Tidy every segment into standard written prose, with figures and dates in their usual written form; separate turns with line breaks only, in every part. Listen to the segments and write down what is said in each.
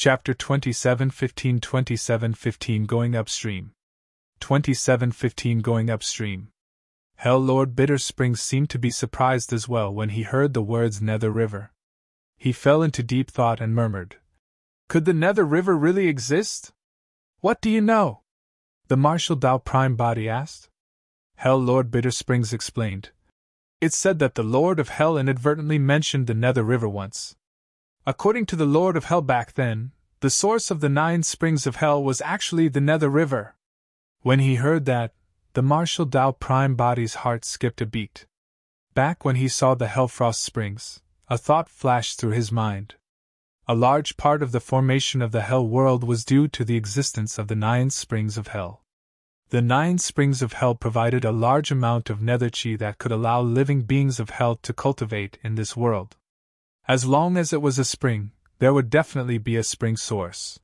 Chapter 27:15 Going Upstream. 27:15 Going Upstream. Hell Lord Bitter Springs seemed to be surprised as well when he heard the words Nether River. He fell into deep thought and murmured, "Could the Nether River really exist? What do you know?" The Martial Dao Prime Body asked. Hell Lord Bitter Springs explained. It's said that the Lord of Hell inadvertently mentioned the Nether River once. According to the Lord of Hell back then, the source of the 9 springs of hell was actually the Nether River. When he heard that, the Martial Dao Prime Body's heart skipped a beat. Back when he saw the Hellfrost Springs, a thought flashed through his mind. A large part of the formation of the Hell world was due to the existence of the 9 springs of hell. The 9 springs of hell provided a large amount of nether chi that could allow living beings of hell to cultivate in this world. As long as it was a spring, there would definitely be a spring source.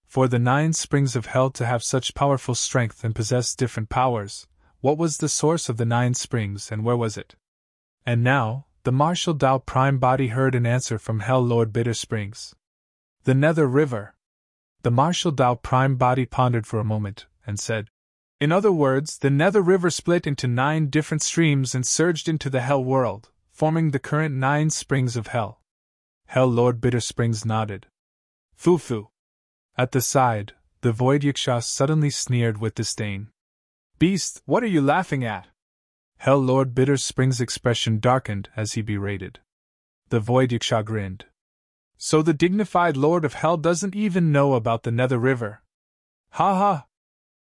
For the 9 springs of hell to have such powerful strength and possess different powers, what was the source of the 9 springs and where was it? And now, the Martial Dao Prime Body heard an answer from Hell Lord Bitter Springs. The Nether River. The Martial Dao Prime Body pondered for a moment, and said, "In other words, the Nether River split into 9 different streams and surged into the Hell world, forming the current 9 springs of hell." Hell Lord Bitter Springs nodded. "Foo-foo." At the side, the Void Yaksha suddenly sneered with disdain. "Beast, what are you laughing at?" Hell Lord Bitter Springs' expression darkened as he berated. The Void Yaksha grinned. "So the dignified Lord of Hell doesn't even know about the Nether River? Ha ha!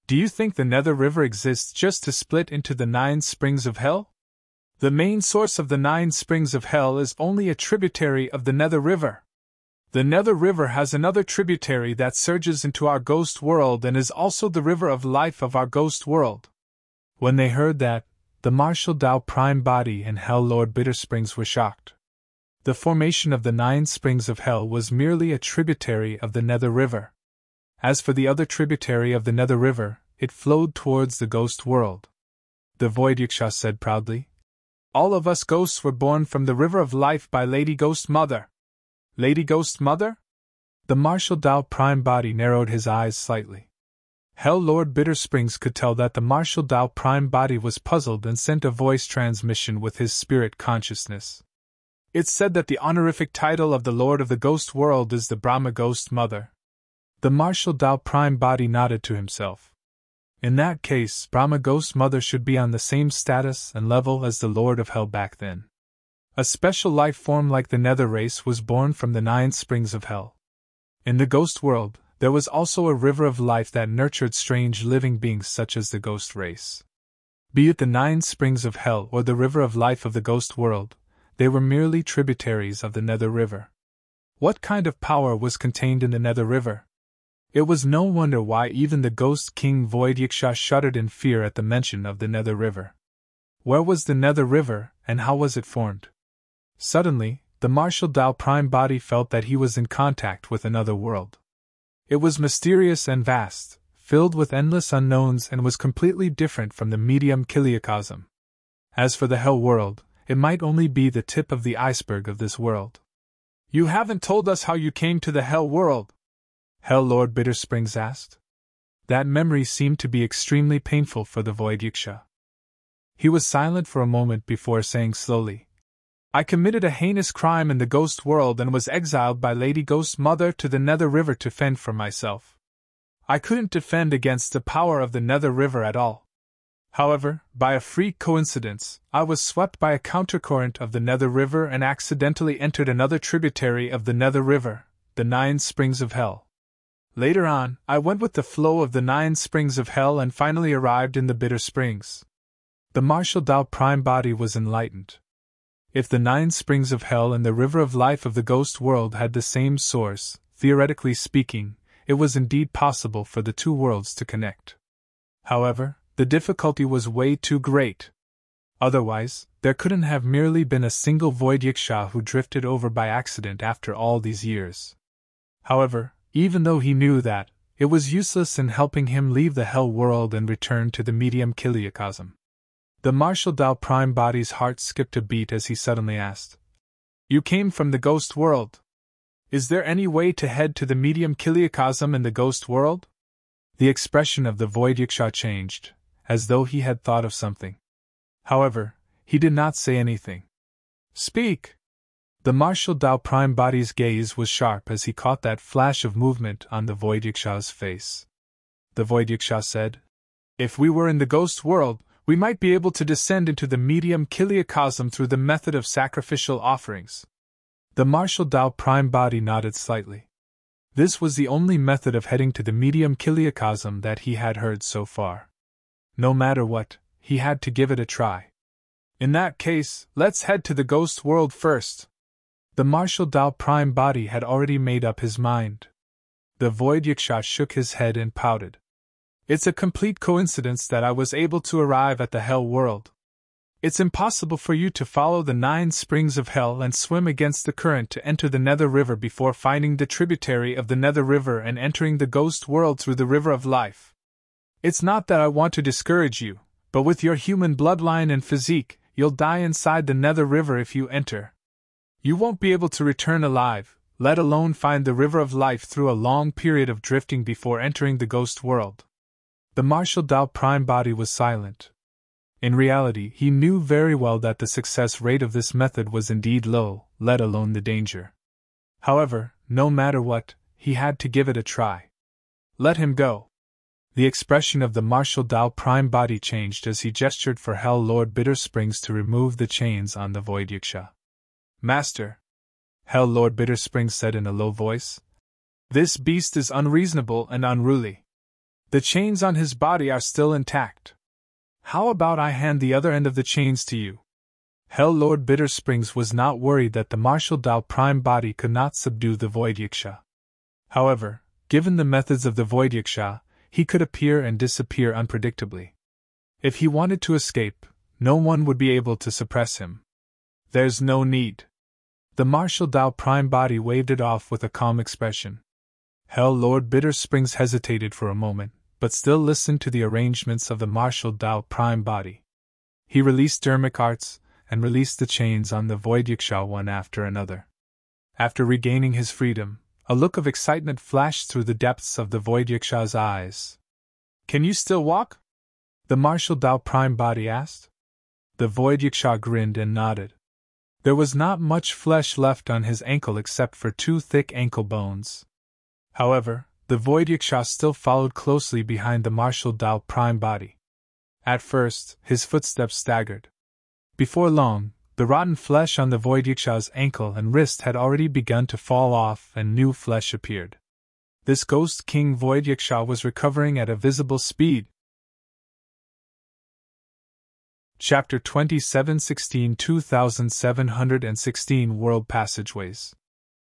Do you think the Nether River exists just to split into the 9 springs of hell? The main source of the 9 springs of hell is only a tributary of the Nether River. The Nether River has another tributary that surges into our ghost world and is also the river of life of our ghost world." When they heard that, the Martial Dao Prime Body and Hell Lord Bitter Springs were shocked. The formation of the 9 springs of hell was merely a tributary of the Nether River. As for the other tributary of the Nether River, it flowed towards the ghost world. The Void Yaksha said proudly, "All of us ghosts were born from the River of Life by Lady Ghost Mother." Lady Ghost Mother? The Martial Dao Prime Body narrowed his eyes slightly. Hell Lord Bitter Springs could tell that the Martial Dao Prime Body was puzzled and sent a voice transmission with his spirit consciousness. "It's said that the honorific title of the Lord of the Ghost World is the Brahma Ghost Mother." The Martial Dao Prime Body nodded to himself. In that case, Brahma Ghost Mother should be on the same status and level as the Lord of Hell back then. A special life form like the Nether race was born from the 9 springs of hell. In the ghost world, there was also a river of life that nurtured strange living beings such as the ghost race. Be it the 9 springs of hell or the river of life of the ghost world, they were merely tributaries of the Nether River. What kind of power was contained in the Nether River? It was no wonder why even the Ghost King Void Yaksha shuddered in fear at the mention of the Nether River. Where was the Nether River, and how was it formed? Suddenly, the Martial Dao Prime Body felt that he was in contact with another world. It was mysterious and vast, filled with endless unknowns, and was completely different from the medium Kiliakosm. As for the Hell world, it might only be the tip of the iceberg of this world. "You haven't told us how you came to the Hell world," Hell Lord Bitter Springs asked. That memory seemed to be extremely painful for the Void Yaksha. He was silent for a moment before saying slowly, "I committed a heinous crime in the ghost world and was exiled by Lady Ghost Mother to the Nether River to fend for myself. I couldn't defend against the power of the Nether River at all. However, by a freak coincidence, I was swept by a countercurrent of the Nether River and accidentally entered another tributary of the Nether River, the 9 springs of hell. Later on, I went with the flow of the 9 springs of hell and finally arrived in the Bitter Springs." The Martial Dao Prime Body was enlightened. If the 9 springs of hell and the river of life of the ghost world had the same source, theoretically speaking, it was indeed possible for the 2 worlds to connect. However, the difficulty was way too great. Otherwise, there couldn't have merely been a single Void Yaksha who drifted over by accident after all these years. However, even though he knew that, it was useless in helping him leave the Hell world and return to the medium Kiliakosm. The Martial Dao Prime Body's heart skipped a beat as he suddenly asked, "You came from the ghost world?" Is there any way to head to the medium kiliacosm in the ghost world? The expression of the void Yiksha changed, as though he had thought of something. However, he did not say anything. Speak! The martial Dao Prime Body's gaze was sharp as he caught that flash of movement on the void Yiksha's face. The void Yiksha said, "If we were in the ghost world, we might be able to descend into the medium kiliacosm through the method of sacrificial offerings." The martial Dao Prime Body nodded slightly. This was the only method of heading to the medium kiliacosm that he had heard so far. No matter what, he had to give it a try. In that case, let's head to the ghost world first. The martial Dao Prime Body had already made up his mind. The void Yiksha shook his head and pouted. "It's a complete coincidence that I was able to arrive at the hell world. It's impossible for you to follow the 9 springs of hell and swim against the current to enter the Nether River before finding the tributary of the Nether River and entering the ghost world through the River of Life. It's not that I want to discourage you, but with your human bloodline and physique, you'll die inside the Nether River if you enter. You won't be able to return alive, let alone find the River of Life through a long period of drifting before entering the ghost world." The martial Dao Prime Body was silent. In reality, he knew very well that the success rate of this method was indeed low, let alone the danger. However, no matter what, he had to give it a try. "Let him go." The expression of the martial Dao Prime Body changed as he gestured for Hell Lord Bitter Springs to remove the chains on the void Yiksha. "Master," Hell Lord Bitter Springs said in a low voice, "this beast is unreasonable and unruly. The chains on his body are still intact. How about I hand the other end of the chains to you?" Hell Lord Bitter Springs was not worried that the martial Dao Prime Body could not subdue the void Yiksha. However, given the methods of the void Yiksha, he could appear and disappear unpredictably. If he wanted to escape, no one would be able to suppress him. "There's no need." The martial Dao Prime Body waved it off with a calm expression. Hell Lord Bitter Springs hesitated for a moment, but still listened to the arrangements of the martial Dao Prime Body. He released Dermic Arts, and released the chains on the void Yiksha one after another. After regaining his freedom, a look of excitement flashed through the depths of the void Yiksha's eyes. "Can you still walk?" the martial Dao Prime Body asked. The void Yiksha grinned and nodded. There was not much flesh left on his ankle except for 2 thick ankle bones. However, the void Yiksha still followed closely behind the martial Dao Prime Body. At first, his footsteps staggered. Before long, the rotten flesh on the void Yiksha's ankle and wrist had already begun to fall off and new flesh appeared. This Ghost King void Yiksha was recovering at a visible speed. Chapter 2716 2716 World Passageways.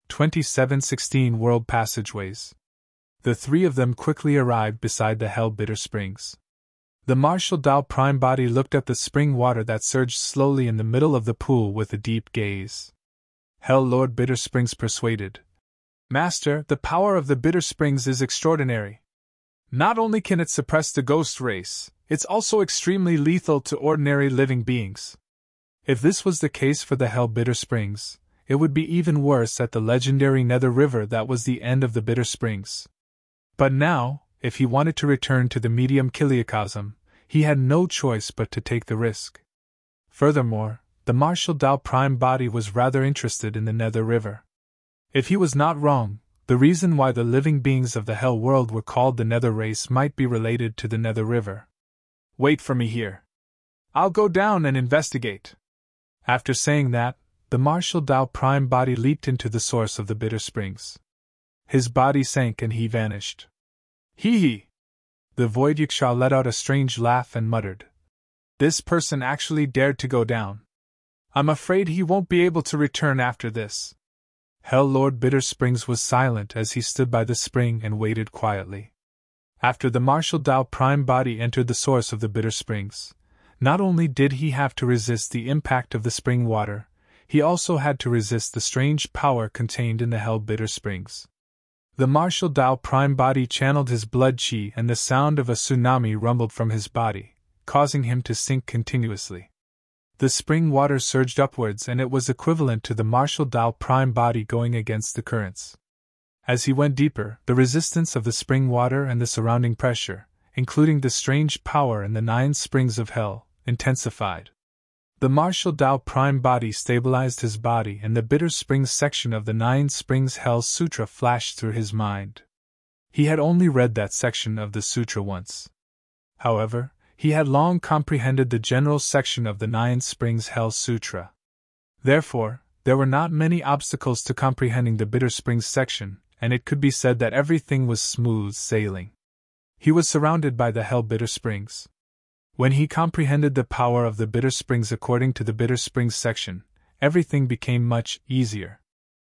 2716 World Passageways. The 3 of them quickly arrived beside the Hell Bitter Springs. The martial Dao Prime Body looked at the spring water that surged slowly in the middle of the pool with a deep gaze. Hell Lord Bitter Springs persuaded, "Master, the power of the Bitter Springs is extraordinary. Not only can it suppress the ghost race, it's also extremely lethal to ordinary living beings. If this was the case for the Hell Bitter Springs, it would be even worse at the legendary Nether River that was the end of the Bitter Springs. But now, if he wanted to return to the medium kiliacosm, he had no choice but to take the risk. Furthermore, the martial Dao Prime Body was rather interested in the Nether River. If he was not wrong, the reason why the living beings of the Hell world were called the Nether race might be related to the Nether River. "Wait for me here. I'll go down and investigate." After saying that, the martial Dao Prime Body leaped into the source of the Bitter Springs. His body sank and he vanished. "Hee hee!" The void Yiksha let out a strange laugh and muttered, "This person actually dared to go down. I'm afraid he won't be able to return after this." Hell Lord Bitter Springs was silent as he stood by the spring and waited quietly. After the martial Dao Prime Body entered the source of the Bitter Springs, not only did he have to resist the impact of the spring water, he also had to resist the strange power contained in the Hell Bitter Springs. The martial Dao Prime Body channeled his blood chi and the sound of a tsunami rumbled from his body, causing him to sink continuously. The spring water surged upwards, and it was equivalent to the martial Dao prime body going against the currents. As he went deeper, the resistance of the spring water and the surrounding pressure, including the strange power in the 9 springs of hell, intensified. The martial Dao prime body stabilized his body, and the bitter springs section of the 9 springs hell sutra flashed through his mind. He had only read that section of the sutra once. However, he had long comprehended the general section of the 9 springs hell sutra. Therefore, there were not many obstacles to comprehending the bitter springs section, and it could be said that everything was smooth sailing. He was surrounded by the hell bitter springs. When he comprehended the power of the bitter springs according to the bitter springs section, everything became much easier.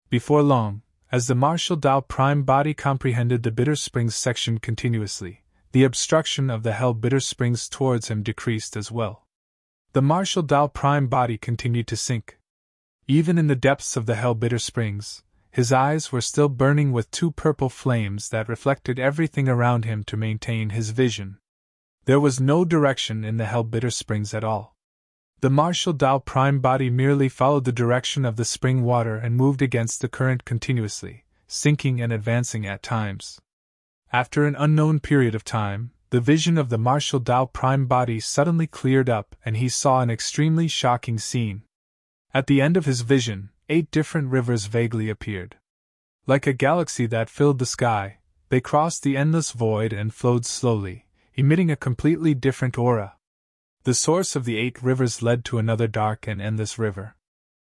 Before long, as the martial Dao prime body comprehended the bitter springs section continuously, the obstruction of the hell bitter springs towards him decreased as well. The martial Dao prime body continued to sink. Even in the depths of the hell bitter springs, his eyes were still burning with 2 purple flames that reflected everything around him to maintain his vision. There was no direction in the hell bitter springs at all. The martial Dao prime body merely followed the direction of the spring water and moved against the current continuously, sinking and advancing at times. After an unknown period of time, the vision of the martial Dao prime body suddenly cleared up, and he saw an extremely shocking scene. At the end of his vision, 8 different rivers vaguely appeared. Like a galaxy that filled the sky, they crossed the endless void and flowed slowly, emitting a completely different aura. The source of the 8 rivers led to another dark and endless river.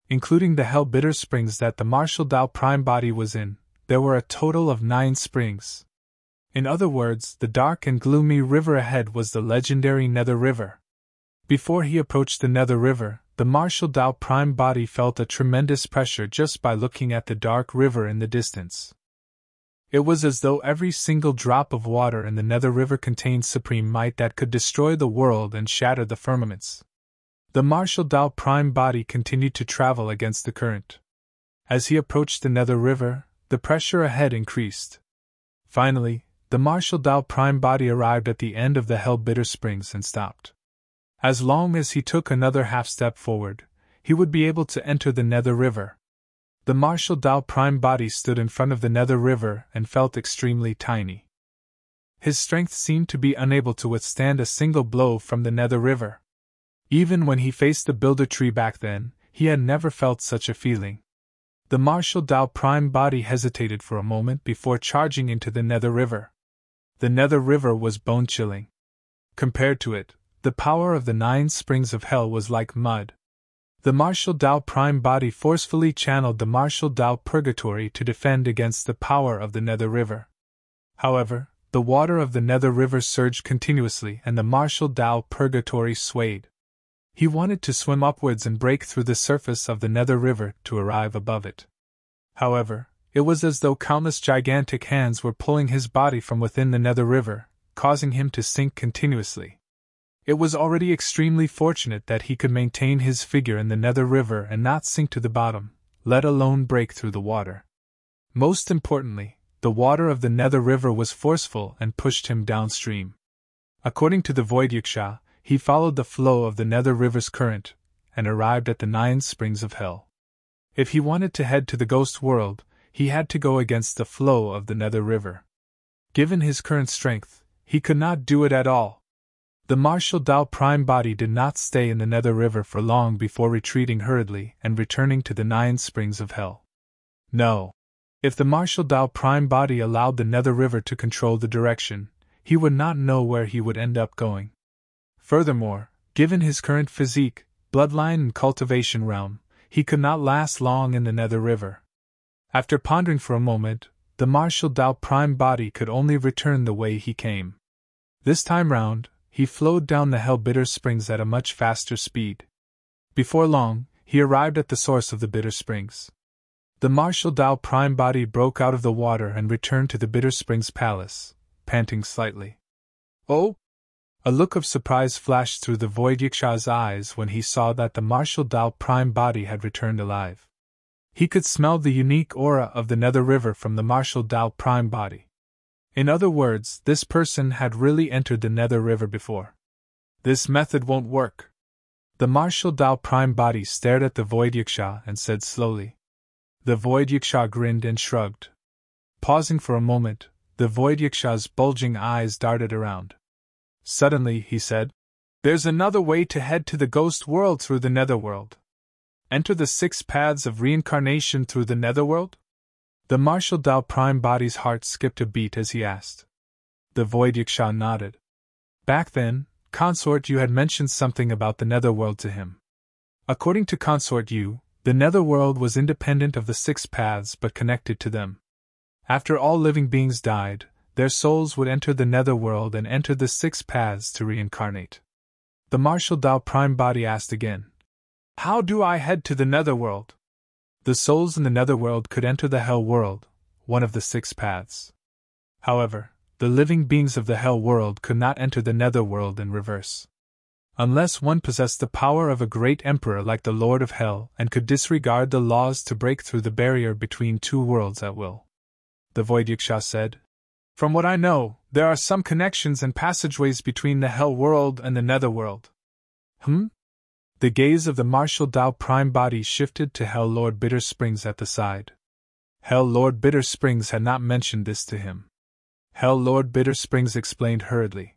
Including the hell bitter springs that the martial Dao prime body was in, there were a total of 9 springs. In other words, the dark and gloomy river ahead was the legendary Nether River. Before he approached the Nether River, the martial Dao prime body felt a tremendous pressure just by looking at the dark river in the distance. It was as though every single drop of water in the Nether River contained supreme might that could destroy the world and shatter the firmaments. The martial Dao prime body continued to travel against the current. As he approached the Nether River, the pressure ahead increased. Finally, the martial Dao prime body arrived at the end of the hell bitter springs and stopped. As long as he took another half step forward, he would be able to enter the Nether River. The martial Dao prime body stood in front of the Nether River and felt extremely tiny. His strength seemed to be unable to withstand a single blow from the Nether River. Even when he faced the Builder Tree back then, he had never felt such a feeling. The martial Dao prime body hesitated for a moment before charging into the Nether River. The Nether River was bone-chilling. Compared to it, the power of the 9 springs of hell was like mud. The martial Dao prime body forcefully channeled the martial Dao purgatory to defend against the power of the Nether River. However, the water of the Nether River surged continuously and the martial Dao purgatory swayed. He wanted to swim upwards and break through the surface of the Nether River to arrive above it. However, it was as though countless gigantic hands were pulling his body from within the Nether River, causing him to sink continuously. It was already extremely fortunate that he could maintain his figure in the Nether River and not sink to the bottom, let alone break through the water. Most importantly, the water of the Nether River was forceful and pushed him downstream. According to the Void Yaksha, he followed the flow of the Nether River's current, and arrived at the 9 springs of hell. If he wanted to head to the ghost world, he had to go against the flow of the Nether River. Given his current strength, he could not do it at all. The martial Dao prime body did not stay in the Nether River for long before retreating hurriedly and returning to the 9 springs of hell. No. If the martial Dao prime body allowed the Nether River to control the direction, he would not know where he would end up going. Furthermore, given his current physique, bloodline and cultivation realm, he could not last long in the Nether River. After pondering for a moment, the martial Dao prime body could only return the way he came. This time round, he flowed down the hell bitter springs at a much faster speed. Before long, he arrived at the source of the bitter springs. The martial Dao prime body broke out of the water and returned to the bitter springs palace, panting slightly. Oh! A look of surprise flashed through the Void Yaksha's eyes when he saw that the martial Dao prime body had returned alive. He could smell the unique aura of the Nether River from the martial Dao prime body. In other words, this person had really entered the Nether River before. This method won't work. The martial Dao Prime Body stared at the Void Yiksha and said slowly. The Void Yiksha grinned and shrugged. Pausing for a moment, the Void Yiksha's bulging eyes darted around. Suddenly, he said, "There's another way to head to the ghost world through the Netherworld. Enter the 6 paths of reincarnation through the Netherworld?" The martial Dao Prime Body's heart skipped a beat as he asked. The Void Yiksha nodded. Back then, Consort Yu had mentioned something about the Netherworld to him. According to Consort Yu, the Netherworld was independent of the 6 paths but connected to them. After all living beings died, their souls would enter the Netherworld and enter the 6 paths to reincarnate. The martial Dao Prime Body asked again, "How do I head to the Netherworld?" The souls in the Netherworld could enter the Hell World, one of the 6 paths. However, the living beings of the Hell World could not enter the Netherworld in reverse. Unless one possessed the power of a great emperor like the Lord of Hell and could disregard the laws to break through the barrier between 2 worlds at will. The Void Yiksha said, "From what I know, there are some connections and passageways between the Hell World and the Netherworld." The gaze of the martial Dao Prime Body shifted to Hell Lord Bitter Springs at the side. Hell Lord Bitter Springs had not mentioned this to him. Hell Lord Bitter Springs explained hurriedly.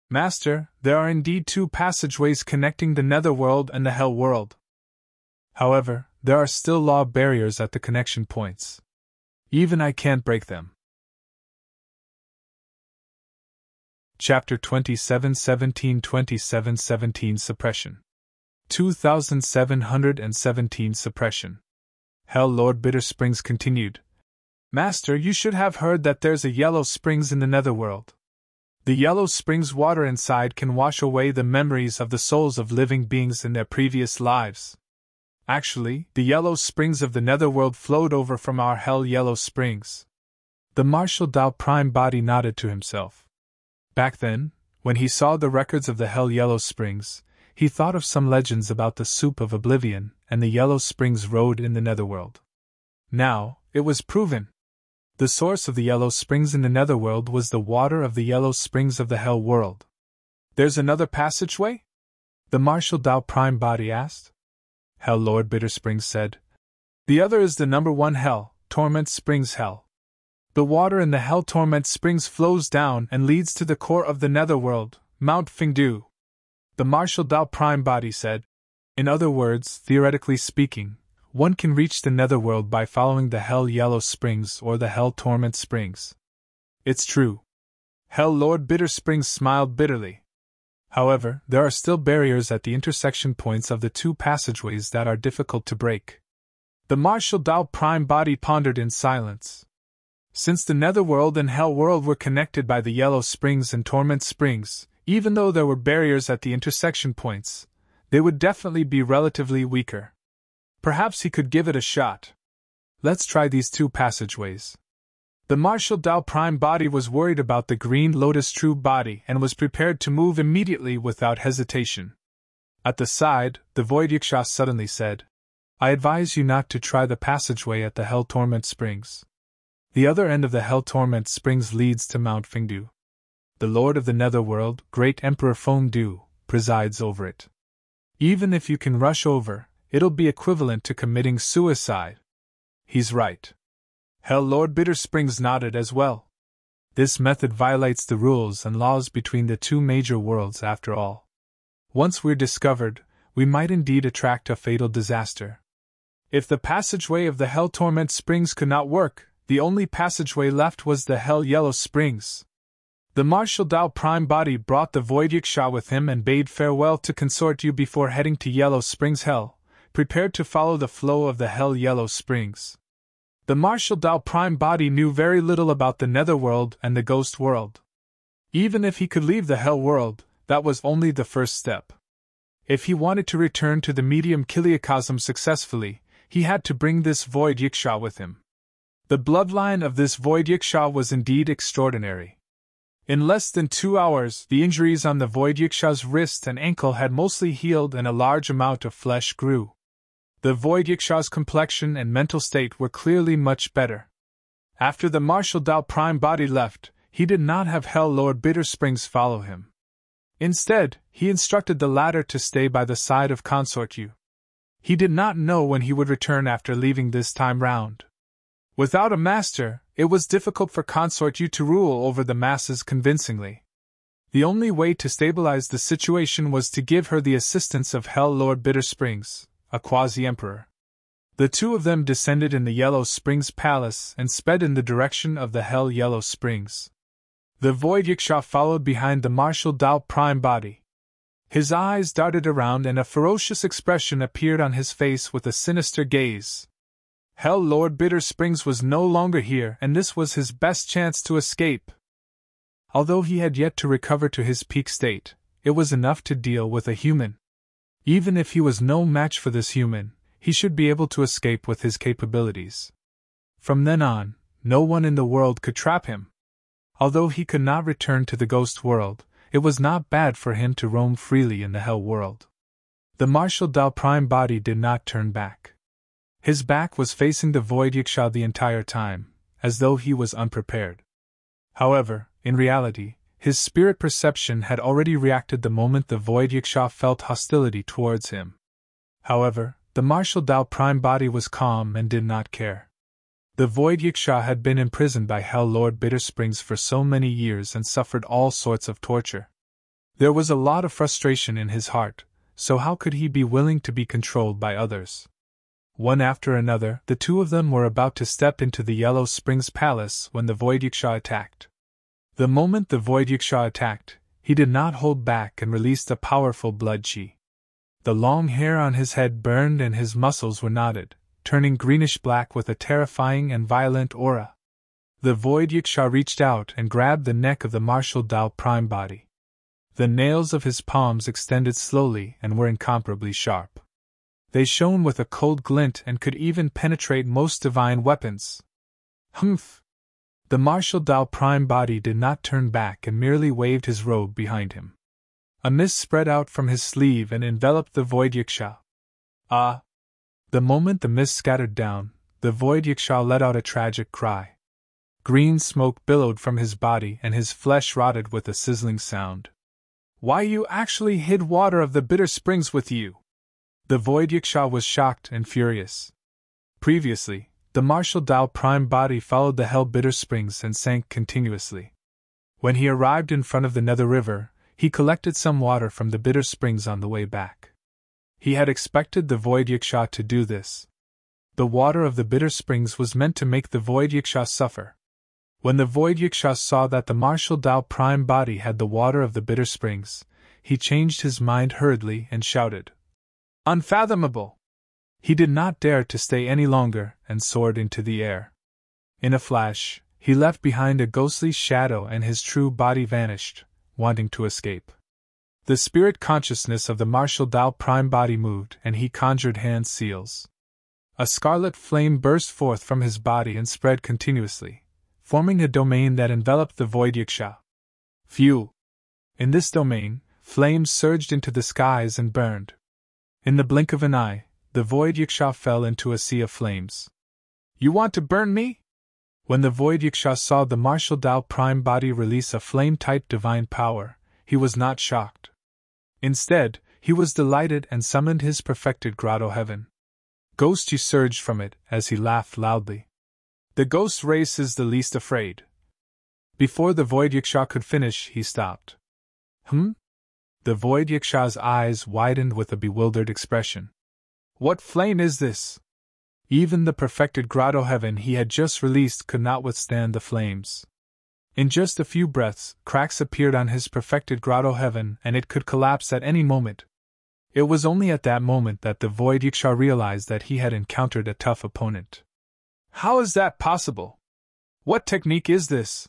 "Master, there are indeed 2 passageways connecting the Netherworld and the Hell World. However, there are still law barriers at the connection points. Even I can't break them." Chapter 2717 Suppression 2717 Suppression. Hell Lord Bitter Springs continued. "Master, you should have heard that there's a yellow springs in the Netherworld. The yellow springs water inside can wash away the memories of the souls of living beings in their previous lives. Actually, the yellow springs of the Netherworld flowed over from our Hell Yellow Springs." The martial Dao Prime Body nodded to himself. Back then, when he saw the records of the Hell Yellow Springs, he thought of some legends about the Soup of Oblivion and the Yellow Springs Road in the Netherworld. Now, it was proven. The source of the Yellow Springs in the Netherworld was the water of the Yellow Springs of the Hell World. "There's another passageway?" the martial Dao Prime Body asked. Hell Lord Bitter Springs said, "The other is the number 1 Hell, Torment Springs Hell. The water in the Hell Torment Springs flows down and leads to the core of the Netherworld, Mount Fingdu." The martial Dao Prime Body said, "In other words, theoretically speaking, one can reach the Netherworld by following the Hell Yellow Springs or the Hell Torment Springs." "It's true." Hell Lord Bitter Springs smiled bitterly. "However, there are still barriers at the intersection points of the 2 passageways that are difficult to break." The martial Dao Prime Body pondered in silence. Since the Netherworld and Hell World were connected by the Yellow Springs and Torment Springs, even though there were barriers at the intersection points, they would definitely be relatively weaker. Perhaps he could give it a shot. "Let's try these 2 passageways." The martial Dao Prime Body was worried about the Green Lotus True Body and was prepared to move immediately without hesitation. At the side, the Void Yiksha suddenly said, "I advise you not to try the passageway at the Hell Torment Springs. The other end of the Hell Torment Springs leads to Mount Fingdu. The Lord of the Netherworld, Great Emperor Fengdu, presides over it. Even if you can rush over, it'll be equivalent to committing suicide." "He's right." Hell Lord Bitter Springs nodded as well. "This method violates the rules and laws between the 2 major worlds after all. Once we're discovered, we might indeed attract a fatal disaster." If the passageway of the Hell Torment Springs could not work, the only passageway left was the Hell Yellow Springs. The martial Dao Prime Body brought the Void Yiksha with him and bade farewell to Consort Yu before heading to Yellow Springs Hell, prepared to follow the flow of the Hell Yellow Springs. The martial Dao Prime Body knew very little about the Netherworld and the Ghost World. Even if he could leave the Hell World, that was only the first step. If he wanted to return to the medium Kiliacosm successfully, he had to bring this Void Yiksha with him. The bloodline of this Void Yiksha was indeed extraordinary. In less than 2 hours, the injuries on the Void Yiksha's wrist and ankle had mostly healed and a large amount of flesh grew. The Void Yiksha's complexion and mental state were clearly much better. After the martial Dao Prime Body left, he did not have Hell Lord Bitter Springs follow him. Instead, he instructed the latter to stay by the side of Consort Yu. He did not know when he would return after leaving this time round. Without a master, it was difficult for Consort Yu to rule over the masses convincingly. The only way to stabilize the situation was to give her the assistance of Hell Lord Bitter Springs, a quasi-emperor. The two of them descended in the Yellow Springs Palace and sped in the direction of the Hell Yellow Springs. The Void Yiksha followed behind the martial Dao Prime body. His eyes darted around and a ferocious expression appeared on his face with a sinister gaze. Hell Lord Bitter Springs was no longer here, and this was his best chance to escape. Although he had yet to recover to his peak state, it was enough to deal with a human. Even if he was no match for this human, he should be able to escape with his capabilities. From then on, no one in the world could trap him. Although he could not return to the ghost world, it was not bad for him to roam freely in the hell world. The martial Dao Prime body did not turn back. His back was facing the Void Yiksha the entire time, as though he was unprepared. However, in reality, his spirit perception had already reacted the moment the Void Yiksha felt hostility towards him. However, the martial Dao Prime body was calm and did not care. The Void Yiksha had been imprisoned by Hell Lord Bitter Springs for so many years and suffered all sorts of torture. There was a lot of frustration in his heart, so how could he be willing to be controlled by others? One after another, the two of them were about to step into the Yellow Springs Palace when the Void Yiksha attacked. The moment the Void Yiksha attacked, he did not hold back and released a powerful blood chi. The long hair on his head burned and his muscles were knotted, turning greenish-black with a terrifying and violent aura. The Void Yiksha reached out and grabbed the neck of the martial Dao Prime body. The nails of his palms extended slowly and were incomparably sharp. They shone with a cold glint and could even penetrate most divine weapons. Humph! The martial Dao Prime body did not turn back and merely waved his robe behind him. A mist spread out from his sleeve and enveloped the Void Yiksha. Ah! The moment the mist scattered down, the Void Yiksha let out a tragic cry. Green smoke billowed from his body and his flesh rotted with a sizzling sound. Why, you actually hid water of the Bitter Springs with you! The Void Yiksha was shocked and furious. Previously, the martial Dao Prime body followed the Hell Bitter Springs and sank continuously. When he arrived in front of the Nether River, he collected some water from the Bitter Springs on the way back. He had expected the Void Yiksha to do this. The water of the Bitter Springs was meant to make the Void Yiksha suffer. When the Void Yiksha saw that the martial Dao Prime body had the water of the Bitter Springs, he changed his mind hurriedly and shouted, "Unfathomable!" He did not dare to stay any longer and soared into the air. In a flash, he left behind a ghostly shadow and his true body vanished, wanting to escape. The spirit consciousness of the martial Dao Prime body moved and he conjured hand seals. A scarlet flame burst forth from his body and spread continuously, forming a domain that enveloped the Void Yiksha. Phew! In this domain, flames surged into the skies and burned. In the blink of an eye, the Void Yiksha fell into a sea of flames. You want to burn me? When the Void Yiksha saw the martial Dao Prime body release a flame-type divine power, he was not shocked. Instead, he was delighted and summoned his perfected grotto heaven. Ghost Chi surged from it as he laughed loudly. The ghost race is the least afraid. Before the Void Yiksha could finish, he stopped. The Void Yiksha's eyes widened with a bewildered expression. What flame is this? Even the perfected grotto heaven he had just released could not withstand the flames. In just a few breaths, cracks appeared on his perfected grotto heaven and it could collapse at any moment. It was only at that moment that the Void Yiksha realized that he had encountered a tough opponent. How is that possible? What technique is this?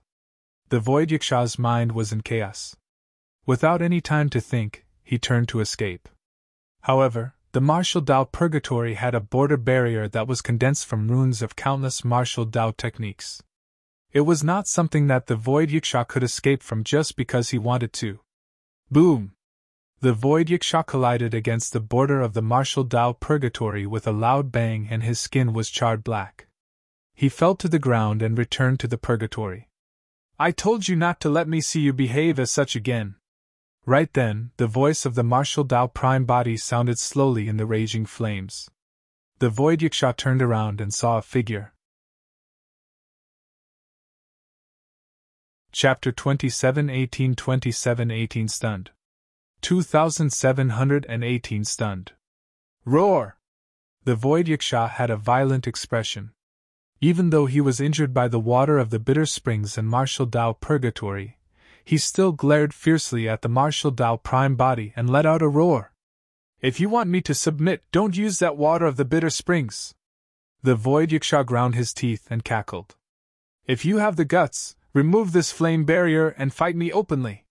The Void Yiksha's mind was in chaos. Without any time to think, he turned to escape. However, the martial Dao Purgatory had a border barrier that was condensed from runes of countless martial Dao techniques. It was not something that the Void Yiksha could escape from just because he wanted to. Boom! The Void Yiksha collided against the border of the martial Dao Purgatory with a loud bang and his skin was charred black. He fell to the ground and returned to the Purgatory. I told you not to let me see you behave as such again. Right then, the voice of the martial Dao Prime Body sounded slowly in the raging flames. The void Yiksha turned around and saw a figure. Chapter 27 1827 Stunned. 2718 Stunned. Roar! The void Yiksha had a violent expression. Even though he was injured by the water of the bitter springs and martial Dao Purgatory, he still glared fiercely at the martial Dao Prime Body and let out a roar. If you want me to submit, don't use that water of the bitter springs. The void Yiksha ground his teeth and cackled. If you have the guts, remove this flame barrier and fight me openly.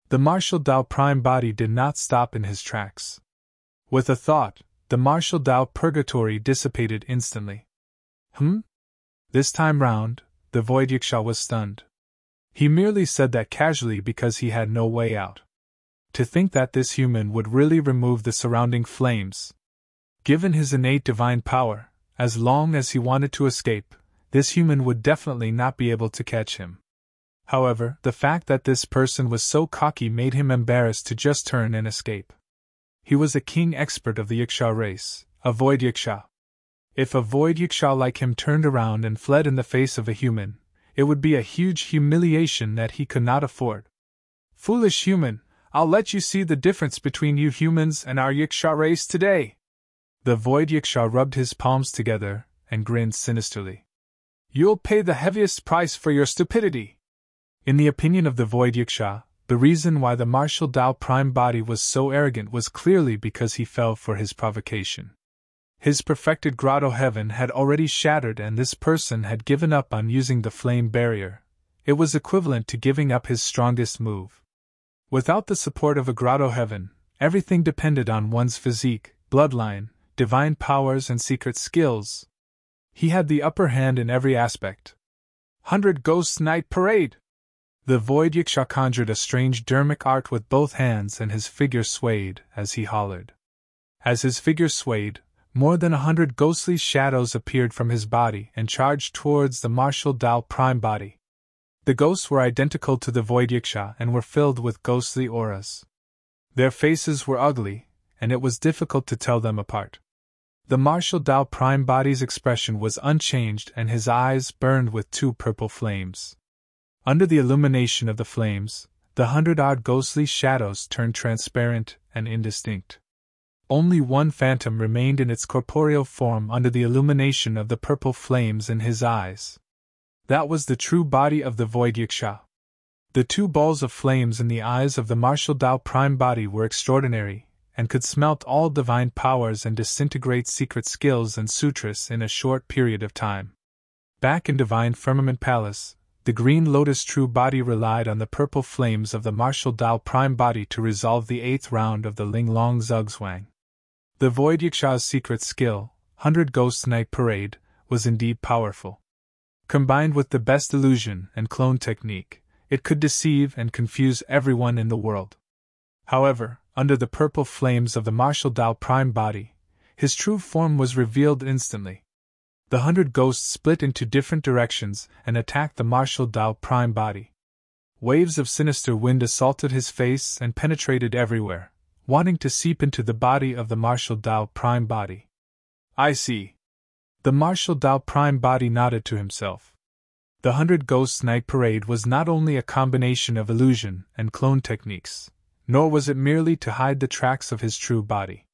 The martial Dao Prime Body did not stop in his tracks. With a thought, the martial Dao Purgatory dissipated instantly. This time round, the void Yiksha was stunned. He merely said that casually because he had no way out. To think that this human would really remove the surrounding flames. Given his innate divine power, as long as he wanted to escape, this human would definitely not be able to catch him. However, the fact that this person was so cocky made him embarrassed to just turn and escape. He was a king expert of the Yiksha race, a void Yiksha. If a void Yiksha like him turned around and fled in the face of a human, it would be a huge humiliation that he could not afford. Foolish human, I'll let you see the difference between you humans and our Yiksha race today. The void Yiksha rubbed his palms together and grinned sinisterly. You'll pay the heaviest price for your stupidity. In the opinion of the void Yiksha, the reason why the martial Dao Prime Body was so arrogant was clearly because he fell for his provocation. His perfected grotto heaven had already shattered and this person had given up on using the flame barrier. It was equivalent to giving up his strongest move. Without the support of a grotto heaven, everything depended on one's physique, bloodline, divine powers and secret skills. He had the upper hand in every aspect. 100 Ghosts Night Parade! The void Yiksha conjured a strange dermic art with both hands and his figure swayed as he hollered. As his figure swayed, more than 100 ghostly shadows appeared from his body and charged towards the martial Dao Prime Body. The ghosts were identical to the void Yiksha and were filled with ghostly auras. Their faces were ugly, and it was difficult to tell them apart. The martial Dao Prime Body's expression was unchanged and his eyes burned with 2 purple flames. Under the illumination of the flames, the 100-odd ghostly shadows turned transparent and indistinct. Only one phantom remained in its corporeal form under the illumination of the purple flames in his eyes. That was the true body of the void Yiksha. The 2 balls of flames in the eyes of the martial Dao Prime Body were extraordinary, and could smelt all divine powers and disintegrate secret skills and sutras in a short period of time. Back in Divine Firmament Palace, the green Lotus true body relied on the purple flames of the martial Dao Prime Body to resolve the 8th round of the Ling Long Zugzwang. The void Yiksha's secret skill, 100 Ghosts Night Parade, was indeed powerful. Combined with the best illusion and clone technique, it could deceive and confuse everyone in the world. However, under the purple flames of the martial Dao Prime Body, his true form was revealed instantly. The 100 ghosts split into different directions and attacked the martial Dao Prime Body. Waves of sinister wind assaulted his face and penetrated everywhere, wanting to seep into the body of the martial Dao Prime Body. I see. The martial Dao Prime Body nodded to himself. The 100 Ghosts Night Parade was not only a combination of illusion and clone techniques, nor was it merely to hide the tracks of his true body.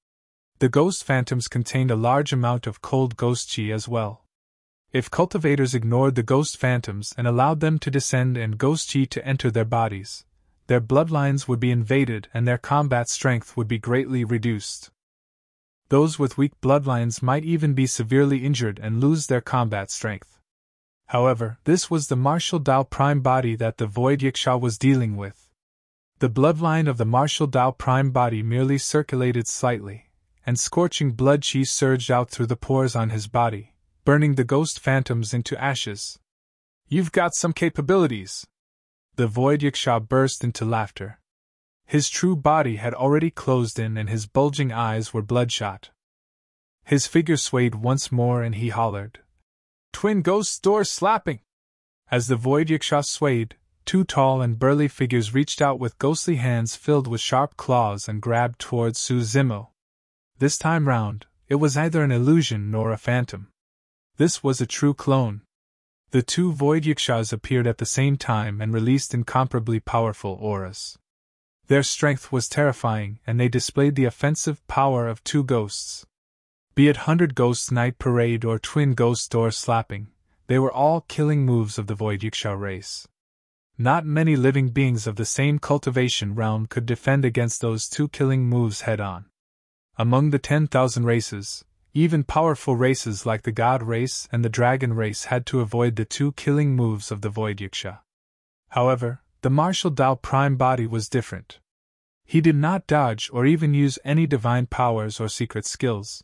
The ghost phantoms contained a large amount of cold ghost chi as well. If cultivators ignored the ghost phantoms and allowed them to descend and ghost chi to enter their bodies, their bloodlines would be invaded and their combat strength would be greatly reduced. Those with weak bloodlines might even be severely injured and lose their combat strength. However, this was the martial Dao Prime Body that the void Yiksha was dealing with. The bloodline of the martial Dao Prime Body merely circulated slightly, and scorching blood chi surged out through the pores on his body, burning the ghost phantoms into ashes. You've got some capabilities. The void Yiksha burst into laughter. His true body had already closed in and his bulging eyes were bloodshot. His figure swayed once more and he hollered, "Twin ghosts door slapping!" As the void Yiksha swayed, Two tall and burly figures reached out with ghostly hands filled with sharp claws and grabbed towards Su Zimo. This time round, it was neither an illusion nor a phantom. This was a true clone. The two void yakshas appeared at the same time and released incomparably powerful auras. Their strength was terrifying, and they displayed the offensive power of two ghosts. Be it 100 Ghosts Night Parade or Twin Ghost Door Slapping, they were all killing moves of the void yaksha race. Not many living beings of the same cultivation realm could defend against those two killing moves head-on. Among the 10,000 races, even powerful races like the God race and the Dragon race had to avoid the two killing moves of the void yaksha. However, the martial Dao Prime Body was different. He did not dodge or even use any divine powers or secret skills.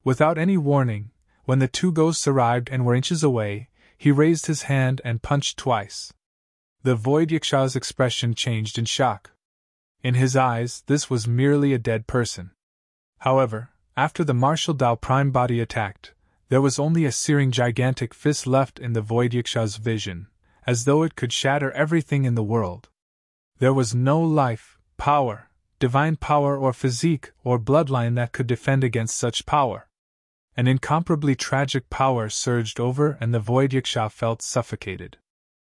Without any warning, when the two ghosts arrived and were inches away, he raised his hand and punched twice. The void yaksha's expression changed in shock. In his eyes, this was merely a dead person. However, after the martial Dao Prime Body attacked, there was only a searing gigantic fist left in the void yaksha's vision, as though it could shatter everything in the world. There was no life, power, divine power or physique or bloodline that could defend against such power. An incomparably tragic power surged over and the void yaksha felt suffocated.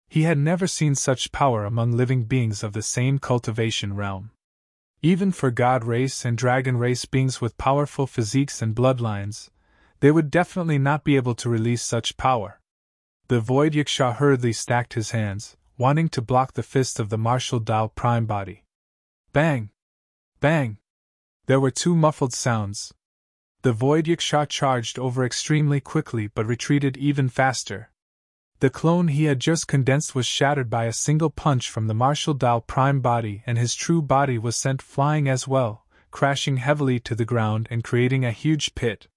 He had never seen such power among living beings of the same cultivation realm. Even for God race and Dragon race beings with powerful physiques and bloodlines, they would definitely not be able to release such power. The void yaksha hurriedly stacked his hands, wanting to block the fist of the martial Dao Prime Body. Bang! Bang! There were two muffled sounds. The void yaksha charged over extremely quickly but retreated even faster. The clone he had just condensed was shattered by a single punch from the martial Dao Prime Body, and his true body was sent flying as well, crashing heavily to the ground and creating a huge pit.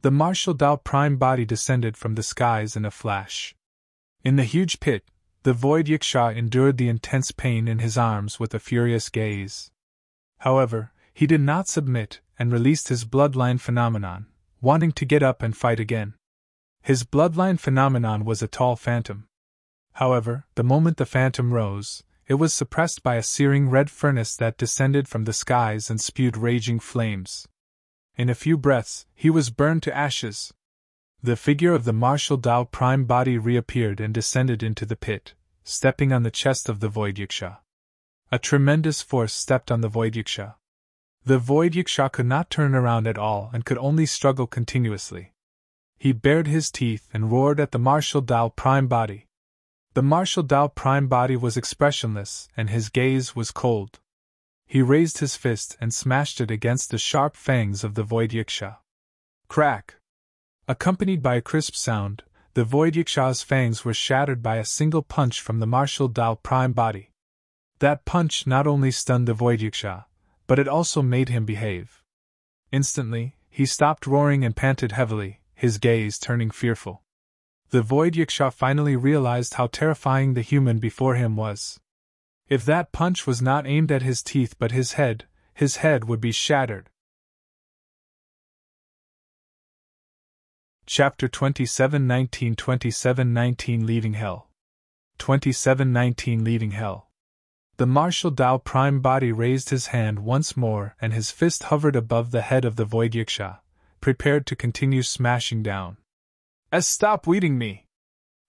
The martial Dao Prime Body descended from the skies in a flash. In the huge pit, the void yaksha endured the intense pain in his arms with a furious gaze. However, he did not submit and released his bloodline phenomenon, wanting to get up and fight again. His bloodline phenomenon was a tall phantom. However, the moment the phantom rose, it was suppressed by a searing red furnace that descended from the skies and spewed raging flames. In a few breaths, he was burned to ashes. The figure of the martial Dao Prime Body reappeared and descended into the pit, stepping on the chest of the void yaksha. A tremendous force stepped on the void yaksha. The void yaksha could not turn around at all and could only struggle continuously. He bared his teeth and roared at the martial Dao Prime Body. The martial Dao Prime Body was expressionless and his gaze was cold. He raised his fist and smashed it against the sharp fangs of the void yaksha. Crack! Accompanied by a crisp sound, the void yaksha's fangs were shattered by a single punch from the martial Dao Prime Body. That punch not only stunned the void yaksha, but it also made him behave. Instantly, he stopped roaring and panted heavily, his gaze turning fearful. The void yaksha finally realized how terrifying the human before him was. If that punch was not aimed at his teeth but his head would be shattered. Chapter 27:19 27:19 Leaving Hell. 27:19 Leaving Hell. The martial Dao Prime Body raised his hand once more and his fist hovered above the head of the void yaksha, prepared to continue smashing down. Stop weeding me!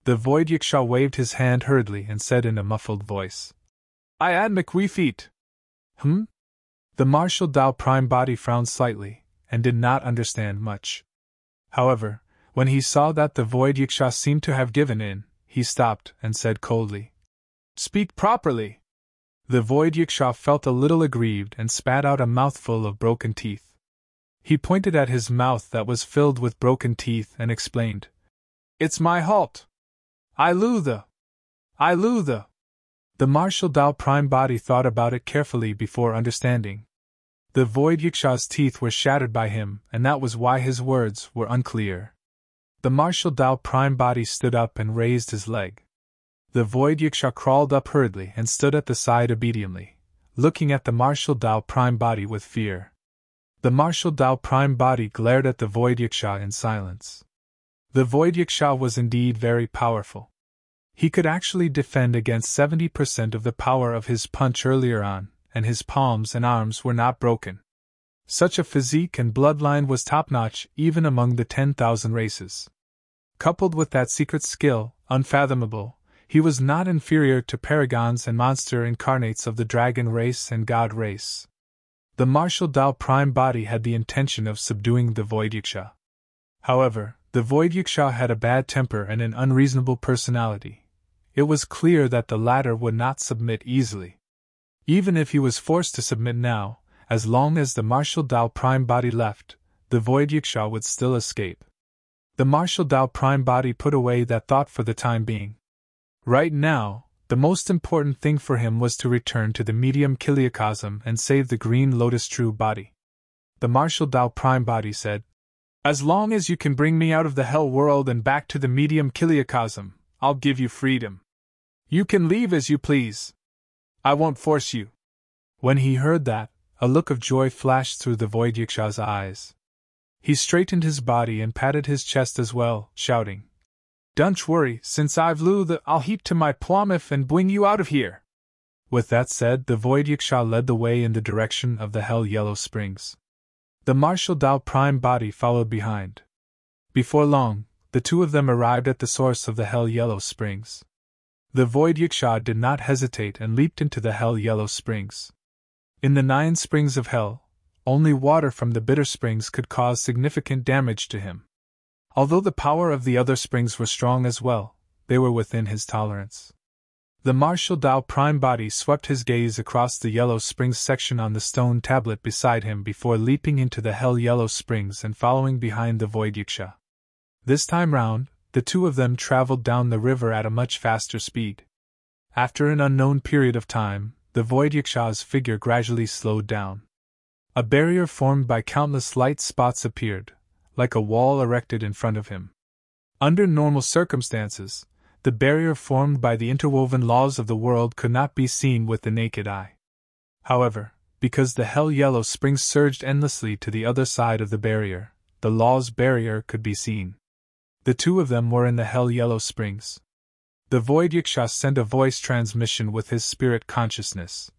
The void yaksha waved his hand hurriedly and said in a muffled voice. I ad McWee feet. The martial Dao Prime Body frowned slightly, and did not understand much. However, when he saw that the void yaksha seemed to have given in, he stopped and said coldly, Speak properly! The void yaksha felt a little aggrieved and spat out a mouthful of broken teeth. He pointed at his mouth that was filled with broken teeth and explained, It's my halt! I loo the. The martial Dao Prime Body thought about it carefully before understanding. The void yaksha's teeth were shattered by him, and that was why his words were unclear. The martial Dao Prime Body stood up and raised his leg. The void yaksha crawled up hurriedly and stood at the side obediently, looking at the martial Dao Prime Body with fear. The martial Dao Prime Body glared at the void yaksha in silence. The void yaksha was indeed very powerful. He could actually defend against 70% of the power of his punch earlier on, and his palms and arms were not broken. Such a physique and bloodline was top-notch even among the 10,000 races. Coupled with that secret skill, unfathomable, he was not inferior to paragons and monster incarnates of the dragon race and god race. The martial Dao prime body had the intention of subduing the Void Yiksha. However, the Void Yiksha had a bad temper and an unreasonable personality. It was clear that the latter would not submit easily. Even if he was forced to submit now, as long as the martial Dao prime body left, the Void Yiksha would still escape. The martial Dao prime body put away that thought for the time being. Right now, the most important thing for him was to return to the medium Kiliacosm and save the green Lotus true body. The martial Dao prime body said, "As long as you can bring me out of the hell world and back to the medium Kiliacosm, I'll give you freedom. You can leave as you please. I won't force you." When he heard that, a look of joy flashed through the Void Yiksha's eyes. He straightened his body and patted his chest as well, shouting, "Don't worry, since I've I'll heap to my Plomif and bring you out of here." With that said, the Void Yiksha led the way in the direction of the Hell Yellow Springs. The martial Dao prime body followed behind. Before long, the two of them arrived at the source of the Hell Yellow Springs. The Void Yiksha did not hesitate and leaped into the Hell Yellow Springs. In the 9 springs of hell, only water from the bitter springs could cause significant damage to him. Although the power of the other springs were strong as well, they were within his tolerance. The martial Dao prime body swept his gaze across the Yellow Springs section on the stone tablet beside him before leaping into the Hell Yellow Springs and following behind the Void Yiksha. This time round, the two of them traveled down the river at a much faster speed. After an unknown period of time, the Void Yiksha's figure gradually slowed down. A barrier formed by countless light spots appeared, like a wall erected in front of him. Under normal circumstances, the barrier formed by the interwoven laws of the world could not be seen with the naked eye. However, because the Hell Yellow Springs surged endlessly to the other side of the barrier, the law's barrier could be seen. The two of them were in the Hell Yellow Springs. The Void Yiksha sent a voice transmission with his spirit consciousness.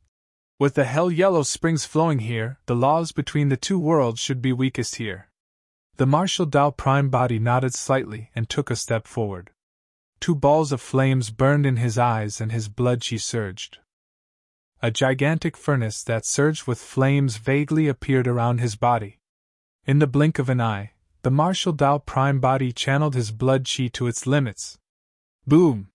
"With the Hell Yellow Springs flowing here, the laws between the two worlds should be weakest here." The martial Dao prime body nodded slightly and took a step forward. 2 balls of flames burned in his eyes and his blood chi surged. A gigantic furnace that surged with flames vaguely appeared around his body. In the blink of an eye, the martial Dao prime body channeled his blood chi to its limits. Boom!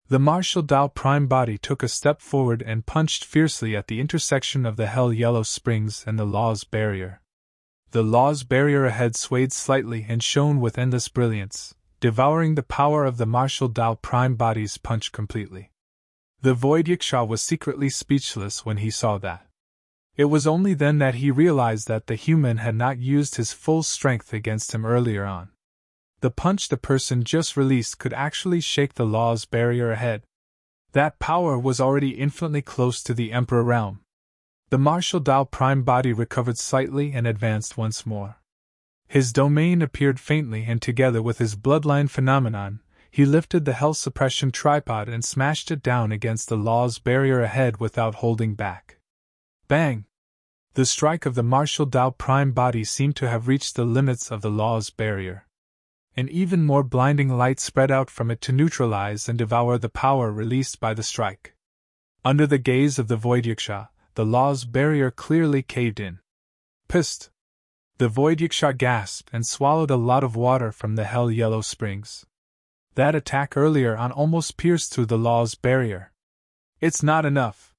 The martial Dao prime body took a step forward and punched fiercely at the intersection of the Hell Yellow Springs and the law's barrier. The law's barrier ahead swayed slightly and shone with endless brilliance, devouring the power of the martial Dao prime body's punch completely. The Void Yiksha was secretly speechless when he saw that. It was only then that he realized that the human had not used his full strength against him earlier on. The punch the person just released could actually shake the law's barrier ahead. That power was already infinitely close to the Emperor realm. The martial Dao prime body recovered slightly and advanced once more. His domain appeared faintly, and together with his bloodline phenomenon, he lifted the Hell Suppression tripod and smashed it down against the law's barrier ahead without holding back. Bang! The strike of the martial Dao prime body seemed to have reached the limits of the law's barrier. An even more blinding light spread out from it to neutralize and devour the power released by the strike. Under the gaze of the Void Yiksha, the law's barrier clearly caved in. Psst! The Void Yiksha gasped and swallowed a lot of water from the Hell Yellow Springs. That attack earlier on almost pierced through the law's barrier. It's not enough.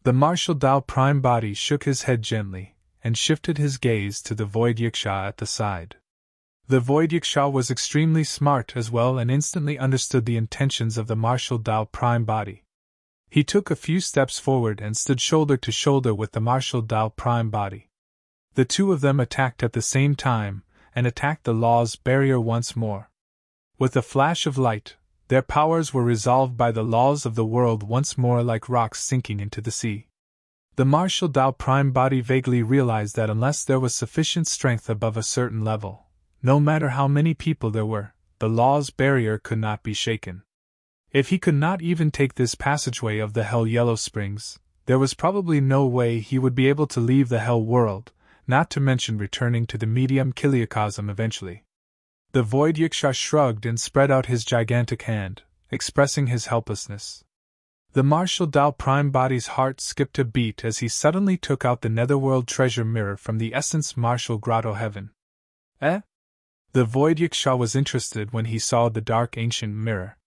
The martial Dao prime body shook his head gently, and shifted his gaze to the Void Yiksha at the side. The Void Yiksha was extremely smart as well and instantly understood the intentions of the martial Dao prime body. He took a few steps forward and stood shoulder to shoulder with the martial Dao prime body. The two of them attacked at the same time, and attacked the law's barrier once more. With a flash of light, their powers were resolved by the laws of the world once more, like rocks sinking into the sea. The martial Dao prime body vaguely realized that unless there was sufficient strength above a certain level, no matter how many people there were, the law's barrier could not be shaken. If he could not even take this passageway of the Hell Yellow Springs, there was probably no way he would be able to leave the Hell world, not to mention returning to the medium Kiliacosm eventually. The Void Yiksha shrugged and spread out his gigantic hand, expressing his helplessness. The martial Dao Prime Body's heart skipped a beat as he suddenly took out the Netherworld treasure mirror from the Essence Martial Grotto Heaven. Eh? The Void Yiksha was interested when he saw the dark ancient mirror.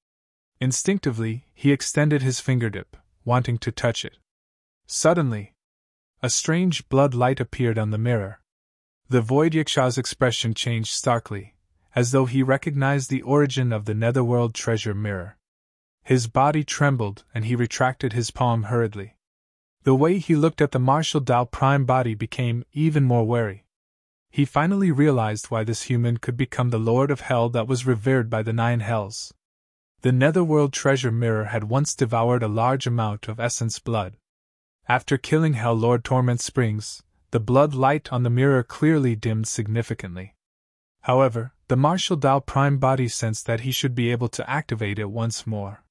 Instinctively, he extended his fingertip, wanting to touch it. Suddenly, a strange blood light appeared on the mirror. The Void Yiksha's expression changed starkly, as though he recognized the origin of the Netherworld treasure mirror. His body trembled and he retracted his palm hurriedly. The way he looked at the martial Dao Prime Body became even more wary. He finally realized why this human could become the Lord of Hell that was revered by the 9 Hells. The Netherworld treasure mirror had once devoured a large amount of essence blood. After killing Hell Lord Torment Springs, the blood light on the mirror clearly dimmed significantly. However, the martial Dao Prime Body sensed that he should be able to activate it once more.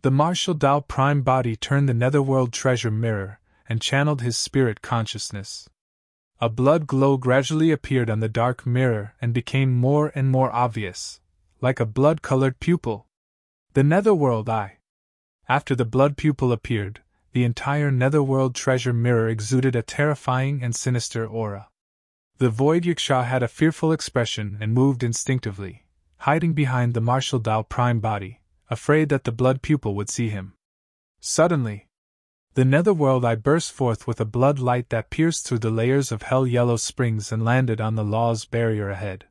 The martial Dao Prime Body turned the Netherworld treasure mirror and channeled his spirit consciousness. A blood glow gradually appeared on the dark mirror and became more and more obvious, like a blood-colored pupil. The Netherworld Eye. After the blood pupil appeared, the entire Netherworld treasure mirror exuded a terrifying and sinister aura. The Void Yiksha had a fearful expression and moved instinctively, hiding behind the martial Dao Prime Body, afraid that the blood pupil would see him. Suddenly, the Netherworld Eye burst forth with a blood light that pierced through the layers of Hell Yellow Springs and landed on the Law's barrier ahead.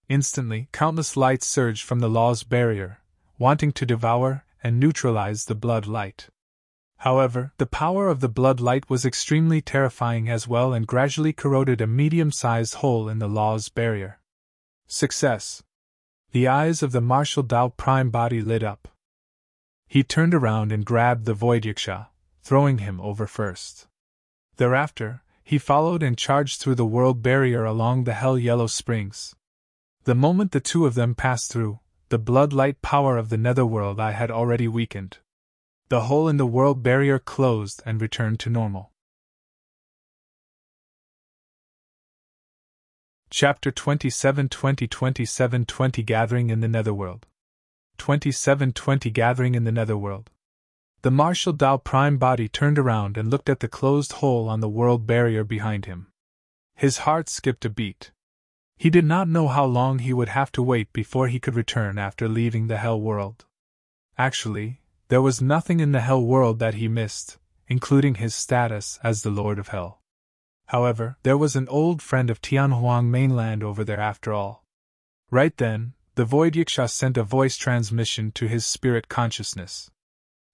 Instantly, countless lights surged from the Law's barrier, wanting to devour and neutralize the blood light. However, the power of the blood light was extremely terrifying as well and gradually corroded a medium-sized hole in the Law's barrier. Success! The eyes of the martial Dao Prime Body lit up. He turned around and grabbed the Void Yiksha, throwing him over first. Thereafter, he followed and charged through the world barrier along the Hell Yellow Springs. The moment the two of them passed through, the blood light power of the Netherworld Eye had already weakened. The hole in the world barrier closed and returned to normal. Chapter 27 20 Gathering in the Netherworld. 2720 Gathering in the Netherworld. The martial Dao Prime Body turned around and looked at the closed hole on the world barrier behind him. His heart skipped a beat. He did not know how long he would have to wait before he could return after leaving the Hell world. Actually, there was nothing in the Hell world that he missed, including his status as the Lord of Hell. However, there was an old friend of Tianhuang mainland over there after all. Right then, the Void Yiksha sent a voice transmission to his spirit consciousness.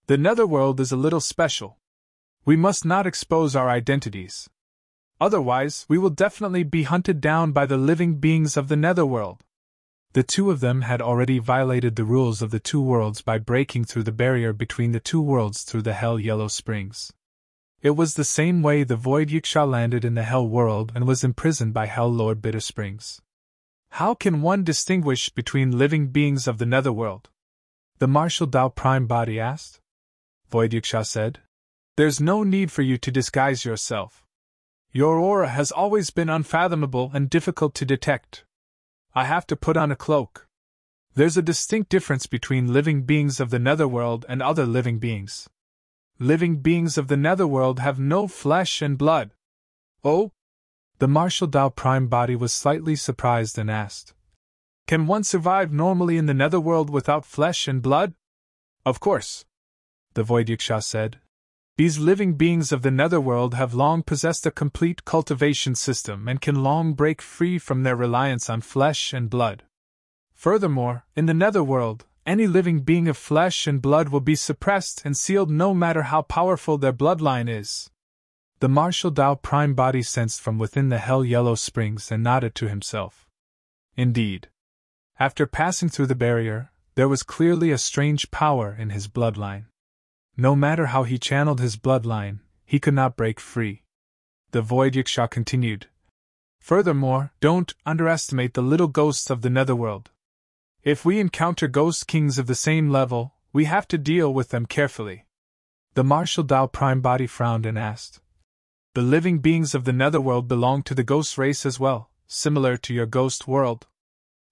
The Netherworld is a little special. We must not expose our identities. Otherwise, we will definitely be hunted down by the living beings of the Netherworld. The two of them had already violated the rules of the two worlds by breaking through the barrier between the two worlds through the Hell Yellow Springs. It was the same way the Void Yiksha landed in the Hell world and was imprisoned by Hell Lord Bitter Springs. How can one distinguish between living beings of the Netherworld? The martial Dao Prime Body asked. Void Yiksha said, There's no need for you to disguise yourself. Your aura has always been unfathomable and difficult to detect. I have to put on a cloak. There's a distinct difference between living beings of the Netherworld and other living beings. Living beings of the Netherworld have no flesh and blood. Oh? The martial Dao Prime Body was slightly surprised and asked, Can one survive normally in the Netherworld without flesh and blood? Of course, the Void Yiksha said. These living beings of the Netherworld have long possessed a complete cultivation system and can long break free from their reliance on flesh and blood. Furthermore, in the Netherworld, any living being of flesh and blood will be suppressed and sealed no matter how powerful their bloodline is. The martial Dao Prime Body sensed from within the Hell Yellow Springs and nodded to himself. Indeed. After passing through the barrier, there was clearly a strange power in his bloodline. No matter how he channeled his bloodline, he could not break free. The Void Yiksha continued. Furthermore, don't underestimate the little ghosts of the Netherworld. If we encounter ghost kings of the same level, we have to deal with them carefully. The martial Dao Prime Body frowned and asked. The living beings of the Netherworld belong to the ghost race as well, similar to your ghost world.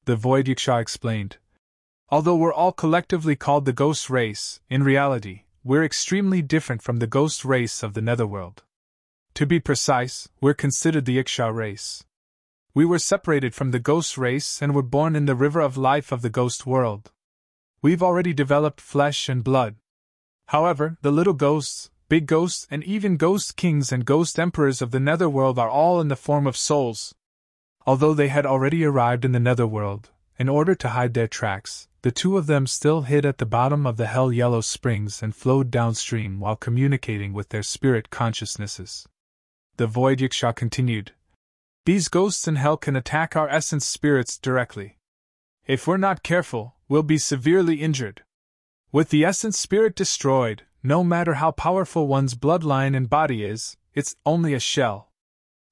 The Void Yiksha explained. Although we're all collectively called the ghost race, in reality, we're extremely different from the ghost race of the Netherworld. To be precise, we're considered the Yiksha race. We were separated from the ghost race and were born in the river of life of the ghost world. We've already developed flesh and blood. However, the little ghosts, big ghosts, and even ghost kings and ghost emperors of the Netherworld are all in the form of souls. Although they had already arrived in the Netherworld, in order to hide their tracks, the two of them still hid at the bottom of the Hell Yellow Springs and flowed downstream while communicating with their spirit consciousnesses. The Void Yiksha continued. These ghosts in hell can attack our essence spirits directly. If we're not careful, we'll be severely injured. With the essence spirit destroyed, no matter how powerful one's bloodline and body is, it's only a shell.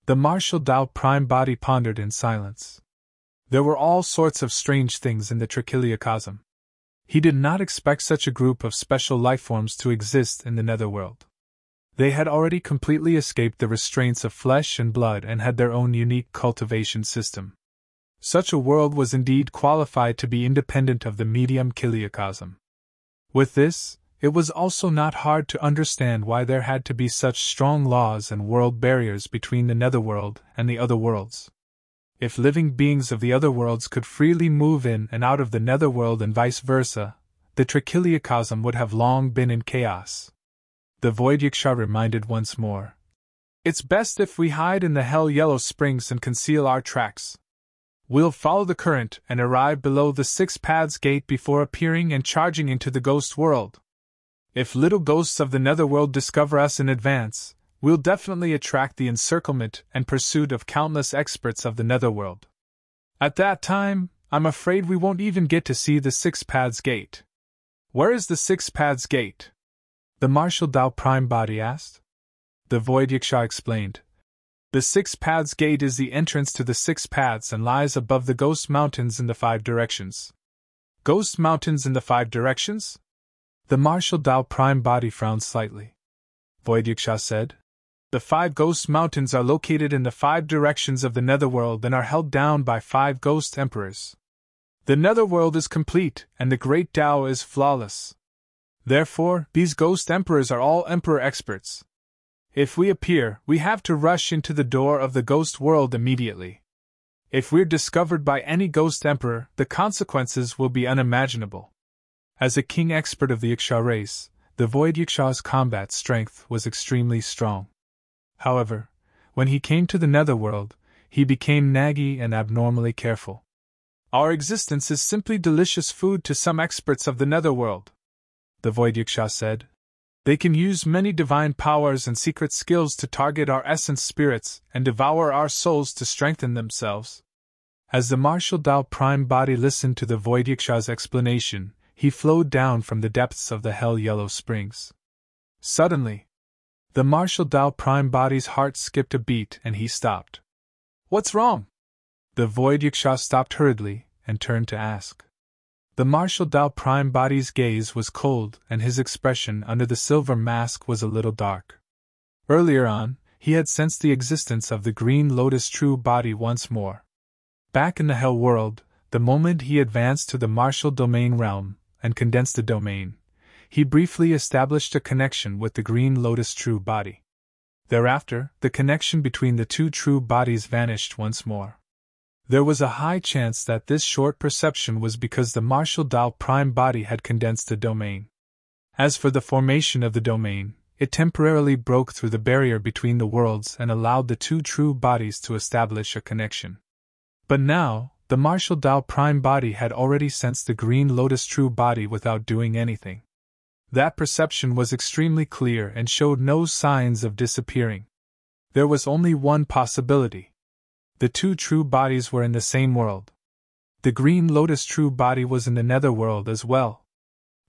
The martial Dao Prime Body pondered in silence. There were all sorts of strange things in the Trichiliocosm. He did not expect such a group of special lifeforms to exist in the Netherworld. They had already completely escaped the restraints of flesh and blood and had their own unique cultivation system. Such a world was indeed qualified to be independent of the medium Chiliocosm. With this, it was also not hard to understand why there had to be such strong laws and world barriers between the Netherworld and the other worlds. If living beings of the other worlds could freely move in and out of the Netherworld and vice versa, the Trichiliocosm would have long been in chaos. The Void Yiksha reminded once more. It's best if we hide in the Hell Yellow Springs and conceal our tracks. We'll follow the current and arrive below the Six Paths Gate before appearing and charging into the ghost world. If little ghosts of the Netherworld discover us in advance, we'll definitely attract the encirclement and pursuit of countless experts of the Netherworld. At that time, I'm afraid we won't even get to see the Six Paths Gate. Where is the Six Paths Gate? The martial Dao Prime Body asked. The Void Yiksha explained. The Six Paths Gate is the entrance to the Six Paths and lies above the Ghost Mountains in the 5 directions. Ghost Mountains in the 5 directions? The martial Dao Prime Body frowned slightly. Void Yiksha said. The 5 Ghost Mountains are located in the 5 directions of the Netherworld and are held down by 5 Ghost Emperors. The Netherworld is complete, and the Great Tao is flawless. Therefore, these Ghost Emperors are all Emperor experts. If we appear, we have to rush into the door of the Ghost World immediately. If we're discovered by any Ghost Emperor, the consequences will be unimaginable. As a king expert of the Yiksha race, the Void Yiksha's combat strength was extremely strong. However, when he came to the Netherworld, he became naggy and abnormally careful. Our existence is simply delicious food to some experts of the Netherworld, the Void Yiksha said. They can use many divine powers and secret skills to target our essence spirits and devour our souls to strengthen themselves. As the martial Dao Prime Body listened to the Void Yiksha's explanation, he flowed down from the depths of the Hell Yellow Springs. Suddenly, the martial Dao Prime Body's heart skipped a beat and he stopped. What's wrong? The Void Yiksha stopped hurriedly and turned to ask. The martial Dao Prime Body's gaze was cold and his expression under the silver mask was a little dark. Earlier on, he had sensed the existence of the green Lotus true body once more. Back in the Hell World, the moment he advanced to the martial domain realm and condensed the domain, he briefly established a connection with the green Lotus true body. Thereafter, the connection between the two true bodies vanished once more. There was a high chance that this short perception was because the martial Dao Prime Body had condensed the domain. As for the formation of the domain, it temporarily broke through the barrier between the worlds and allowed the two true bodies to establish a connection. But now, the martial Dao Prime Body had already sensed the green Lotus true body without doing anything. That perception was extremely clear and showed no signs of disappearing. There was only one possibility. The two true bodies were in the same world. The green Lotus true body was in the Netherworld as well.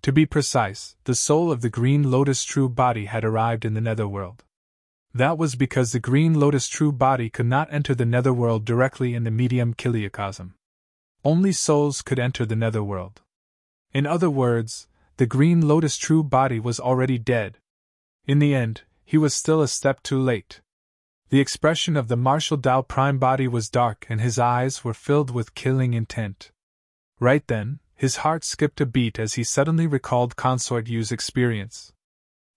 To be precise, the soul of the green Lotus true body had arrived in the Netherworld. That was because the green Lotus true body could not enter the Netherworld directly in the medium Chiliocosm. Only souls could enter the Netherworld. In other words, the Green Lotus true body was already dead. In the end, he was still a step too late. The expression of the martial Dao prime body was dark and his eyes were filled with killing intent. Right then, his heart skipped a beat as he suddenly recalled Consort Yu's experience.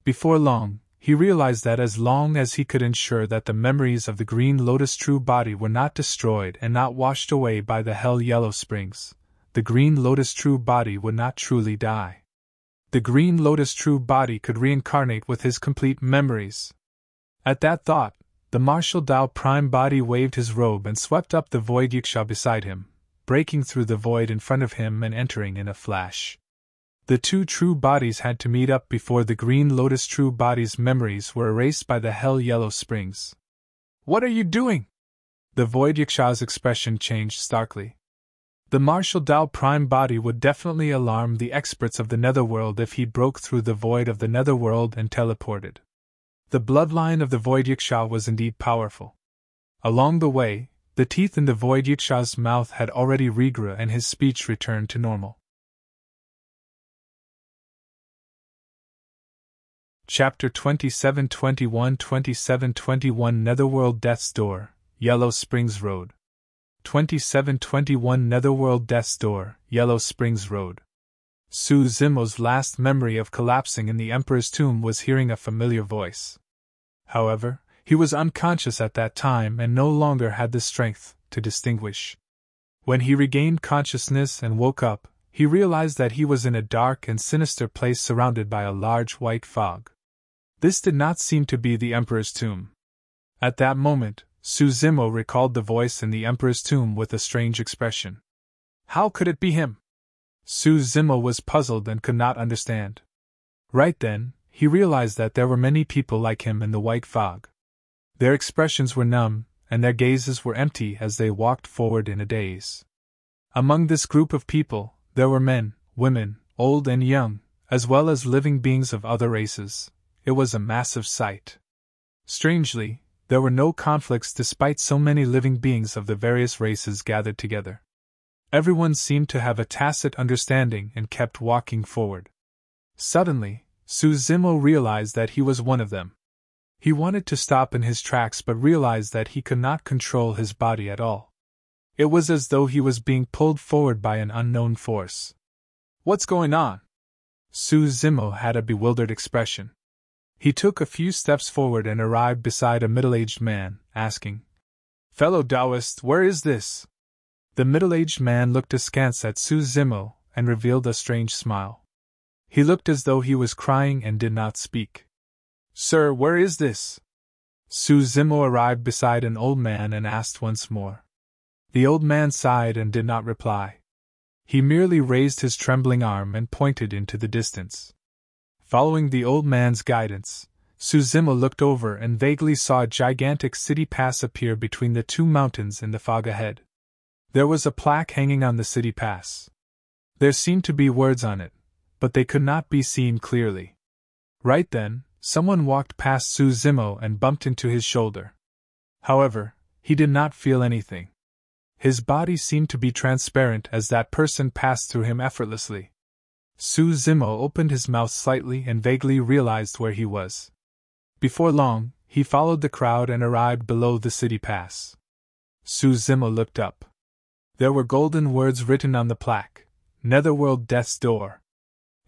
Before long, he realized that as long as he could ensure that the memories of the Green Lotus true body were not destroyed and not washed away by the Hell Yellow Springs, the Green Lotus true body would not truly die. The Green Lotus true body could reincarnate with his complete memories. At that thought, the martial Dao prime body waved his robe and swept up the void yiksha beside him, breaking through the void in front of him and entering in a flash. The two true bodies had to meet up before the Green Lotus true body's memories were erased by the Hell Yellow Springs. "What are you doing?" The void yiksha's expression changed starkly. The martial Dao prime body would definitely alarm the experts of the Netherworld if he broke through the void of the Netherworld and teleported. The bloodline of the void yiksha was indeed powerful. Along the way, the teeth in the void yiksha's mouth had already regrew and his speech returned to normal. Chapter 2721 Netherworld Death's Door, Yellow Springs Road. 2721 Netherworld Death's Door, Yellow Springs Road. Su Zimo's last memory of collapsing in the Emperor's tomb was hearing a familiar voice. However, he was unconscious at that time and no longer had the strength to distinguish. When he regained consciousness and woke up, he realized that he was in a dark and sinister place surrounded by a large white fog. This did not seem to be the Emperor's tomb. At that moment, Su Zimo recalled the voice in the Emperor's tomb with a strange expression. How could it be him? Su Zimo was puzzled and could not understand. Right then, he realized that there were many people like him in the white fog. Their expressions were numb, and their gazes were empty as they walked forward in a daze. Among this group of people, there were men, women, old and young, as well as living beings of other races. It was a massive sight. Strangely, there were no conflicts despite so many living beings of the various races gathered together. Everyone seemed to have a tacit understanding and kept walking forward. Suddenly, Su Zimo realized that he was one of them. He wanted to stop in his tracks but realized that he could not control his body at all. It was as though he was being pulled forward by an unknown force. What's going on? Su Zimo had a bewildered expression. He took a few steps forward and arrived beside a middle-aged man, asking, "Fellow Taoist, where is this?" The middle-aged man looked askance at Su Zimo and revealed a strange smile. He looked as though he was crying and did not speak. "Sir, where is this?" Su Zimo arrived beside an old man and asked once more. The old man sighed and did not reply. He merely raised his trembling arm and pointed into the distance. Following the old man's guidance, Su Zimo looked over and vaguely saw a gigantic city pass appear between the two mountains in the fog ahead. There was a plaque hanging on the city pass. There seemed to be words on it, but they could not be seen clearly. Right then, someone walked past Su Zimo and bumped into his shoulder. However, he did not feel anything. His body seemed to be transparent as that person passed through him effortlessly. Su Zimo opened his mouth slightly and vaguely realized where he was. Before long, he followed the crowd and arrived below the city pass. Su Zimo looked up. There were golden words written on the plaque, "Netherworld Death's Door."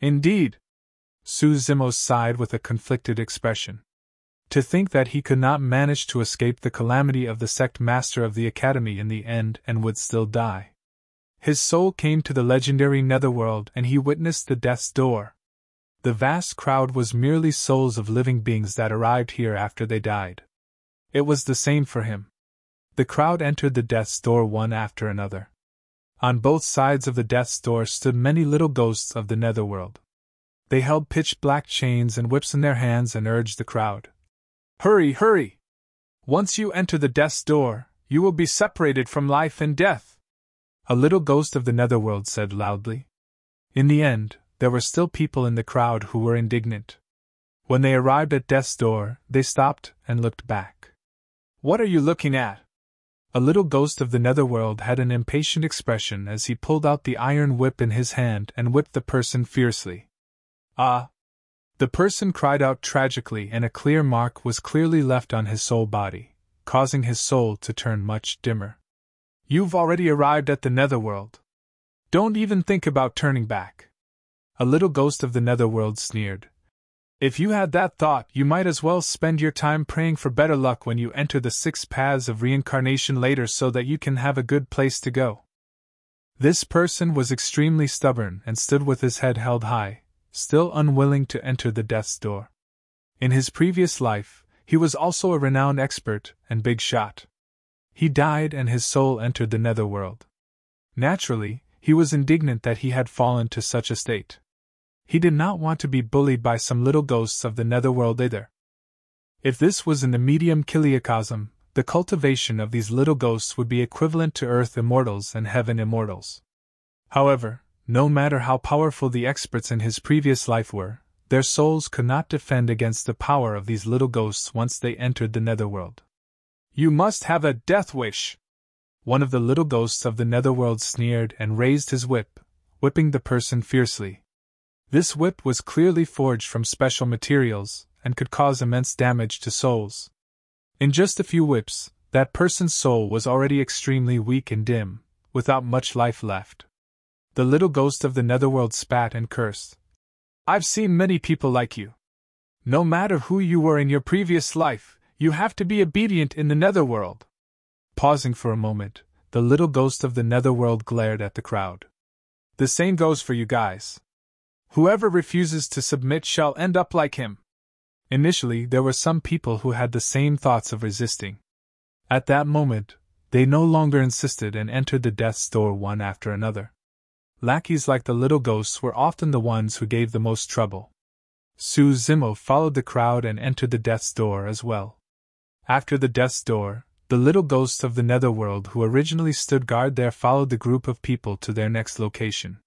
Indeed! Su Zimo sighed with a conflicted expression. To think that he could not manage to escape the calamity of the sect master of the academy in the end and would still die. His soul came to the legendary Netherworld and he witnessed the Death's Door. The vast crowd was merely souls of living beings that arrived here after they died. It was the same for him. The crowd entered the Death's Door one after another. On both sides of the Death's Door stood many little ghosts of the Netherworld. They held pitch-black chains and whips in their hands and urged the crowd. "Hurry, hurry! Once you enter the Death's Door, you will be separated from life and death," a little ghost of the Netherworld said loudly. In the end, there were still people in the crowd who were indignant. When they arrived at Death's Door, they stopped and looked back. "What are you looking at?" A little ghost of the Netherworld had an impatient expression as he pulled out the iron whip in his hand and whipped the person fiercely. Ah! The person cried out tragically, and a clear mark was clearly left on his soul body, causing his soul to turn much dimmer. You've already arrived at the Netherworld. Don't even think about turning back. A little ghost of the Netherworld sneered. If you had that thought, you might as well spend your time praying for better luck when you enter the 6 paths of reincarnation later so that you can have a good place to go. This person was extremely stubborn and stood with his head held high, still unwilling to enter the death's door. In his previous life, he was also a renowned expert and big shot. He died and his soul entered the Netherworld. Naturally, he was indignant that he had fallen to such a state. He did not want to be bullied by some little ghosts of the Netherworld either. If this was in the medium kiliacosm, the cultivation of these little ghosts would be equivalent to Earth immortals and Heaven immortals. However, no matter how powerful the experts in his previous life were, their souls could not defend against the power of these little ghosts once they entered the Netherworld. You must have a death wish! One of the little ghosts of the Netherworld sneered and raised his whip, whipping the person fiercely. This whip was clearly forged from special materials, and could cause immense damage to souls. In just a few whips, that person's soul was already extremely weak and dim, without much life left. The little ghost of the Netherworld spat and cursed. I've seen many people like you. No matter who you were in your previous life, you have to be obedient in the Netherworld. Pausing for a moment, the little ghost of the Netherworld glared at the crowd. The same goes for you guys. Whoever refuses to submit shall end up like him. Initially, there were some people who had the same thoughts of resisting. At that moment, they no longer insisted and entered the death's door one after another. Lackeys like the little ghosts were often the ones who gave the most trouble. Su Zimo followed the crowd and entered the death's door as well. After the death's door, the little ghosts of the Netherworld who originally stood guard there followed the group of people to their next location.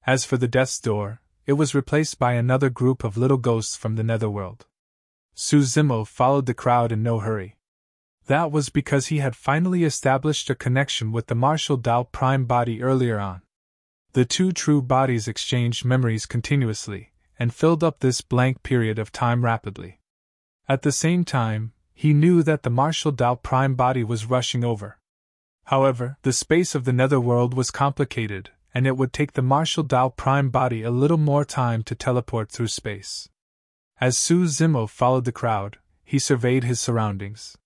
As for the death's door, it was replaced by another group of little ghosts from the Netherworld. Su Zimo followed the crowd in no hurry. That was because he had finally established a connection with the martial Dao prime body earlier on. The two true bodies exchanged memories continuously, and filled up this blank period of time rapidly. At the same time, he knew that the martial Dao prime body was rushing over. However, the space of the Netherworld was complicated, and it would take the martial Dao prime body a little more time to teleport through space. As Su Zimo followed the crowd, he surveyed his surroundings.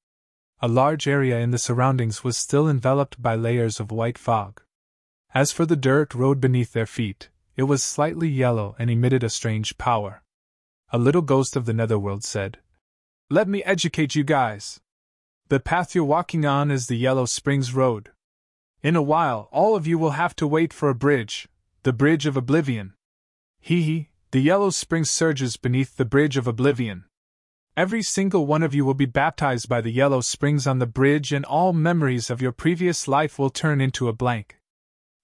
A large area in the surroundings was still enveloped by layers of white fog. As for the dirt road beneath their feet, it was slightly yellow and emitted a strange power. A little ghost of the Netherworld said, "Let me educate you guys. The path you're walking on is the Yellow Springs Road. In a while, all of you will have to wait for a bridge, the Bridge of Oblivion. The Yellow Springs surges beneath the Bridge of Oblivion. Every single one of you will be baptized by the Yellow Springs on the bridge, and all memories of your previous life will turn into a blank.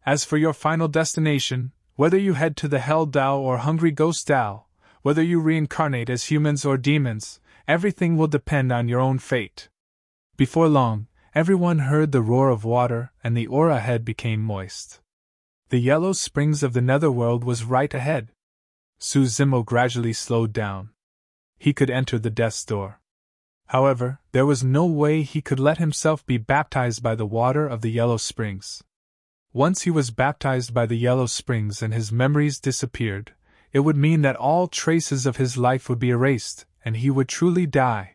As for your final destination, whether you head to the Hell Dao or Hungry Ghost Dao, whether you reincarnate as humans or demons, everything will depend on your own fate." Before long, everyone heard the roar of water, and the aura ahead became moist. The Yellow Springs of the Netherworld was right ahead. Su Zimo gradually slowed down. He could enter the death's door. However, there was no way he could let himself be baptized by the water of the Yellow Springs. Once he was baptized by the Yellow Springs and his memories disappeared, it would mean that all traces of his life would be erased, and he would truly die.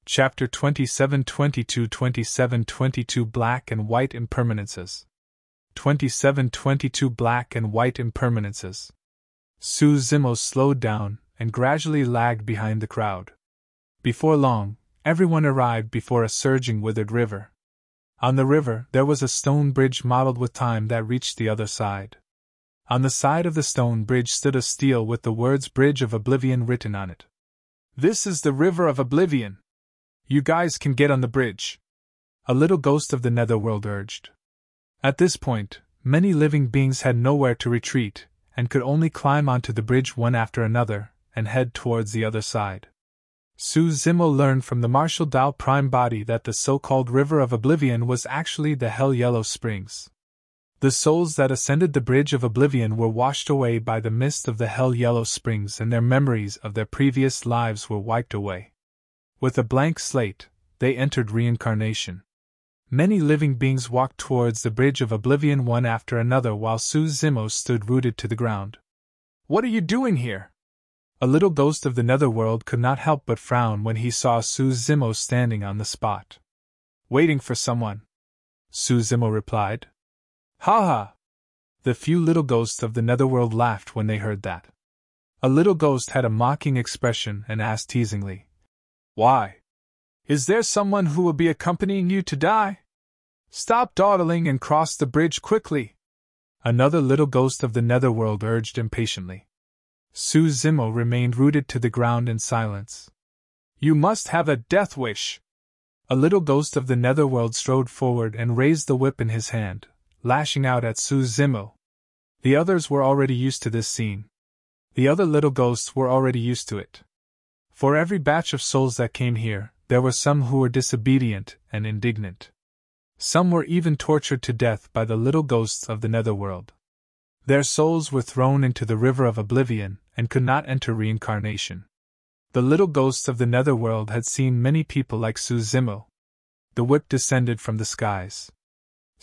Chapter 2722 Black and White Impermanences. 2722 Black and White Impermanences. Su Zimo slowed down and gradually lagged behind the crowd. Before long, everyone arrived before a surging withered river. On the river there was a stone bridge modeled with time that reached the other side. On the side of the stone bridge stood a stele with the words Bridge of Oblivion written on it. "This is the River of Oblivion. You guys can get on the bridge," a little ghost of the Netherworld urged. At this point, many living beings had nowhere to retreat, and could only climb onto the bridge one after another, and head towards the other side. Su Zimo learned from the martial Dao prime body that the so-called River of Oblivion was actually the Hell Yellow Springs. The souls that ascended the bridge of oblivion were washed away by the mist of the hell-yellow springs, and their memories of their previous lives were wiped away. With a blank slate, they entered reincarnation. Many living beings walked towards the bridge of oblivion one after another, while Su Zimo stood rooted to the ground. "What are you doing here?" A little ghost of the Netherworld could not help but frown when he saw Su Zimo standing on the spot. "Waiting for someone," Su Zimo replied. "Ha ha!" The few little ghosts of the Netherworld laughed when they heard that. A little ghost had a mocking expression and asked teasingly, "Why? Is there someone who will be accompanying you to die? Stop dawdling and cross the bridge quickly," another little ghost of the Netherworld urged impatiently. Su Zimo remained rooted to the ground in silence. "You must have a death wish." A little ghost of the Netherworld strode forward and raised the whip in his hand, lashing out at Su Zimo. The others were already used to this scene. The other little ghosts were already used to it. For every batch of souls that came here, there were some who were disobedient and indignant. Some were even tortured to death by the little ghosts of the Netherworld. Their souls were thrown into the river of oblivion and could not enter reincarnation. The little ghosts of the Netherworld had seen many people like Su Zimo. The whip descended from the skies.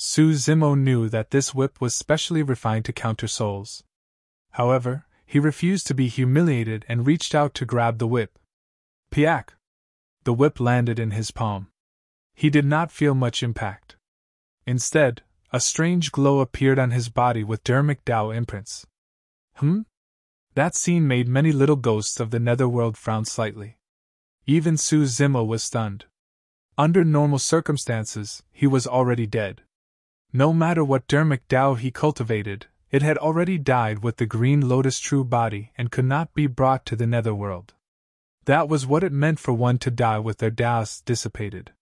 Su Zimo knew that this whip was specially refined to counter souls. However, he refused to be humiliated and reached out to grab the whip. Piak! The whip landed in his palm. He did not feel much impact. Instead, a strange glow appeared on his body with dermic Dao imprints. That scene made many little ghosts of the Netherworld frown slightly. Even Su Zimo was stunned. Under normal circumstances, he was already dead. No matter what dermic Dao he cultivated, it had already died with the green Lotus true body and could not be brought to the Netherworld. That was what it meant for one to die with their Daos dissipated.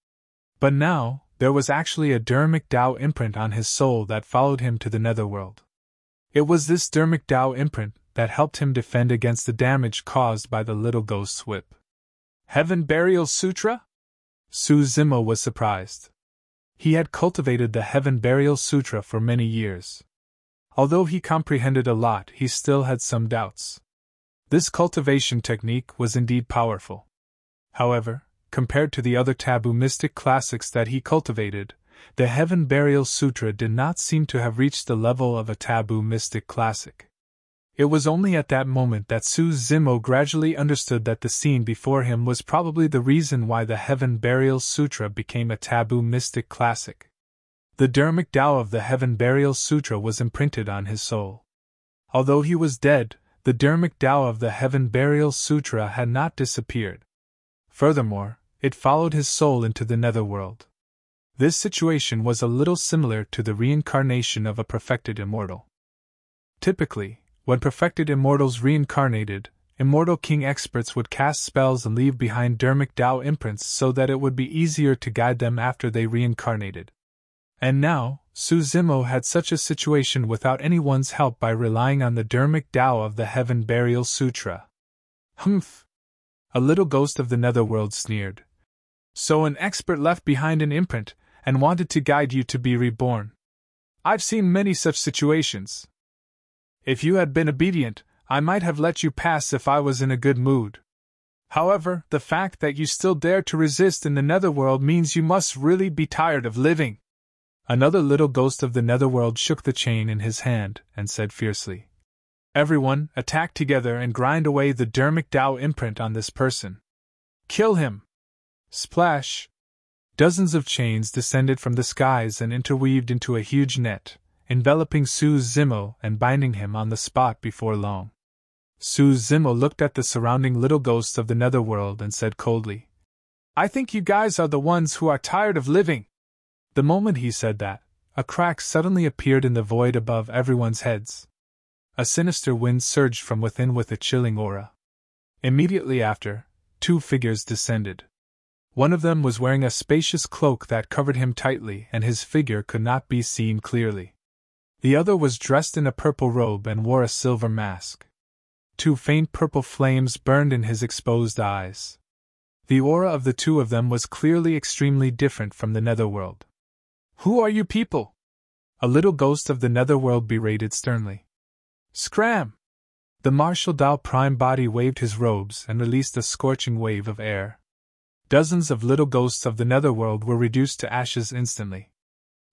But now, there was actually a dermic Dao imprint on his soul that followed him to the Netherworld. It was this dermic Dao imprint that helped him defend against the damage caused by the little ghost's whip. Heaven Burial Sutra? Su Zimo was surprised. He had cultivated the Heaven Burial Sutra for many years. Although he comprehended a lot, he still had some doubts. This cultivation technique was indeed powerful. However, compared to the other taboo mystic classics that he cultivated, the Heaven Burial Sutra did not seem to have reached the level of a taboo mystic classic. It was only at that moment that Su Zimo gradually understood that the scene before him was probably the reason why the Heaven Burial Sutra became a taboo mystic classic. The dermic Dao of the Heaven Burial Sutra was imprinted on his soul. Although he was dead, the dermic Dao of the Heaven Burial Sutra had not disappeared. Furthermore, it followed his soul into the Netherworld. This situation was a little similar to the reincarnation of a perfected immortal. Typically, when perfected immortals reincarnated, immortal king experts would cast spells and leave behind dermic Dao imprints so that it would be easier to guide them after they reincarnated. And now, Su Zimo had such a situation without anyone's help by relying on the dermic Dao of the Heaven Burial Sutra. Humph! A little ghost of the Netherworld sneered. So an expert left behind an imprint and wanted to guide you to be reborn. I've seen many such situations. If you had been obedient, I might have let you pass if I was in a good mood. However, the fact that you still dare to resist in the Netherworld means you must really be tired of living. Another little ghost of the Netherworld shook the chain in his hand and said fiercely, "Everyone, attack together and grind away the dermic Dao imprint on this person. Kill him!" Splash! Dozens of chains descended from the skies and interweaved into a huge net, enveloping Su Zimo and binding him on the spot before long. Su Zimo looked at the surrounding little ghosts of the Netherworld and said coldly, "I think you guys are the ones who are tired of living." The moment he said that, a crack suddenly appeared in the void above everyone's heads. A sinister wind surged from within with a chilling aura. Immediately after, two figures descended. One of them was wearing a spacious cloak that covered him tightly and his figure could not be seen clearly. The other was dressed in a purple robe and wore a silver mask. Two faint purple flames burned in his exposed eyes. The aura of the two of them was clearly extremely different from the Netherworld. "Who are you people?" A little ghost of the Netherworld berated sternly. Scram! The martial Dao prime body waved his robes and released a scorching wave of air. Dozens of little ghosts of the Netherworld were reduced to ashes instantly.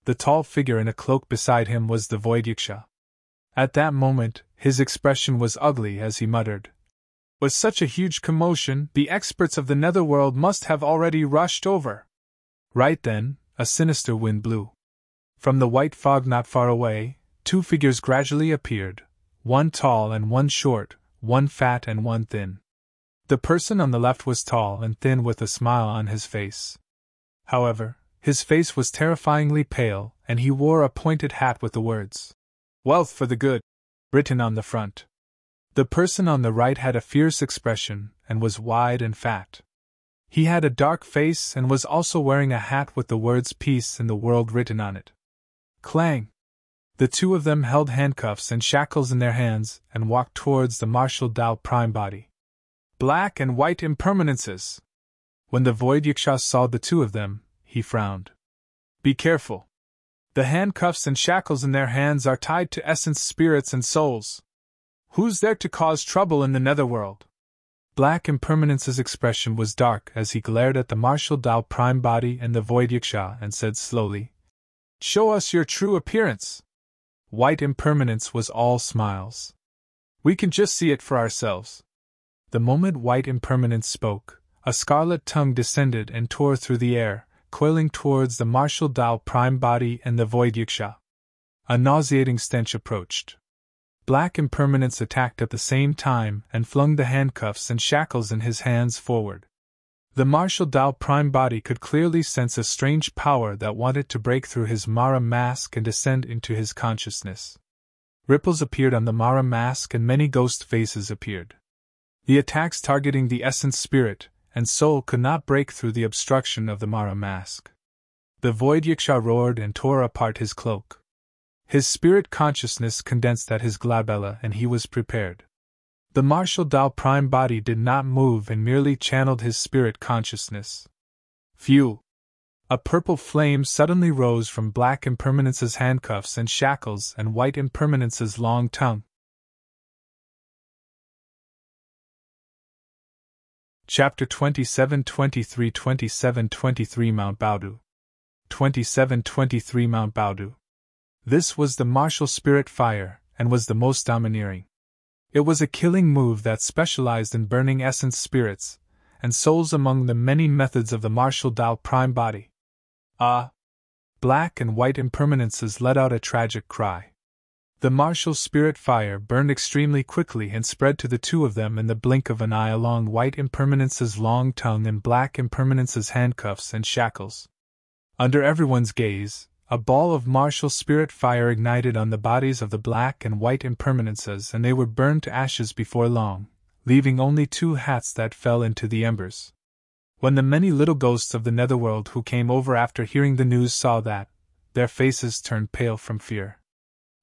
The tall figure in a cloak beside him was the Void Yiksha. At that moment, his expression was ugly as he muttered, "With such a huge commotion, the experts of the Netherworld must have already rushed over." Right then, a sinister wind blew. From the white fog not far away, two figures gradually appeared, one tall and one short, one fat and one thin. The person on the left was tall and thin with a smile on his face. However, his face was terrifyingly pale, and he wore a pointed hat with the words, "Wealth for the good," written on the front. The person on the right had a fierce expression, and was wide and fat. He had a dark face and was also wearing a hat with the words "Peace in the World" written on it. Clang! The two of them held handcuffs and shackles in their hands and walked towards the martial Dao prime body. Black and white impermanences! When the Void Yiksha saw the two of them, he frowned. Be careful. The handcuffs and shackles in their hands are tied to essence spirits and souls. Who's there to cause trouble in the Netherworld? Black Impermanence's expression was dark as he glared at the martial Dao prime body and the Void Yiksha and said slowly, "Show us your true appearance." White Impermanence was all smiles. "We can just see it for ourselves." The moment White Impermanence spoke, a scarlet tongue descended and tore through the air, coiling towards the martial Dao prime body and the Void Yiksha. A nauseating stench approached. Black Impermanence attacked at the same time and flung the handcuffs and shackles in his hands forward. The martial Dao prime body could clearly sense a strange power that wanted to break through his Mara mask and descend into his consciousness. Ripples appeared on the Mara mask and many ghost faces appeared. The attacks targeting the essence spirit and soul could not break through the obstruction of the Mara mask. The Void Yiksha roared and tore apart his cloak. His spirit consciousness condensed at his glabella and he was prepared. The martial Dao prime body did not move and merely channeled his spirit consciousness. Phew! A purple flame suddenly rose from Black Impermanence's handcuffs and shackles and White Impermanence's long tongue. Chapter 27-23 27-23 Mount Baodu 27-23 Mount Baodu. This was the martial spirit fire, and was the most domineering. It was a killing move that specialized in burning essence spirits and souls among the many methods of the martial Dao prime body. Ah! Black and White Impermanences let out a tragic cry. The martial spirit fire burned extremely quickly and spread to the two of them in the blink of an eye along White Impermanence's long tongue and Black Impermanence's handcuffs and shackles. Under everyone's gaze, a ball of martial spirit fire ignited on the bodies of the Black and White Impermanences and they were burned to ashes before long, leaving only two hats that fell into the embers. When the many little ghosts of the Netherworld who came over after hearing the news saw that, their faces turned pale from fear.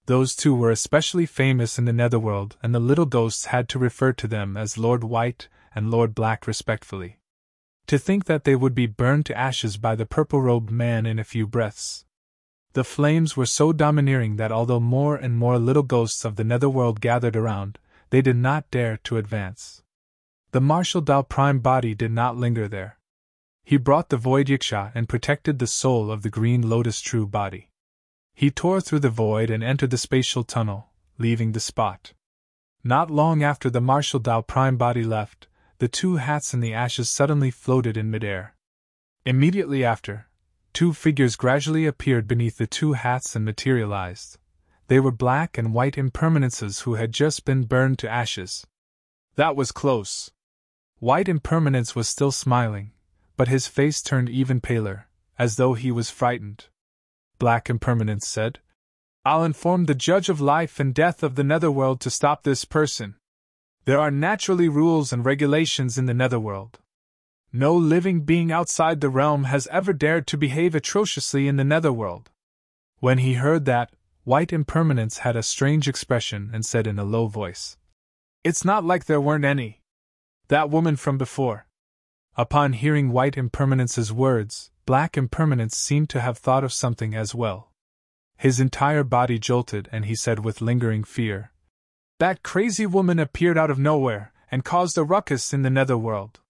Those two were especially famous in the Netherworld and the little ghosts had to refer to them as Lord White and Lord Black respectfully. To think that they would be burned to ashes by the purple-robed man in a few breaths. The flames were so domineering that although more and more little ghosts of the Netherworld gathered around, they did not dare to advance. The martial Dao prime body did not linger there. He brought the Void Yiksha and protected the soul of the green Lotus true body. He tore through the void and entered the spatial tunnel, leaving the spot. Not long after the martial Dao prime body left, the two hats in the ashes suddenly floated in midair. Immediately after, two figures gradually appeared beneath the two hats and materialized. They were Black and White Impermanences who had just been burned to ashes. That was close. White Impermanence was still smiling, but his face turned even paler, as though he was frightened. Black Impermanence said, "I'll inform the Judge of Life and Death of the Netherworld to stop this person. There are naturally rules and regulations in the Netherworld. No living being outside the realm has ever dared to behave atrociously in the Netherworld." When he heard that, White Impermanence had a strange expression and said in a low voice, "It's not like there weren't any. That woman from before." Upon hearing White Impermanence's words, Black Impermanence seemed to have thought of something as well. His entire body jolted, and he said with lingering fear, "That crazy woman appeared out of nowhere and caused a ruckus in the Netherworld.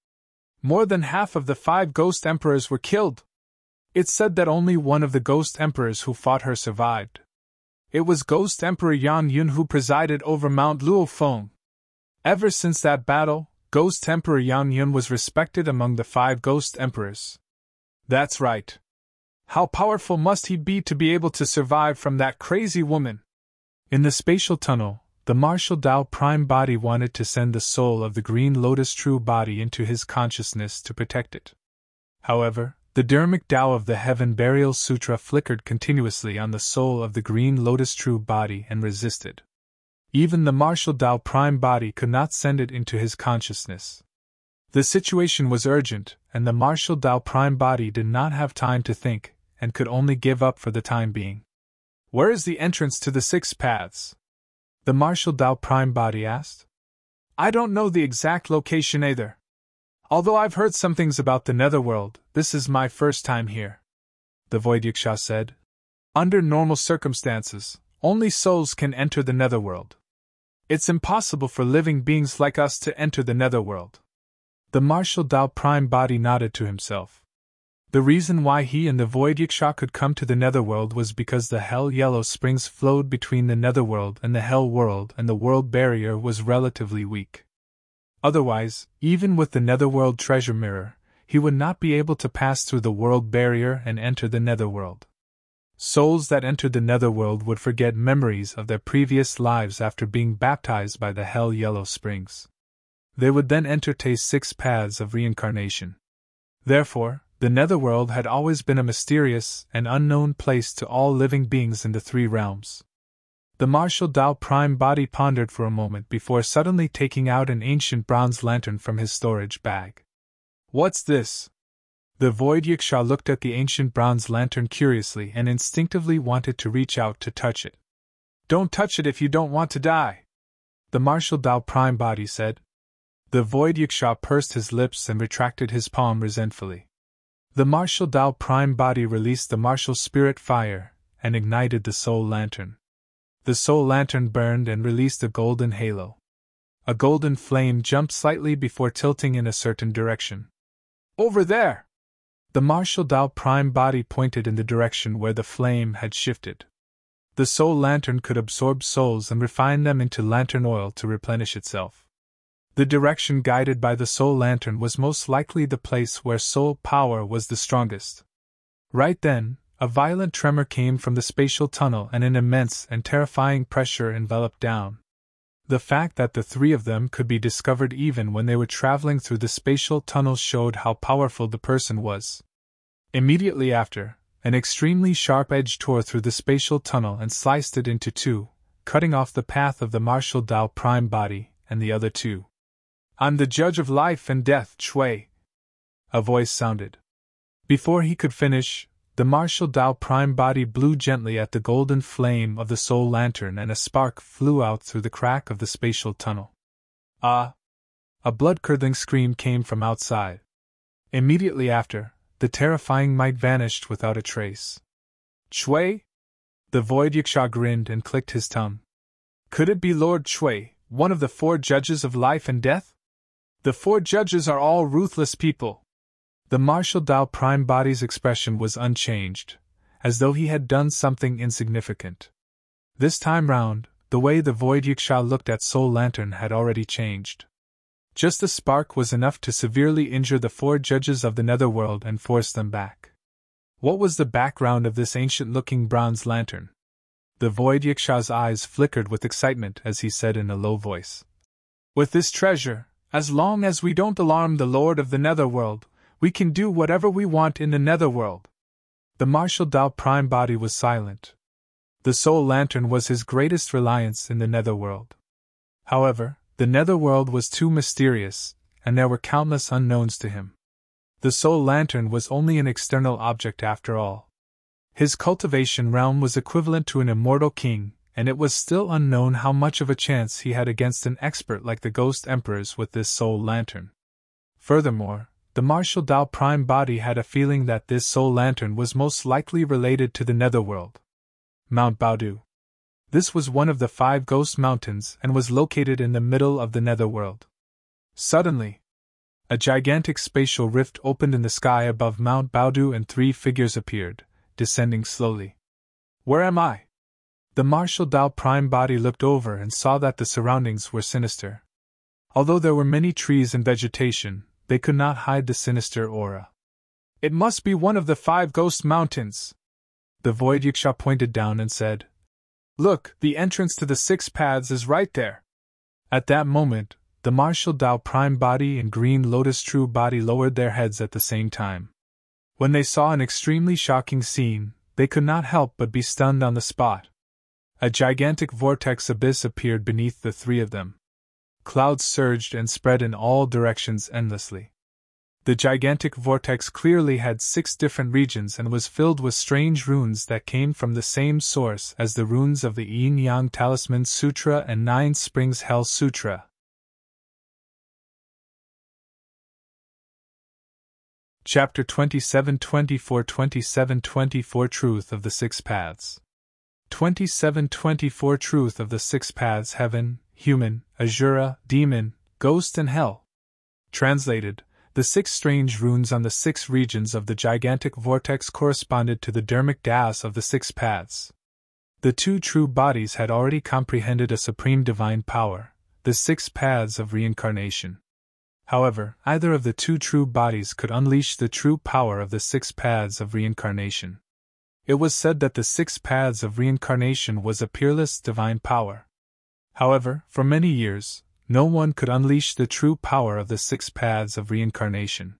More than half of the 5 ghost emperors were killed. It's said that only one of the ghost emperors who fought her survived. It was Ghost Emperor Yan Yun who presided over Mount Luofeng. Ever since that battle, Ghost Emperor Yan Yun was respected among the 5 ghost emperors." "That's right. How powerful must he be to be able to survive from that crazy woman?" In the spatial tunnel, the Martial Dao Prime Body wanted to send the soul of the Green Lotus True Body into his consciousness to protect it. However, the Dharmic Tao of the Heaven Burial Sutra flickered continuously on the soul of the Green Lotus True Body and resisted. Even the Martial Dao Prime Body could not send it into his consciousness. The situation was urgent, and the Martial Dao Prime Body did not have time to think, and could only give up for the time being. "Where is the entrance to the 6 paths?" the Martial Dao Prime Body asked. "I don't know the exact location either. Although I've heard some things about the Netherworld, this is my first time here," the Void Yiksha said. "Under normal circumstances, only souls can enter the Netherworld. It's impossible for living beings like us to enter the Netherworld." The Martial Dao Prime Body nodded to himself. The reason why he and the Void Yiksha could come to the Netherworld was because the Hell Yellow Springs flowed between the Netherworld and the Hell World, and the world barrier was relatively weak. Otherwise, even with the Netherworld treasure mirror, he would not be able to pass through the world barrier and enter the Netherworld. Souls that entered the Netherworld would forget memories of their previous lives after being baptized by the Hell Yellow Springs. They would then enter the 6 paths of reincarnation. Therefore, the Netherworld had always been a mysterious and unknown place to all living beings in the 3 realms. The Martial Dao Prime Body pondered for a moment before suddenly taking out an ancient bronze lantern from his storage bag. "What's this?" The Void Yiksha looked at the ancient bronze lantern curiously and instinctively wanted to reach out to touch it. "Don't touch it if you don't want to die," the Martial Dao Prime Body said. The Void Yiksha pursed his lips and retracted his palm resentfully. The Martial Dao Prime Body released the Martial Spirit Fire and ignited the Soul Lantern. The Soul Lantern burned and released a golden halo. A golden flame jumped slightly before tilting in a certain direction. "Over there!" The Martial Dao Prime Body pointed in the direction where the flame had shifted. The Soul Lantern could absorb souls and refine them into lantern oil to replenish itself. The direction guided by the Soul Lantern was most likely the place where soul power was the strongest. Right then, a violent tremor came from the spatial tunnel and an immense and terrifying pressure enveloped down. The fact that the 3 of them could be discovered even when they were traveling through the spatial tunnel showed how powerful the person was. Immediately after, an extremely sharp edge tore through the spatial tunnel and sliced it into 2, cutting off the path of the Martial Dao Prime Body and the other 2. "I'm the judge of life and death, Chui," a voice sounded. Before he could finish, the Martial Dao Prime Body blew gently at the golden flame of the Soul Lantern and a spark flew out through the crack of the spatial tunnel. "Ah!" A blood-curdling scream came from outside. Immediately after, the terrifying might vanished without a trace. "Chui?" The Void Yiksha grinned and clicked his tongue. "Could it be Lord Chui, one of the 4 judges of life and death?" "The 4 judges are all ruthless people." The Martial Dao Prime Body's expression was unchanged, as though he had done something insignificant. This time round, the way the Void Yiksha looked at Soul Lantern had already changed. Just a spark was enough to severely injure the 4 judges of the Netherworld and force them back. What was the background of this ancient-looking bronze lantern? The Void Yiksha's eyes flickered with excitement as he said in a low voice, "With this treasure, as long as we don't alarm the Lord of the Netherworld, we can do whatever we want in the Netherworld." The Martial Dao Prime Body was silent. The Soul Lantern was his greatest reliance in the Netherworld. However, the Netherworld was too mysterious, and there were countless unknowns to him. The Soul Lantern was only an external object after all. His cultivation realm was equivalent to an immortal king, and it was still unknown how much of a chance he had against an expert like the Ghost Emperors with this Soul Lantern. Furthermore, the Martial Dao Prime Body had a feeling that this Soul Lantern was most likely related to the Netherworld. Mount Baodu. This was one of the 5 ghost mountains and was located in the middle of the Netherworld. Suddenly, a gigantic spatial rift opened in the sky above Mount Baodu and 3 figures appeared, descending slowly. Where am I? The martial Dao prime body looked over and saw that the surroundings were sinister. Although there were many trees and vegetation, they could not hide the sinister aura. It must be one of the 5 ghost mountains. The void Yiksha pointed down and said, Look, the entrance to the 6 paths is right there. At that moment, the martial Dao prime body and green Lotus true body lowered their heads at the same time. When they saw an extremely shocking scene, they could not help but be stunned on the spot. A gigantic vortex abyss appeared beneath the 3 of them. Clouds surged and spread in all directions endlessly. The gigantic vortex clearly had 6 different regions and was filled with strange runes that came from the same source as the runes of the Yin Yang Talisman Sutra and 9 Springs Hell Sutra. Chapter 27-24 27-24 Truth of the 6 Paths. 27-24 Truth of the 6 Paths: Heaven, Human, Asura, Demon, Ghost and Hell. Translated, the 6 strange runes on the 6 regions of the gigantic vortex corresponded to the dharmic das of the 6 paths. The 2 true bodies had already comprehended a supreme divine power, the 6 paths of reincarnation. However, either of the 2 true bodies could unleash the true power of the 6 paths of reincarnation. It was said that the 6 paths of reincarnation was a peerless divine power. However, for many years, no one could unleash the true power of the 6 paths of reincarnation.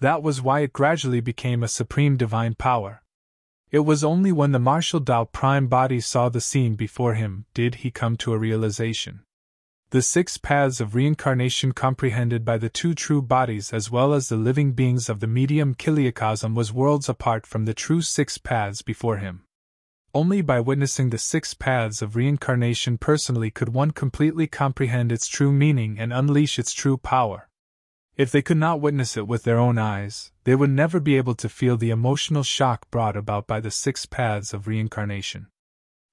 That was why it gradually became a supreme divine power. It was only when the martial Dao prime body saw the scene before him did he come to a realization. The 6 paths of reincarnation comprehended by the 2 true bodies as well as the living beings of the medium Kiliakosm was worlds apart from the true 6 paths before him. Only by witnessing the 6 paths of reincarnation personally could one completely comprehend its true meaning and unleash its true power. If they could not witness it with their own eyes, they would never be able to feel the emotional shock brought about by the 6 paths of reincarnation.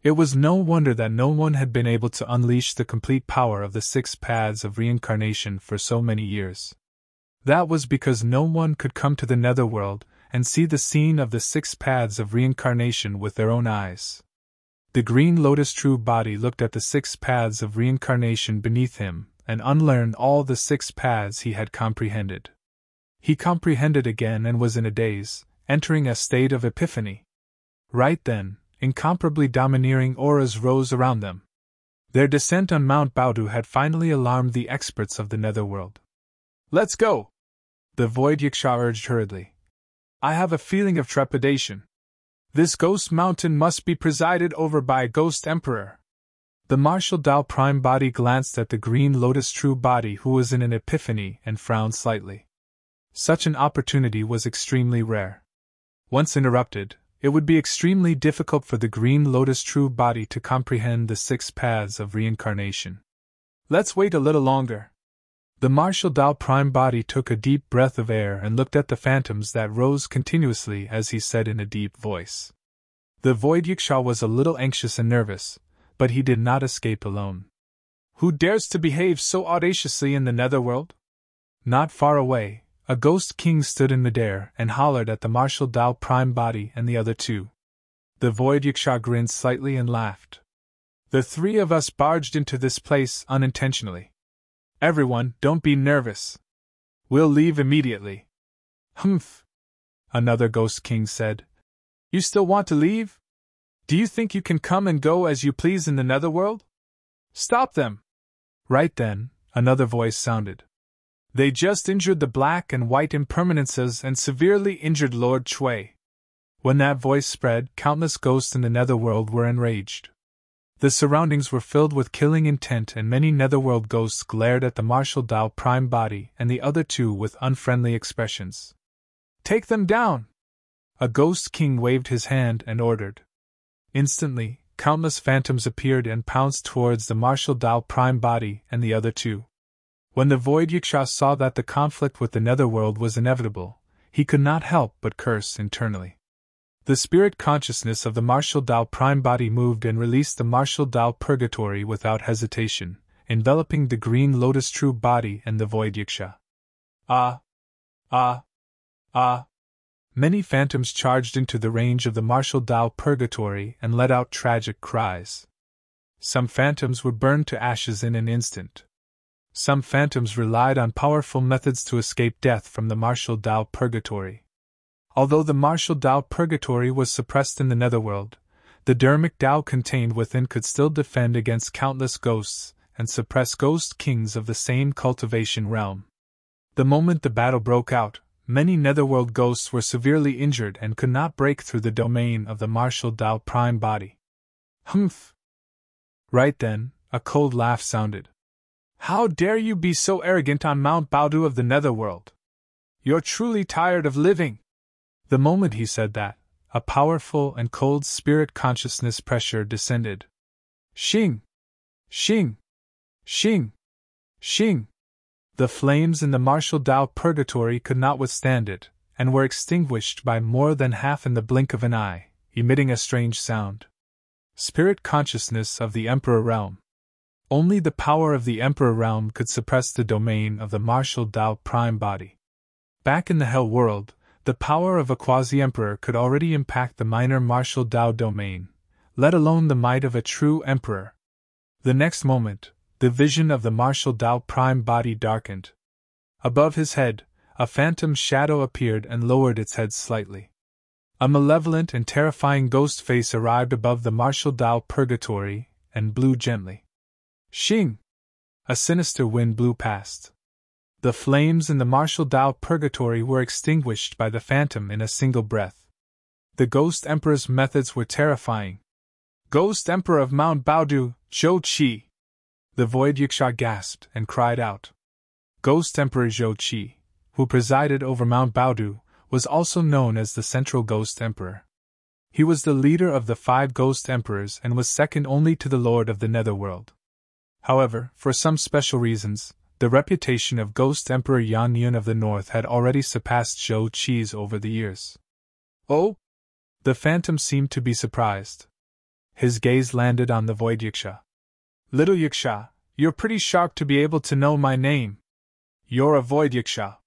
It was no wonder that no one had been able to unleash the complete power of the 6 paths of reincarnation for so many years. That was because no one could come to the Netherworld and see the scene of the 6 paths of reincarnation with their own eyes. The green Lotus true body looked at the 6 paths of reincarnation beneath him and unlearned all the 6 paths he had comprehended. He comprehended again and was in a daze, entering a state of epiphany. Right then, incomparably domineering auras rose around them. Their descent on Mount Baodu had finally alarmed the experts of the Netherworld. Let's go! The void Yiksha urged hurriedly. I have a feeling of trepidation. This ghost mountain must be presided over by a ghost emperor. The martial Dao prime body glanced at the green Lotus true body who was in an epiphany and frowned slightly. Such an opportunity was extremely rare. Once interrupted, it would be extremely difficult for the green Lotus true body to comprehend the 6 paths of reincarnation. Let's wait a little longer. The martial Dao prime body took a deep breath of air and looked at the phantoms that rose continuously as he said in a deep voice. The void Yiksha was a little anxious and nervous, but he did not escape alone. Who dares to behave so audaciously in the Netherworld? Not far away, a ghost king stood in midair and hollered at the martial Dao prime body and the other 2. The void Yiksha grinned slightly and laughed. The 3 of us barged into this place unintentionally. Everyone, don't be nervous. We'll leave immediately. Humph! Another ghost king said. You still want to leave? Do you think you can come and go as you please in the Netherworld? Stop them! Right then, another voice sounded. They just injured the black and white impermanences and severely injured Lord Chui. When that voice spread, countless ghosts in the Netherworld were enraged. The surroundings were filled with killing intent and many Netherworld ghosts glared at the martial Dao prime body and the other 2 with unfriendly expressions. Take them down! A ghost king waved his hand and ordered. Instantly, countless phantoms appeared and pounced towards the martial Dao prime body and the other 2. When the void Yiksha saw that the conflict with the Netherworld was inevitable, he could not help but curse internally. The spirit consciousness of the martial Dao prime body moved and released the martial Dao purgatory without hesitation, enveloping the green lotus true body and the void yiksha. Ah! Ah! Ah! Many phantoms charged into the range of the martial Dao purgatory and let out tragic cries. Some phantoms were burned to ashes in an instant. Some phantoms relied on powerful methods to escape death from the martial Dao purgatory. Although the martial Dao purgatory was suppressed in the Netherworld, the dharmic Dao contained within could still defend against countless ghosts and suppress ghost kings of the same cultivation realm. The moment the battle broke out, many Netherworld ghosts were severely injured and could not break through the domain of the martial Dao prime body. Humph! Right then, a cold laugh sounded. How dare you be so arrogant on Mount Baodu of the Netherworld? You're truly tired of living! The moment he said that, a powerful and cold spirit consciousness pressure descended. Xing! Xing! Xing! Xing! The flames in the martial Dao purgatory could not withstand it, and were extinguished by more than half in the blink of an eye, emitting a strange sound. Spirit consciousness of the Emperor Realm. Only the power of the Emperor Realm could suppress the domain of the martial Dao prime body. Back in the Hell World, the power of a quasi-emperor could already impact the minor martial Dao domain, let alone the might of a true emperor. The next moment, the vision of the martial Dao prime body darkened. Above his head, a phantom shadow appeared and lowered its head slightly. A malevolent and terrifying ghost face arrived above the martial Dao purgatory and blew gently. Xing! A sinister wind blew past. The flames in the martial Dao purgatory were extinguished by the phantom in a single breath. The Ghost Emperor's methods were terrifying. Ghost Emperor of Mount Baodu, Zhou Qi! The Void Yiksha gasped and cried out. Ghost Emperor Zhou Qi, who presided over Mount Baodu, was also known as the Central Ghost Emperor. He was the leader of the 5 Ghost Emperors and was second only to the Lord of the Netherworld. However, for some special reasons, the reputation of Ghost Emperor Yan Yun of the North had already surpassed Zhou Qi's over the years. Oh? The phantom seemed to be surprised. His gaze landed on the Void Yiksha. Little Yiksha, you're pretty sharp to be able to know my name. You're a Void Yiksha.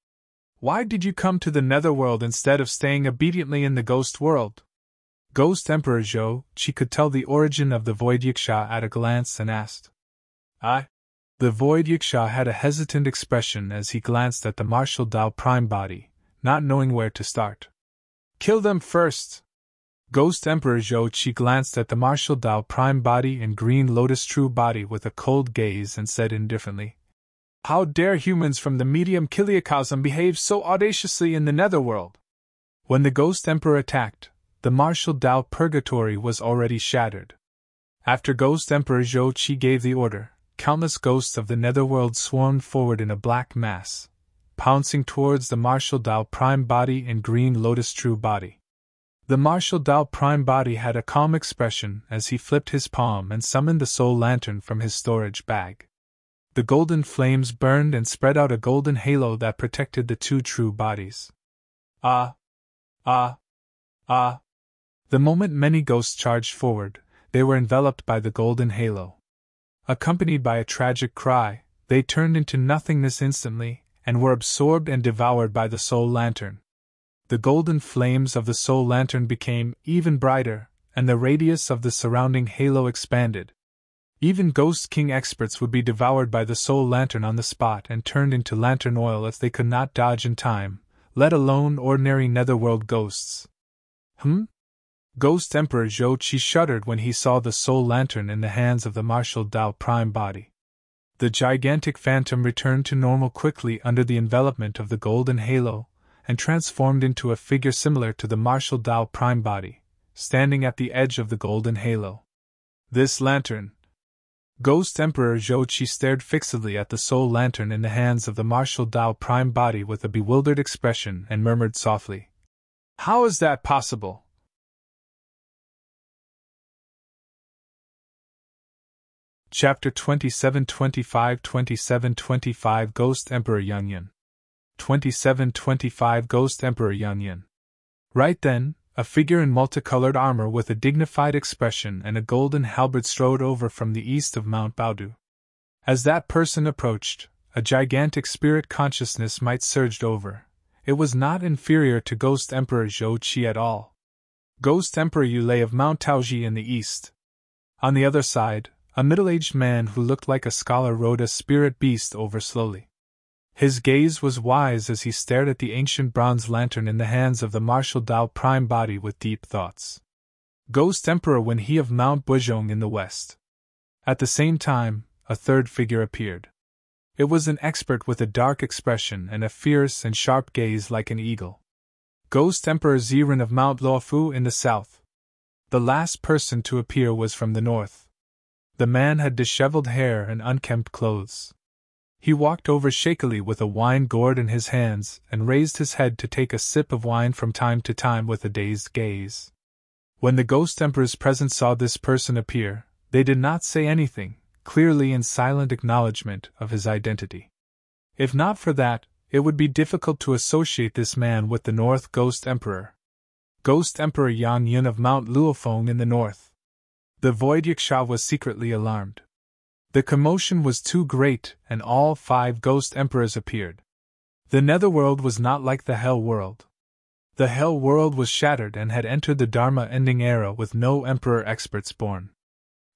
Why did you come to the Netherworld instead of staying obediently in the Ghost World? Ghost Emperor Zhou Qi could tell the origin of the Void Yiksha at a glance and asked. The Void Yiksha had a hesitant expression as he glanced at the martial Dao prime body, not knowing where to start. Kill them first! Ghost Emperor Zhou Qi glanced at the martial Dao prime body and green lotus true body with a cold gaze and said indifferently, How dare humans from the medium Kiliacosm behave so audaciously in the Netherworld? When the Ghost Emperor attacked, the martial Dao purgatory was already shattered. After Ghost Emperor Zhou Qi gave the order, countless ghosts of the Netherworld swarmed forward in a black mass, pouncing towards the martial Dao prime body and green lotus true body. The martial Dao prime body had a calm expression as he flipped his palm and summoned the soul lantern from his storage bag. The golden flames burned and spread out a golden halo that protected the 2 true bodies. Ah! Ah! Ah! The moment many ghosts charged forward, they were enveloped by the golden halo. Accompanied by a tragic cry, they turned into nothingness instantly, and were absorbed and devoured by the soul lantern. The golden flames of the soul lantern became even brighter, and the radius of the surrounding halo expanded. Even Ghost King experts would be devoured by the soul lantern on the spot and turned into lantern oil if they could not dodge in time, let alone ordinary Netherworld ghosts. Ghost Emperor Zhou Qi shuddered when he saw the soul lantern in the hands of the martial Dao prime body. The gigantic phantom returned to normal quickly under the envelopment of the golden halo, and transformed into a figure similar to the martial Dao prime body, standing at the edge of the golden halo. This lantern. Ghost Emperor Zhou Qi stared fixedly at the soul lantern in the hands of the martial Dao prime body with a bewildered expression and murmured softly, How is that possible? Chapter 2725 Ghost Emperor Yan Yun. 2725 Ghost Emperor Yan Yun. Right then, a figure in multicolored armor with a dignified expression and a golden halberd strode over from the east of Mount Baodu. As that person approached, a gigantic spirit consciousness might surged over. It was not inferior to Ghost Emperor Zhou Qi at all. Ghost Emperor Yulei of Mount Taoji in the east. On the other side, a middle-aged man who looked like a scholar rode a spirit beast over slowly. His gaze was wise as he stared at the ancient bronze lantern in the hands of the martial Dao prime body with deep thoughts. Ghost Emperor Wen He of Mount Buzhong in the west. At the same time, a third figure appeared. It was an expert with a dark expression and a fierce and sharp gaze like an eagle. Ghost Emperor Ziren of Mount Luofu in the south. The last person to appear was from the north. The man had disheveled hair and unkempt clothes. He walked over shakily with a wine gourd in his hands and raised his head to take a sip of wine from time to time with a dazed gaze. When the Ghost Emperor's present saw this person appear, they did not say anything, clearly in silent acknowledgement of his identity. If not for that, it would be difficult to associate this man with the North Ghost Emperor. Ghost Emperor Yang Yun of Mount Luofeng in the north. The Void Yiksha was secretly alarmed. The commotion was too great, and all 5 Ghost Emperors appeared. The Netherworld was not like the Hell World. The Hell World was shattered and had entered the Dharma-ending era with no Emperor experts born.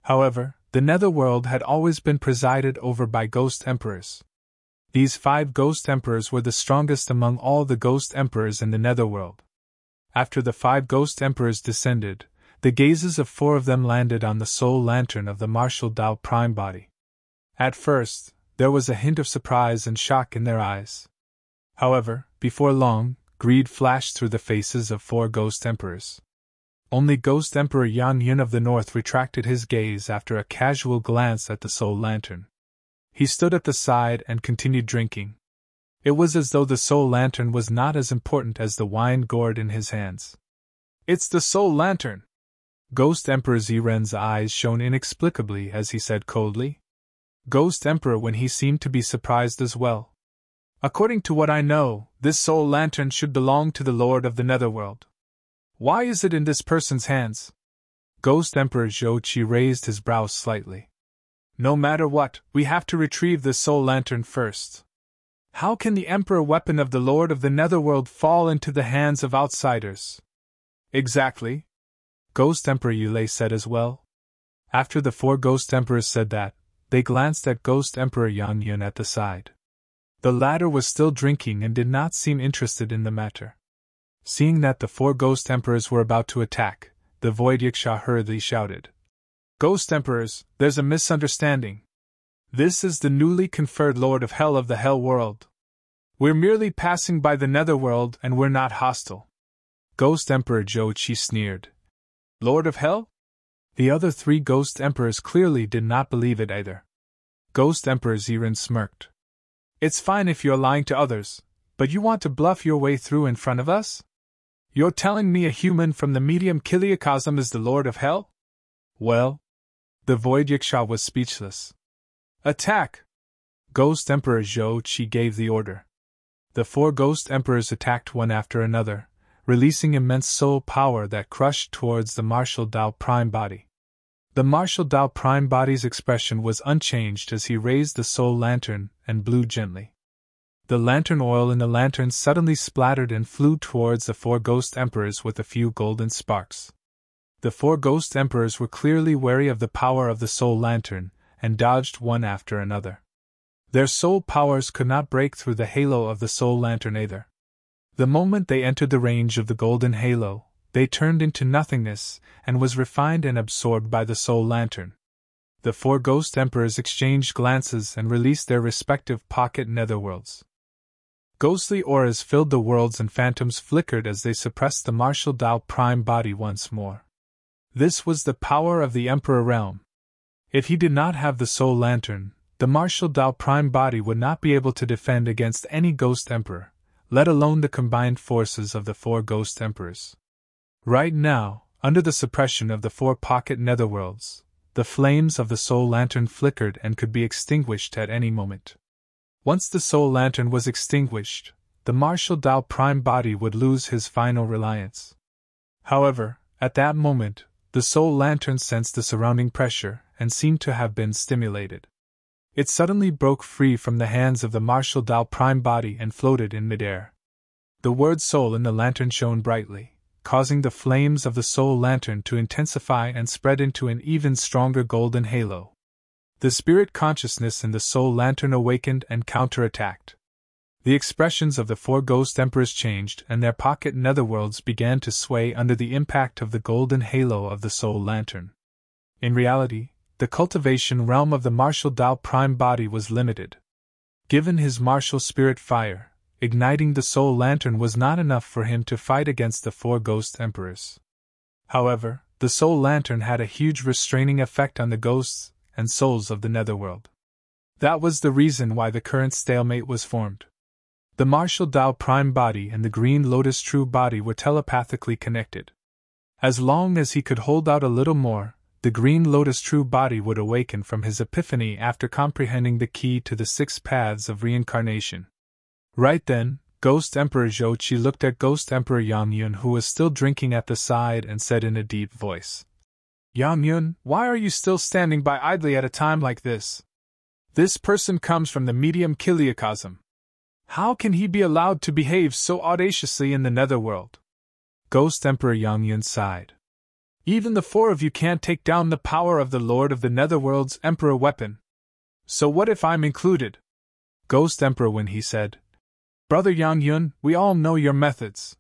However, the Netherworld had always been presided over by Ghost Emperors. These 5 Ghost Emperors were the strongest among all the Ghost Emperors in the Netherworld. After the 5 Ghost Emperors descended, the gazes of 4 of them landed on the soul lantern of the martial Dao prime body. At first, there was a hint of surprise and shock in their eyes. However, before long, greed flashed through the faces of 4 Ghost Emperors. Only Ghost Emperor Yang Yun of the north retracted his gaze after a casual glance at the soul lantern. He stood at the side and continued drinking. It was as though the soul lantern was not as important as the wine gourd in his hands. "It's the soul lantern!" Ghost Emperor Ziren's eyes shone inexplicably as he said coldly. Ghost Emperor Wen He seemed to be surprised as well. "According to what I know, this soul lantern should belong to the Lord of the Netherworld. Why is it in this person's hands?" Ghost Emperor Zhou Qi raised his brows slightly. "No matter what, we have to retrieve this soul lantern first. How can the Emperor weapon of the Lord of the Netherworld fall into the hands of outsiders?" "Exactly," Ghost Emperor Yulei said as well. After the 4 Ghost Emperors said that, they glanced at Ghost Emperor Yang Yun at the side. The latter was still drinking and did not seem interested in the matter. Seeing that the 4 Ghost Emperors were about to attack, the Void Yiksha hurriedly shouted, "Ghost Emperors, there's a misunderstanding. This is the newly conferred Lord of Hell of the Hell World. We're merely passing by the Netherworld and we're not hostile." Ghost Emperor Zhou Qi sneered. "Lord of Hell?" The other 3 Ghost Emperors clearly did not believe it either. Ghost Emperor Ziren smirked. "It's fine if you're lying to others, but you want to bluff your way through in front of us? You're telling me a human from the medium Kiliakosm is the Lord of Hell? Well..." The Void Yiksha was speechless. "Attack!" Ghost Emperor Zhou Qi gave the order. The 4 Ghost Emperors attacked one after another, releasing immense soul power that crushed towards the martial Dao prime body. The martial Dao prime body's expression was unchanged as he raised the soul lantern and blew gently. The lantern oil in the lantern suddenly splattered and flew towards the 4 Ghost Emperors with a few golden sparks. The 4 Ghost Emperors were clearly wary of the power of the soul lantern, and dodged one after another. Their soul powers could not break through the halo of the soul lantern either. The moment they entered the range of the golden halo, they turned into nothingness, and was refined and absorbed by the soul lantern. The 4 Ghost Emperors exchanged glances and released their respective pocket netherworlds. Ghostly auras filled the worlds and phantoms flickered as they suppressed the martial Dao prime body once more. This was the power of the Emperor realm. If he did not have the soul lantern, the martial Dao prime body would not be able to defend against any Ghost Emperor, let alone the combined forces of the 4 Ghost Emperors. Right now, under the suppression of the 4 pocket netherworlds, the flames of the soul lantern flickered and could be extinguished at any moment. Once the soul lantern was extinguished, the martial Dao prime body would lose his final reliance. However, at that moment, the soul lantern sensed the surrounding pressure and seemed to have been stimulated. It suddenly broke free from the hands of the martial Dao prime body and floated in midair. The word soul in the lantern shone brightly, causing the flames of the soul lantern to intensify and spread into an even stronger golden halo. The spirit consciousness in the soul lantern awakened and counterattacked. The expressions of the four ghost emperors changed and their pocket netherworlds began to sway under the impact of the golden halo of the soul lantern. In reality, the cultivation realm of the martial Dao prime body was limited. Given his martial spirit fire, igniting the soul lantern was not enough for him to fight against the four ghost emperors. However, the soul lantern had a huge restraining effect on the ghosts and souls of the netherworld. That was the reason why the current stalemate was formed. The martial Dao prime body and the green Lotus true body were telepathically connected. As long as he could hold out a little more, the green Lotus true body would awaken from his epiphany after comprehending the key to the 6 paths of reincarnation. Right then, Ghost Emperor Zhou Qi looked at Ghost Emperor Yang Yun, who was still drinking at the side, and said in a deep voice, "Yang Yun, why are you still standing by idly at a time like this? This person comes from the medium Kiliacosm. How can he be allowed to behave so audaciously in the netherworld?" Ghost Emperor Yang Yun sighed. "Even the 4 of you can't take down the power of the Lord of the Netherworld's Emperor weapon. So what if I'm included?" Ghost Emperor Wen he said, "Brother Yang Yun, we all know your methods.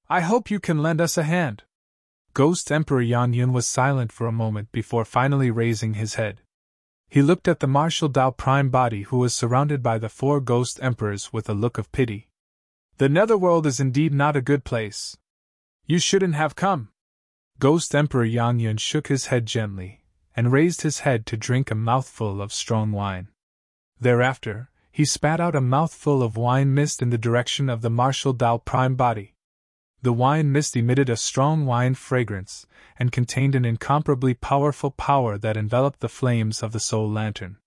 I hope you can lend us a hand." Ghost Emperor Yang Yun was silent for a moment before finally raising his head. He looked at the martial Dao prime body, who was surrounded by the 4 ghost emperors, with a look of pity. "The netherworld is indeed not a good place. You shouldn't have come." Ghost Emperor Yang Yun shook his head gently, and raised his head to drink a mouthful of strong wine. Thereafter, he spat out a mouthful of wine mist in the direction of the martial Dao prime body. The wine mist emitted a strong wine fragrance, and contained an incomparably powerful power that enveloped the flames of the soul lantern.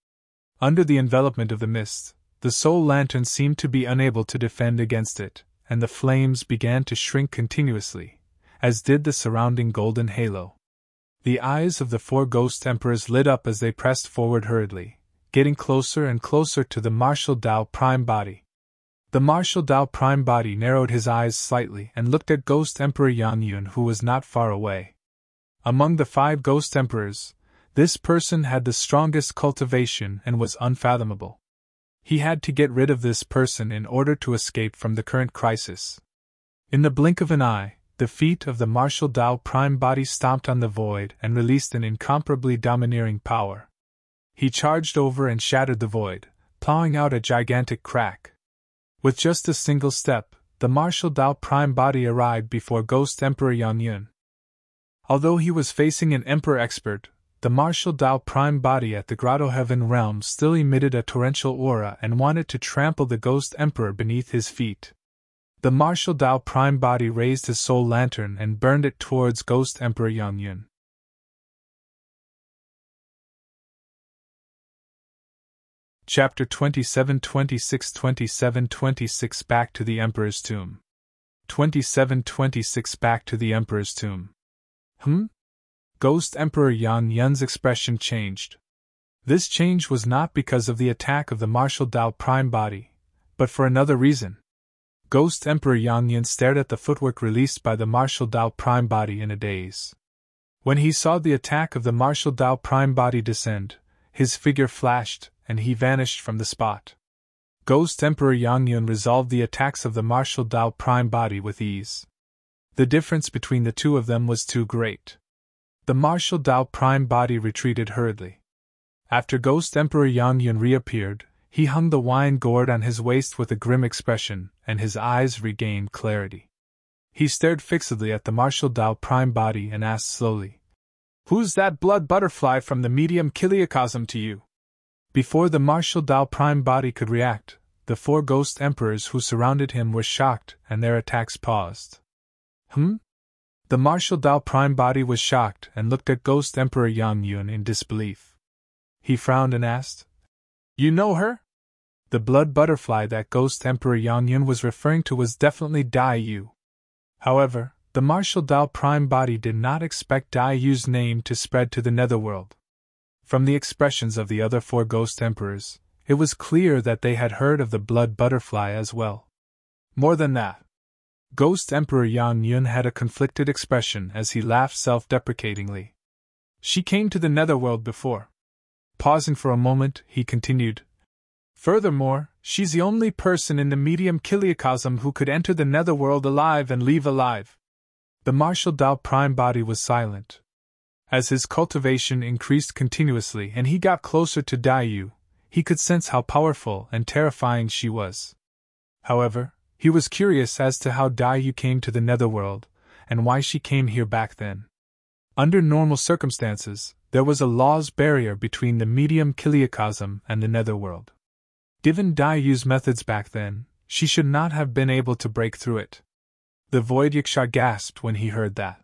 Under the envelopment of the mist, the soul lantern seemed to be unable to defend against it, and the flames began to shrink continuously, as did the surrounding golden halo. The eyes of the 4 ghost emperors lit up as they pressed forward hurriedly, getting closer and closer to the martial Dao prime body. The martial Dao prime body narrowed his eyes slightly and looked at Ghost Emperor Yang Yun, who was not far away. Among the 5 ghost emperors, this person had the strongest cultivation and was unfathomable. He had to get rid of this person in order to escape from the current crisis. In the blink of an eye, the feet of the martial Dao prime body stomped on the void and released an incomparably domineering power. He charged over and shattered the void, plowing out a gigantic crack. With just a single step, the martial Dao prime body arrived before Ghost Emperor Yang Yun. Although he was facing an emperor expert, the martial Dao prime body at the Grotto Heaven realm still emitted a torrential aura and wanted to trample the Ghost Emperor beneath his feet. The martial Dao prime body raised his soul lantern and burned it towards Ghost Emperor Yang Yun. Chapter 27, 26, 27, 26 Back to the Emperor's Tomb. 27, 26 Back to the Emperor's Tomb. Ghost Emperor Yang Yun's expression changed. This change was not because of the attack of the martial Dao prime body, but for another reason. Ghost Emperor Yang Yun stared at the footwork released by the martial Dao prime body in a daze. When he saw the attack of the martial Dao prime body descend, his figure flashed, and he vanished from the spot. Ghost Emperor Yang Yun resolved the attacks of the martial Dao prime body with ease. The difference between the 2 of them was too great. The martial Dao prime body retreated hurriedly. After Ghost Emperor Yang Yun reappeared, he hung the wine gourd on his waist with a grim expression, and his eyes regained clarity. He stared fixedly at the martial Dao prime body and asked slowly, "Who's that blood butterfly from the medium Kiliacosm to you?" Before the martial Dao prime body could react, the 4 ghost emperors who surrounded him were shocked, and their attacks paused. The martial Dao prime body was shocked and looked at Ghost Emperor Yang Yun in disbelief. He frowned and asked, "You know her?" The blood butterfly that Ghost Emperor Yang Yun was referring to was definitely Dai Yu. However, The martial Dao Prime Body did not expect Dai Yu's name to spread to the Netherworld. From the expressions of the other 4 Ghost Emperors, it was clear that they had heard of the Blood Butterfly as well. More than that, Ghost Emperor Yang Yun had a conflicted expression as he laughed self-deprecatingly. She came to the Netherworld before. Pausing for a moment, he continued. Furthermore, she's the only person in the medium Kiliacosm who could enter the Netherworld alive and leave alive. The martial Dao Prime Body was silent. As his cultivation increased continuously and he got closer to Dai Yu, he could sense how powerful and terrifying she was. However, he was curious as to how Dai Yu came to the Netherworld, and why she came here back then. Under normal circumstances, there was a law's barrier between the medium Kiliacosm and the Netherworld. Given Dai Yu's methods back then, she should not have been able to break through it. The Void Yaksha gasped when he heard that.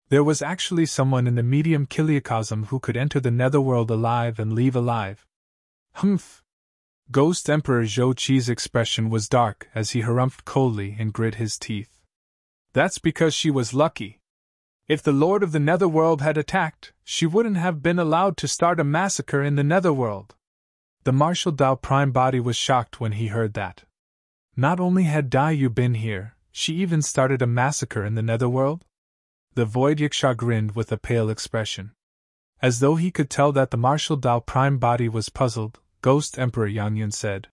There was actually someone in the medium Kiliacosm who could enter the Netherworld alive and leave alive. Humph! Ghost Emperor Zhou Qi's expression was dark as he harumphed coldly and grit his teeth. That's because she was lucky. If the Lord of the Netherworld had attacked, she wouldn't have been allowed to start a massacre in the Netherworld. The martial Dao Prime Body was shocked when he heard that. Not only had Dai Yu been here, she even started a massacre in the Netherworld? The Void Yaksha grinned with a pale expression. As though he could tell that the martial Dao Prime Body was puzzled, Ghost Emperor Yang Yun said.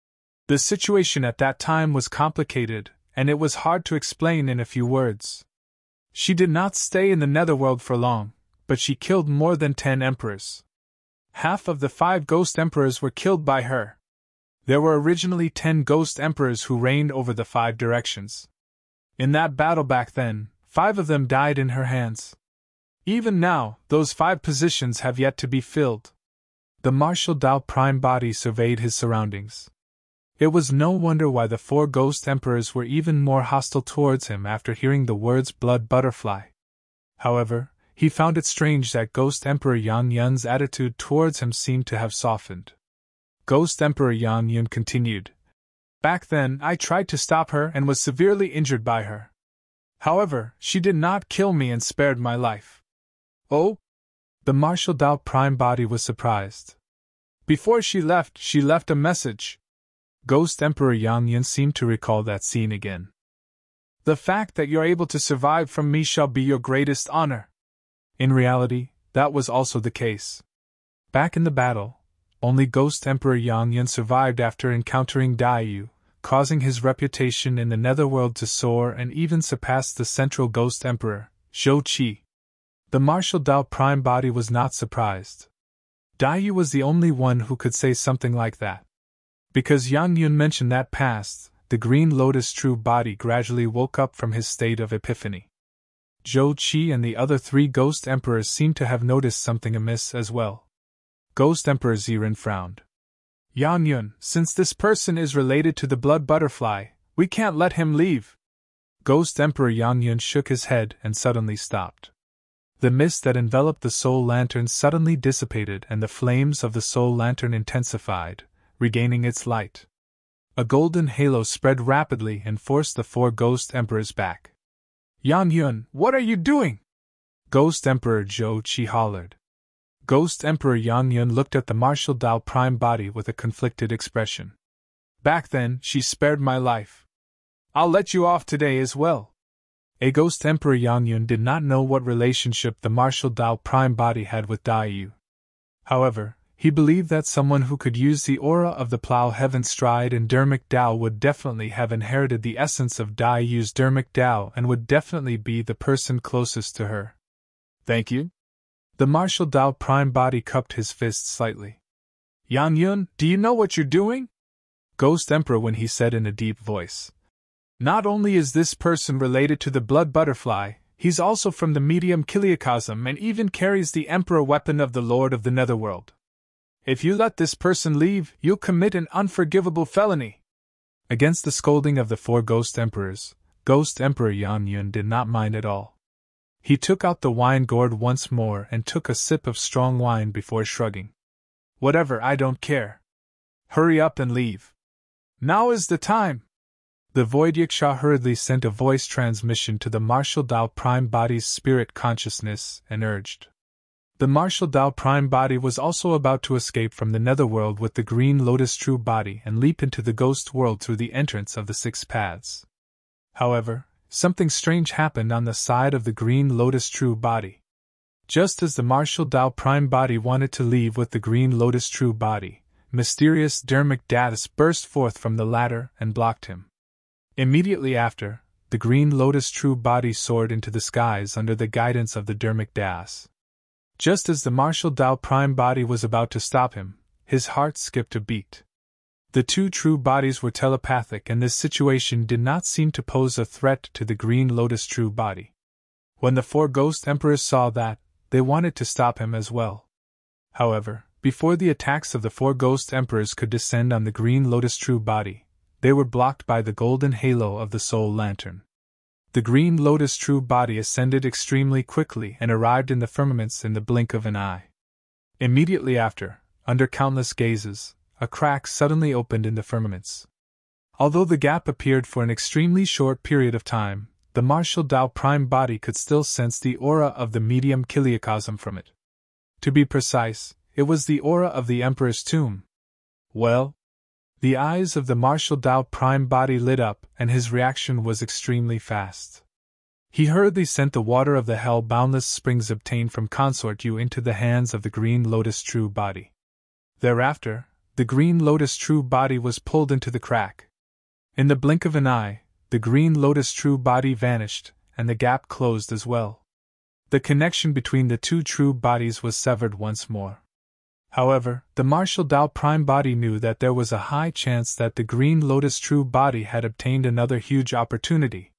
The situation at that time was complicated, and it was hard to explain in a few words. She did not stay in the Netherworld for long, but she killed more than 10 emperors. Half of the 5 Ghost Emperors were killed by her. There were originally 10 Ghost Emperors who reigned over the 5 directions. In that battle back then, 5 of them died in her hands. Even now, those 5 positions have yet to be filled. The martial Dao Prime Body surveyed his surroundings. It was no wonder why the 4 Ghost Emperors were even more hostile towards him after hearing the words Blood Butterfly. However, he found it strange that Ghost Emperor Yang Yun's attitude towards him seemed to have softened. Ghost Emperor Yang Yun continued. Back then, I tried to stop her and was severely injured by her. However, she did not kill me and spared my life. Oh? The martial Dao Prime Body was surprised. Before she left a message. Ghost Emperor Yang Yun seemed to recall that scene again. The fact that you're able to survive from me shall be your greatest honor. In reality, that was also the case. Back in the battle, only Ghost Emperor Yang Yun survived after encountering Dai Yu, causing his reputation in the Netherworld to soar and even surpass the central Ghost Emperor, Zhou Qi. The martial Dao Prime Body was not surprised. Dai Yu was the only one who could say something like that. Because Yang Yun mentioned that past, the Green Lotus true body gradually woke up from his state of epiphany. Zhou Qi and the other 3 Ghost Emperors seemed to have noticed something amiss as well. Ghost Emperor Ziren frowned. Yang Yun, since this person is related to the Blood Butterfly, we can't let him leave. Ghost Emperor Yang Yun shook his head and suddenly stopped. The mist that enveloped the Soul Lantern suddenly dissipated and the flames of the Soul Lantern intensified, regaining its light. A golden halo spread rapidly and forced the 4 Ghost Emperors back. Yang Yun, what are you doing? Ghost Emperor Zhou Qi hollered. Ghost Emperor Yang Yun looked at the martial Dao Prime Body with a conflicted expression. Back then, she spared my life. I'll let you off today as well. A Ghost Emperor Yang Yun did not know what relationship the martial Dao Prime Body had with Dai Yu. However, he believed that someone who could use the aura of the Plow Heaven Stride and Dermic Dao would definitely have inherited the essence of Dai Yu's Dermic Dao and would definitely be the person closest to her. Thank you? The martial Dao Prime Body cupped his fist slightly. Yang Yun, do you know what you're doing? Ghost Emperor when he said in a deep voice. Not only is this person related to the Blood Butterfly, he's also from the medium Kiliacosm and even carries the Emperor weapon of the Lord of the Netherworld. If you let this person leave, you'll commit an unforgivable felony. Against the scolding of the 4 Ghost Emperors, Ghost Emperor Yang Yun did not mind at all. He took out the wine gourd once more and took a sip of strong wine before shrugging. Whatever, I don't care. Hurry up and leave. Now is the time. The Void Yiksha hurriedly sent a voice transmission to the Martial Dao Prime Body's spirit consciousness and urged. The Martial Dao Prime Body was also about to escape from the Netherworld with the Green Lotus True Body and leap into the Ghost World through the entrance of the Six Paths. However, something strange happened on the side of the Green Lotus True Body. Just as the Martial Dao Prime Body wanted to leave with the Green Lotus True Body, mysterious dermic datus burst forth from the latter and blocked him. Immediately after, the Green Lotus True Body soared into the skies under the guidance of the dermic datus. Just as the Martial Dao Prime Body was about to stop him, his heart skipped a beat. The two true bodies were telepathic, and this situation did not seem to pose a threat to the Green Lotus True Body. When the four Ghost Emperors saw that, they wanted to stop him as well. However, before the attacks of the four Ghost Emperors could descend on the Green Lotus True Body, they were blocked by the golden halo of the Soul Lantern. The Green Lotus True Body ascended extremely quickly and arrived in the firmaments in the blink of an eye. Immediately after, under countless gazes, a crack suddenly opened in the firmaments. Although the gap appeared for an extremely short period of time, the Martial Dao Prime Body could still sense the aura of the medium Kiliacosm from it. To be precise, it was the aura of the Emperor's tomb. Well, the eyes of the Martial Dao Prime Body lit up, and his reaction was extremely fast. He hurriedly sent the water of the hell-boundless springs obtained from Consort Yu into the hands of the Green Lotus True Body. Thereafter, the Green Lotus True Body was pulled into the crack. In the blink of an eye, the Green Lotus True Body vanished, and the gap closed as well. The connection between the two true bodies was severed once more. However, the Martial Dao Prime Body knew that there was a high chance that the Green Lotus True Body had obtained another huge opportunity.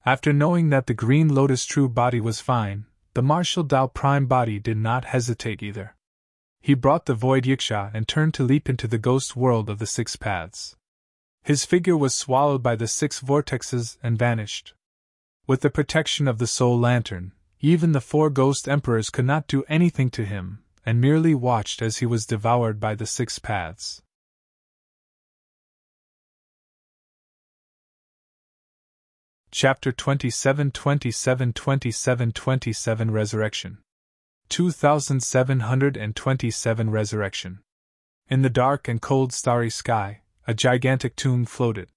After knowing that the Green Lotus True Body was fine, the Martial Dao Prime Body did not hesitate either. He brought the Void Yiksha and turned to leap into the ghost world of the Six Paths. His figure was swallowed by the six vortexes and vanished. With the protection of the Soul Lantern, even the four Ghost Emperors could not do anything to him, and merely watched as he was devoured by the Six Paths. Chapter 27 Resurrection 2727 Resurrection. In the dark and cold starry sky, a gigantic tomb floated.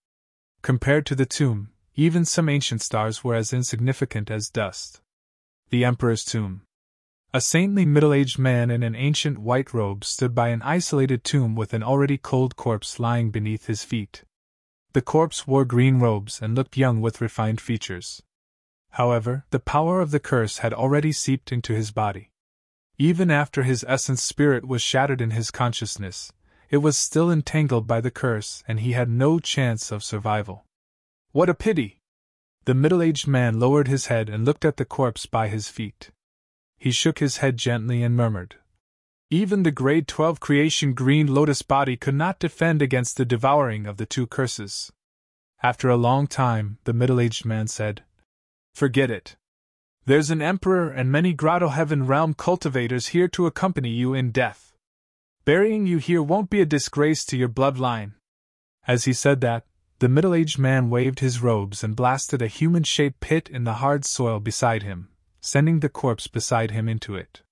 Compared to the tomb, even some ancient stars were as insignificant as dust. The Emperor's tomb. A saintly middle-aged man in an ancient white robe stood by an isolated tomb with an already cold corpse lying beneath his feet. The corpse wore green robes and looked young with refined features. However, the power of the curse had already seeped into his body. Even after his essence spirit was shattered in his consciousness, it was still entangled by the curse and he had no chance of survival. What a pity! The middle-aged man lowered his head and looked at the corpse by his feet. He shook his head gently and murmured. Even the grade 12 creation Green Lotus body could not defend against the devouring of the two curses. After a long time, the middle-aged man said, "Forget it. There's an emperor and many Grotto Heaven Realm cultivators here to accompany you in death. Burying you here won't be a disgrace to your bloodline." As he said that, the middle-aged man waved his robes and blasted a human-shaped pit in the hard soil beside him, sending the corpse beside him into it.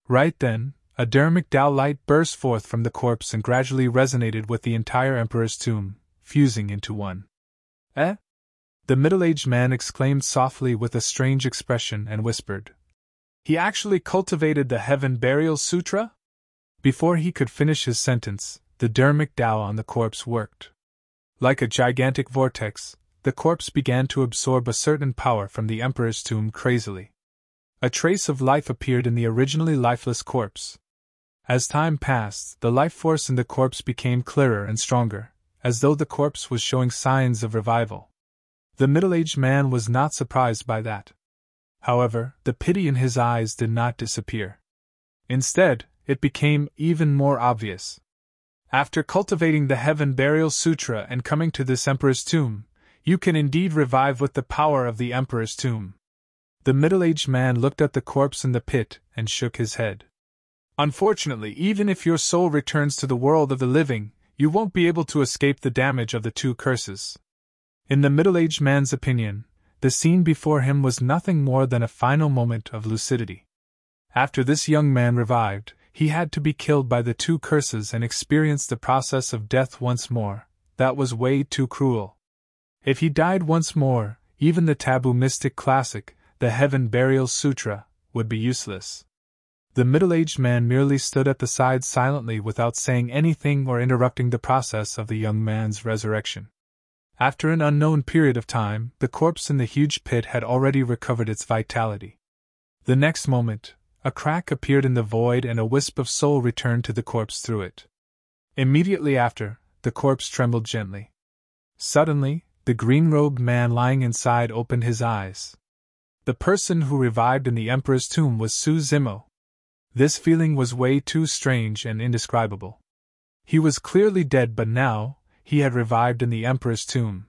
Right then, a dermic Dao light burst forth from the corpse and gradually resonated with the entire Emperor's tomb, fusing into one. "Eh?" The middle-aged man exclaimed softly with a strange expression and whispered, "He actually cultivated the Heaven Burial Sutra?" Before he could finish his sentence, the dermic Dao on the corpse worked. Like a gigantic vortex, the corpse began to absorb a certain power from the Emperor's tomb crazily. A trace of life appeared in the originally lifeless corpse. As time passed, the life force in the corpse became clearer and stronger, as though the corpse was showing signs of revival. The middle-aged man was not surprised by that. However, the pity in his eyes did not disappear. Instead, it became even more obvious. After cultivating the Heaven Burial Sutra and coming to this Emperor's tomb, you can indeed revive with the power of the Emperor's tomb. The middle-aged man looked at the corpse in the pit and shook his head. Unfortunately, even if your soul returns to the world of the living, you won't be able to escape the damage of the two curses. In the middle-aged man's opinion, the scene before him was nothing more than a final moment of lucidity. After this young man revived, he had to be killed by the two curses and experience the process of death once more. That was way too cruel. If he died once more, even the taboo mystic classic, the Heaven Burial Sutra, would be useless. The middle-aged man merely stood at the side silently without saying anything or interrupting the process of the young man's resurrection. After an unknown period of time, the corpse in the huge pit had already recovered its vitality. The next moment, a crack appeared in the void and a wisp of soul returned to the corpse through it. Immediately after, the corpse trembled gently. Suddenly, the green-robed man lying inside opened his eyes. The person who revived in the Emperor's tomb was Su Zimo. This feeling was way too strange and indescribable. He was clearly dead, but now, he had revived in the Emperor's tomb.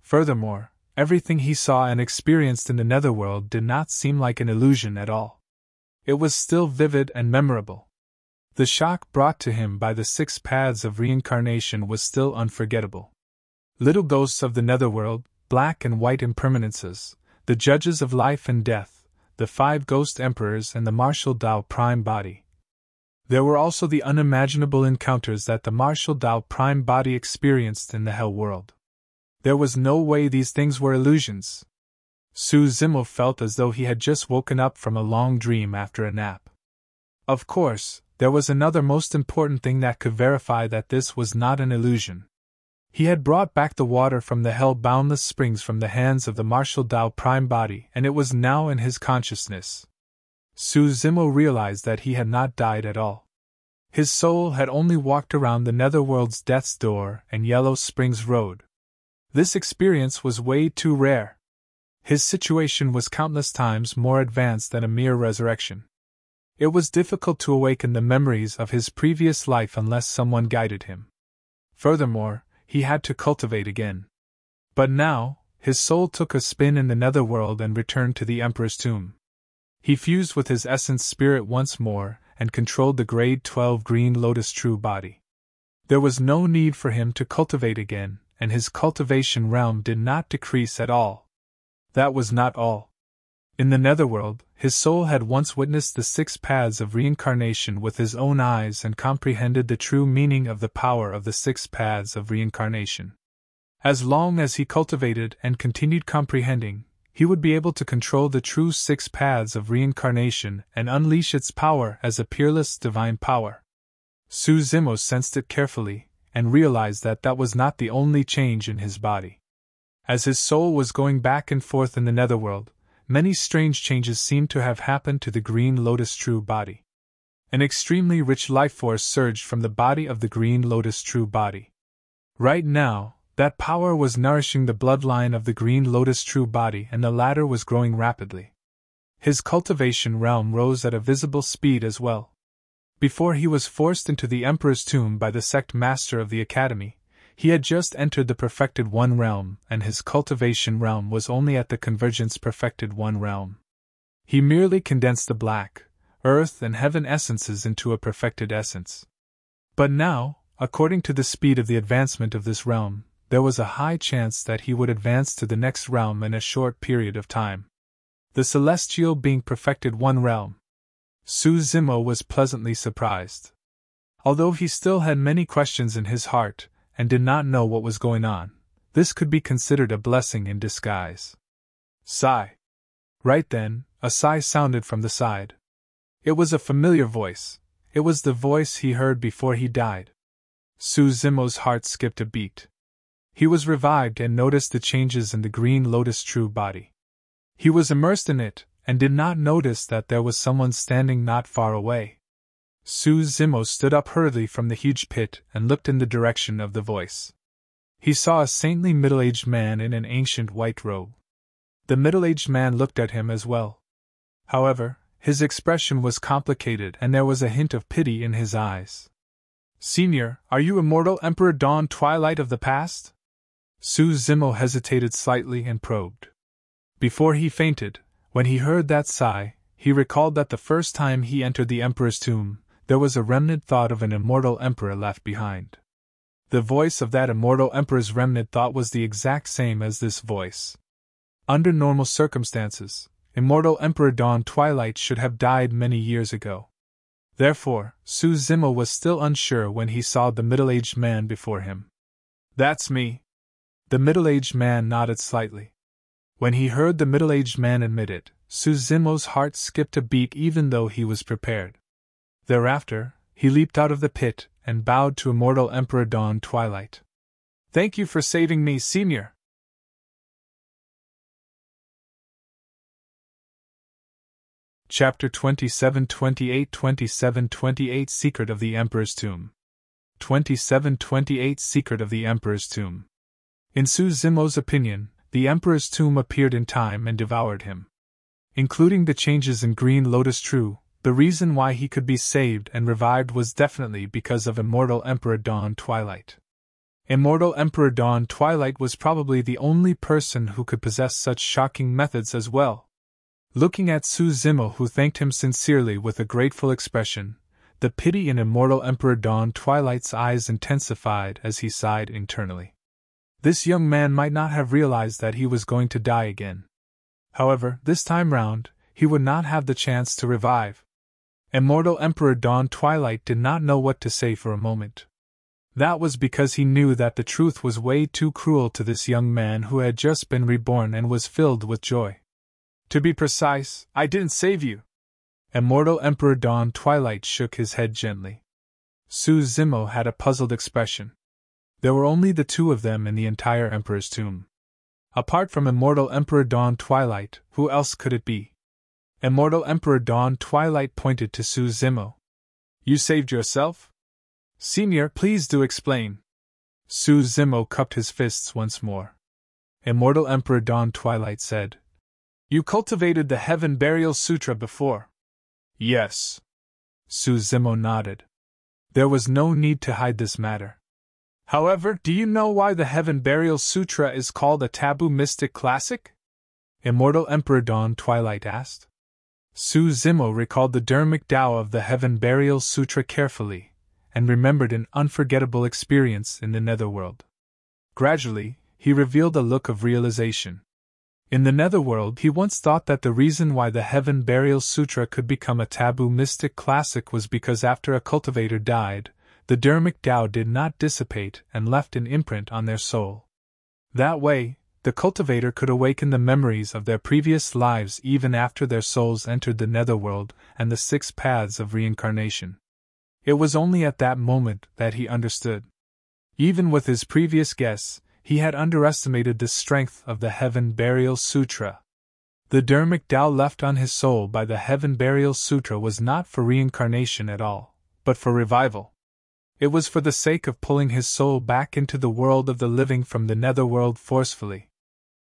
Furthermore, everything he saw and experienced in the Netherworld did not seem like an illusion at all. It was still vivid and memorable. The shock brought to him by the 6 paths of reincarnation was still unforgettable. Little ghosts of the Netherworld, black and white impermanences, the judges of life and death, the 5 ghost emperors and the martial Dao prime body. There were also the unimaginable encounters that the martial Dao prime body experienced in the hell world. There was no way these things were illusions. Su Zimo felt as though he had just woken up from a long dream after a nap. Of course, there was another most important thing that could verify that this was not an illusion. He had brought back the water from the hell-boundless springs from the hands of the martial Dao prime body, and it was now in his consciousness. Su Zimo realized that he had not died at all. His soul had only walked around the Netherworld's Death's Door and Yellow Springs Road. This experience was way too rare. His situation was countless times more advanced than a mere resurrection. It was difficult to awaken the memories of his previous life unless someone guided him. Furthermore, he had to cultivate again. But now, his soul took a spin in the Netherworld and returned to the Emperor's tomb. He fused with his essence spirit once more and controlled the grade 12 green Lotus true body. There was no need for him to cultivate again, and his cultivation realm did not decrease at all. That was not all. In the Netherworld, his soul had once witnessed the 6 paths of reincarnation with his own eyes and comprehended the true meaning of the power of the 6 paths of reincarnation. As long as he cultivated and continued comprehending, he would be able to control the true 6 paths of reincarnation and unleash its power as a peerless divine power. Su Zimo sensed it carefully, and realized that that was not the only change in his body. As his soul was going back and forth in the Netherworld, many strange changes seemed to have happened to the green Lotus true body. An extremely rich life force surged from the body of the green Lotus true body. Right now, that power was nourishing the bloodline of the green Lotus true body, and the latter was growing rapidly. His cultivation realm rose at a visible speed as well. Before he was forced into the Emperor's tomb by the sect master of the academy, he had just entered the Perfected One realm, and his cultivation realm was only at the Convergence Perfected One realm. He merely condensed the black, earth and heaven essences into a perfected essence. But now, according to the speed of the advancement of this realm, there was a high chance that he would advance to the next realm in a short period of time. The celestial being Perfected One realm. Su Zimo was pleasantly surprised. Although he still had many questions in his heart, and did not know what was going on, this could be considered a blessing in disguise. Sigh. Right then, a sigh sounded from the side. It was a familiar voice. It was the voice he heard before he died. Su Zimo's heart skipped a beat. He was revived and noticed the changes in the green Lotus true body. He was immersed in it, and did not notice that there was someone standing not far away. Su Zimo stood up hurriedly from the huge pit and looked in the direction of the voice. He saw a saintly middle-aged man in an ancient white robe. The middle-aged man looked at him as well. However, his expression was complicated and there was a hint of pity in his eyes. "Senior, are you immortal Emperor Dawn Twilight of the past?" Su Zimo hesitated slightly and probed. Before he fainted, when he heard that sigh, he recalled that the first time he entered the Emperor's tomb, there was a remnant thought of an immortal emperor left behind. The voice of that immortal emperor's remnant thought was the exact same as this voice. Under normal circumstances, immortal Emperor Dawn Twilight should have died many years ago. Therefore, Su Zimo was still unsure when he saw the middle-aged man before him. "That's me." The middle-aged man nodded slightly. When he heard the middle-aged man admit it, Su Zimo's heart skipped a beat even though he was prepared. Thereafter, he leaped out of the pit and bowed to immortal Emperor Dawn Twilight. "Thank you for saving me, Senior." Chapter 27-28 Secret of the Emperor's Tomb. 27-28 Secret of the Emperor's Tomb. In Su Zimo's opinion, the Emperor's tomb appeared in time and devoured him. Including the changes in Green Lotus true, the reason why he could be saved and revived was definitely because of immortal Emperor Dawn Twilight. Immortal Emperor Dawn Twilight was probably the only person who could possess such shocking methods as well. Looking at Su Zimo, who thanked him sincerely with a grateful expression, the pity in immortal Emperor Dawn Twilight's eyes intensified as he sighed internally. This young man might not have realized that he was going to die again. However, this time round, he would not have the chance to revive. Immortal Emperor Dawn Twilight did not know what to say for a moment. That was because he knew that the truth was way too cruel to this young man who had just been reborn and was filled with joy. "To be precise, I didn't save you." Immortal Emperor Dawn Twilight shook his head gently. Su Zimo had a puzzled expression. There were only the two of them in the entire Emperor's tomb. Apart from immortal Emperor Dawn Twilight, who else could it be? Immortal Emperor Dawn Twilight pointed to Su Zimo. "You saved yourself? Senior, please do explain." Su Zimo cupped his fists once more. Immortal Emperor Dawn Twilight said, "You cultivated the Heaven Burial Sutra before." "Yes." Su Zimo nodded. There was no need to hide this matter. "However, do you know why the Heaven Burial Sutra is called a taboo mystic classic?" Immortal Emperor Dawn Twilight asked. Su Zimo recalled the Dharmic Tao of the Heaven Burial Sutra carefully, and remembered an unforgettable experience in the Netherworld. Gradually, he revealed a look of realization. In the Netherworld, he once thought that the reason why the Heaven Burial Sutra could become a taboo mystic classic was because after a cultivator died, the Dharmic Tao did not dissipate and left an imprint on their soul. That way, the cultivator could awaken the memories of their previous lives even after their souls entered the Netherworld and the 6 paths of reincarnation. It was only at that moment that he understood. Even with his previous guess, he had underestimated the strength of the Heaven Burial Sutra. The Dharmic Tao left on his soul by the Heaven Burial Sutra was not for reincarnation at all, but for revival. It was for the sake of pulling his soul back into the world of the living from the Netherworld forcefully.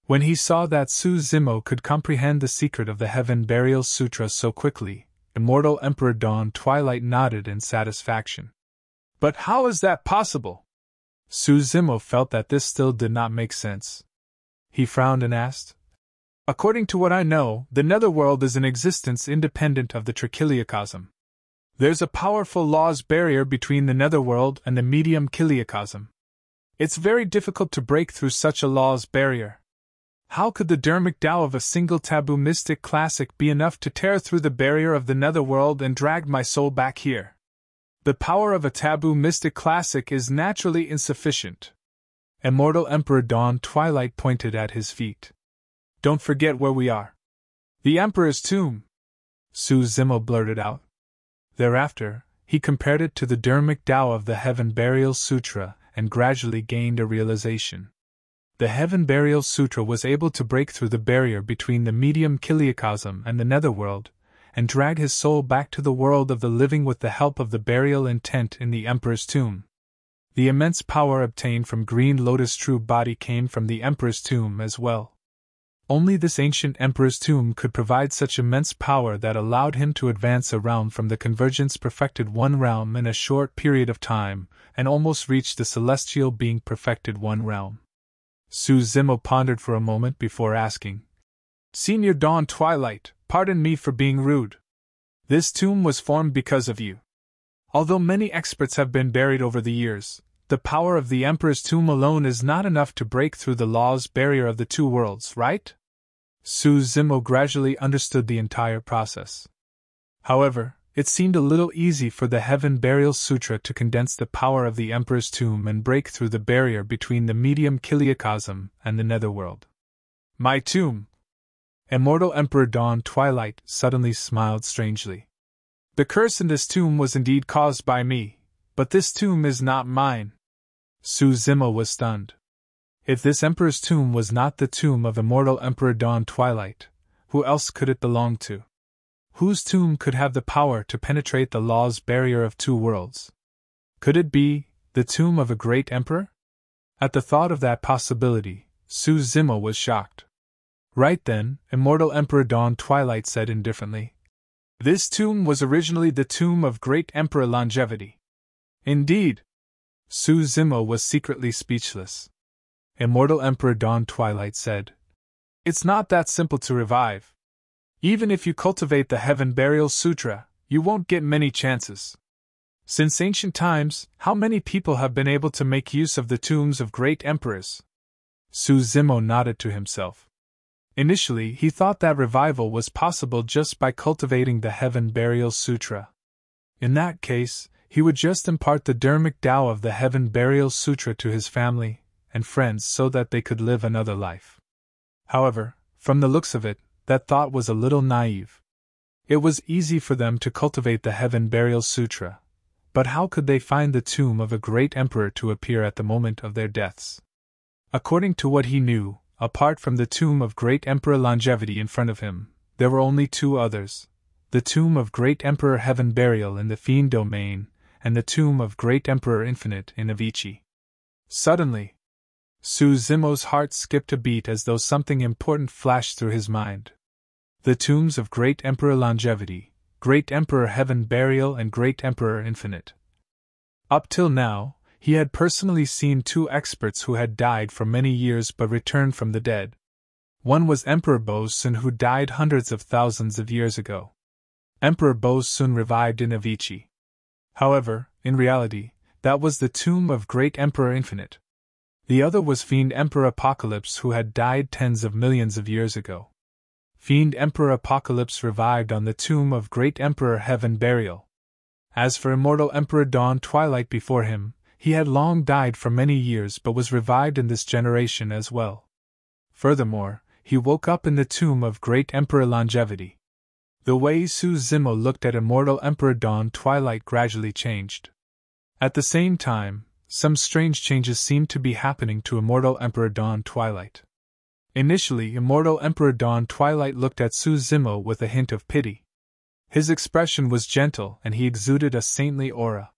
When he saw that Su Zimo could comprehend the secret of the Heaven Burial Sutra so quickly, immortal Emperor Dawn Twilight nodded in satisfaction. "But how is that possible?" Su Zimo felt that this still did not make sense. He frowned and asked, "According to what I know, the Netherworld is an existence independent of the Trichiliocosm. There's a powerful law's barrier between the Netherworld and the medium Chiliocosm. It's very difficult to break through such a law's barrier. How could the Dharmic Tao of a single taboo mystic classic be enough to tear through the barrier of the Netherworld and drag my soul back here? The power of a taboo mystic classic is naturally insufficient." Immortal Emperor Dawn Twilight pointed at his feet. "Don't forget where we are." "The Emperor's tomb," Su Zimo blurted out. Thereafter, he compared it to the Dharmic Tao of the Heaven Burial Sutra and gradually gained a realization. The Heaven Burial Sutra was able to break through the barrier between the medium Chiliocosm and the Netherworld, and drag his soul back to the world of the living with the help of the burial intent in the Emperor's tomb. The immense power obtained from Green Lotus' true body came from the Emperor's tomb as well. Only this ancient Emperor's tomb could provide such immense power that allowed him to advance a realm from the Convergence Perfected One realm in a short period of time, and almost reach the Celestial Being Perfected One realm. Su Zimo pondered for a moment before asking, "Senior Dawn Twilight, pardon me for being rude. This tomb was formed because of you. Although many experts have been buried over the years, The power of the Emperor's tomb alone is not enough to break through the law's barrier of the two worlds, right? Su Zimo gradually understood the entire process. However, it seemed a little easy for the Heaven Burial Sutra to condense the power of the Emperor's tomb and break through the barrier between the medium Kiliacosm and the Netherworld. My tomb! Immortal Emperor Dawn Twilight suddenly smiled strangely. The curse in this tomb was indeed caused by me, but this tomb is not mine. Su Zimo was stunned. If this Emperor's tomb was not the tomb of Immortal Emperor Dawn Twilight, who else could it belong to? Whose tomb could have the power to penetrate the law's barrier of two worlds? Could it be the tomb of a great emperor? At the thought of that possibility, Su Zimo was shocked. Right then, Immortal Emperor Dawn Twilight said indifferently, "This tomb was originally the tomb of Great Emperor Longevity." Indeed! Su Zimo was secretly speechless. Immortal Emperor Dawn Twilight said, "It's not that simple to revive. Even if you cultivate the Heaven Burial Sutra, you won't get many chances. Since ancient times, how many people have been able to make use of the tombs of great emperors?" Su Zimo nodded to himself. Initially, he thought that revival was possible just by cultivating the Heaven Burial Sutra. In that case, he would just impart the Dharmic Tao of the Heaven Burial Sutra to his family and friends so that they could live another life. However, from the looks of it, that thought was a little naive. It was easy for them to cultivate the Heaven Burial Sutra, but how could they find the tomb of a great emperor to appear at the moment of their deaths? According to what he knew, apart from the tomb of Great Emperor Longevity in front of him, there were only two others: the tomb of Great Emperor Heaven Burial in the Fiend Domain, and the tomb of Great Emperor Infinite in Avicii. Suddenly, Su Zimo's heart skipped a beat as though something important flashed through his mind. The tombs of Great Emperor Longevity, Great Emperor Heaven Burial, and Great Emperor Infinite. Up till now, he had personally seen two experts who had died for many years but returned from the dead. One was Emperor Bo-Sun, who died hundreds of thousands of years ago. Emperor Bo-Sun revived in Avicii. However, in reality, that was the tomb of Great Emperor Infinite. The other was Fiend Emperor Apocalypse, who had died tens of millions of years ago. Fiend Emperor Apocalypse revived on the tomb of Great Emperor Heaven Burial. As for Immortal Emperor Dawn Twilight before him, he had long died for many years but was revived in this generation as well. Furthermore, he woke up in the tomb of Great Emperor Longevity. The way Su Zimo looked at Immortal Emperor Dawn Twilight gradually changed. At the same time, some strange changes seemed to be happening to Immortal Emperor Dawn Twilight. Initially, Immortal Emperor Dawn Twilight looked at Su Zimo with a hint of pity. His expression was gentle and he exuded a saintly aura.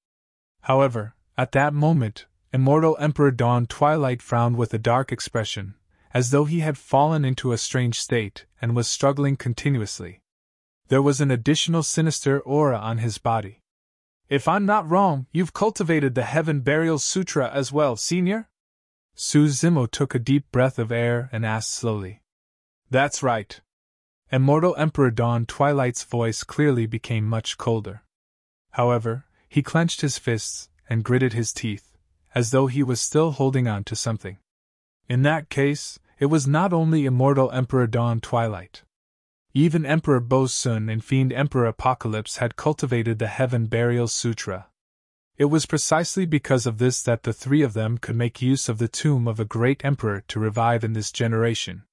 However, at that moment, Immortal Emperor Dawn Twilight frowned with a dark expression, as though he had fallen into a strange state and was struggling continuously. There was an additional sinister aura on his body. "If I'm not wrong, you've cultivated the Heaven Burial Sutra as well, Senior?" Su Zimo took a deep breath of air and asked slowly. "That's right." Immortal Emperor Dawn Twilight's voice clearly became much colder. However, he clenched his fists and gritted his teeth, as though he was still holding on to something. In that case, it was not only Immortal Emperor Dawn Twilight. Even Emperor Bo-Sun and Fiend Emperor Apocalypse had cultivated the Heaven Burial Sutra. It was precisely because of this that the three of them could make use of the tomb of a great emperor to revive in this generation.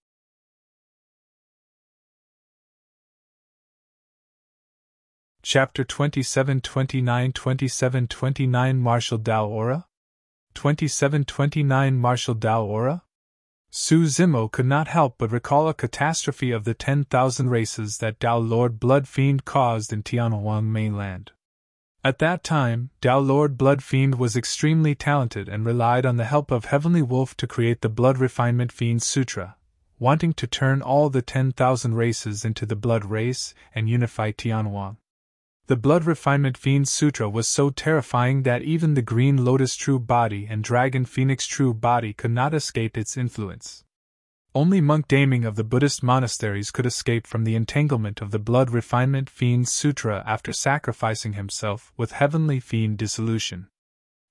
Chapter 27-29 Martial Dao Aura? 27-29 Martial Dao Aura? Su Zimo could not help but recall a catastrophe of the 10,000 races that Dao Lord Blood Fiend caused in Tianhuang mainland. At that time, Dao Lord Blood Fiend was extremely talented and relied on the help of Heavenly Wolf to create the Blood Refinement Fiend Sutra, wanting to turn all the 10,000 races into the Blood Race and unify Tianhuang. The Blood Refinement Fiend Sutra was so terrifying that even the Green Lotus True Body and Dragon Phoenix True Body could not escape its influence. Only Monk Daming of the Buddhist monasteries could escape from the entanglement of the Blood Refinement Fiend Sutra after sacrificing himself with Heavenly Fiend Dissolution.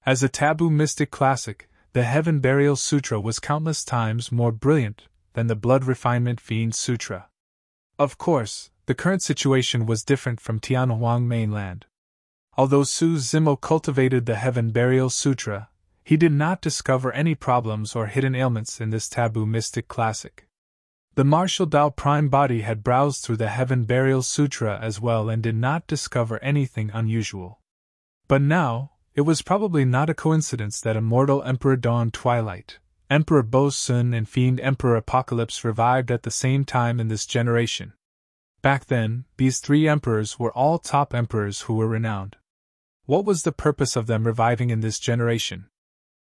As a taboo mystic classic, the Heaven Burial Sutra was countless times more brilliant than the Blood Refinement Fiend Sutra. Of course, the current situation was different from Tianhuang mainland. Although Su Zimo cultivated the Heaven Burial Sutra, he did not discover any problems or hidden ailments in this taboo mystic classic. The martial Dao Prime Body had browsed through the Heaven Burial Sutra as well and did not discover anything unusual. But now, it was probably not a coincidence that Immortal Emperor Dawn Twilight, Emperor Bo Sun and Fiend Emperor Apocalypse revived at the same time in this generation. Back then, these three emperors were all top emperors who were renowned. What was the purpose of them reviving in this generation?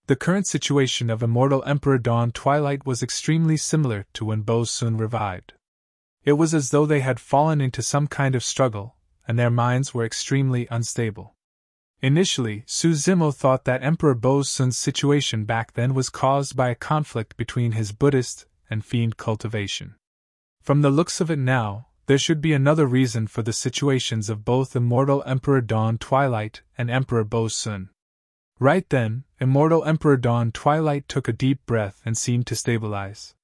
The current situation of Immortal Emperor Dawn Twilight was extremely similar to when Bo Sun revived. It was as though they had fallen into some kind of struggle, and their minds were extremely unstable. Initially, Su Zimo thought that Emperor Bo Sun's situation back then was caused by a conflict between his Buddhist and fiend cultivation. From the looks of it now, there should be another reason for the situations of both Immortal Emperor Dawn Twilight and Emperor Bo Sun. Right then, Immortal Emperor Dawn Twilight took a deep breath and seemed to stabilize.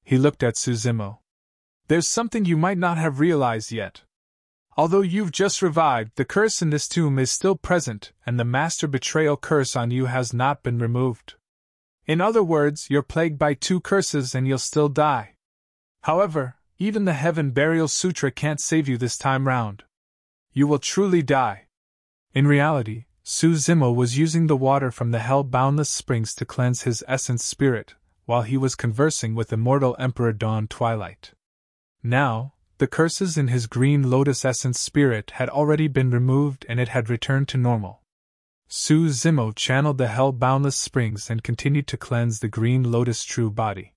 He looked at Su Zimo. "There's something you might not have realized yet. Although you've just revived, the curse in this tomb is still present, and the Master Betrayal curse on you has not been removed. In other words, you're plagued by two curses and you'll still die. However, even the Heaven Burial Sutra can't save you this time round. You will truly die." In reality, Su Zimo was using the water from the hell-boundless springs to cleanse his essence spirit, while he was conversing with Immortal Emperor Dawn Twilight. Now, the curses in his green lotus essence spirit had already been removed and it had returned to normal. Su Zimo channeled the hell-boundless springs and continued to cleanse the green lotus true body.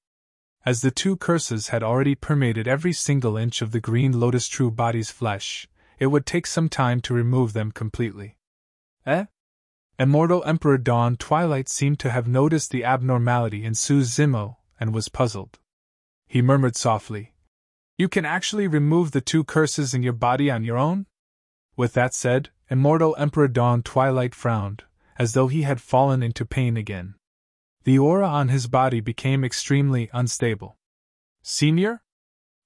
As the two curses had already permeated every single inch of the green lotus true body's flesh, it would take some time to remove them completely. Immortal Emperor Dawn Twilight seemed to have noticed the abnormality in Su Zimo and was puzzled. He murmured softly, "You can actually remove the two curses in your body on your own?" With that said, Immortal Emperor Dawn Twilight frowned, as though he had fallen into pain again. The aura on his body became extremely unstable. "Senior?"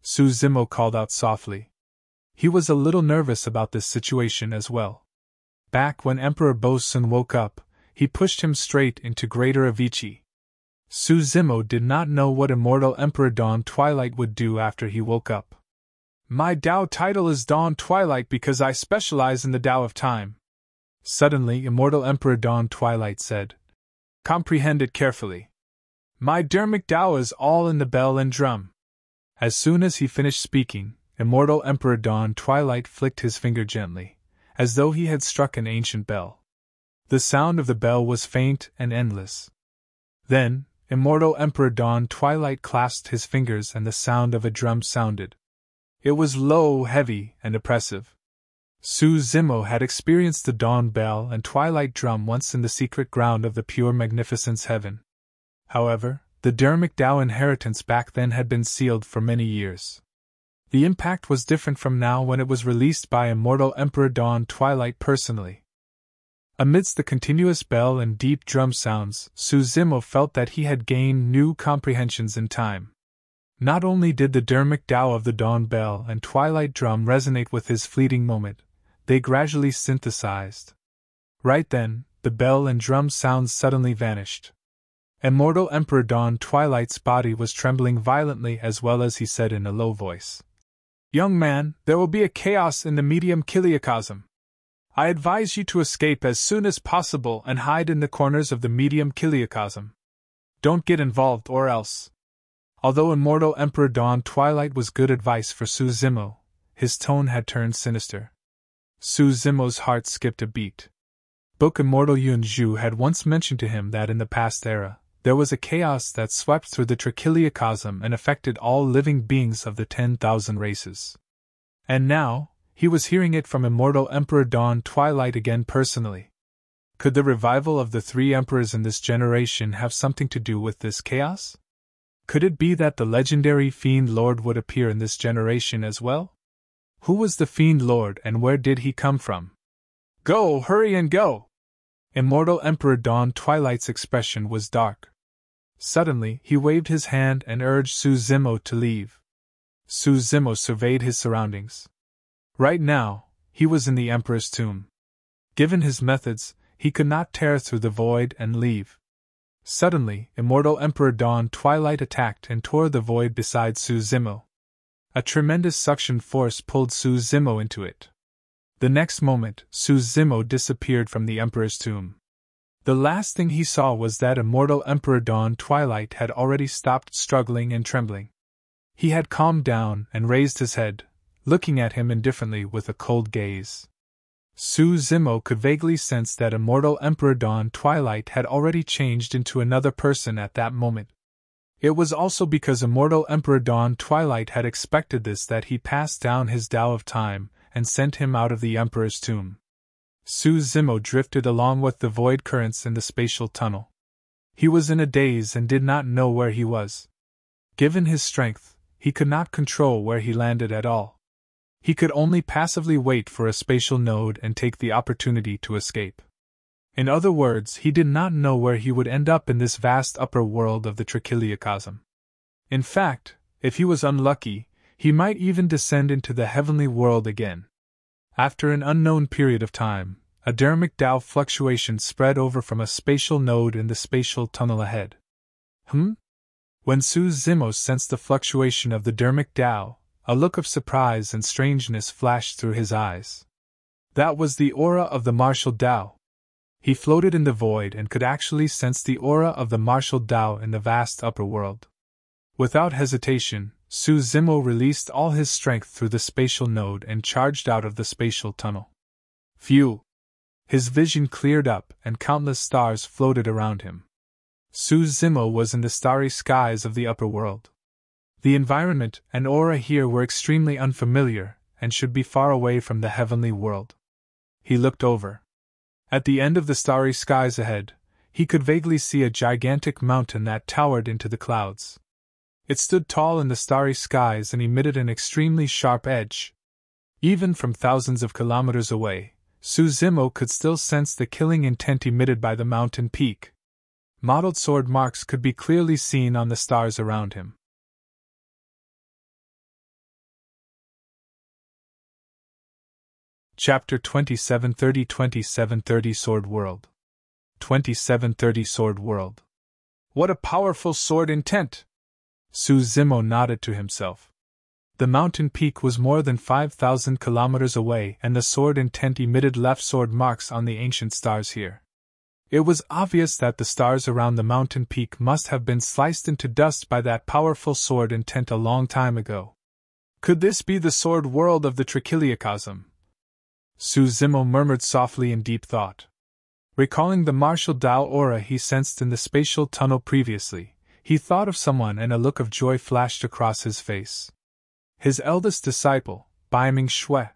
Su Zimo called out softly. He was a little nervous about this situation as well. Back when Emperor Bo Sun woke up, he pushed him straight into Greater Avicii. Su Zimo did not know what Immortal Emperor Dawn Twilight would do after he woke up. "My Dao title is Dawn Twilight because I specialize in the Dao of Time." Suddenly, Immortal Emperor Dawn Twilight said, "Comprehend it carefully. My dermic Dao is all in the bell and drum." As soon as he finished speaking, Immortal Emperor Dawn Twilight flicked his finger gently, as though he had struck an ancient bell. The sound of the bell was faint and endless. Then, Immortal Emperor Dawn Twilight clasped his fingers and the sound of a drum sounded. It was low, heavy, and oppressive. Su Zimo had experienced the dawn bell and twilight drum once in the secret ground of the Pure Magnificence Heaven. However, the dermic Dao inheritance back then had been sealed for many years. The impact was different from now when it was released by Immortal Emperor Dawn Twilight personally. Amidst the continuous bell and deep drum sounds, Su Zimo felt that he had gained new comprehensions in time. Not only did the dermic Dao of the dawn bell and twilight drum resonate with his fleeting moment, they gradually synthesized. Right then, the bell and drum sounds suddenly vanished. Immortal Emperor Dawn Twilight's body was trembling violently as well as he said in a low voice, "Young man, there will be a chaos in the medium kiliacosm. I advise you to escape as soon as possible and hide in the corners of the medium kiliacosm. Don't get involved or else." Although Immortal Emperor Dawn Twilight was good advice for Su Zimo, his tone had turned sinister. Su Zimo's heart skipped a beat. Book Immortal Yun Zhu had once mentioned to him that in the past era, there was a chaos that swept through the trichiliacosm and affected all living beings of the 10,000 races. And now, he was hearing it from Immortal Emperor Dawn Twilight again personally. Could the revival of the three emperors in this generation have something to do with this chaos? Could it be that the legendary Fiend Lord would appear in this generation as well? Who was the Fiend Lord and where did he come from? "Go, hurry and go!" Immortal Emperor Dawn Twilight's expression was dark. Suddenly, he waved his hand and urged Su Zimo to leave. Su Zimo surveyed his surroundings. Right now, he was in the Emperor's tomb. Given his methods, he could not tear through the void and leave. Suddenly, Immortal Emperor Dawn Twilight attacked and tore the void beside Su Zimo. A tremendous suction force pulled Su Zimo into it. The next moment, Su Zimo disappeared from the Emperor's tomb. The last thing he saw was that Immortal Emperor Dawn Twilight had already stopped struggling and trembling. He had calmed down and raised his head, looking at him indifferently with a cold gaze. Su Zimo could vaguely sense that Immortal Emperor Dawn Twilight had already changed into another person at that moment. It was also because Immortal Emperor Dawn Twilight had expected this that he passed down his Tao of Time and sent him out of the Emperor's tomb. Su Zimo drifted along with the void currents in the spatial tunnel. He was in a daze and did not know where he was. Given his strength, he could not control where he landed at all. He could only passively wait for a spatial node and take the opportunity to escape. In other words, he did not know where he would end up in this vast upper world of the Trichiliocosm. In fact, if he was unlucky, he might even descend into the heavenly world again. After an unknown period of time, a dharmic Tao fluctuation spread over from a spatial node in the spatial tunnel ahead. When Su Zimo sensed the fluctuation of the dharmic Tao, a look of surprise and strangeness flashed through his eyes. That was the aura of the martial Tao. He floated in the void and could actually sense the aura of the martial Tao in the vast upper world. Without hesitation, Su Zimo released all his strength through the spatial node and charged out of the spatial tunnel. Phew! His vision cleared up and countless stars floated around him. Su Zimo was in the starry skies of the upper world. The environment and aura here were extremely unfamiliar and should be far away from the heavenly world. He looked over. At the end of the starry skies ahead, he could vaguely see a gigantic mountain that towered into the clouds. It stood tall in the starry skies and emitted an extremely sharp edge. Even from thousands of kilometers away, Su Zimo could still sense the killing intent emitted by the mountain peak. Mottled sword marks could be clearly seen on the stars around him. Chapter 2730 Sword World. 2730 Sword World. What a powerful sword intent! Su Zimo nodded to himself. The mountain peak was more than 5,000 kilometers away, and the sword intent emitted left sword marks on the ancient stars here. It was obvious that the stars around the mountain peak must have been sliced into dust by that powerful sword intent a long time ago. Could this be the sword world of the Trichiliocosm? Su Zimo murmured softly in deep thought. Recalling the martial Tao aura he sensed in the spatial tunnel previously, he thought of someone and a look of joy flashed across his face. His eldest disciple, Baiming Shui.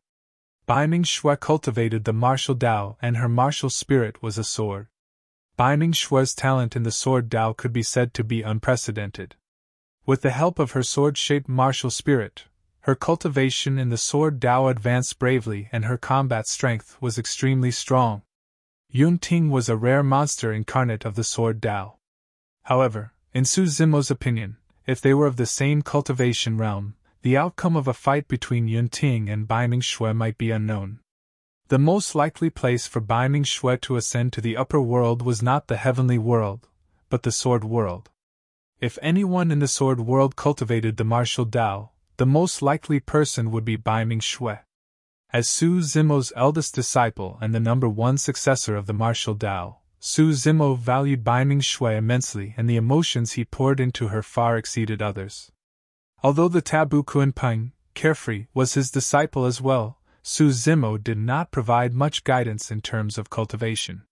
Baiming Shui cultivated the martial Tao and her martial spirit was a sword. Baiming Shui's talent in the sword Tao could be said to be unprecedented. With the help of her sword-shaped martial spirit, her cultivation in the sword Tao advanced bravely and her combat strength was extremely strong. Yun Ting was a rare monster incarnate of the sword Tao. However, in Su Zimo's opinion, if they were of the same cultivation realm, the outcome of a fight between Yun Ting and Baiming Shui might be unknown. The most likely place for Baiming Shui to ascend to the upper world was not the heavenly world, but the sword world. If anyone in the sword world cultivated the martial Tao, the most likely person would be Baiming Shui. As Su Zimo's eldest disciple and the number one successor of the martial Tao, Su Zimo valued Baiming Shui immensely and the emotions he poured into her far exceeded others. Although the Tabu Kuanping, carefree, was his disciple as well, Su Zimo did not provide much guidance in terms of cultivation.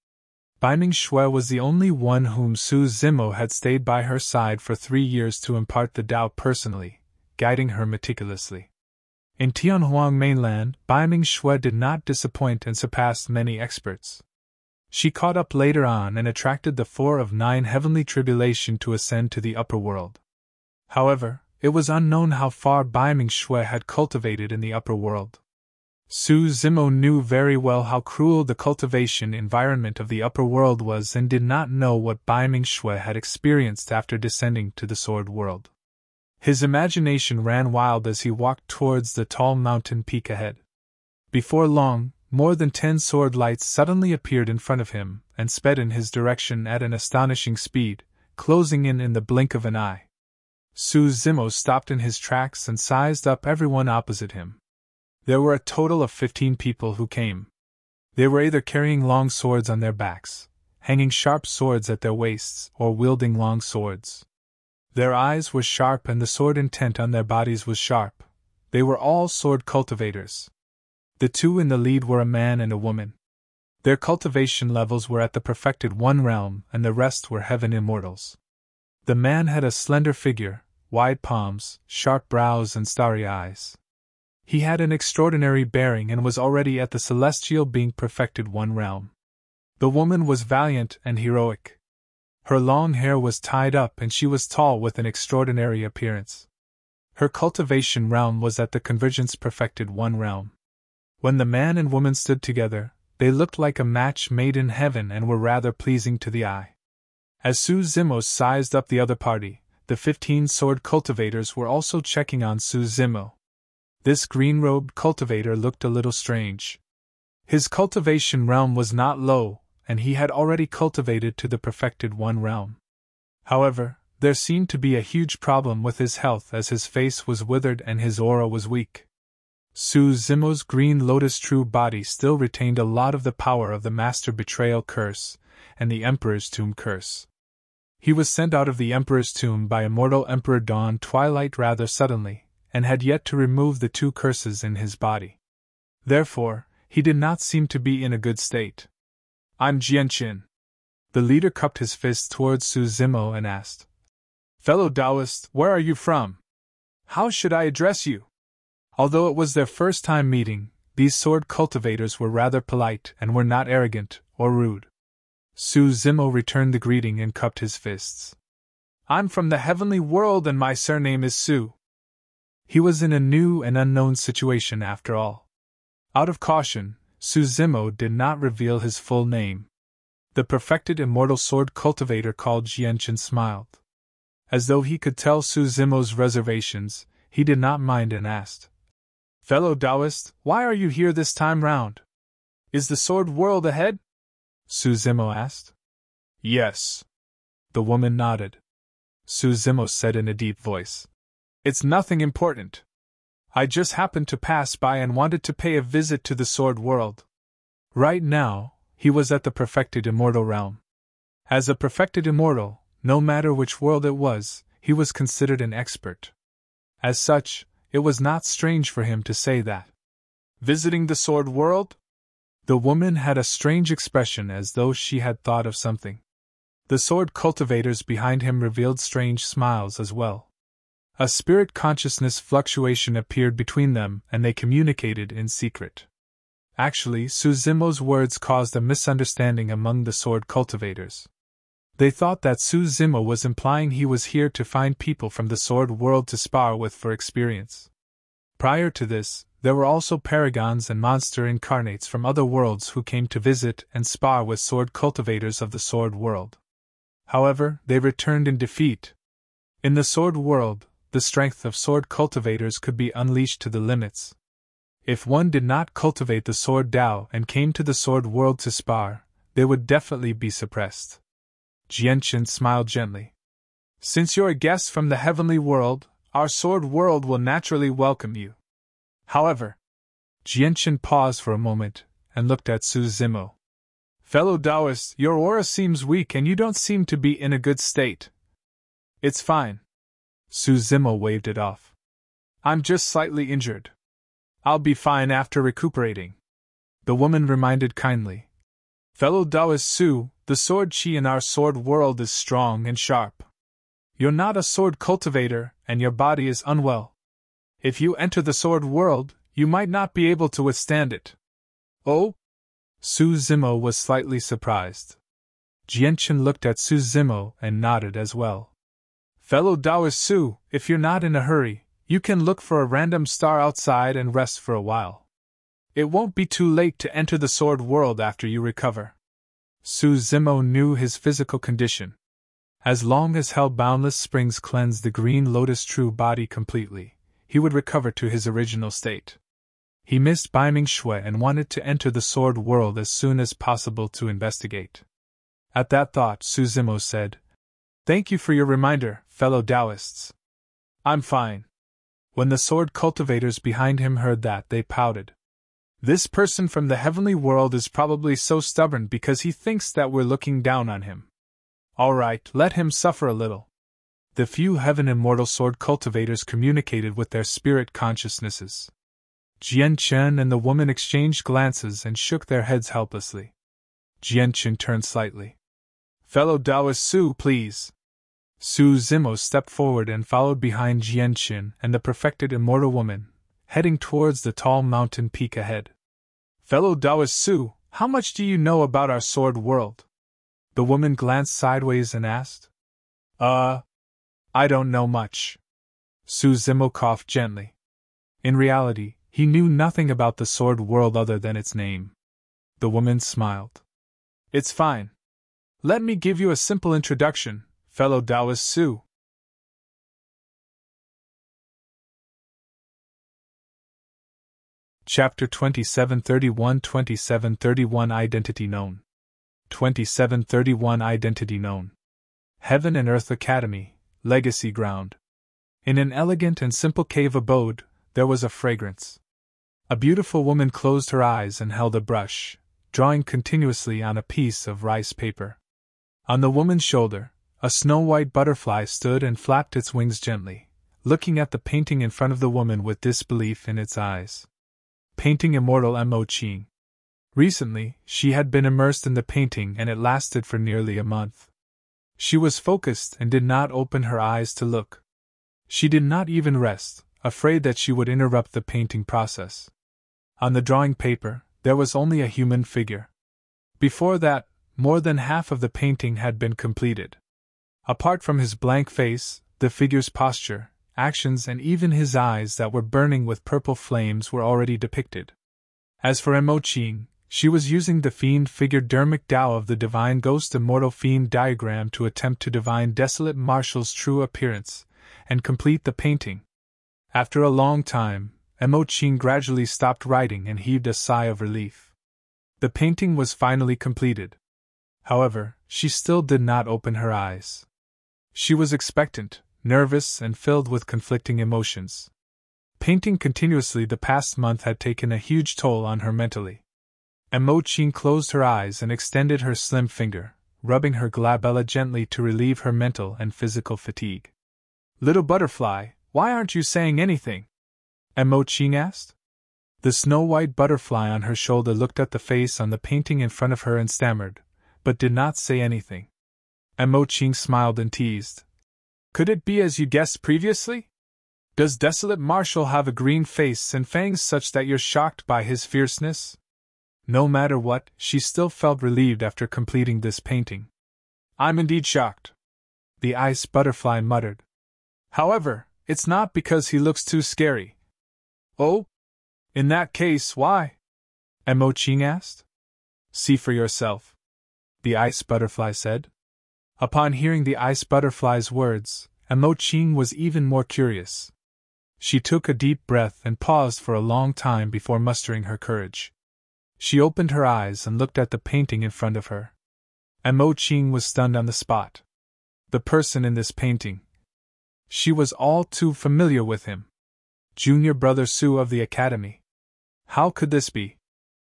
Baiming Shui was the only one whom Su Zimo had stayed by her side for 3 years to impart the Tao personally, guiding her meticulously. In Tianhuang mainland, Baiming Shui did not disappoint and surpassed many experts. She caught up later on and attracted the 4 of 9 heavenly tribulation to ascend to the upper world. However, it was unknown how far Baiming Shui had cultivated in the upper world. Su Zimo knew very well how cruel the cultivation environment of the upper world was and did not know what Bai Mingshui had experienced after descending to the sword world. His imagination ran wild as he walked towards the tall mountain peak ahead. Before long, more than 10 sword lights suddenly appeared in front of him and sped in his direction at an astonishing speed, closing in the blink of an eye. Su Zimo stopped in his tracks and sized up everyone opposite him. There were a total of 15 people who came. They were either carrying long swords on their backs, hanging sharp swords at their waists, or wielding long swords. Their eyes were sharp and the sword intent on their bodies was sharp. They were all sword cultivators. The two in the lead were a man and a woman. Their cultivation levels were at the perfected one realm and the rest were heaven immortals. The man had a slender figure, wide palms, sharp brows and starry eyes. He had an extraordinary bearing and was already at the celestial being perfected one realm. The woman was valiant and heroic. Her long hair was tied up and she was tall with an extraordinary appearance. Her cultivation realm was at the convergence perfected one realm. When the man and woman stood together, they looked like a match made in heaven and were rather pleasing to the eye. As Su Zimo sized up the other party, the 15 sword cultivators were also checking on Su Zimo. This green-robed cultivator looked a little strange. His cultivation realm was not low, and he had already cultivated to the perfected one realm. However, there seemed to be a huge problem with his health as his face was withered and his aura was weak. Su Zimo's green lotus true body still retained a lot of the power of the Master Betrayal Curse and the Emperor's Tomb Curse. He was sent out of the Emperor's Tomb by Immortal Emperor Dawn Twilight rather suddenly, and had yet to remove the 2 curses in his body. Therefore, he did not seem to be in a good state. "I'm Jianqin." The leader cupped his fist towards Su Zimo and asked, "Fellow Taoist, where are you from? How should I address you?" Although it was their first time meeting, these sword cultivators were rather polite and were not arrogant or rude. Su Zimo returned the greeting and cupped his fists. "I'm from the heavenly world and my surname is Su." He was in a new and unknown situation after all. Out of caution, Su Zimo did not reveal his full name. The perfected immortal sword cultivator called Jianqin smiled. As though he could tell Su Zimo's reservations, he did not mind and asked, "Fellow Taoist, why are you here this time round? Is the sword world ahead?" Su Zimo asked. "Yes." The woman nodded. Su Zimo said in a deep voice, "It's nothing important. I just happened to pass by and wanted to pay a visit to the sword world." Right now, he was at the perfected immortal realm. As a perfected immortal, no matter which world it was, he was considered an expert. As such, it was not strange for him to say that. "Visiting the sword world?" The woman had a strange expression as though she had thought of something. The sword cultivators behind him revealed strange smiles as well. A spirit consciousness fluctuation appeared between them and they communicated in secret. Actually, Su Zimo's words caused a misunderstanding among the sword cultivators. They thought that Su Zimo was implying he was here to find people from the sword world to spar with for experience. Prior to this, there were also paragons and monster incarnates from other worlds who came to visit and spar with sword cultivators of the sword world. However, they returned in defeat. In the sword world, the strength of sword cultivators could be unleashed to the limits. If one did not cultivate the sword Dao and came to the sword world to spar, they would definitely be suppressed. Jianqin smiled gently. "Since you're a guest from the heavenly world, our sword world will naturally welcome you. However," Jianqin paused for a moment and looked at Su Zimo. "Fellow Taoist, your aura seems weak and you don't seem to be in a good state." "It's fine." Su Zimo waved it off. "I'm just slightly injured. I'll be fine after recuperating." The woman reminded kindly. "Fellow Taoist Su, the sword chi in our sword world is strong and sharp. You're not a sword cultivator, and your body is unwell. If you enter the sword world, you might not be able to withstand it." "Oh?" Su Zimo was slightly surprised. Jianqin looked at Su Zimo and nodded as well. "Fellow Taoist Su, if you're not in a hurry, you can look for a random star outside and rest for a while. It won't be too late to enter the sword world after you recover. Su Zimo knew his physical condition. As long as Hell Boundless Springs cleansed the Green Lotus true body completely, he would recover to his original state. He missed Baiming Shui and wanted to enter the sword world as soon as possible to investigate. At that thought, Su Zimo said, "Thank you for your reminder, fellow Taoists. I'm fine." When the sword cultivators behind him heard that, they pouted. "This person from the heavenly world is probably so stubborn because he thinks that we're looking down on him. All right, let him suffer a little." The few heaven immortal sword cultivators communicated with their spirit consciousnesses. Jian Chen and the woman exchanged glances and shook their heads helplessly. Jian Chen turned slightly. "Fellow Taoist Su, please." Su Zimo stepped forward and followed behind Jian Chen and the perfected immortal woman, heading towards the tall mountain peak ahead. "Fellow Taoist Su, how much do you know about our sword world?" The woman glanced sideways and asked. I don't know much." Su Zimo coughed gently. In reality, he knew nothing about the sword world other than its name. The woman smiled. "It's fine. Let me give you a simple introduction, fellow Taoist Su." Chapter 2731 Identity Known. 2731 Identity Known. Heaven and Earth Academy, Legacy Ground. In an elegant and simple cave abode, there was a fragrance. A beautiful woman closed her eyes and held a brush, drawing continuously on a piece of rice paper. On the woman's shoulder, a snow-white butterfly stood and flapped its wings gently, looking at the painting in front of the woman with disbelief in its eyes. Painting Immortal Mo Qing. Recently, she had been immersed in the painting and it lasted for nearly a month. She was focused and did not open her eyes to look. She did not even rest, afraid that she would interrupt the painting process. On the drawing paper, there was only a human figure. Before that, more than half of the painting had been completed. Apart from his blank face, the figure's posture, actions, and even his eyes that were burning with purple flames were already depicted. As for Mo Qing, she was using the fiend figure Dermic Tao of the Divine Ghost Immortal Fiend diagram to attempt to divine Desolate Martial's true appearance, and complete the painting. After a long time, Mo Qing gradually stopped writing and heaved a sigh of relief. The painting was finally completed. However, she still did not open her eyes. She was expectant, nervous, and filled with conflicting emotions. Painting continuously the past month had taken a huge toll on her mentally. Mo Qing closed her eyes and extended her slim finger, rubbing her glabella gently to relieve her mental and physical fatigue. "Little butterfly, why aren't you saying anything?" Mo Qing asked. The snow-white butterfly on her shoulder looked at the face on the painting in front of her and stammered, but did not say anything. Mo Qing smiled and teased. "Could it be as you guessed previously? Does Desolate Martial have a green face and fangs such that you're shocked by his fierceness?" No matter what, she still felt relieved after completing this painting. "I'm indeed shocked," the ice butterfly muttered. "However, it's not because he looks too scary." "Oh? In that case, why?" Mo Qing asked. "See for yourself," the ice butterfly said. Upon hearing the ice butterfly's words, Mo Qing was even more curious. She took a deep breath and paused for a long time before mustering her courage. She opened her eyes and looked at the painting in front of her. Mo Qing was stunned on the spot. The person in this painting. She was all too familiar with him. Junior brother Su of the Academy. How could this be?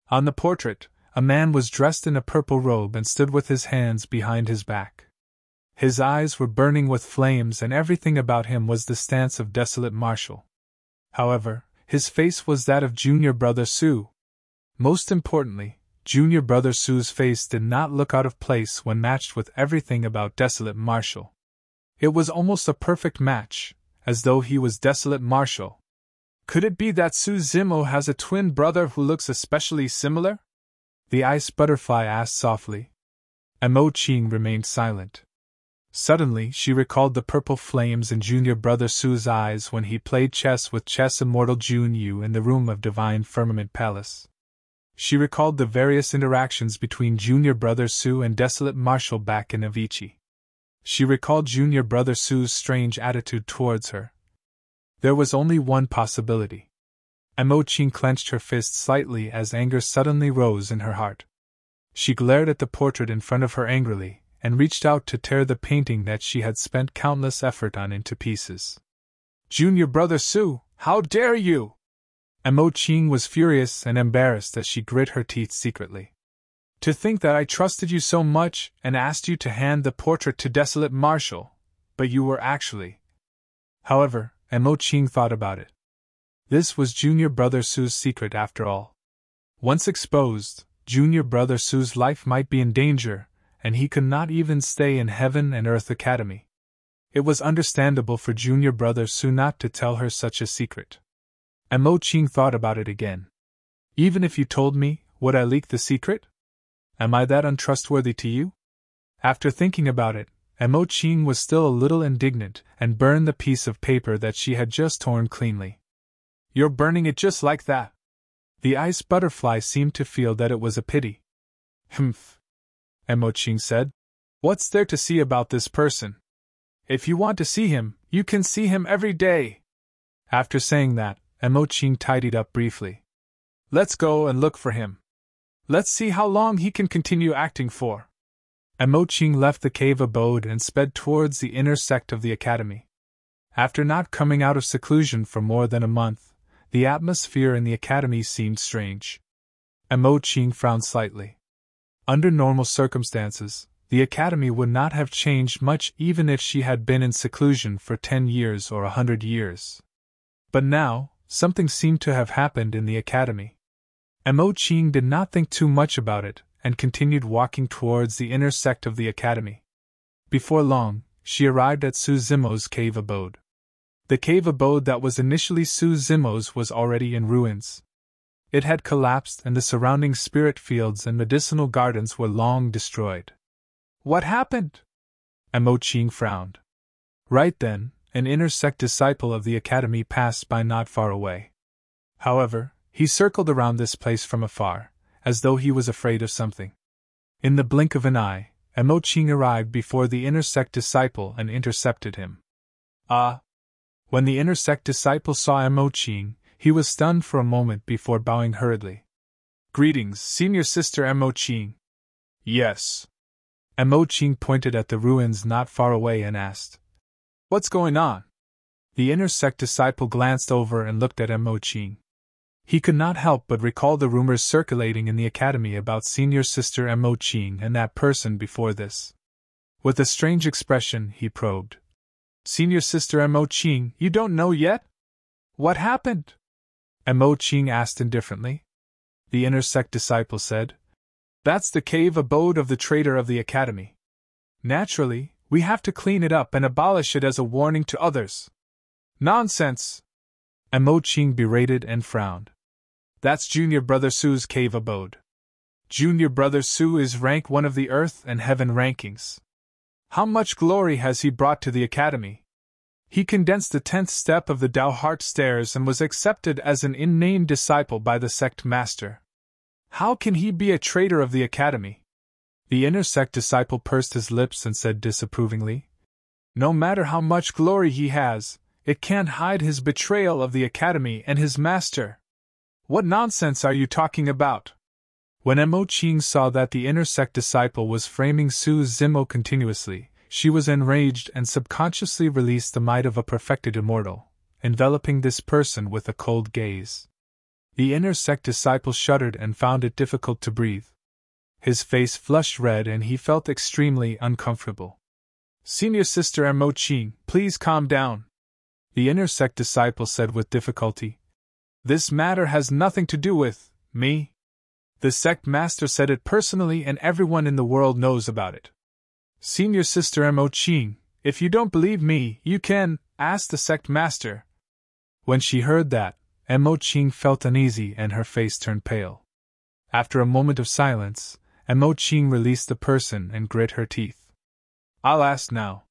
On the portrait, a man was dressed in a purple robe and stood with his hands behind his back. His eyes were burning with flames and everything about him was the stance of Desolate Martial. However, his face was that of Junior brother Su. Most importantly, Junior brother Su's face did not look out of place when matched with everything about Desolate Martial. It was almost a perfect match, as though he was Desolate Martial. Could it be that Su Zimo has a twin brother who looks especially similar? The ice butterfly asked softly. Mo Qing remained silent. Suddenly, she recalled the purple flames in Junior Brother Su's eyes when he played chess with Chess Immortal Jun Yu in the room of Divine Firmament Palace. She recalled the various interactions between Junior Brother Su and Desolate Marshal back in Avicii. She recalled Junior Brother Su's strange attitude towards her. There was only one possibility. Imogen clenched her fist slightly as anger suddenly rose in her heart. She glared at the portrait in front of her angrily, and reached out to tear the painting that she had spent countless effort on into pieces. Junior Brother Su, how dare you! Imogen was furious and embarrassed as she grit her teeth secretly. To think that I trusted you so much and asked you to hand the portrait to Desolate Marshal, but you were actually. However, Imogen thought about it. This was Junior Brother Su's secret after all. Once exposed, Junior Brother Su's life might be in danger, and he could not even stay in Heaven and Earth Academy. It was understandable for Junior Brother Su not to tell her such a secret. Imogen thought about it again. Even if you told me, would I leak the secret? Am I that untrustworthy to you? After thinking about it, Imogen was still a little indignant and burned the piece of paper that she had just torn cleanly. You're burning it just like that. The ice butterfly seemed to feel that it was a pity. Humph, Imogen said. What's there to see about this person? If you want to see him, you can see him every day. After saying that, Imogen tidied up briefly. Let's go and look for him. Let's see how long he can continue acting for. Imogen left the cave abode and sped towards the inner sect of the academy. After not coming out of seclusion for more than a month, the atmosphere in the academy seemed strange. Imogen frowned slightly. Under normal circumstances, the academy would not have changed much even if she had been in seclusion for 10 years or 100 years. But now, something seemed to have happened in the academy. Imogen did not think too much about it, and continued walking towards the inner sect of the academy. Before long, she arrived at Su Zimo's cave abode. The cave abode that was initially Su Zimo's was already in ruins. It had collapsed and the surrounding spirit fields and medicinal gardens were long destroyed. What happened? Imogen frowned. Right then, an inner sect disciple of the academy passed by not far away. However, he circled around this place from afar, as though he was afraid of something. In the blink of an eye, Imogen arrived before the inner sect disciple and intercepted him. Ah! When the inner sect disciple saw Imogen, he was stunned for a moment before bowing hurriedly. Greetings, Senior Sister Imogen. Yes. Imogen pointed at the ruins not far away and asked, What's going on? The inner sect disciple glanced over and looked at Imogen. He could not help but recall the rumors circulating in the academy about Senior Sister Imogen and that person before this. With a strange expression, he probed. Senior Sister Imogen, you don't know yet? What happened? Imogen asked indifferently. The inner sect disciple said, That's the cave abode of the traitor of the academy. Naturally, we have to clean it up and abolish it as a warning to others. Nonsense! Imogen berated and frowned. That's Junior Brother Su's cave abode. Junior Brother Su is rank 1 of the Earth and Heaven rankings. How much glory has he brought to the academy? He condensed the 10th step of the Dao Heart Stairs and was accepted as an in-name disciple by the sect master. How can he be a traitor of the academy? The inner sect disciple pursed his lips and said disapprovingly, No matter how much glory he has, it can't hide his betrayal of the academy and his master. What nonsense are you talking about? When Imogen saw that the inner sect disciple was framing Su Zimo continuously, she was enraged and subconsciously released the might of a perfected immortal, enveloping this person with a cold gaze. The inner sect disciple shuddered and found it difficult to breathe. His face flushed red and he felt extremely uncomfortable. Senior Sister Imogen, please calm down. The inner sect disciple said with difficulty. This matter has nothing to do with me. The sect master said it personally and everyone in the world knows about it. Senior Sister Imogen, if you don't believe me, you can ask the sect master. When she heard that, Imogen felt uneasy and her face turned pale. After a moment of silence, Imogen released the person and grit her teeth. I'll ask now.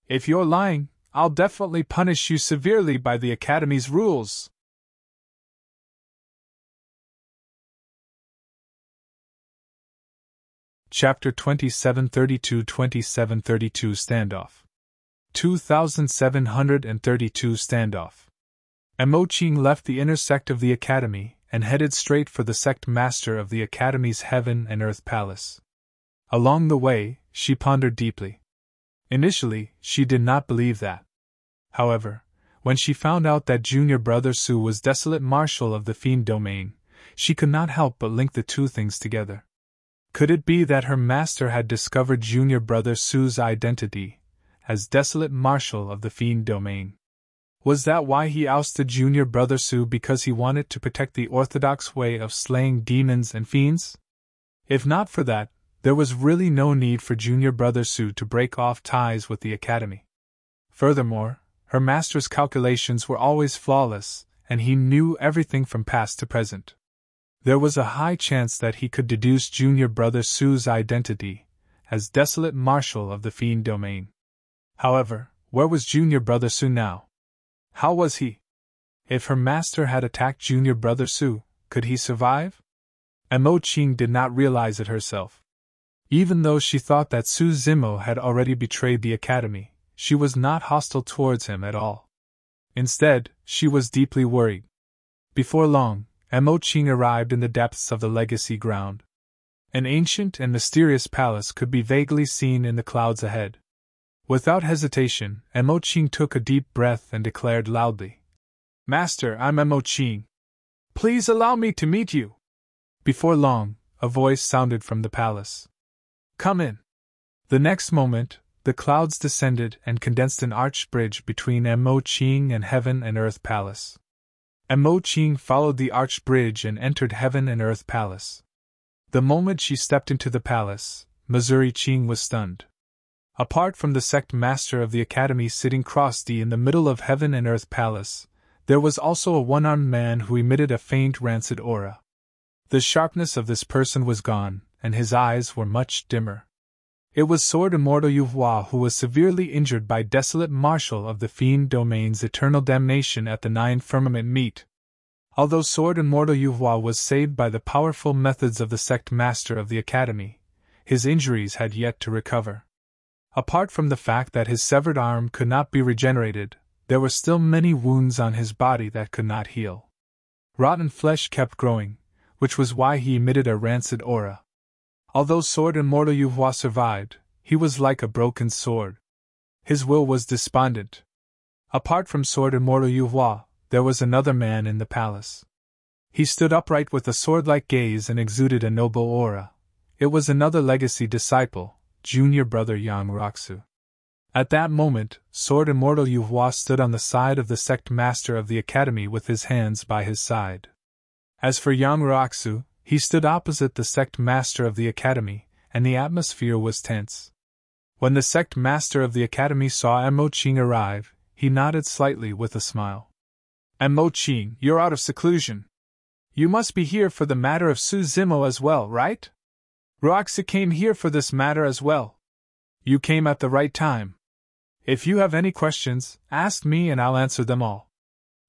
If you're lying, I'll definitely punish you severely by the Academy's rules. Chapter 2732 Standoff 2732 Standoff. Emoching left the inner sect of the Academy and headed straight for the sect master of the Academy's Heaven and Earth Palace. Along the way, she pondered deeply. Initially, she did not believe that. However, when she found out that Junior Brother Su was Desolate Marshal of the Fiend Domain, she could not help but link the two things together. Could it be that her master had discovered Junior Brother Su's identity as Desolate Marshal of the Fiend Domain? Was that why he ousted Junior Brother Su, because he wanted to protect the orthodox way of slaying demons and fiends? If not for that, there was really no need for Junior Brother Su to break off ties with the Academy. Furthermore, her master's calculations were always flawless, and he knew everything from past to present. There was a high chance that he could deduce Junior Brother Su's identity as Desolate Marshal of the Fiend Domain. However, where was Junior Brother Su now? How was he? If her master had attacked Junior Brother Su, could he survive? Emoching did not realize it herself. Even though she thought that Su Zimo had already betrayed the Academy, she was not hostile towards him at all. Instead, she was deeply worried. Before long, Emoching arrived in the depths of the Legacy Ground. An ancient and mysterious palace could be vaguely seen in the clouds ahead. Without hesitation, Emoching took a deep breath and declared loudly, "Master, I'm Emoching. Please allow me to meet you." Before long, a voice sounded from the palace. "Come in." The next moment, the clouds descended and condensed an arched bridge between Emoching and Heaven and Earth Palace. Emoching followed the arched bridge and entered Heaven and Earth Palace. The moment she stepped into the palace, Missouri Ching was stunned. Apart from the sect master of the Academy sitting crossed in the middle of Heaven and Earth Palace, there was also a one-armed man who emitted a faint rancid aura. The sharpness of this person was gone, and his eyes were much dimmer. It was Sword Immortal Yuhua, who was severely injured by Desolate Marshal of the Fiend Domain's eternal damnation at the Nine Firmament meet. Although Sword Immortal Yuhua was saved by the powerful methods of the sect master of the Academy, his injuries had yet to recover. Apart from the fact that his severed arm could not be regenerated, there were still many wounds on his body that could not heal. Rotten flesh kept growing, which was why he emitted a rancid aura. Although Sword Immortal Yuhua survived, he was like a broken sword. His will was despondent. Apart from Sword Immortal Yuhua, there was another man in the palace. He stood upright with a sword-like gaze and exuded a noble aura. It was another legacy disciple, Junior Brother Yang Roxu. At that moment, Sword Immortal Yuhua stood on the side of the sect master of the Academy with his hands by his side. As for Yang Roxu, he stood opposite the sect master of the Academy, and the atmosphere was tense. When the sect master of the Academy saw Emoching arrive, he nodded slightly with a smile. "Emoching, you're out of seclusion. You must be here for the matter of Su Zimo as well, right?" "Roxu came here for this matter as well." "You came at the right time. If you have any questions, ask me and I'll answer them all."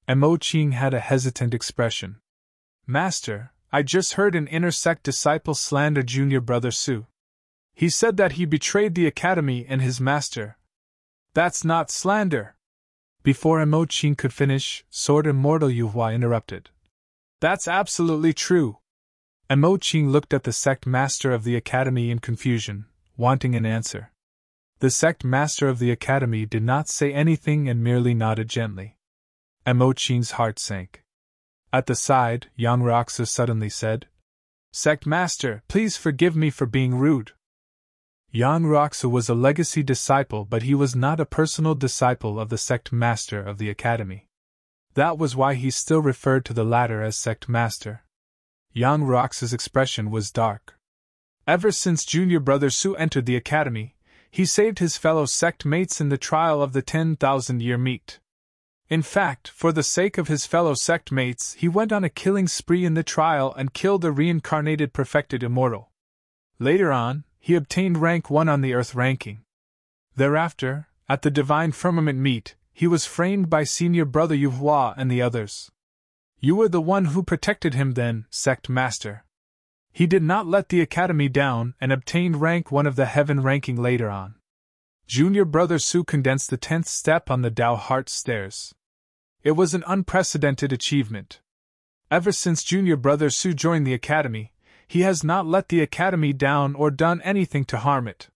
Emoching had a hesitant expression. "Master, I just heard an inner sect disciple slander Junior Brother Su. He said that he betrayed the Academy and his master." "That's not slander." Before Emoching could finish, Sword Immortal Yuhua interrupted. "That's absolutely true." Emoching looked at the sect master of the Academy in confusion, wanting an answer. The sect master of the Academy did not say anything and merely nodded gently. Emoching's heart sank. At the side, Yang Roxu suddenly said, "Sect Master, please forgive me for being rude." Yang Roxu was a legacy disciple, but he was not a personal disciple of the sect master of the Academy. That was why he still referred to the latter as sect master. Yang Roxu's expression was dark. Ever since Junior Brother Su entered the Academy, he saved his fellow sect mates in the trial of the 10,000-year meet. In fact, for the sake of his fellow sect mates, he went on a killing spree in the trial and killed a reincarnated perfected immortal. Later on, he obtained rank 1 on the Earth ranking. Thereafter, at the Divine Firmament meet, he was framed by Senior Brother Yuhua and the others. You were the one who protected him then, Sect Master. He did not let the Academy down and obtained rank 1 of the Heaven ranking later on. Junior Brother Su condensed the 10th step on the Dao Heart Stairs. It was an unprecedented achievement. Ever since Junior Brother Su joined the Academy, he has not let the Academy down or done anything to harm it.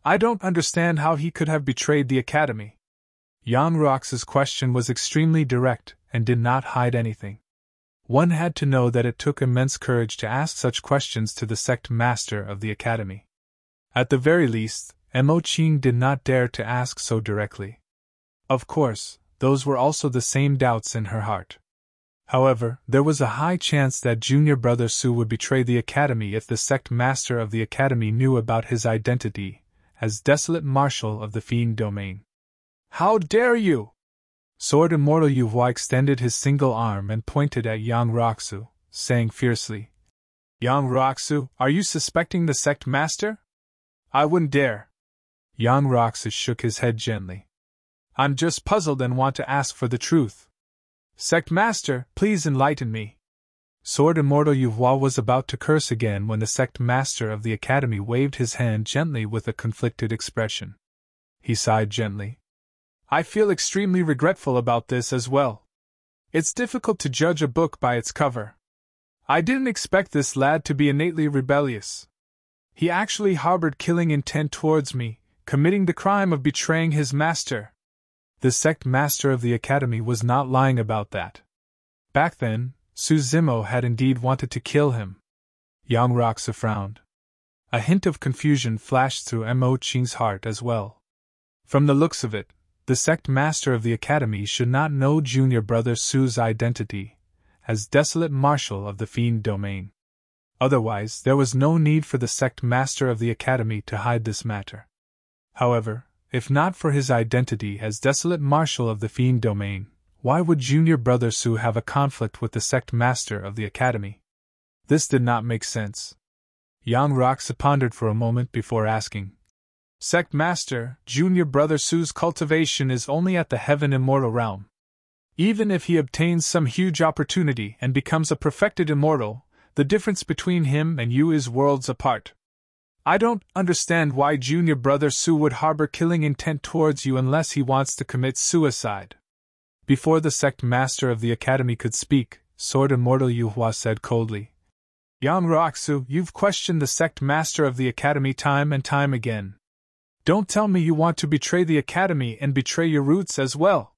I don't understand how he could have betrayed the Academy. Yang Rox's question was extremely direct and did not hide anything. One had to know that it took immense courage to ask such questions to the sect master of the Academy. At the very least, Mo Qing did not dare to ask so directly. Of course, those were also the same doubts in her heart. However, there was a high chance that Junior Brother Su would betray the Academy if the sect master of the Academy knew about his identity as Desolate Marshal of the Fiend Domain. How dare you! Sword Immortal Yuhua extended his single arm and pointed at Yang Roxu, saying fiercely, Yang Roxu, are you suspecting the sect master? I wouldn't dare. Yang Roxu shook his head gently. I'm just puzzled and want to ask for the truth. Sect master, please enlighten me. Sword Immortal Yuhua was about to curse again when the sect master of the Academy waved his hand gently with a conflicted expression. He sighed gently. I feel extremely regretful about this as well. It's difficult to judge a book by its cover. I didn't expect this lad to be innately rebellious. He actually harbored killing intent towards me, committing the crime of betraying his master. The sect master of the Academy was not lying about that. Back then, Su Zimo had indeed wanted to kill him. Yang Roxa frowned. A hint of confusion flashed through Mo Qing's heart as well. From the looks of it, the sect master of the Academy should not know Junior Brother Su's identity as Desolate Marshal of the Fiend Domain. Otherwise, there was no need for the sect master of the Academy to hide this matter. However, if not for his identity as Desolate Marshal of the Fiend Domain, why would Junior Brother Su have a conflict with the sect master of the Academy? This did not make sense. Yang Roxa pondered for a moment before asking, Sect Master, Junior Brother Su's cultivation is only at the Heaven Immortal realm. Even if he obtains some huge opportunity and becomes a perfected immortal, the difference between him and you is worlds apart. I don't understand why Junior Brother Su would harbor killing intent towards you unless he wants to commit suicide. Before the sect master of the Academy could speak, Sword Immortal Yuhua said coldly, Yang Roxu, you've questioned the sect master of the Academy time and time again. Don't tell me you want to betray the Academy and betray your roots as well.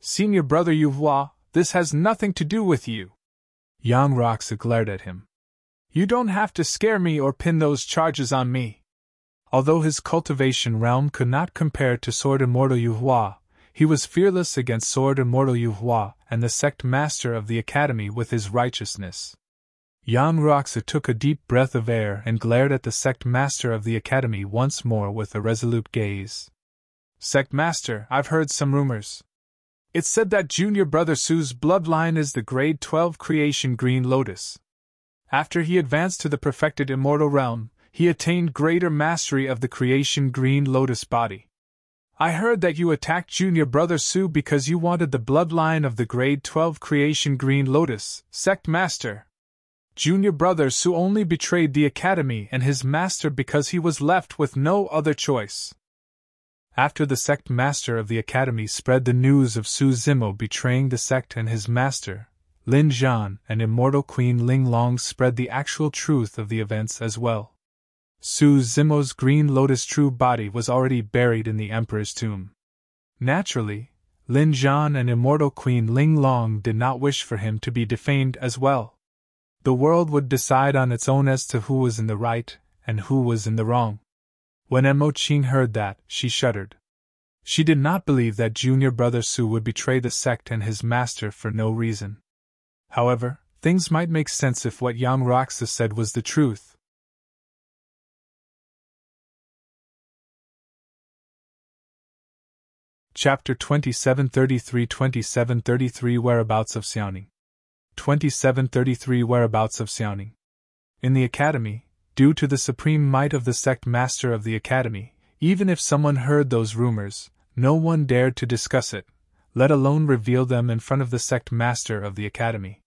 Senior Brother Yuhua, this has nothing to do with you. Yang Roxa glared at him. You don't have to scare me or pin those charges on me. Although his cultivation realm could not compare to Sword Immortal Yuhua, he was fearless against Sword Immortal Yuhua and the sect master of the Academy with his righteousness. Yang Roxa took a deep breath of air and glared at the sect master of the Academy once more with a resolute gaze. Sect master, I've heard some rumors. It's said that Junior Brother Su's bloodline is the Grade 12 Creation Green Lotus. After he advanced to the perfected immortal realm, he attained greater mastery of the Creation Green Lotus body. I heard that you attacked Junior Brother Su because you wanted the bloodline of the Grade 12 Creation Green Lotus, Sect Master. Junior Brother Su only betrayed the Academy and his master because he was left with no other choice. After the sect master of the Academy spread the news of Su Zimo betraying the sect and his master, Lin Zhan and Immortal Queen Ling Long spread the actual truth of the events as well. Su Zimo's Green Lotus true body was already buried in the Emperor's tomb. Naturally, Lin Zhan and Immortal Queen Ling Long did not wish for him to be defamed as well. The world would decide on its own as to who was in the right and who was in the wrong. When Mo Qing heard that, she shuddered. She did not believe that Junior Brother Su would betray the sect and his master for no reason. However, things might make sense if what Yang Roxa said was the truth. Chapter 2733 Whereabouts of Xiaoning. 2733 Whereabouts of Xiaoning. In the Academy, due to the supreme might of the sect master of the Academy, Even if someone heard those rumors, no one dared to discuss it, let alone reveal them in front of the sect master of the academy.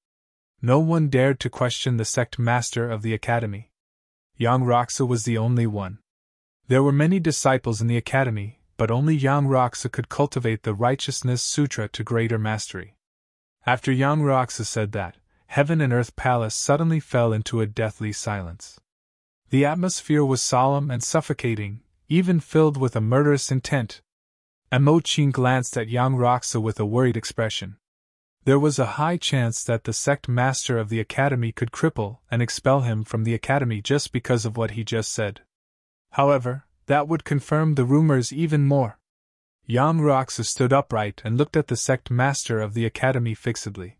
No one dared to question the sect master of the academy. Yang Roxa was the only one. There were many disciples in the academy, but only Yang Roxa could cultivate the Righteousness Sutra to greater mastery. After Yang Roxa said that, Heaven and Earth Palace suddenly fell into a deathly silence. The atmosphere was solemn and suffocating, even filled with a murderous intent. Amo Qing glanced at Yang Roxa with a worried expression. There was a high chance that the sect master of the academy could cripple and expel him from the academy just because of what he just said. However, that would confirm the rumors even more. Yang Roxa stood upright and looked at the sect master of the academy fixedly.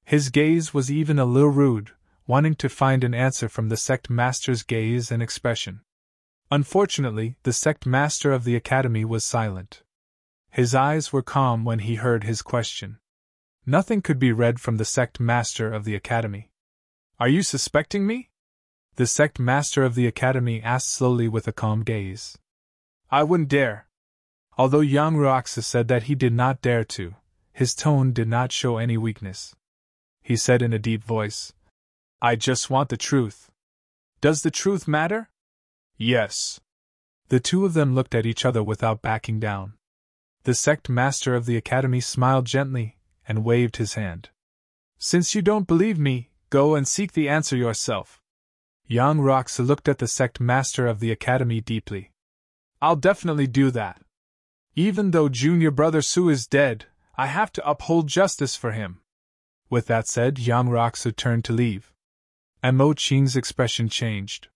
His gaze was even a little rude, wanting to find an answer from the sect master's gaze and expression. Unfortunately, the sect master of the academy was silent. His eyes were calm when he heard his question. Nothing could be read from the sect master of the academy. "Are you suspecting me?" the sect master of the academy asked slowly with a calm gaze. "I wouldn't dare." Although Yang Roxa said that he did not dare to, his tone did not show any weakness. He said in a deep voice, "I just want the truth." "Does the truth matter?" "Yes." The two of them looked at each other without backing down. The sect master of the academy smiled gently and waved his hand. "Since you don't believe me, go and seek the answer yourself." Yang Roxa looked at the sect master of the academy deeply. "I'll definitely do that. Even though junior brother Su is dead, I have to uphold justice for him." With that said, Yang Roxa turned to leave. Amo Qing's expression changed.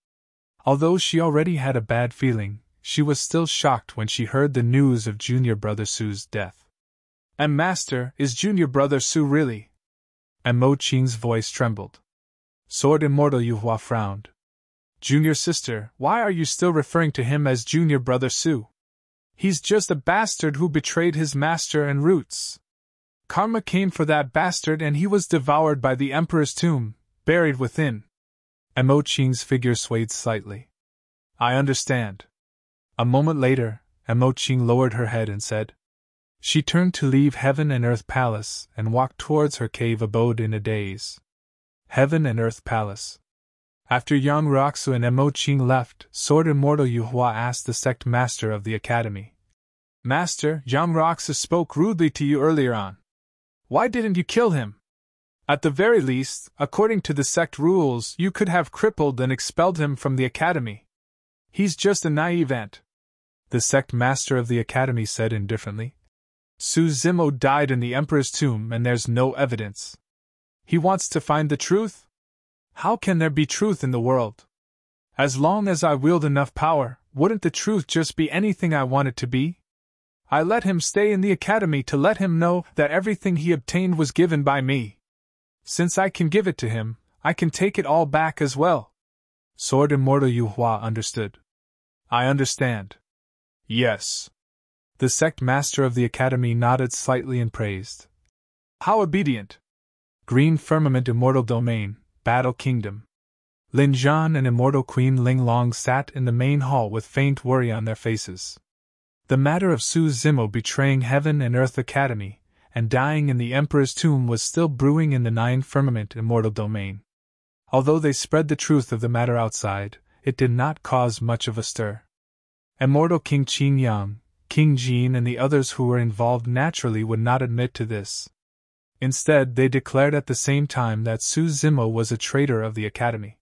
Although she already had a bad feeling, she was still shocked when she heard the news of junior brother Su's death. "And Master, is junior brother Su really?" Amo Qing's voice trembled. Sword Immortal Yuhua frowned. "Junior sister, why are you still referring to him as junior brother Su? He's just a bastard who betrayed his master and roots. Karma came for that bastard and he was devoured by the Emperor's tomb, buried within." Amo Qing's figure swayed slightly. "I understand." A moment later, Amo Qing lowered her head and said. She turned to leave Heaven and Earth Palace and walked towards her cave abode in a daze. Heaven and Earth Palace. After Yang Roxa and Amo Qing left, Sword Immortal Yuhua asked the sect master of the academy. "Master, Yang Roxa spoke rudely to you earlier on. Why didn't you kill him? At the very least, according to the sect rules, you could have crippled and expelled him from the academy. He's just a naive ant." The sect master of the academy said indifferently. "Su Zimo died in the Emperor's tomb and there's no evidence. He wants to find the truth? How can there be truth in the world? As long as I wield enough power, wouldn't the truth just be anything I want it to be? I let him stay in the academy to let him know that everything he obtained was given by me. Since I can give it to him, I can take it all back as well." Sword Immortal Yuhua understood. "I understand." "Yes." The sect master of the academy nodded slightly and praised. "How obedient!" Green Firmament Immortal Domain, Battle Kingdom. Lin Zhan and Immortal Queen Ling Long sat in the main hall with faint worry on their faces. The matter of Su Zimo betraying Heaven and Earth Academy and dying in the Emperor's tomb was still brewing in the Nine Firmament Immortal Domain. Although they spread the truth of the matter outside, it did not cause much of a stir. Immortal King Qin Yang, King Jin and the others who were involved naturally would not admit to this. Instead, they declared at the same time that Su Zimo was a traitor of the academy.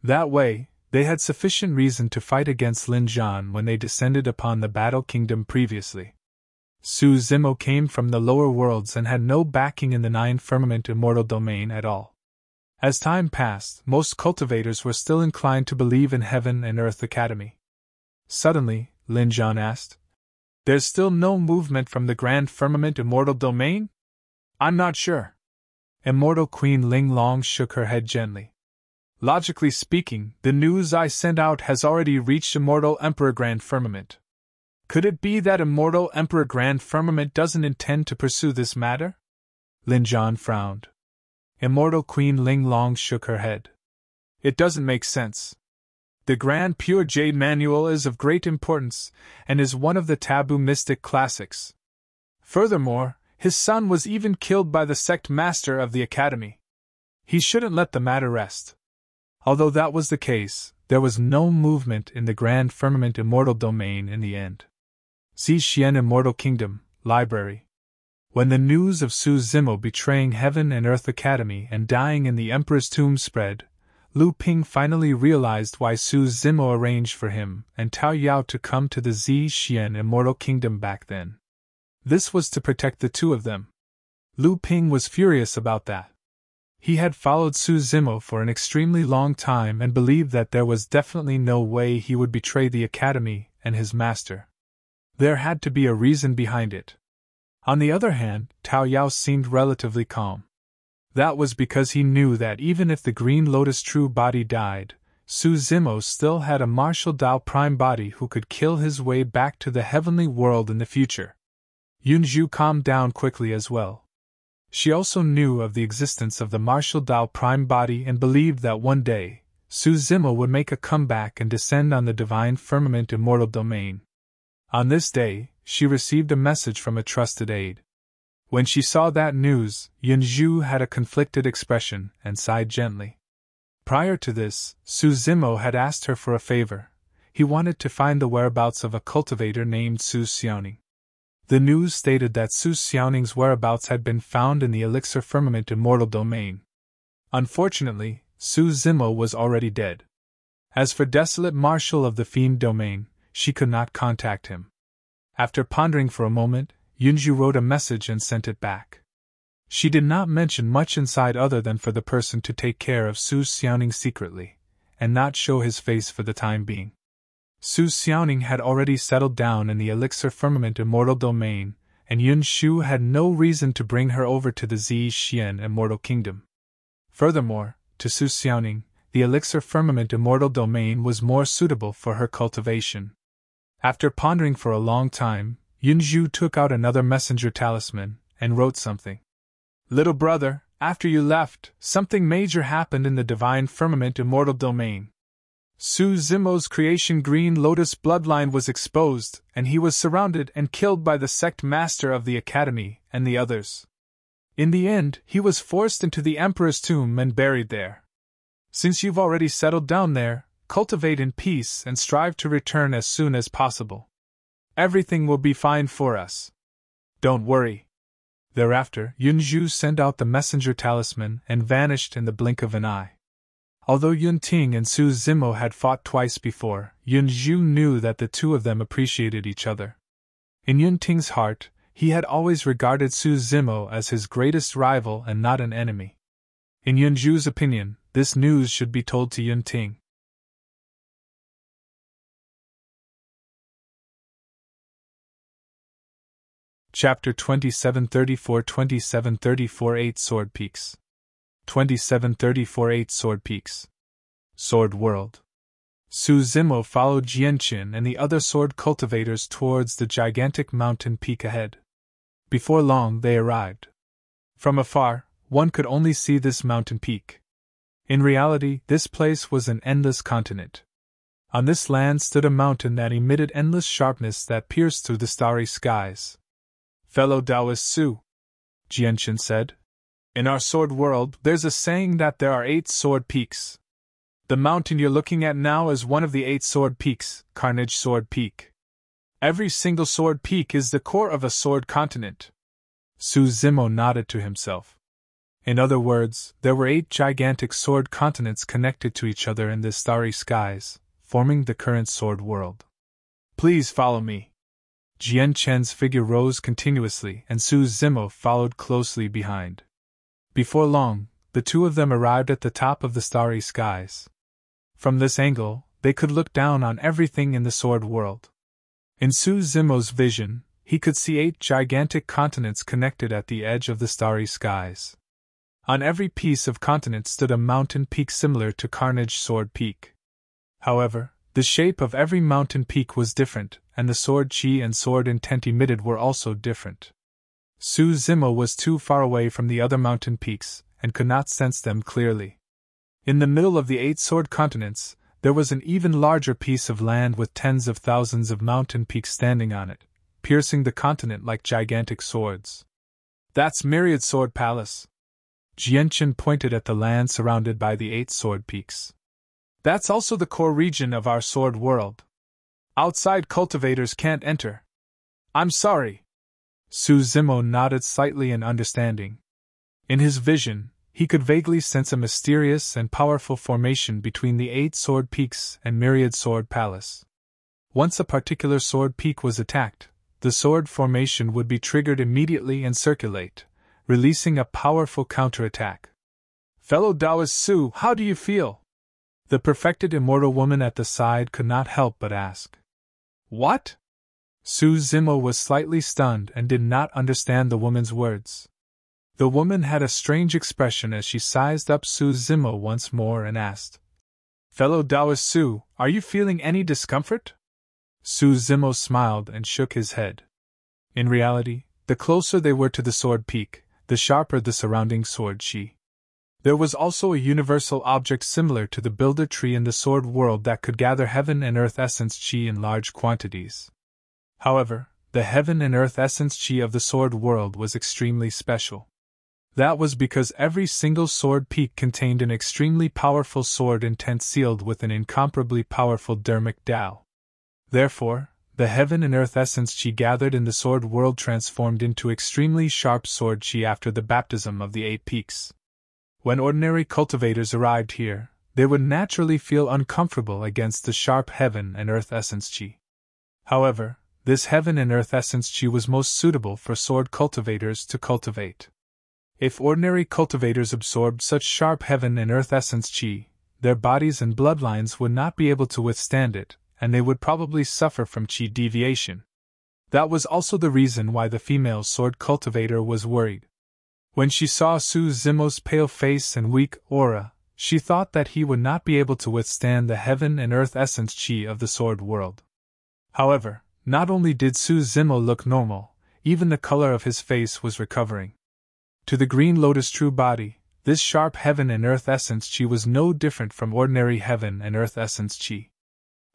That way, they had sufficient reason to fight against Lin Zhan when they descended upon the Battle Kingdom previously. Su Zimo came from the lower worlds and had no backing in the Nine Firmament Immortal Domain at all. As time passed, most cultivators were still inclined to believe in Heaven and Earth Academy. Suddenly, Lin Zhan asked, "There's still no movement from the Grand Firmament Immortal Domain?" "I'm not sure." Immortal Queen Ling Long shook her head gently. "Logically speaking, the news I sent out has already reached Immortal Emperor Grand Firmament. Could it be that Immortal Emperor Grand Firmament doesn't intend to pursue this matter?" Lin Zhan frowned. Immortal Queen Ling Long shook her head. "It doesn't make sense. The Grand Pure Jade Manual is of great importance, and is one of the taboo mystic classics. Furthermore, his son was even killed by the sect master of the Academy. He shouldn't let the matter rest. Although that was the case, there was no movement in the Grand Firmament Immortal Domain in the end. See Xian Immortal Kingdom, Library. When the news of Su Zimo betraying Heaven and Earth Academy and dying in the Emperor's tomb spread, Lu Ping finally realized why Su Zimo arranged for him and Tao Yao to come to the Xian Immortal Kingdom back then. This was to protect the two of them. Lu Ping was furious about that. He had followed Su Zimo for an extremely long time and believed that there was definitely no way he would betray the Academy and his master. There had to be a reason behind it. On the other hand, Tao Yao seemed relatively calm. That was because he knew that even if the Green Lotus true body died, Su Zimo still had a martial Dao prime body who could kill his way back to the heavenly world in the future. Yunzhu calmed down quickly as well. She also knew of the existence of the martial Dao prime body and believed that one day, Su Zimo would make a comeback and descend on the divine firmament immortal domain. On this day, she received a message from a trusted aide. When she saw that news, Yunzhu had a conflicted expression and sighed gently. Prior to this, Su Zimo had asked her for a favor. He wanted to find the whereabouts of a cultivator named Su Xiaoning. The news stated that Su Xiaoning's whereabouts had been found in the Elixir Firmament Immortal Domain. Unfortunately, Su Zimo was already dead. As for Desolate Marshal of the Fiend Domain, she could not contact him. After pondering for a moment, Yunzhu wrote a message and sent it back. She did not mention much inside other than for the person to take care of Su Xiaoning secretly, and not show his face for the time being. Su Xiaoning had already settled down in the Elixir Firmament Immortal Domain, and Yunzhu had no reason to bring her over to the Xian Immortal Kingdom. Furthermore, to Su Xiaoning, the Elixir Firmament Immortal Domain was more suitable for her cultivation. After pondering for a long time, Yunzhu took out another messenger talisman and wrote something. Little brother, after you left, something major happened in the divine firmament immortal domain. Su Zimo's creation Green Lotus bloodline was exposed, and he was surrounded and killed by the sect master of the Academy and the others. In the end, he was forced into the Emperor's tomb and buried there. Since you've already settled down there, cultivate in peace and strive to return as soon as possible. Everything will be fine for us. Don't worry. Thereafter, Yunzhu sent out the messenger talisman and vanished in the blink of an eye. Although Yunting and Su Zimo had fought twice before, Yunzhu knew that the two of them appreciated each other. In Yunting's heart, he had always regarded Su Zimo as his greatest rival and not an enemy. In Yunzhu's opinion, this news should be told to Yunting. Chapter 2734-2734 8 Sword Peaks 2734 8 Sword Peaks Sword World. Su Zimo followed Jianqin and the other sword cultivators towards the gigantic mountain peak ahead. Before long they arrived. From afar, one could only see this mountain peak. In reality, this place was an endless continent. On this land stood a mountain that emitted endless sharpness that pierced through the starry skies. Fellow Taoist Su, Jianqin said, in our sword world, there's a saying that there are 8 sword peaks. The mountain you're looking at now is one of the 8 sword peaks, Carnage Sword Peak. Every single sword peak is the core of a sword continent. Su Zimo nodded to himself. In other words, there were 8 gigantic sword continents connected to each other in the starry skies, forming the current sword world. Please follow me. Jian Chen's figure rose continuously and Su Zimo followed closely behind. Before long, the two of them arrived at the top of the starry skies. From this angle, they could look down on everything in the sword world. In Su Zimo's vision, he could see 8 gigantic continents connected at the edge of the starry skies. On every piece of continent stood a mountain peak similar to Carnage Sword Peak. However, the shape of every mountain peak was different, and the sword chi and sword intent emitted were also different. Su Zimo was too far away from the other mountain peaks, and could not sense them clearly. In the middle of the 8 sword continents, there was an even larger piece of land with tens of thousands of mountain peaks standing on it, piercing the continent like gigantic swords. That's Myriad Sword Palace. Jianchen pointed at the land surrounded by the 8 sword peaks. That's also the core region of our sword world. Outside cultivators can't enter. I'm sorry. Su Zimo nodded slightly in understanding. In his vision, he could vaguely sense a mysterious and powerful formation between the 8 sword peaks and Myriad Sword Palace. Once a particular sword peak was attacked, the sword formation would be triggered immediately and circulate, releasing a powerful counterattack. Fellow Taoist Su, how do you feel? The perfected immortal woman at the side could not help but ask. What? Su Zimo was slightly stunned and did not understand the woman's words. The woman had a strange expression as she sized up Su Zimo once more and asked, Fellow Taoist Su, are you feeling any discomfort? Su Zimo smiled and shook his head. In reality, the closer they were to the sword peak, the sharper the surrounding sword chi. There was also a universal object similar to the builder tree in the sword world that could gather heaven and earth essence chi in large quantities. However, the heaven and earth essence chi of the sword world was extremely special. That was because every single sword peak contained an extremely powerful sword intent sealed with an incomparably powerful dharmic Tao. Therefore, the heaven and earth essence chi gathered in the sword world transformed into extremely sharp sword chi after the baptism of the 8 peaks. When ordinary cultivators arrived here, they would naturally feel uncomfortable against the sharp heaven and earth essence chi. However, this heaven and earth essence chi was most suitable for sword cultivators to cultivate. If ordinary cultivators absorbed such sharp heaven and earth essence chi, their bodies and bloodlines would not be able to withstand it, and they would probably suffer from chi deviation. That was also the reason why the female sword cultivator was worried. When she saw Su Zimo's pale face and weak aura, she thought that he would not be able to withstand the heaven and earth essence chi of the sword world. However, not only did Su Zimo look normal, even the color of his face was recovering. To the green lotus true body, this sharp heaven and earth essence chi was no different from ordinary heaven and earth essence chi.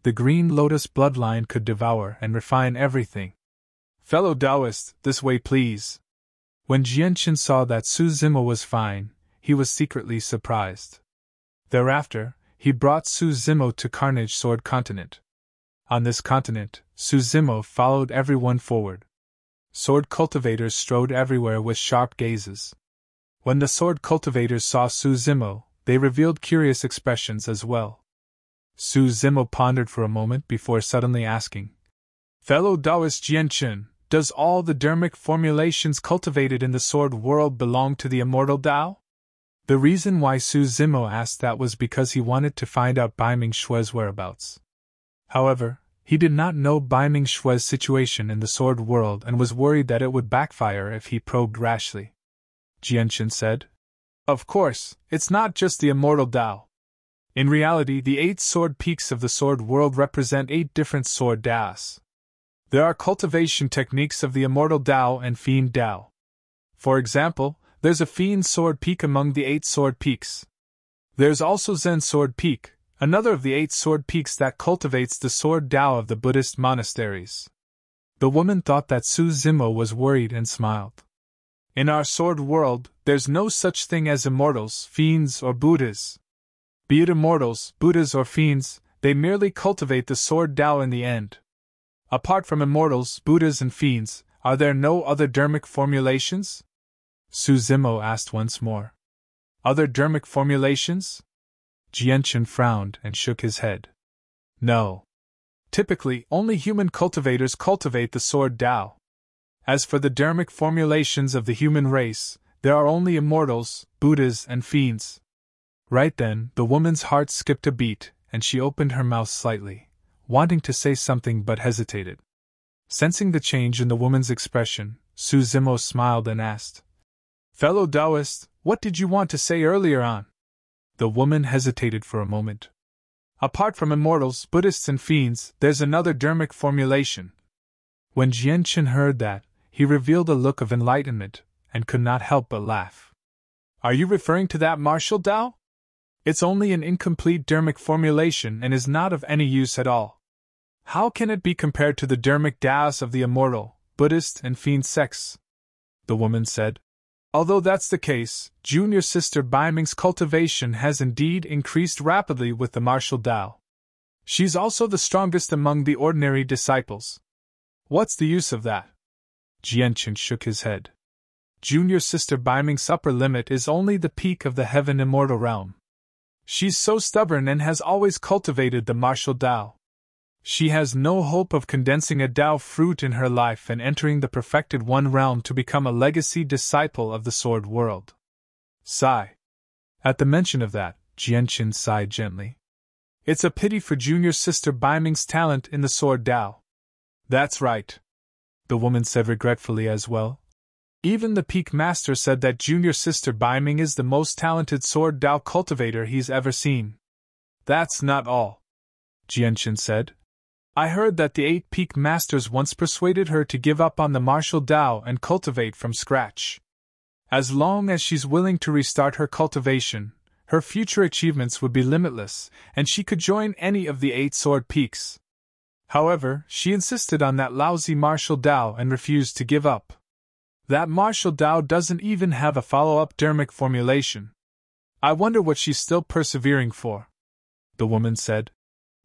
The green lotus bloodline could devour and refine everything. Fellow Taoist, this way please. When Jianchen saw that Su Zimo was fine, he was secretly surprised. Thereafter, he brought Su Zimo to Carnage Sword Continent. On this continent, Su Zimo followed everyone forward. Sword cultivators strode everywhere with sharp gazes. When the sword cultivators saw Su Zimo, they revealed curious expressions as well. Su Zimo pondered for a moment before suddenly asking, Fellow Taoist Jianchen, does all the dharmic formulations cultivated in the sword world belong to the immortal Tao? The reason why Su Zimo asked that was because he wanted to find out Bai Ming Shue's whereabouts. However, he did not know Bai Ming Shue's situation in the sword world and was worried that it would backfire if he probed rashly. Jianchen said, Of course, it's not just the immortal Tao. In reality, the 8 sword peaks of the sword world represent 8 different sword Taos. There are cultivation techniques of the immortal Tao and fiend Tao. For example, there's a fiend sword peak among the 8 sword peaks. There's also Zen sword peak, another of the 8 sword peaks that cultivates the sword Tao of the Buddhist monasteries. The woman thought that Su Zimo was worried and smiled. In our sword world, there's no such thing as immortals, fiends, or Buddhas. Be it immortals, Buddhas, or fiends, they merely cultivate the sword Tao in the end. Apart from immortals, Buddhas, and fiends, are there no other dharmic formulations? Su Zimo asked once more. Other dharmic formulations? Jianchen frowned and shook his head. No. Typically, only human cultivators cultivate the sword Tao. As for the dharmic formulations of the human race, there are only immortals, Buddhas, and fiends. Right then, the woman's heart skipped a beat, and she opened her mouth slightly, wanting to say something but hesitated. Sensing the change in the woman's expression, Su Zimo smiled and asked, Fellow Taoist, what did you want to say earlier on? The woman hesitated for a moment. Apart from immortals, Buddhists, and fiends, there's another dharmic formulation. When Jianchen heard that, he revealed a look of enlightenment, and could not help but laugh. Are you referring to that martial Tao? It's only an incomplete dermic formulation and is not of any use at all. How can it be compared to the dermic Taoists of the immortal, Buddhist, and fiend sects? The woman said. Although that's the case, junior sister Baiming's cultivation has indeed increased rapidly with the martial Tao. She's also the strongest among the ordinary disciples. What's the use of that? Jianqun shook his head. Junior sister Baiming's upper limit is only the peak of the heaven immortal realm. She's so stubborn and has always cultivated the martial Tao. She has no hope of condensing a Tao fruit in her life and entering the perfected one realm to become a legacy disciple of the sword world. Sigh. At the mention of that, Jianqun sighed gently. It's a pity for junior sister Baiming's talent in the sword Tao. That's right, the woman said regretfully as well. Even the Peak Master said that junior sister Baiming is the most talented sword Tao cultivator he's ever seen. That's not all, Jianqun said. I heard that the 8 Peak Masters once persuaded her to give up on the martial Tao and cultivate from scratch. As long as she's willing to restart her cultivation, her future achievements would be limitless, and she could join any of the 8 sword peaks. However, she insisted on that lousy martial Tao and refused to give up. That martial Tao doesn't even have a follow-up dermic formulation. I wonder what she's still persevering for, the woman said.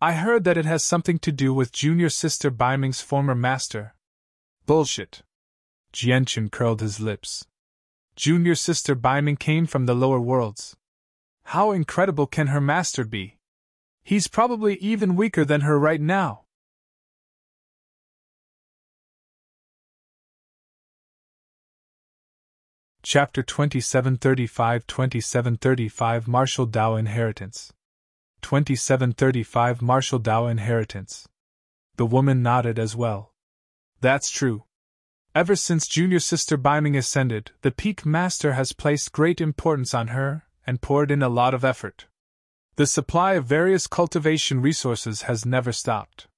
I heard that it has something to do with junior sister Baiming's former master. Bullshit. Jianqun curled his lips. Junior sister Baiming came from the lower worlds. How incredible can her master be? He's probably even weaker than her right now. Chapter 2735 Martial Tao Inheritance. 2735 Martial Tao Inheritance. The woman nodded as well. That's true. Ever since junior sister Baiming ascended, the Peak Master has placed great importance on her and poured in a lot of effort. The supply of various cultivation resources has never stopped.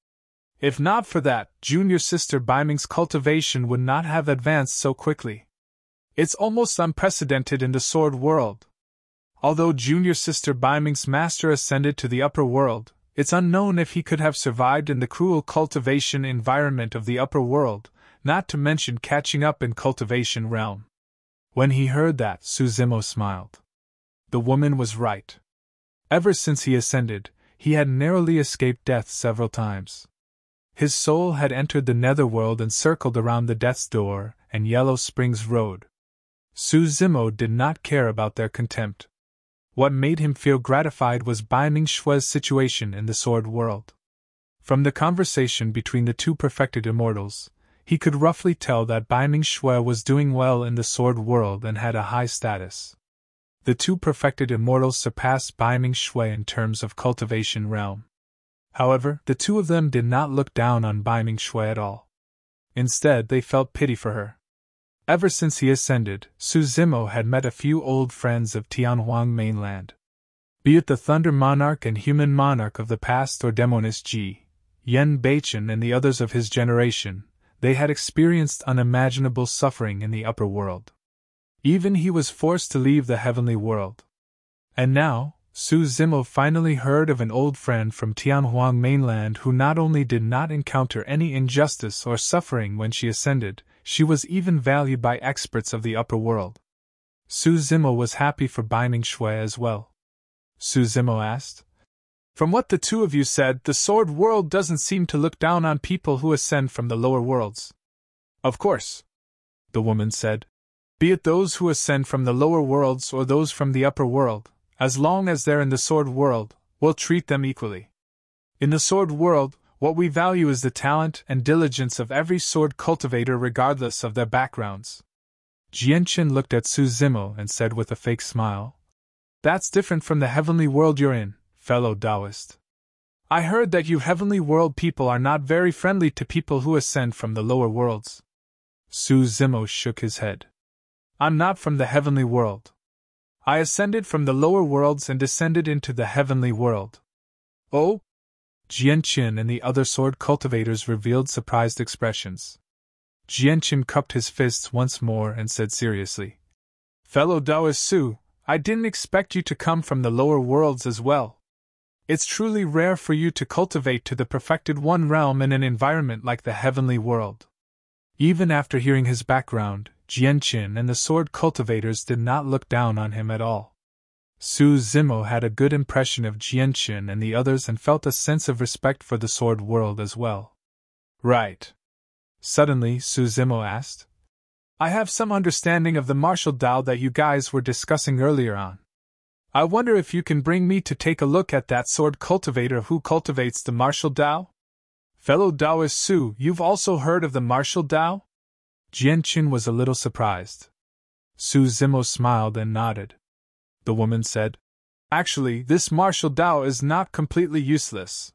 If not for that, junior sister Baiming's cultivation would not have advanced so quickly. It's almost unprecedented in the sword world. Although junior sister Baiming's master ascended to the upper world, it's unknown if he could have survived in the cruel cultivation environment of the upper world, not to mention catching up in cultivation realm. When he heard that, Suzimo smiled. The woman was right. Ever since he ascended, he had narrowly escaped death several times. His soul had entered the Netherworld and circled around the Death's Door and Yellow Springs Road. Suzimo did not care about their contempt. What made him feel gratified was Baiming Shue's situation in the sword world. From the conversation between the 2 perfected immortals, he could roughly tell that Baiming Shue was doing well in the sword world and had a high status. The 2 perfected immortals surpassed Baiming Shue in terms of cultivation realm. However, the 2 of them did not look down on Baiming Shue at all. Instead, they felt pity for her. Ever since he ascended, Suzimo had met a few old friends of Tianhuang mainland. Be it the Thunder Monarch and Human Monarch of the past or Demonist Ji, Yen Beichen and the others of his generation, they had experienced unimaginable suffering in the upper world. Even he was forced to leave the heavenly world. And now, Suzimo finally heard of an old friend from Tianhuang mainland who not only did not encounter any injustice or suffering when she ascended, she was even valued by experts of the upper world. Suzimo was happy for Baiming Shue as well. Suzimo asked. From what the 2 of you said, the sword world doesn't seem to look down on people who ascend from the lower worlds. Of course, the woman said. Be it those who ascend from the lower worlds or those from the upper world, as long as they're in the sword world, we'll treat them equally. In the sword world, what we value is the talent and diligence of every sword cultivator regardless of their backgrounds. Jianqun looked at Suzimo and said with a fake smile, That's different from the heavenly world you're in, fellow Taoist. I heard that you heavenly world people are not very friendly to people who ascend from the lower worlds. Suzimo shook his head. I'm not from the heavenly world. I ascended from the lower worlds and descended into the heavenly world. Oh? Jianqun and the other sword cultivators revealed surprised expressions. Jianqun cupped his fists once more and said seriously, Fellow Taoist Su, I didn't expect you to come from the lower worlds as well. It's truly rare for you to cultivate to the perfected one realm in an environment like the heavenly world. Even after hearing his background, Jianqin and the sword cultivators did not look down on him at all. Su Zimo had a good impression of Jianqin and the others and felt a sense of respect for the sword world as well. Right. Suddenly, Su Zimo asked, I have some understanding of the martial Dao that you guys were discussing earlier on. I wonder if you can bring me to take a look at that sword cultivator who cultivates the martial Dao? Fellow Daoist Su, you've also heard of the martial Dao? Jianqin was a little surprised. Su Zimo smiled and nodded. The woman said, Actually, this martial Dao is not completely useless.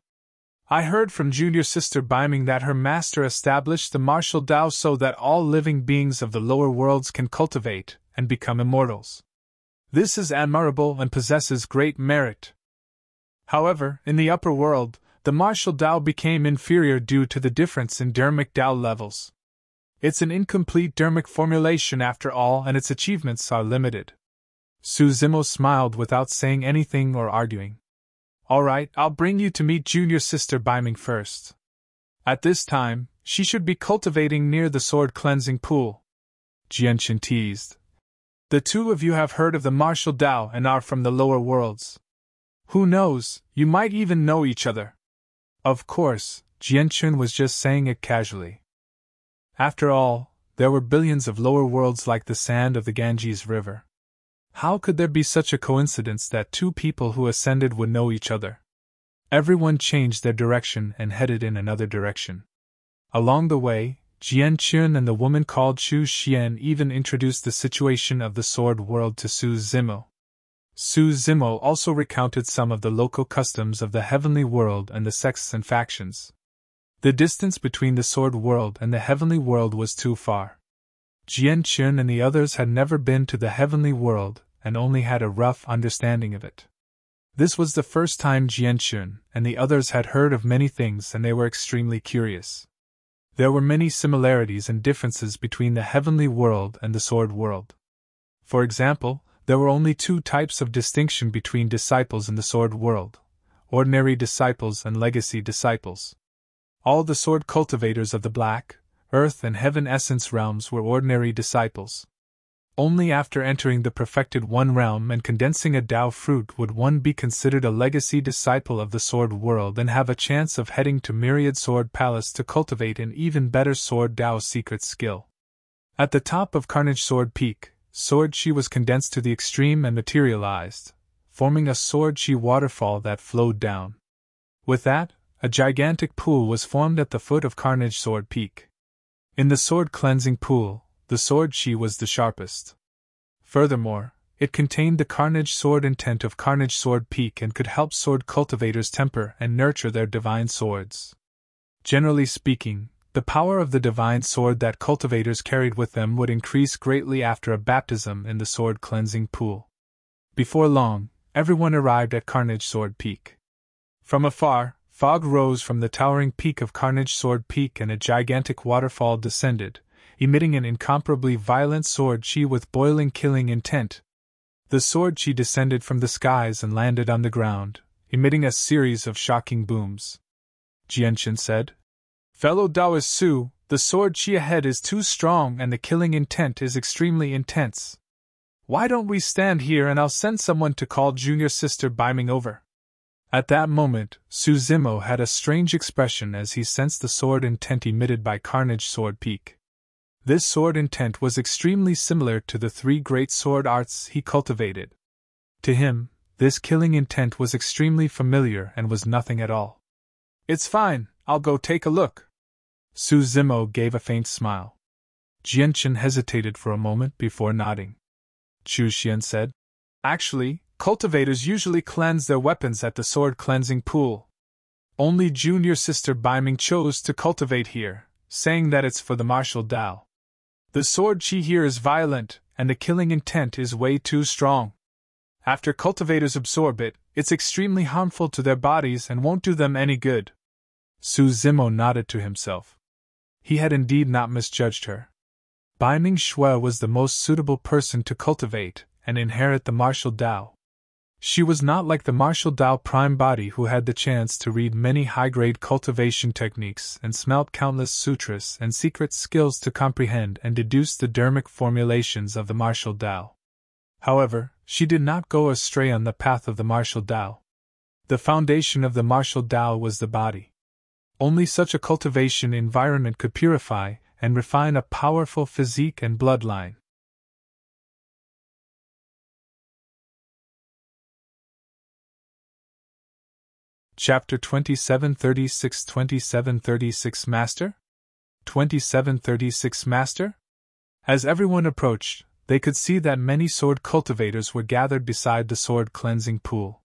I heard from junior sister Baiming that her master established the martial Dao so that all living beings of the lower worlds can cultivate and become immortals. This is admirable and possesses great merit. However, in the upper world, the martial Dao became inferior due to the difference in dermic Dao levels. It's an incomplete dermic formulation after all, and its achievements are limited. Su Zimo smiled without saying anything or arguing. All right, I'll bring you to meet junior sister Baiming first. At this time, she should be cultivating near the sword cleansing pool. Jianqin teased. The two of you have heard of the martial Dao and are from the lower worlds. Who knows, you might even know each other. Of course, Jianqin was just saying it casually. After all, there were billions of lower worlds like the sand of the Ganges River. How could there be such a coincidence that two people who ascended would know each other? Everyone changed their direction and headed in another direction. Along the way, Jianqin and the woman called Chu Xian even introduced the situation of the sword world to Su Zimo. Su Zimo also recounted some of the local customs of the heavenly world and the sects and factions. The distance between the sword world and the heavenly world was too far. Jianqin and the others had never been to the heavenly world and only had a rough understanding of it. This was the first time Jianqin and the others had heard of many things, and they were extremely curious. There were many similarities and differences between the heavenly world and the sword world. For example, there were only two types of distinction between disciples in the sword world: ordinary disciples and legacy disciples. All the sword cultivators of the black, earth and heaven essence realms were ordinary disciples. Only after entering the perfected one realm and condensing a Dao fruit would one be considered a legacy disciple of the sword world and have a chance of heading to Myriad Sword Palace to cultivate an even better sword Dao secret skill. At the top of Carnage Sword Peak, Sword Qi was condensed to the extreme and materialized, forming a Sword Qi waterfall that flowed down. With that, a gigantic pool was formed at the foot of Carnage Sword Peak. In the sword cleansing pool, the Sword Qi was the sharpest. Furthermore, it contained the Carnage Sword intent of Carnage Sword Peak and could help sword cultivators temper and nurture their divine swords. Generally speaking, the power of the divine sword that cultivators carried with them would increase greatly after a baptism in the sword cleansing pool. Before long, everyone arrived at Carnage Sword Peak. From afar, fog rose from the towering peak of Carnage Sword Peak and a gigantic waterfall descended, emitting an incomparably violent sword Qi with boiling killing intent. The sword Qi descended from the skies and landed on the ground, emitting a series of shocking booms. Jianqin said, Fellow Daoist Su, the sword Qi ahead is too strong and the killing intent is extremely intense. Why don't we stand here and I'll send someone to call junior sister Baiming over? At that moment, Su Zimo had a strange expression as he sensed the sword intent emitted by Carnage Sword Peak. This sword intent was extremely similar to the three great sword arts he cultivated. To him, this killing intent was extremely familiar and was nothing at all. It's fine, I'll go take a look. Su Zimo gave a faint smile. Jianqin hesitated for a moment before nodding. Chu Xian said, Actually, cultivators usually cleanse their weapons at the sword cleansing pool. Only junior sister Baiming chose to cultivate here, saying that it's for the martial Dao. The sword Qi here is violent, and the killing intent is way too strong. After cultivators absorb it, it's extremely harmful to their bodies and won't do them any good. Su Zimo nodded to himself. He had indeed not misjudged her. Baiming Shui was the most suitable person to cultivate, and inherit the martial Dao. She was not like the martial Dao prime body who had the chance to read many high-grade cultivation techniques and smelt countless sutras and secret skills to comprehend and deduce the dharmic formulations of the martial Dao. However, she did not go astray on the path of the martial Dao. The foundation of the martial Dao was the body. Only such a cultivation environment could purify and refine a powerful physique and bloodline. Chapter 2736 2736 Master? 2736 Master? As everyone approached, they could see that many sword cultivators were gathered beside the sword cleansing pool.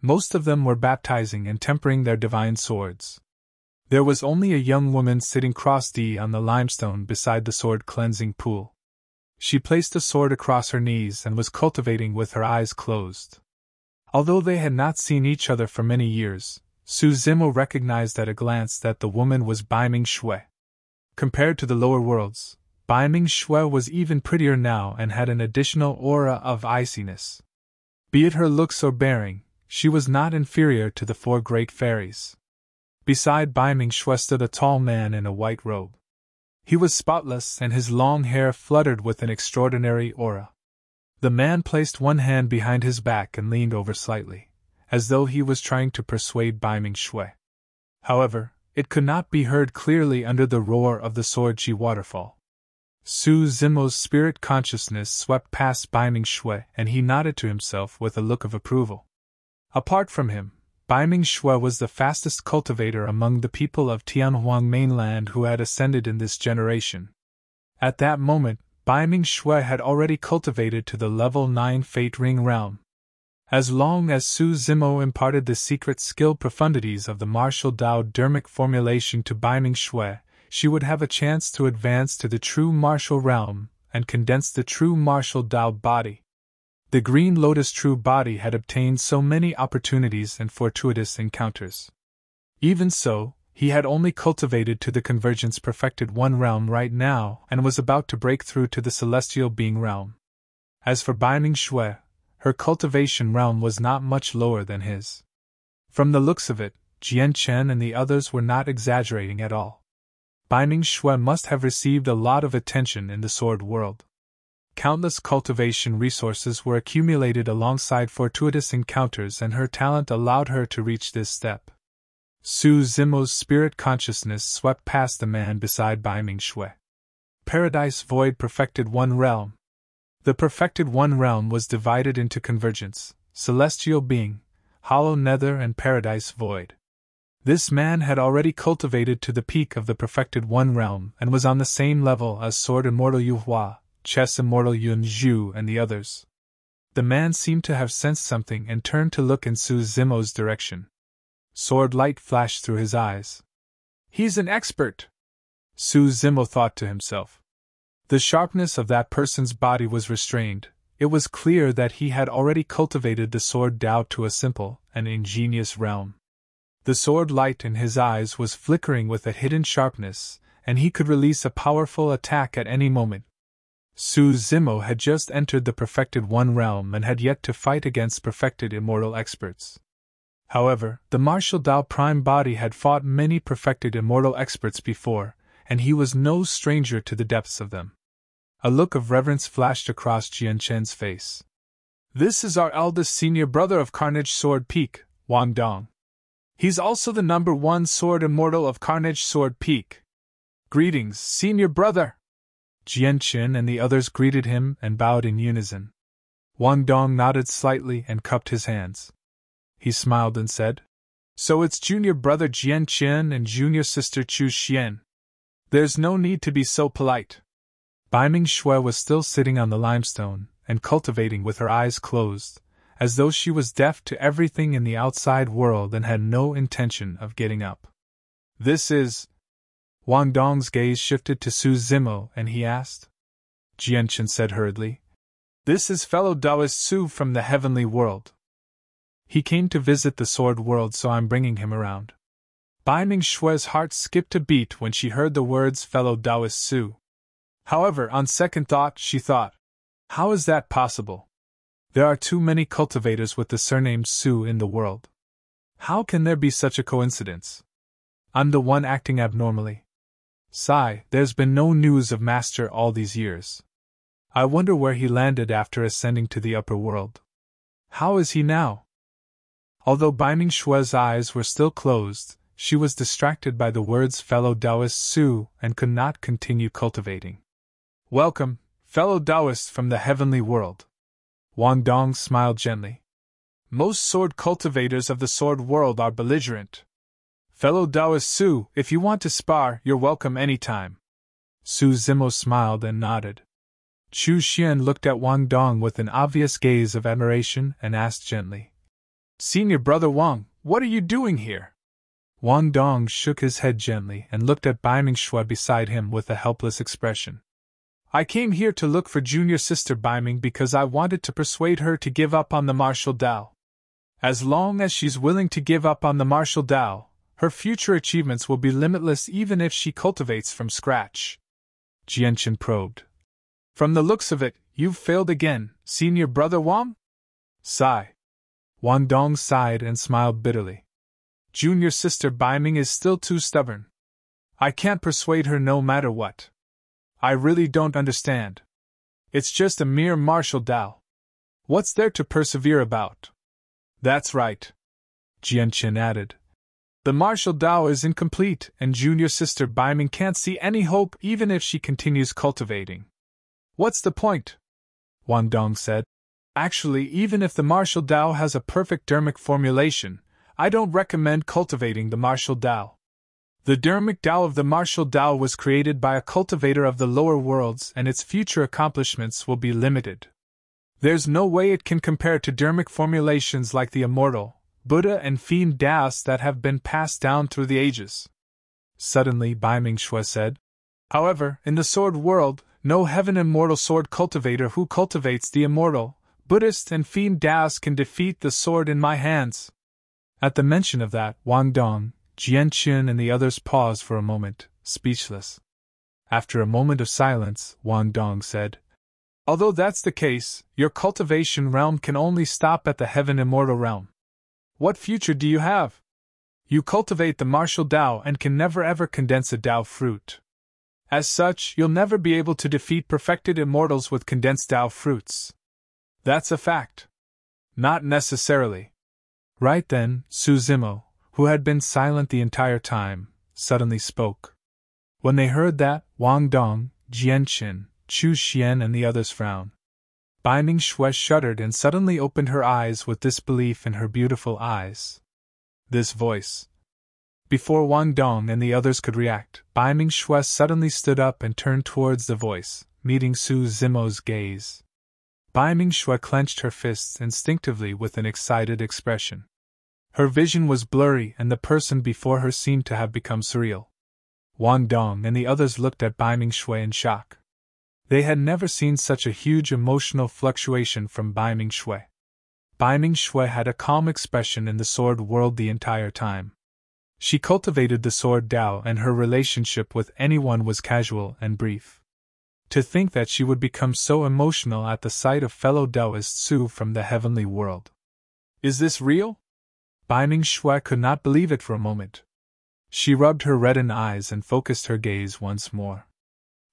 Most of them were baptizing and tempering their divine swords. There was only a young woman sitting cross-D on the limestone beside the sword cleansing pool. She placed a sword across her knees and was cultivating with her eyes closed. Although they had not seen each other for many years, Su Zimo recognized at a glance that the woman was Baiming Shui. Compared to the lower worlds, Baiming Shui was even prettier now and had an additional aura of iciness. Be it her looks or bearing, she was not inferior to the four great fairies. Beside Baiming Shui stood a tall man in a white robe. He was spotless and his long hair fluttered with an extraordinary aura. The man placed one hand behind his back and leaned over slightly, as though he was trying to persuade Baiming Shui. However, it could not be heard clearly under the roar of the Sword-Chi waterfall. Su Zimo's spirit consciousness swept past Baiming Shui and he nodded to himself with a look of approval. Apart from him, Baiming Shui was the fastest cultivator among the people of Tianhuang mainland who had ascended in this generation. At that moment, Baiming Shui had already cultivated to the level 9 Fate Ring realm. As long as Su Zimo imparted the secret skill profundities of the martial Dao dharmic formulation to Baiming Shui, she would have a chance to advance to the true martial realm and condense the true martial Dao body. The Green Lotus true body had obtained so many opportunities and fortuitous encounters. Even so, he had only cultivated to the Convergence Perfected One realm right now and was about to break through to the Celestial Being realm. As for Baiming Shui, her cultivation realm was not much lower than his. From the looks of it, Jian Chen and the others were not exaggerating at all. Baiming Shui must have received a lot of attention in the sword world. Countless cultivation resources were accumulated alongside fortuitous encounters and her talent allowed her to reach this step. Su Zimo's spirit consciousness swept past the man beside Baiming Shui. Paradise Void Perfected One Realm. The Perfected One Realm was divided into Convergence, Celestial Being, Hollow Nether and Paradise Void. This man had already cultivated to the peak of the Perfected One Realm and was on the same level as Sword Immortal Yu Hua, Chess Immortal Yun Zhu and the others. The man seemed to have sensed something and turned to look in Su Zimo's direction. Sword light flashed through his eyes. He's an expert! Su Zimo thought to himself. The sharpness of that person's body was restrained. It was clear that he had already cultivated the sword Dao to a simple and ingenious realm. The sword light in his eyes was flickering with a hidden sharpness, and he could release a powerful attack at any moment. Su Zimo had just entered the Perfected One realm and had yet to fight against perfected immortal experts. However, the martial Dao prime body had fought many perfected immortal experts before, and he was no stranger to the depths of them. A look of reverence flashed across Jian Chen's face. This is our eldest senior brother of Carnage Sword Peak, Wang Dong. He's also the number 1 sword immortal of Carnage Sword Peak. Greetings, senior brother! Jian Chen and the others greeted him and bowed in unison. Wang Dong nodded slightly and cupped his hands. He smiled and said, So it's junior brother Jian Chen and junior sister Chu Xian. There's no need to be so polite. Baiming Shui was still sitting on the limestone and cultivating with her eyes closed, as though she was deaf to everything in the outside world and had no intention of getting up. This is... Wang Dong's gaze shifted to Su Zimo and he asked. Jian Chen said hurriedly, This is fellow Taoist Su from the heavenly world. He came to visit the sword world, so I'm bringing him around. Baiming Shui's heart skipped a beat when she heard the words fellow Taoist Su. However, on second thought, she thought, how is that possible? There are too many cultivators with the surname Su in the world. How can there be such a coincidence? I'm the one acting abnormally. Sigh, there's been no news of Master all these years. I wonder where he landed after ascending to the upper world. How is he now? Although Bai Mingshue's eyes were still closed, she was distracted by the words fellow Taoist Su and could not continue cultivating. Welcome, fellow Taoist from the heavenly world. Wang Dong smiled gently. Most sword cultivators of the sword world are belligerent. Fellow Taoist Su, if you want to spar, you're welcome anytime. Su Zimo smiled and nodded. Chu Xian looked at Wang Dong with an obvious gaze of admiration and asked gently, Senior brother Wang, what are you doing here? Wang Dong shook his head gently and looked at Bai Mingxue beside him with a helpless expression. I came here to look for junior sister Bai Ming because I wanted to persuade her to give up on the martial Dao. As long as she's willing to give up on the martial Dao, her future achievements will be limitless even if she cultivates from scratch. Jianchen probed. From the looks of it, you've failed again, senior brother Wang? Sigh. Wang Dong sighed and smiled bitterly. Junior sister Bai Ming is still too stubborn. I can't persuade her no matter what. I really don't understand. It's just a mere martial Dao. What's there to persevere about? That's right. Jianchen added. The martial Dao is incomplete, and junior sister Bai Ming can't see any hope even if she continues cultivating. What's the point? Wang Dong said. Actually, even if the martial Dao has a perfect dermic formulation, I don't recommend cultivating the martial Dao. The dermic Dao of the martial Dao was created by a cultivator of the lower worlds, and its future accomplishments will be limited. There's no way it can compare to dermic formulations like the immortal, Buddha and fiend Daos that have been passed down through the ages. Suddenly Bai Mingxue said. However, in the sword world, no heaven immortal sword cultivator who cultivates the immortal, Buddhist and fiend Daos can defeat the sword in my hands. At the mention of that, Wang Dong, Jianchen and the others paused for a moment, speechless. After a moment of silence, Wang Dong said, Although that's the case, your cultivation realm can only stop at the heaven immortal realm. What future do you have? You cultivate the martial Dao and can never ever condense a Dao fruit. As such, you'll never be able to defeat perfected immortals with condensed Dao fruits. That's a fact. Not necessarily. Right then, Su Zimo, who had been silent the entire time, suddenly spoke. When they heard that, Wang Dong, Jianchen, Chu Xian and the others frowned. Bai Mingxue shuddered and suddenly opened her eyes with disbelief in her beautiful eyes. This voice. Before Wang Dong and the others could react, Bai Mingxue suddenly stood up and turned towards the voice, meeting Su Zimo's gaze. Bai Mingxue clenched her fists instinctively with an excited expression. Her vision was blurry and the person before her seemed to have become surreal. Wang Dong and the others looked at Bai Mingxue in shock. They had never seen such a huge emotional fluctuation from Bai Mingxue. Bai Mingxue had a calm expression in the sword world the entire time. She cultivated the sword Dao and her relationship with anyone was casual and brief. To think that she would become so emotional at the sight of fellow Taoist Su from the heavenly world. Is this real? Bai Mingxue could not believe it for a moment. She rubbed her reddened eyes and focused her gaze once more.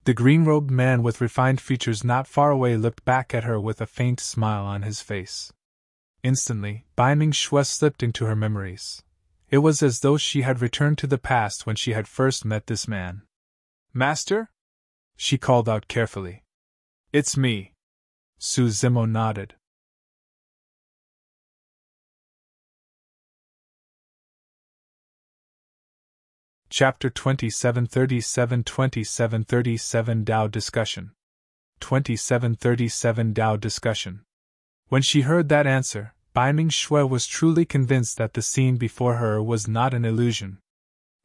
The green-robed man with refined features not far away looked back at her with a faint smile on his face. Instantly, Bai Mingxue slipped into her memories. It was as though she had returned to the past when she had first met this man. Master? She called out carefully. It's me. Su Zimo nodded. Chapter 2737 Dao Discussion. 2737 Dao Discussion. When she heard that answer, Bai Mingxue was truly convinced that the scene before her was not an illusion.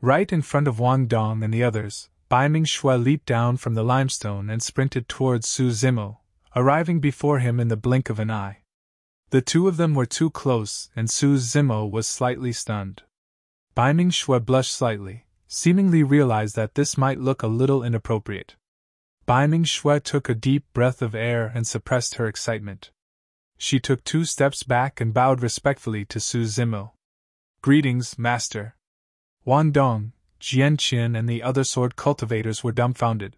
Right in front of Wang Dong and the others, Bai Mingxue leaped down from the limestone and sprinted towards Su Zimo, arriving before him in the blink of an eye. The two of them were too close, and Su Zimo was slightly stunned. Bai Mingxue blushed slightly, seemingly realized that this might look a little inappropriate. Bai Mingxue took a deep breath of air and suppressed her excitement. She took 2 steps back and bowed respectfully to Su Zimo. "Greetings, Master." Wang Dong, Jian Qin, and the other sword cultivators were dumbfounded.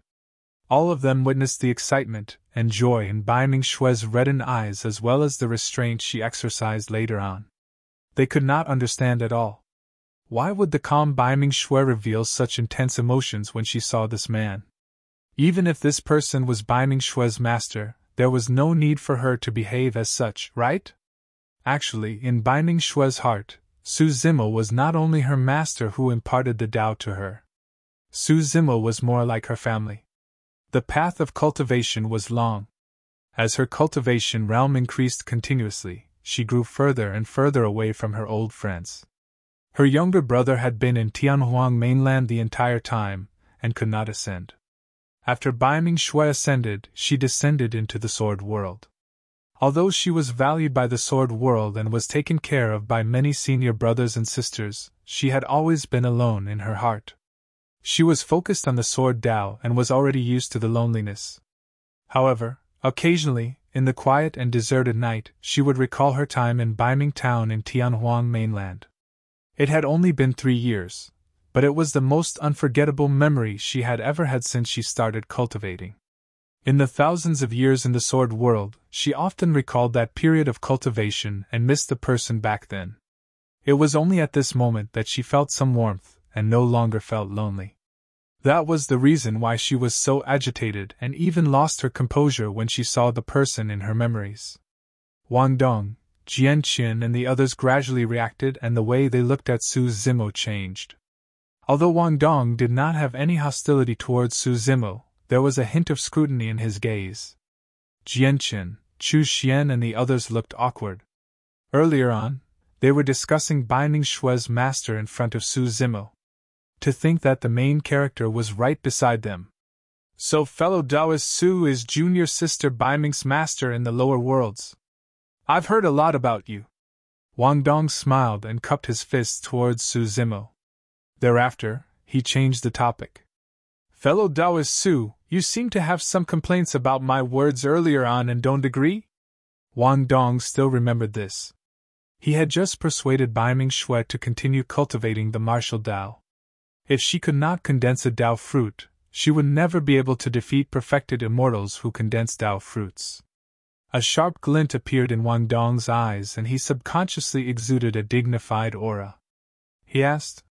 All of them witnessed the excitement and joy in Bai Mingshue's reddened eyes as well as the restraint she exercised later on. They could not understand at all. Why would the calm Bai Mingxue reveal such intense emotions when she saw this man? Even if this person was Bai Mingshue's master, there was no need for her to behave as such, right? Actually, in Bai Mingshue's heart, Su Zimo was not only her master who imparted the Tao to her. Su Zimo was more like her family. The path of cultivation was long. As her cultivation realm increased continuously, she grew further and further away from her old friends. Her younger brother had been in Tianhuang mainland the entire time, and could not ascend. After Bai Mingxue ascended, she descended into the sword world. Although she was valued by the sword world and was taken care of by many senior brothers and sisters, she had always been alone in her heart. She was focused on the sword Tao and was already used to the loneliness. However, occasionally, in the quiet and deserted night, she would recall her time in Baiming town in Tianhuang mainland. It had only been 3 years, but it was the most unforgettable memory she had ever had since she started cultivating. In the thousands of years in the sword world, she often recalled that period of cultivation and missed the person back then. It was only at this moment that she felt some warmth and no longer felt lonely. That was the reason why she was so agitated and even lost her composure when she saw the person in her memories. Wang Dong, Jian Qin, and the others gradually reacted, and the way they looked at Su Zimo changed. Although Wang Dong did not have any hostility towards Su Zimo, there was a hint of scrutiny in his gaze. Jian Qin, Chu Xian, and the others looked awkward. Earlier on, they were discussing Bai Mingshue's master in front of Su Zimo. To think that the main character was right beside them. So fellow Taoist Su is junior sister Bai Ming's master in the lower worlds. I've heard a lot about you. Wang Dong smiled and cupped his fists towards Su Zimo. Thereafter, he changed the topic. Fellow Taoist Su, you seem to have some complaints about my words earlier on and don't agree? Wang Dong still remembered this. He had just persuaded Bai Mingxue to continue cultivating the martial Tao. If she could not condense a Tao fruit, she would never be able to defeat perfected immortals who condense Tao fruits. A sharp glint appeared in Wang Dong's eyes and he subconsciously exuded a dignified aura. He asked,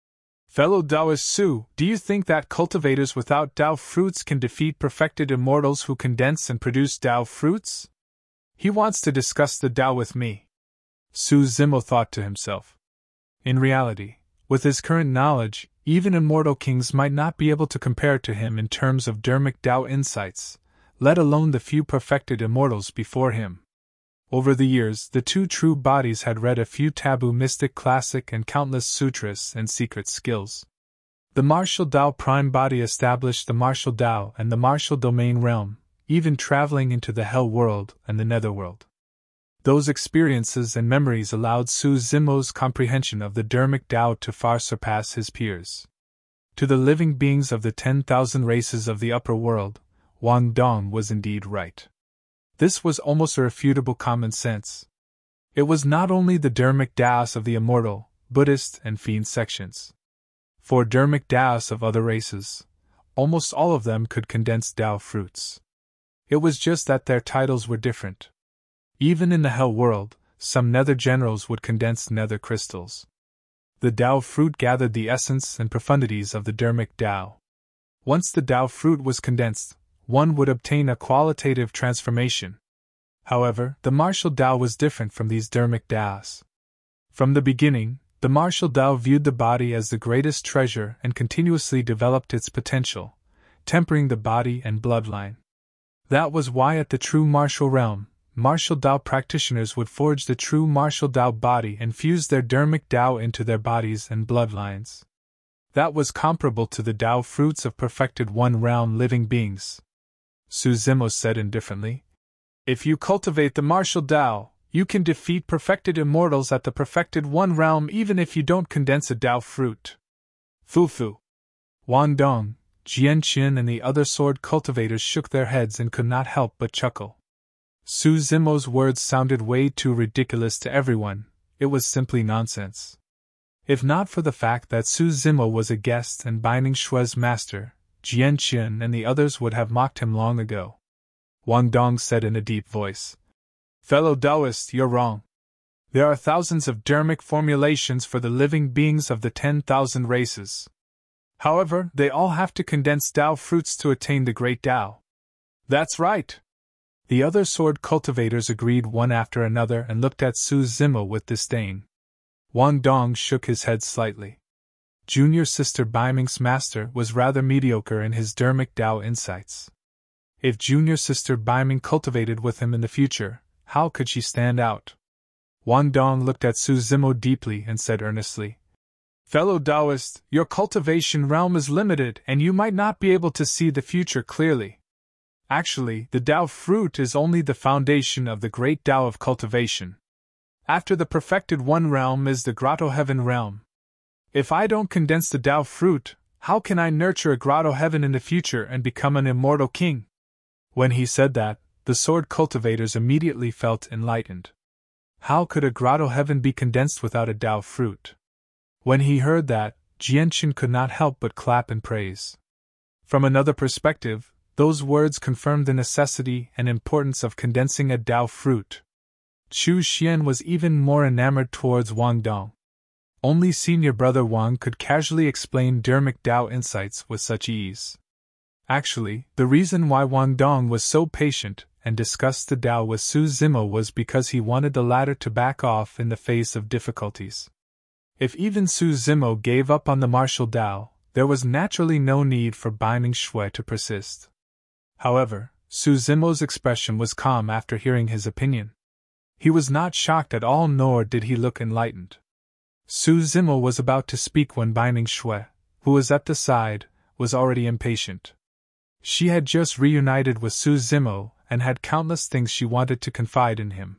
Fellow Taoist Su, do you think that cultivators without Tao fruits can defeat perfected immortals who condense and produce Tao fruits? He wants to discuss the Tao with me. Su Zimo thought to himself. In reality, with his current knowledge, even immortal kings might not be able to compare to him in terms of dermic Tao insights, let alone the few perfected immortals before him. Over the years, the 2 true bodies had read a few taboo mystic classic and countless sutras and secret skills. The martial Tao prime body established the martial Tao and the martial domain realm, even traveling into the hell world and the netherworld. Those experiences and memories allowed Su Zimo's comprehension of the dermic Tao to far surpass his peers. To the living beings of the 10,000 races of the upper world, Wang Dong was indeed right. This was almost irrefutable common sense. It was not only the dermic Taos of the immortal, Buddhist, and fiend sections. For dermic Taos of other races, almost all of them could condense Tao fruits. It was just that their titles were different. Even in the hell world, some nether generals would condense nether crystals. The Tao fruit gathered the essence and profundities of the dermic Tao. Once the Tao fruit was condensed, one would obtain a qualitative transformation. However, the martial Tao was different from these dermic Taos. From the beginning, the martial Tao viewed the body as the greatest treasure and continuously developed its potential, tempering the body and bloodline. That was why at the true martial realm, martial Tao practitioners would forge the true martial Tao body and fuse their dermic Tao into their bodies and bloodlines. That was comparable to the Tao fruits of perfected one-realm living beings. Su Zimo said indifferently, If you cultivate the martial Tao, you can defeat perfected immortals at the perfected one realm even if you don't condense a Tao fruit. Fu. Wang Dong, Jian Qin, and the other sword cultivators shook their heads and could not help but chuckle. Su Zimo's words sounded way too ridiculous to everyone, it was simply nonsense. If not for the fact that Su Zimo was a guest and Binding Shue's master, Jian Qian and the others would have mocked him long ago. Wang Dong said in a deep voice. Fellow Taoist, you're wrong. There are thousands of dermic formulations for the living beings of the 10,000 races. However, they all have to condense Dao fruits to attain the great Dao. That's right. The other sword cultivators agreed one after another and looked at Su Zimo with disdain. Wang Dong shook his head slightly. Junior sister Baiming's master was rather mediocre in his dermic Dao insights. If junior sister Baiming cultivated with him in the future, how could she stand out? Wang Dong looked at Su Zimo deeply and said earnestly, Fellow Taoist, your cultivation realm is limited and you might not be able to see the future clearly. Actually, the Dao fruit is only the foundation of the great Dao of cultivation. After the perfected one realm is the Grotto Heaven realm. If I don't condense the Dao fruit, how can I nurture a Grotto Heaven in the future and become an immortal king? When he said that, the sword cultivators immediately felt enlightened. How could a Grotto Heaven be condensed without a Dao fruit? When he heard that, Jianqin could not help but clap in praise. From another perspective, those words confirmed the necessity and importance of condensing a Dao fruit. Chu Xian was even more enamored towards Wang Dong. Only senior brother Wang could casually explain dermic Dao insights with such ease. Actually, the reason why Wang Dong was so patient and discussed the Dao with Su Zimo was because he wanted the latter to back off in the face of difficulties. If even Su Zimo gave up on the martial Dao, there was naturally no need for Binding Shui to persist. However, Su Zimo's expression was calm after hearing his opinion. He was not shocked at all, nor did he look enlightened. Su Zimo was about to speak when Binding Shui, who was at the side, was already impatient. She had just reunited with Su Zimo and had countless things she wanted to confide in him.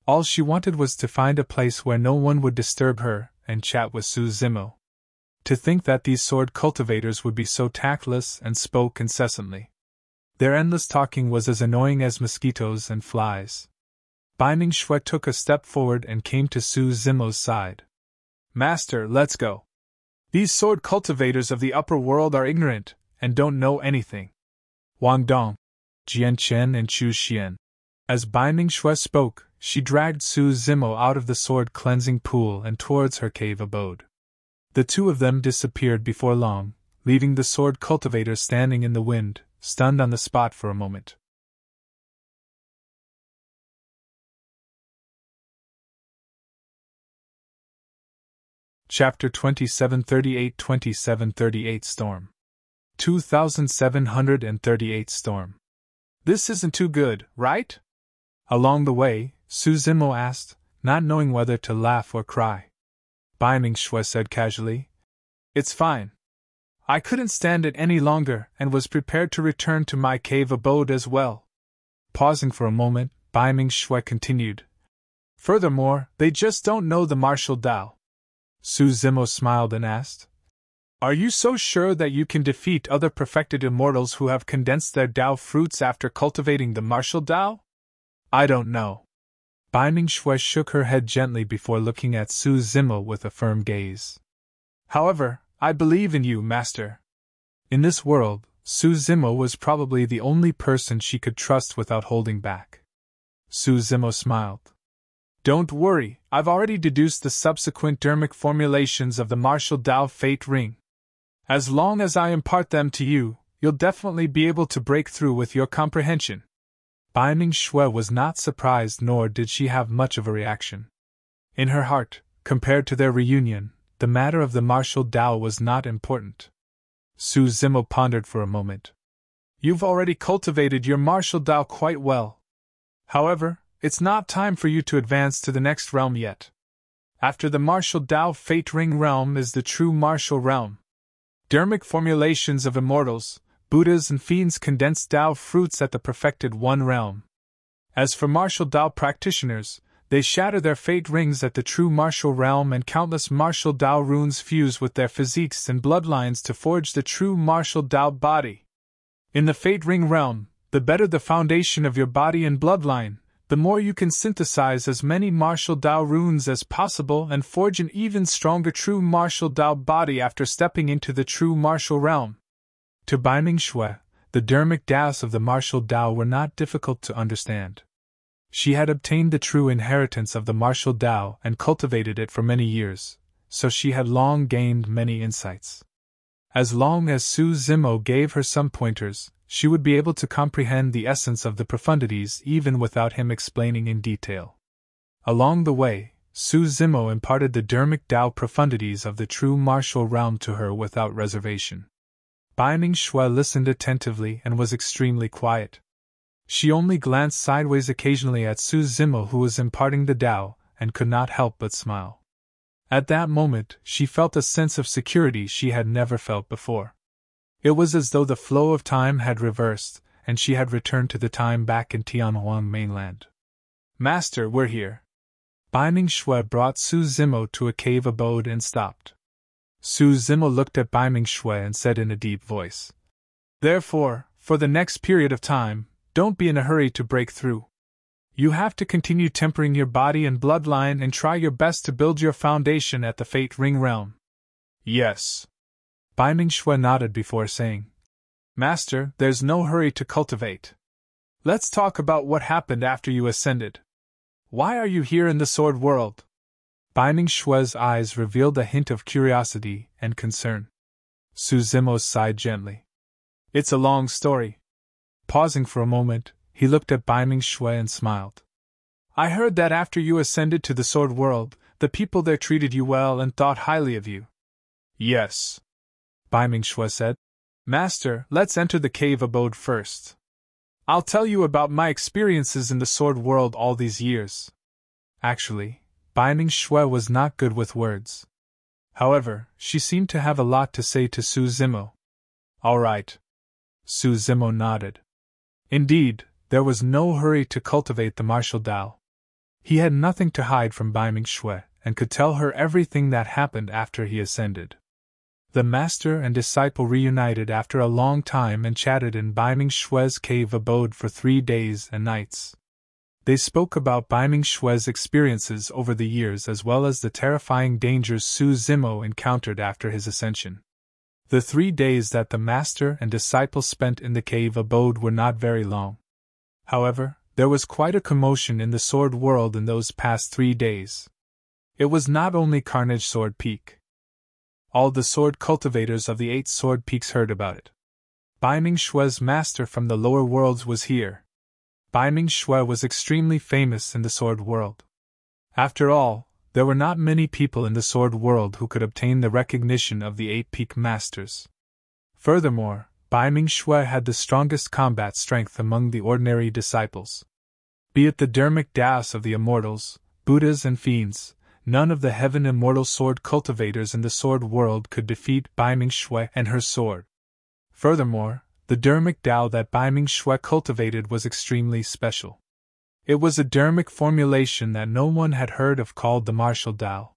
All she wanted was to find a place where no one would disturb her and chat with Su Zimo. To think that these sword cultivators would be so tactless and spoke incessantly. Their endless talking was as annoying as mosquitoes and flies. Binding Shui took a step forward and came to Su Zimo's side. Master, let's go. These sword cultivators of the upper world are ignorant and don't know anything. Wang Dong, Jian Chen and Chu Xian. As Binding Shui spoke, she dragged Su Zimo out of the sword cleansing pool and towards her cave abode. The two of them disappeared before long, leaving the sword cultivator standing in the wind, stunned on the spot for a moment. Chapter 2738 Storm. 2738 Storm. This isn't too good, right? Along the way, Su Zimo asked, not knowing whether to laugh or cry. Binding Shui said casually, It's fine. I couldn't stand it any longer and was prepared to return to my cave abode as well. Pausing for a moment, Binding Shui continued, Furthermore, they just don't know the martial Dao. Su Zimo smiled and asked, Are you so sure that you can defeat other perfected immortals who have condensed their Dao fruits after cultivating the martial Dao? I don't know. Binding Shui shook her head gently before looking at Su Zimo with a firm gaze. However, I believe in you, Master. In this world, Su Zimo was probably the only person she could trust without holding back. Su Zimo smiled. Don't worry, I've already deduced the subsequent dermic formulations of the martial Dao Fate Ring. As long as I impart them to you, you'll definitely be able to break through with your comprehension. Binding Shui was not surprised, nor did she have much of a reaction. In her heart, compared to their reunion, the matter of the martial Dao was not important. Su Zimo pondered for a moment. You've already cultivated your martial Dao quite well. However, it's not time for you to advance to the next realm yet. After the martial Dao Fate Ring realm is the true martial realm. Dermic formulations of immortals, Buddhas and fiends condense Dao fruits at the perfected one realm. As for martial Dao practitioners, they shatter their fate rings at the true martial realm, and countless martial Dao runes fuse with their physiques and bloodlines to forge the true martial Dao body. In the fate ring realm, The better the foundation of your body and bloodline, the more you can synthesize as many martial Dao runes as possible and forge an even stronger true martial Dao body after stepping into the true martial realm. To Bai Ming-shui, the dermic Daos of the martial Dao were not difficult to understand. She had obtained the true inheritance of the martial Dao and cultivated it for many years, so she had long gained many insights. As long as Su Zimo gave her some pointers, she would be able to comprehend the essence of the profundities even without him explaining in detail. Along the way, Su Zimo imparted the dermic Dao profundities of the true martial realm to her without reservation. Bai Ming-shui listened attentively and was extremely quiet. She only glanced sideways occasionally at Su Zimo, who was imparting the Dao, and could not help but smile. At that moment, she felt a sense of security she had never felt before. It was as though the flow of time had reversed, and she had returned to the time back in Tianhuang mainland. Master, we're here. Bai Ming-shui brought Su Zimo to a cave abode and stopped. Su Zimo looked at Bai Ming-shui and said in a deep voice, "Therefore, for the next period of time, don't be in a hurry to break through. You have to continue tempering your body and bloodline and try your best to build your foundation at the Fate Ring realm." "Yes." Bai Ming-shui nodded before saying, "Master, there's no hurry to cultivate. Let's talk about what happened after you ascended. Why are you here in the Sword World?" Bai Ming-shui's eyes revealed a hint of curiosity and concern. Su Zimo sighed gently. "It's a long story." Pausing for a moment, he looked at Bai Ming-shui and smiled. "I heard that after you ascended to the Sword World, the people there treated you well and thought highly of you." "Yes," Bai Ming-shui said. "Master, let's enter the cave abode first. I'll tell you about my experiences in the Sword World all these years." Actually, Bai Ming-shui was not good with words. However, she seemed to have a lot to say to Su Zimo. "All right." Su Zimo nodded. Indeed, there was no hurry to cultivate the martial Dao. He had nothing to hide from Bai Ming-shui, and could tell her everything that happened after he ascended. The master and disciple reunited after a long time and chatted in Bai Ming-shui's cave abode for 3 days and nights. They spoke about Bai Ming-shui's experiences over the years as well as the terrifying dangers Su Zimo encountered after his ascension. The 3 days that the master and disciple spent in the cave abode were not very long. However, there was quite a commotion in the Sword World in those past 3 days. It was not only Carnage Sword Peak. All the sword cultivators of the 8 sword peaks heard about it. Bai Ming-shui's master from the lower worlds was here. Bai Ming-shui was extremely famous in the Sword World. After all, there were not many people in the Sword World who could obtain the recognition of the 8 peak masters. Furthermore, Bai Ming-shui had the strongest combat strength among the ordinary disciples. Be it the dermic Daos of the immortals, Buddhas and fiends, none of the heaven immortal sword cultivators in the Sword World could defeat Bai Ming-shui and her sword. Furthermore, the dermic Dao that Bai Ming-shui cultivated was extremely special. It was a dermic formulation that no one had heard of called the martial Dao.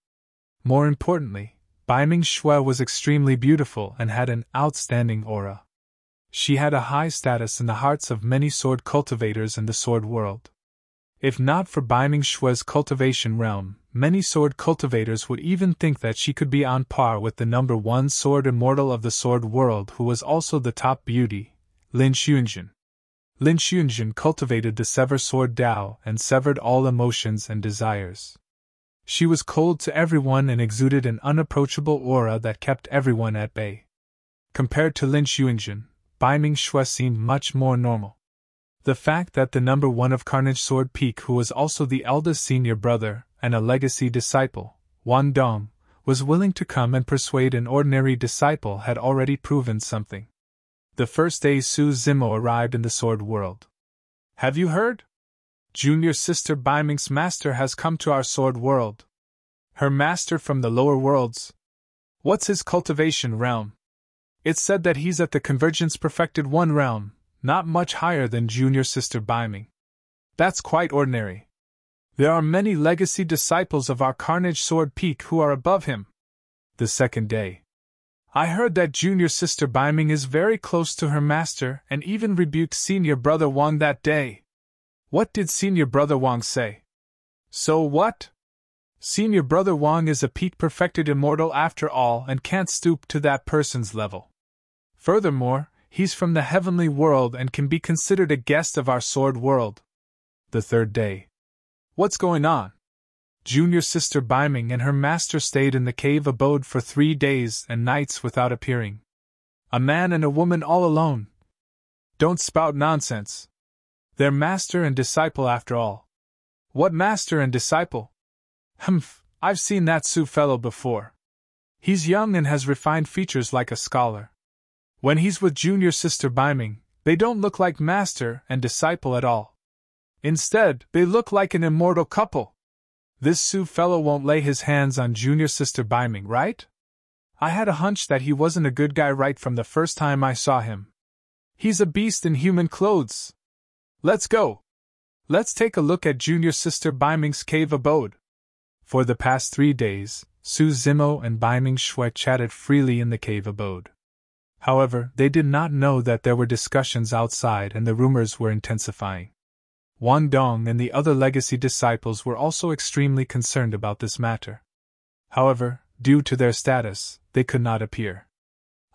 More importantly, Bai Ming-shui was extremely beautiful and had an outstanding aura. She had a high status in the hearts of many sword cultivators in the Sword World. If not for Bai Ming-shui's cultivation realm, many sword cultivators would even think that she could be on par with the number 1 sword immortal of the Sword World, who was also the top beauty, Lin Xuanjun. Lin Xuanjun cultivated the Sever Sword Dao and severed all emotions and desires. She was cold to everyone and exuded an unapproachable aura that kept everyone at bay. Compared to Lin Xuanjun, Bai Ming-shui seemed much more normal. The fact that the number 1 of Carnage Sword Peak, who was also the eldest senior brother and a legacy disciple, Wan Dong, was willing to come and persuade an ordinary disciple had already proven something. The first day Su Zimo arrived in the Sword World. "Have you heard? Junior sister Bai Ming's master has come to our Sword World. Her master from the lower worlds. What's his cultivation realm? It's said that he's at the Convergence Perfected 1 realm, not much higher than junior sister Bai Ming. That's quite ordinary. There are many legacy disciples of our Carnage Sword Peak who are above him." The second day. I heard that junior sister Baiming is very close to her master and even rebuked senior brother Wang that day. What did senior brother Wang say? So what? Senior brother Wang is a peak perfected immortal after all and can't stoop to that person's level. Furthermore, he's from the heavenly world and can be considered a guest of our sword world. The third day. What's going on? Junior sister Baiming and her master stayed in the cave abode for 3 days and nights without appearing. A man and a woman all alone. Don't spout nonsense. They're master and disciple after all. What master and disciple? Humph, I've seen that Su fellow before. He's young and has refined features like a scholar. When he's with junior sister Baiming, they don't look like master and disciple at all. Instead, they look like an immortal couple. This Su fellow won't lay his hands on junior sister Baiming, right? I had a hunch that he wasn't a good guy right from the first time I saw him. He's a beast in human clothes. Let's go. Let's take a look at junior sister Baiming's cave abode. For the past 3 days, Su Zimo and Baiming Shui chatted freely in the cave abode. However, they did not know that there were discussions outside and the rumors were intensifying. Wang Dong and the other legacy disciples were also extremely concerned about this matter. However, due to their status, they could not appear.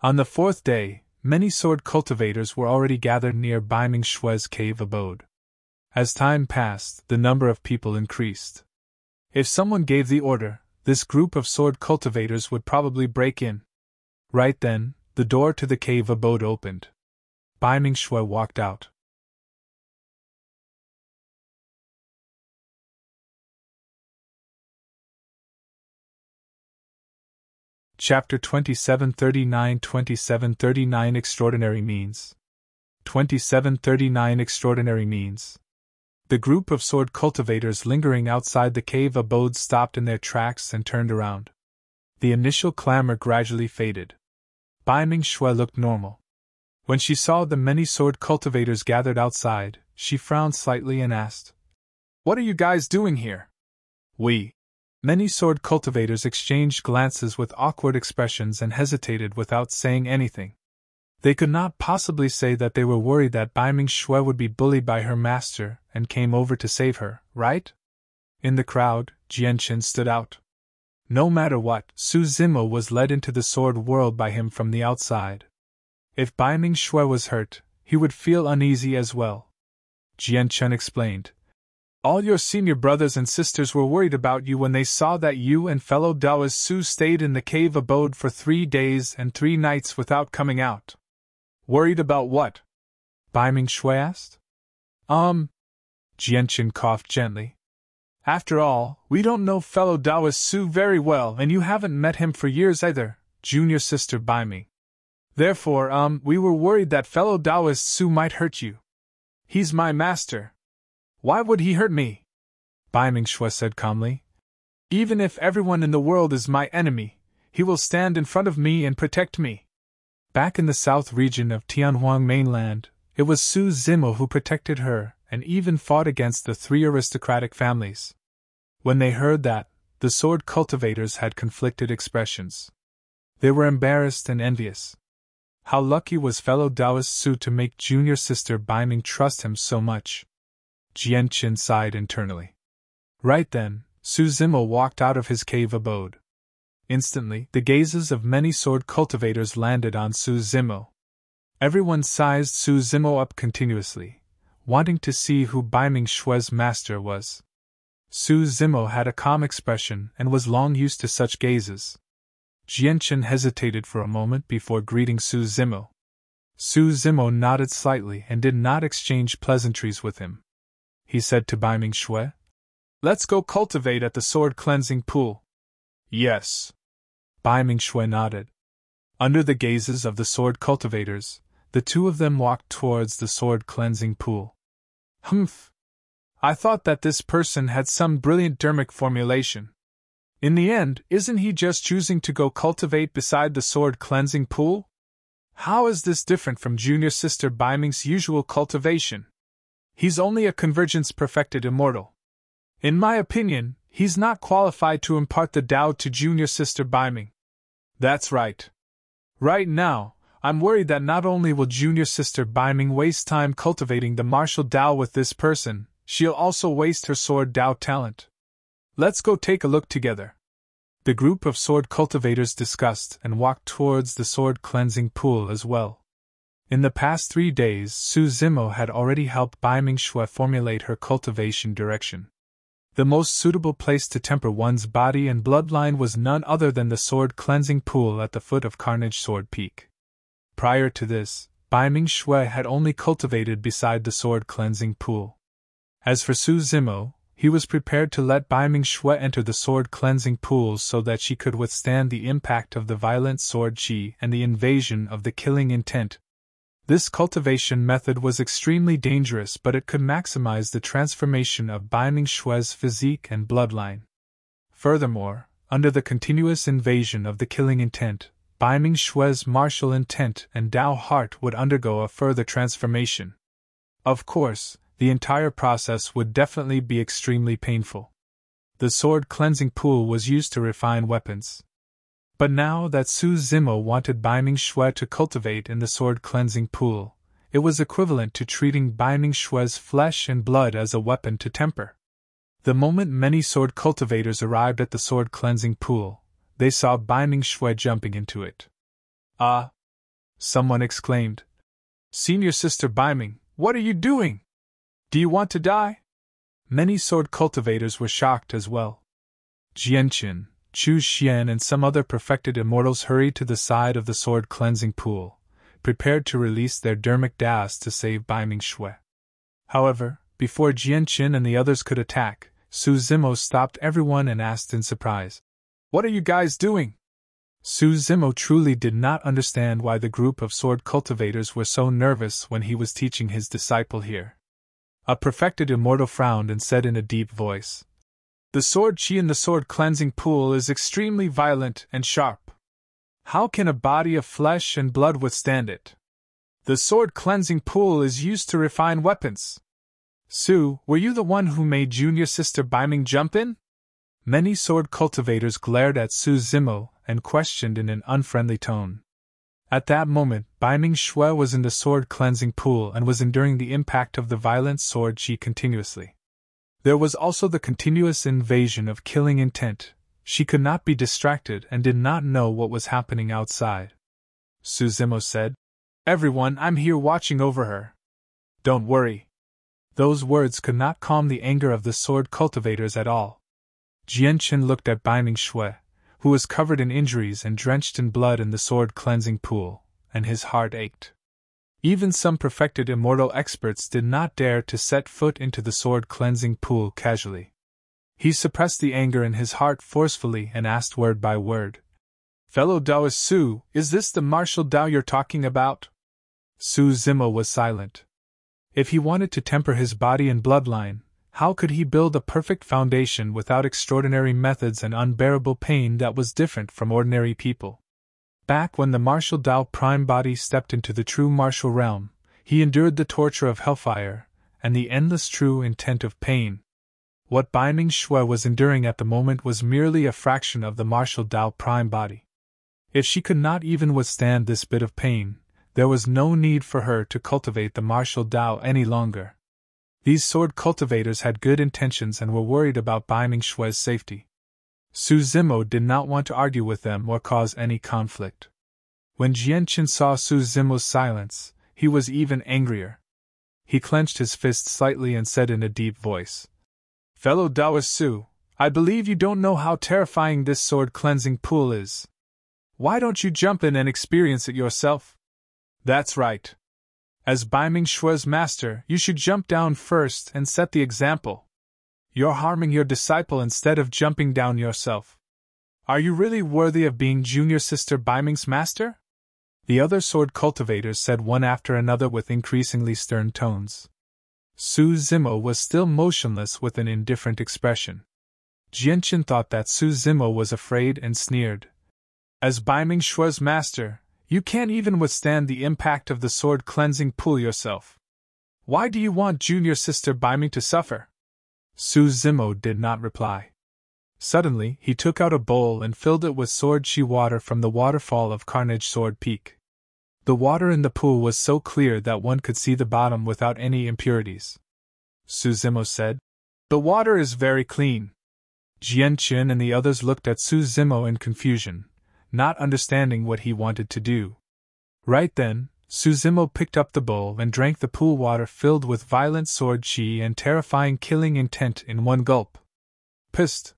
On the 4th day, many sword cultivators were already gathered near Baiming Shui's cave abode. As time passed, the number of people increased. If someone gave the order, this group of sword cultivators would probably break in. Right then, the door to the cave abode opened. Baiming Shui walked out. Chapter 2739 Extraordinary Means. 2739 Extraordinary Means. The group of sword cultivators lingering outside the cave abode stopped in their tracks and turned around. The initial clamor gradually faded. Baiming Shui looked normal. When she saw the many sword cultivators gathered outside, she frowned slightly and asked, "What are you guys doing here?" Many sword cultivators exchanged glances with awkward expressions and hesitated without saying anything. They could not possibly say that they were worried that Baiming Shui would be bullied by her master and came over to save her, right? In the crowd, Jianqin stood out. No matter what, Su Zimo was led into the sword world by him from the outside. If Baiming Shui was hurt, he would feel uneasy as well. Jianqin explained. All your senior brothers and sisters were worried about you when they saw that you and fellow Daoist Su stayed in the cave abode for 3 days and 3 nights without coming out. Worried about what? Baiming Shui asked. Jianqin coughed gently. After all, we don't know fellow Daoist Su very well and you haven't met him for years either, junior sister Baiming. Therefore, we were worried that fellow Daoist Su might hurt you. He's my master. Why would he hurt me? Baiming Shui said calmly. Even if everyone in the world is my enemy, he will stand in front of me and protect me. Back in the south region of Tianhuang mainland, it was Su Zimo who protected her and even fought against the 3 aristocratic families. When they heard that, the sword cultivators had conflicted expressions. They were embarrassed and envious. How lucky was fellow Daoist Su to make junior sister Baiming trust him so much. Jianqin sighed internally. Right then, Su Zimo walked out of his cave abode. Instantly, the gazes of many sword cultivators landed on Su Zimo. Everyone sized Su Zimo up continuously, wanting to see who Baiming Shui's master was. Su Zimo had a calm expression and was long used to such gazes. Jianqin hesitated for a moment before greeting Su Zimo. Su Zimo nodded slightly and did not exchange pleasantries with him. He said to Baiming Shui, "Let's go cultivate at the sword cleansing pool." "Yes." Baiming Shui nodded. Under the gazes of the sword cultivators, the two of them walked towards the sword cleansing pool. Humph! I thought that this person had some brilliant dermic formulation. In the end, isn't he just choosing to go cultivate beside the sword cleansing pool? How is this different from junior sister Baiming's usual cultivation? He's only a convergence perfected immortal. In my opinion, he's not qualified to impart the Tao to junior sister Baiming. That's right. Right now, I'm worried that not only will junior sister Baiming waste time cultivating the martial Dao with this person, she'll also waste her sword Dao talent. Let's go take a look together. The group of sword cultivators discussed and walked towards the sword cleansing pool as well. In the past 3 days, Su Zimo had already helped Baiming Shui formulate her cultivation direction. The most suitable place to temper one's body and bloodline was none other than the sword cleansing pool at the foot of Carnage Sword Peak. Prior to this, Baiming Shui had only cultivated beside the sword cleansing pool. As for Su Zimo, he was prepared to let Baiming Shui enter the sword cleansing pool so that she could withstand the impact of the violent sword chi and the invasion of the killing intent. This cultivation method was extremely dangerous, but it could maximize the transformation of Baiming Shui's physique and bloodline. Furthermore, under the continuous invasion of the killing intent, Baiming Shui's martial intent and Dao heart would undergo a further transformation. Of course, the entire process would definitely be extremely painful. The sword cleansing pool was used to refine weapons. But now that Su Zimo wanted Baiming Shui to cultivate in the sword cleansing pool, it was equivalent to treating Baiming Shui's flesh and blood as a weapon to temper. The moment many sword cultivators arrived at the sword cleansing pool, they saw Baiming Shui jumping into it. "Ah!" someone exclaimed. "Senior Sister Baiming, what are you doing? Do you want to die?" Many sword cultivators were shocked as well. Jianqin, Chu Xian and some other perfected immortals hurried to the side of the sword cleansing pool, prepared to release their dermic das to save Baiming Shui. However, before Jianqin and the others could attack, Su Zimo stopped everyone and asked in surprise, "What are you guys doing?" Su Zimo truly did not understand why the group of sword cultivators were so nervous when he was teaching his disciple here. A perfected immortal frowned and said in a deep voice, "The sword chi in the sword cleansing pool is extremely violent and sharp. How can a body of flesh and blood withstand it? The sword cleansing pool is used to refine weapons. Su, were you the one who made junior sister Baiming jump in?" Many sword cultivators glared at Su Zimo and questioned in an unfriendly tone. At that moment, Baiming Shui was in the sword cleansing pool and was enduring the impact of the violent sword chi continuously. There was also the continuous invasion of killing intent. She could not be distracted and did not know what was happening outside. Su Zimo said, "Everyone, I'm here watching over her. Don't worry." Those words could not calm the anger of the sword cultivators at all. Jianqin looked at Baiming Shui, who was covered in injuries and drenched in blood in the sword cleansing pool, and his heart ached. Even some perfected immortal experts did not dare to set foot into the sword cleansing pool casually. He suppressed the anger in his heart forcefully and asked word by word, "Fellow Daoist Su, is this the martial Dao you're talking about?" Su Zimo was silent. If he wanted to temper his body and bloodline, how could he build a perfect foundation without extraordinary methods and unbearable pain that was different from ordinary people? Back when the martial Dao prime body stepped into the true martial realm, he endured the torture of hellfire and the endless true intent of pain. What Baiming Shui was enduring at the moment was merely a fraction of the martial Dao prime body. If she could not even withstand this bit of pain, there was no need for her to cultivate the martial Dao any longer. These sword cultivators had good intentions and were worried about Baiming Shui's safety. Su Zimo did not want to argue with them or cause any conflict. When Jianqin saw Su Zimo's silence, he was even angrier. He clenched his fist slightly and said in a deep voice, "Fellow Daoist Su, I believe you don't know how terrifying this sword cleansing pool is. Why don't you jump in and experience it yourself?" "That's right. As Baiming Shui's master, you should jump down first and set the example. You're harming your disciple instead of jumping down yourself. Are you really worthy of being junior sister Baiming's master?" The other sword cultivators said one after another with increasingly stern tones. Su Zimo was still motionless with an indifferent expression. Jianqin thought that Su Zimo was afraid and sneered. "As Baiming Shui's master, you can't even withstand the impact of the sword cleansing pool yourself. Why do you want junior sister Baiming to suffer?" Su Zimo did not reply. Suddenly, he took out a bowl and filled it with sword chi water from the waterfall of Carnage Sword Peak. The water in the pool was so clear that one could see the bottom without any impurities. Suzimo said, "The water is very clean." Jianqun and the others looked at Suzimo in confusion, not understanding what he wanted to do. Right then, Suzimo picked up the bowl and drank the pool water filled with violent sword chi and terrifying killing intent in one gulp. Psst!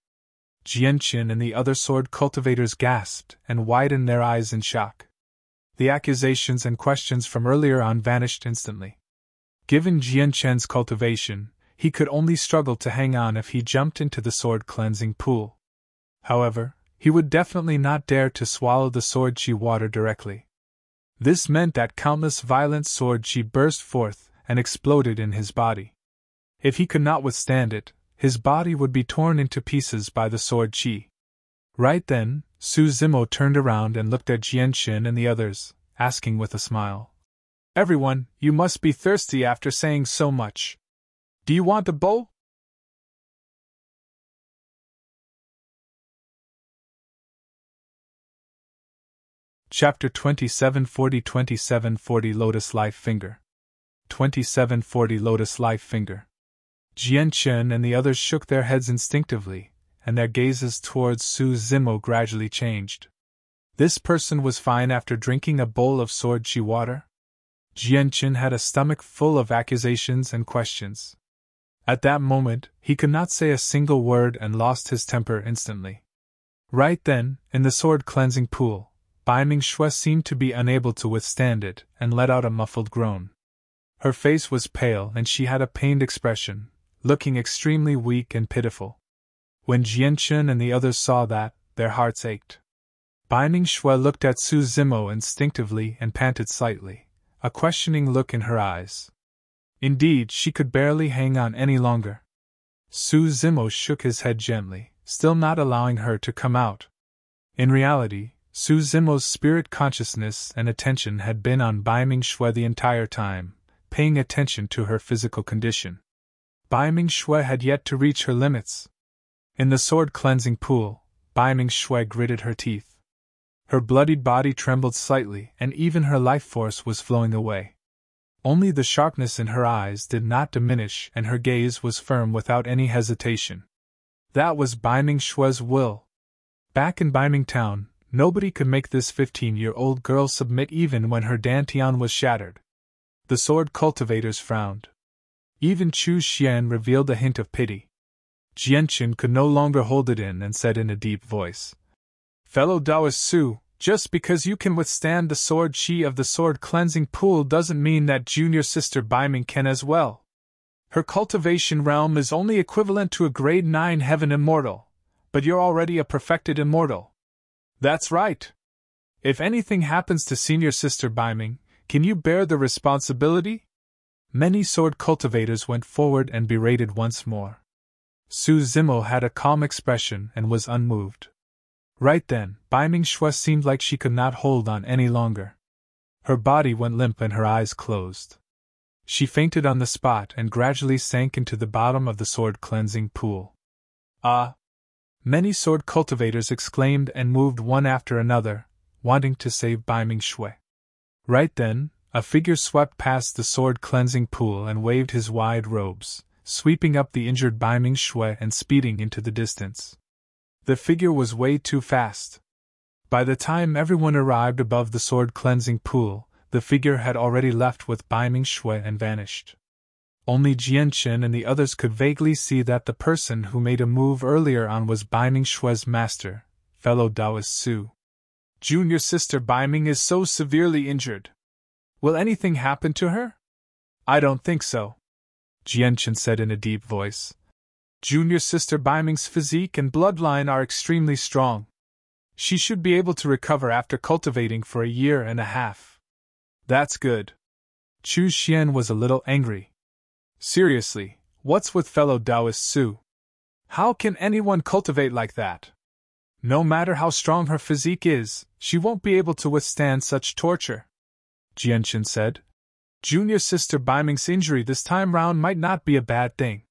Jianqun and the other sword cultivators gasped and widened their eyes in shock. The accusations and questions from earlier on vanished instantly. Given Jianqun's cultivation, he could only struggle to hang on if he jumped into the sword cleansing pool. However, he would definitely not dare to swallow the sword chi water directly. This meant that countless violent sword chi burst forth and exploded in his body. If he could not withstand it, his body would be torn into pieces by the sword chi. Right then, Suzimo turned around and looked at Jianqun and the others, asking with a smile, "Everyone, you must be thirsty after saying so much. Do you want a bowl?" Chapter 2740 Lotus Life Finger. 2740 Lotus Life Finger. Jianqun and the others shook their heads instinctively, and their gazes towards Suzimo gradually changed. This person was fine after drinking a bowl of sword chi water? Jianqun had a stomach full of accusations and questions. At that moment, he could not say a single word and lost his temper instantly. Right then, in the sword cleansing pool, Bai Mingxue seemed to be unable to withstand it and let out a muffled groan. Her face was pale and she had a pained expression, looking extremely weak and pitiful. When Jianqun and the others saw that, their hearts ached. Bai Mingxue looked at Suzimo instinctively and panted slightly, a questioning look in her eyes. Indeed, she could barely hang on any longer. Suzimo shook his head gently, still not allowing her to come out. In reality, Suzimo's spirit consciousness and attention had been on Bai Mingxue the entire time, paying attention to her physical condition. Bai Mingxue had yet to reach her limits. In the sword cleansing pool, Bai Mingxue gritted her teeth. Her bloodied body trembled slightly and even her life force was flowing away. Only the sharpness in her eyes did not diminish and her gaze was firm without any hesitation. That was Bai Mingxue's will. Back in Baiming Town, nobody could make this 15-year-old girl submit even when her dantian was shattered. The sword cultivators frowned. Even Chu Xian revealed a hint of pity. Jianqun could no longer hold it in and said in a deep voice, "Fellow Taoist Su, just because you can withstand the sword chi of the sword cleansing pool doesn't mean that junior sister Baiming can as well. Her cultivation realm is only equivalent to a grade 9 heaven immortal, but you're already a perfected immortal. That's right. If anything happens to senior sister Baiming, can you bear the responsibility?" Many sword cultivators went forward and berated once more. Suzimo had a calm expression and was unmoved. Right then, Bai Mingxue seemed like she could not hold on any longer. Her body went limp and her eyes closed. She fainted on the spot and gradually sank into the bottom of the sword cleansing pool. "Ah!" Many sword cultivators exclaimed and moved one after another, wanting to save Bai Mingxue. Right then, a figure swept past the sword cleansing pool and waved his wide robes, sweeping up the injured Bai Mingxue and speeding into the distance. The figure was way too fast. By the time everyone arrived above the sword cleansing pool, the figure had already left with Bai Mingxue and vanished. Only Jianqun and the others could vaguely see that the person who made a move earlier on was Bai Mingxue's master, fellow Taoist Su. "Junior sister Baiming is so severely injured. Will anything happen to her?" "I don't think so," Jianqun said in a deep voice. "Junior sister Baiming's physique and bloodline are extremely strong. She should be able to recover after cultivating for a year and a half." "That's good." Chu Xian was a little angry. "Seriously, what's with fellow Taoist Su? How can anyone cultivate like that? No matter how strong her physique is, she won't be able to withstand such torture," Jianqun said. "Junior sister Baiming's injury this time round might not be a bad thing.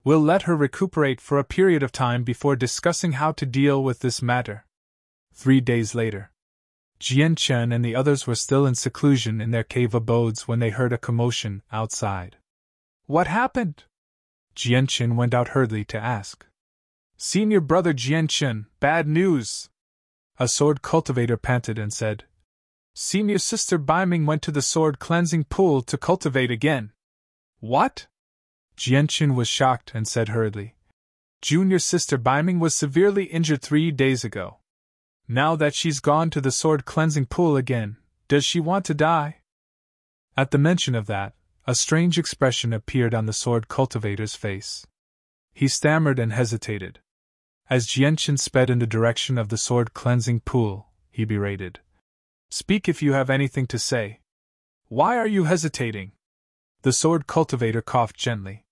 We'll let her recuperate for a period of time before discussing how to deal with this matter. 3 days later. Jian Chen and the others were still in seclusion in their cave abodes when they heard a commotion outside. What happened? Jian Chen went out hurriedly to ask. Senior brother Jian Chen, bad news! A sword cultivator panted and said. Senior sister Baiming went to the sword cleansing pool to cultivate again. What? Jian Chen was shocked and said hurriedly. Junior sister Baiming was severely injured 3 days ago. Now that she's gone to the sword cleansing pool again, does she want to die? At the mention of that, a strange expression appeared on the sword cultivator's face. He stammered and hesitated. As Jian Chen sped in the direction of the sword cleansing pool, he berated. Speak if you have anything to say. Why are you hesitating? The sword cultivator coughed gently.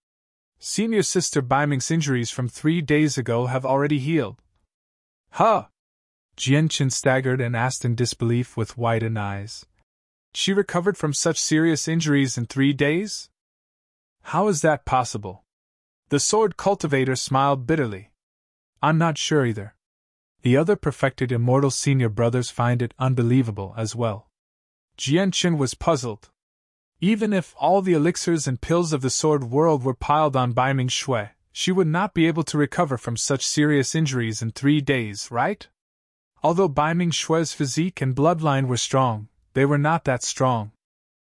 Senior sister Baiming's injuries from 3 days ago have already healed. Huh! Jian Chen staggered and asked in disbelief with widened eyes. She recovered from such serious injuries in 3 days? How is that possible? The sword cultivator smiled bitterly. I'm not sure either. The other perfected immortal senior brothers find it unbelievable as well. Jian Chen was puzzled. Even if all the elixirs and pills of the sword world were piled on Baiming Shui, she would not be able to recover from such serious injuries in 3 days, right? Although Baiming Shui's physique and bloodline were strong, they were not that strong.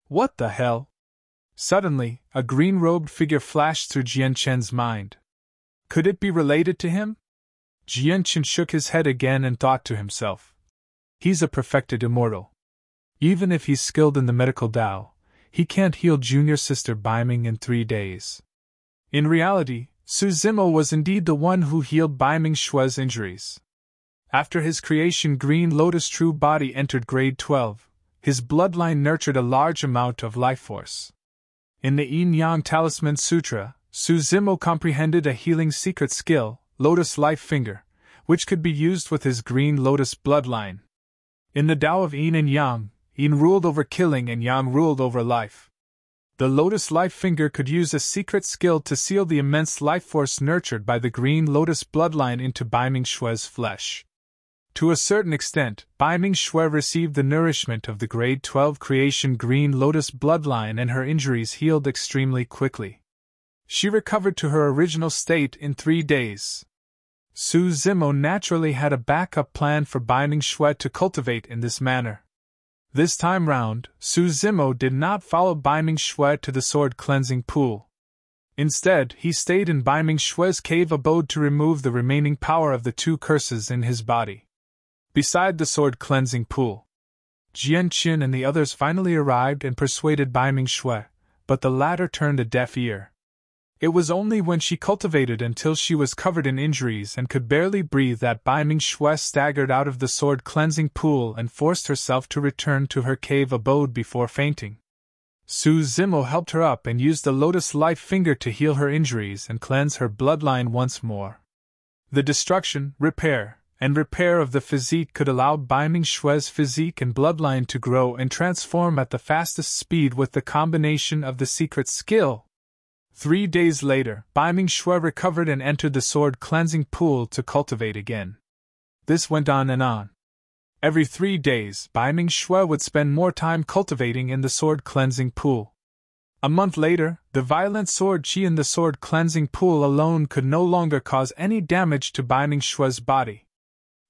What the hell? Suddenly, a green-robed figure flashed through Jian Chen's mind. Could it be related to him? Jian Chen shook his head again and thought to himself. He's a perfected immortal. Even if he's skilled in the medical Dao, he can't heal junior sister Baiming in 3 days. In reality, Su Zimo was indeed the one who healed Baiming Shui's injuries. After his creation Green Lotus true body entered grade 12, his bloodline nurtured a large amount of life force. In the Yin-Yang Talisman Sutra, Su Zimo comprehended a healing secret skill, Lotus Life Finger, which could be used with his Green Lotus bloodline. In the Tao of Yin and Yang, Yin ruled over killing and Yang ruled over life. The Lotus Life Finger could use a secret skill to seal the immense life force nurtured by the Green Lotus bloodline into Baiming Shui's flesh. To a certain extent, Baiming Shui received the nourishment of the grade 12 creation Green Lotus bloodline and her injuries healed extremely quickly. She recovered to her original state in 3 days. Su Zimo naturally had a backup plan for Baiming Shui to cultivate in this manner. This time round, Su Zimo did not follow Baiming Shui to the sword cleansing pool. Instead, he stayed in Baiming Shui's cave abode to remove the remaining power of the 2 curses in his body. Beside the sword cleansing pool, Jian Chen and the others finally arrived and persuaded Baiming Shui, but the latter turned a deaf ear. It was only when she cultivated until she was covered in injuries and could barely breathe that Baiming Shui staggered out of the sword cleansing pool and forced herself to return to her cave abode before fainting. Su Zimo helped her up and used the Lotus Life Finger to heal her injuries and cleanse her bloodline once more. The destruction, repair, and repair of the physique could allow Baiming Shui's physique and bloodline to grow and transform at the fastest speed with the combination of the secret skill. 3 days later, Baiming Shui recovered and entered the sword cleansing pool to cultivate again. This went on and on. Every 3 days, Baiming Shui would spend more time cultivating in the sword cleansing pool. A month later, the violent sword chi in the sword cleansing pool alone could no longer cause any damage to Baiming Shui's body.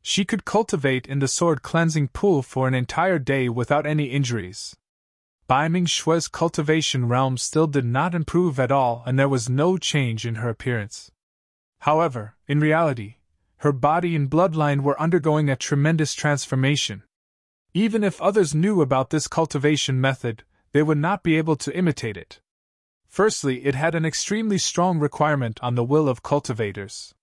She could cultivate in the sword cleansing pool for an entire day without any injuries. Baiming Shui's cultivation realm still did not improve at all and there was no change in her appearance. However, in reality, her body and bloodline were undergoing a tremendous transformation. Even if others knew about this cultivation method, they would not be able to imitate it. Firstly, it had an extremely strong requirement on the will of cultivators.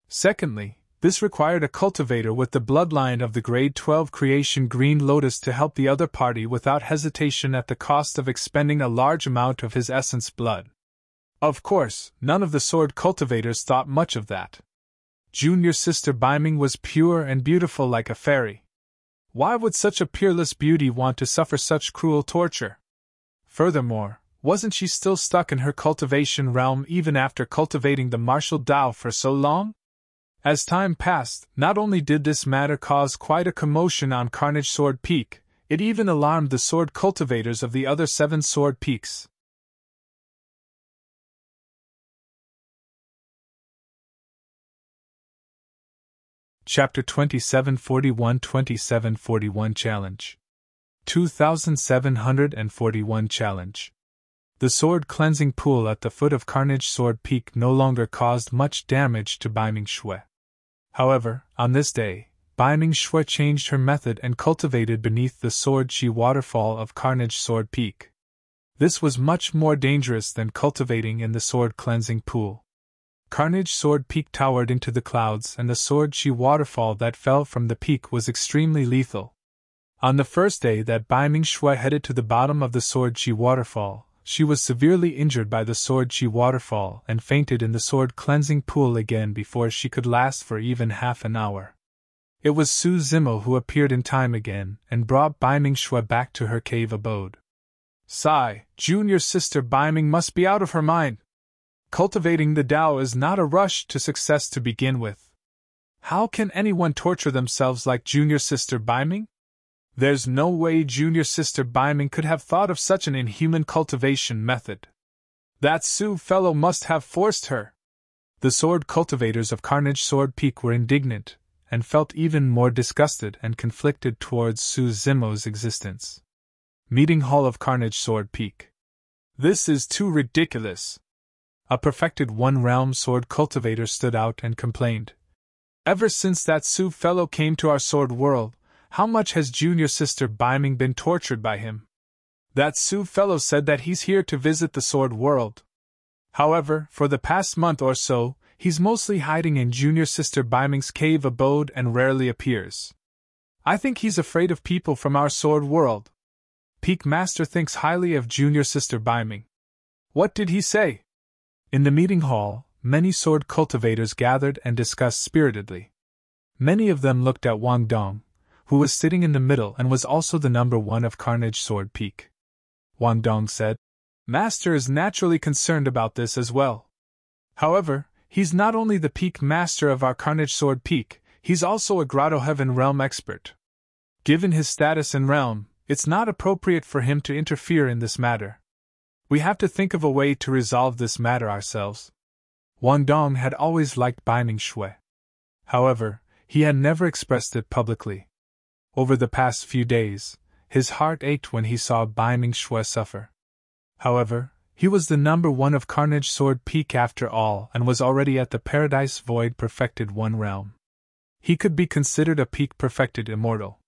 Secondly, this required a cultivator with the bloodline of the grade 12 creation Green Lotus to help the other party without hesitation at the cost of expending a large amount of his essence blood. Of course, none of the sword cultivators thought much of that. Junior sister Baiming was pure and beautiful like a fairy. Why would such a peerless beauty want to suffer such cruel torture? Furthermore, Wasn't she still stuck in her cultivation realm even after cultivating the martial Dao for so long? As time passed, not only did this matter cause quite a commotion on Carnage Sword Peak, it even alarmed the sword cultivators of the other 7 sword peaks. Chapter 2741 2741 Challenge 2741 Challenge. The sword cleansing pool at the foot of Carnage Sword Peak no longer caused much damage to Baiming Shui. However, on this day, Baiming Shui changed her method and cultivated beneath the Sword Chi waterfall of Carnage Sword Peak. This was much more dangerous than cultivating in the sword cleansing pool. Carnage Sword Peak towered into the clouds, and the Sword Chi waterfall that fell from the peak was extremely lethal. On the first day that Baiming Shui headed to the bottom of the Sword Chi waterfall, she was severely injured by the Sword Chi waterfall and fainted in the sword cleansing pool again before she could last for even half an hour. It was Su Zimo who appeared in time again and brought Baiming Shui back to her cave abode. Sigh, junior sister Baiming must be out of her mind. Cultivating the Tao is not a rush to success to begin with. How can anyone torture themselves like junior sister Baiming? There's no way junior sister Baiming could have thought of such an inhuman cultivation method. That Su fellow must have forced her. The sword cultivators of Carnage Sword Peak were indignant, and felt even more disgusted and conflicted towards Su Zimo's existence. Meeting Hall of Carnage Sword Peak. This is too ridiculous. A perfected one-realm sword cultivator stood out and complained. Ever since that Su fellow came to our sword world, how much has junior sister Baiming been tortured by him? That Su fellow said that he's here to visit the sword world. However, for the past month or so, he's mostly hiding in junior sister Baiming's cave abode and rarely appears. I think he's afraid of people from our sword world. Peak Master thinks highly of junior sister Baiming. What did he say? In the meeting hall, many sword cultivators gathered and discussed spiritedly. Many of them looked at Wang Dong, who was sitting in the middle and was also the number 1 of Carnage Sword Peak. Wang Dong said, Master is naturally concerned about this as well. However, he's not only the peak master of our Carnage Sword Peak, he's also a Grotto Heaven realm expert. Given his status and realm, it's not appropriate for him to interfere in this matter. We have to think of a way to resolve this matter ourselves. Wang Dong had always liked Baiming Shui. However, he had never expressed it publicly. Over the past few days, his heart ached when he saw Baiming Shui suffer. However, he was the number 1 of Carnage Sword Peak after all and was already at the Paradise Void perfected 1 realm. He could be considered a peak perfected immortal.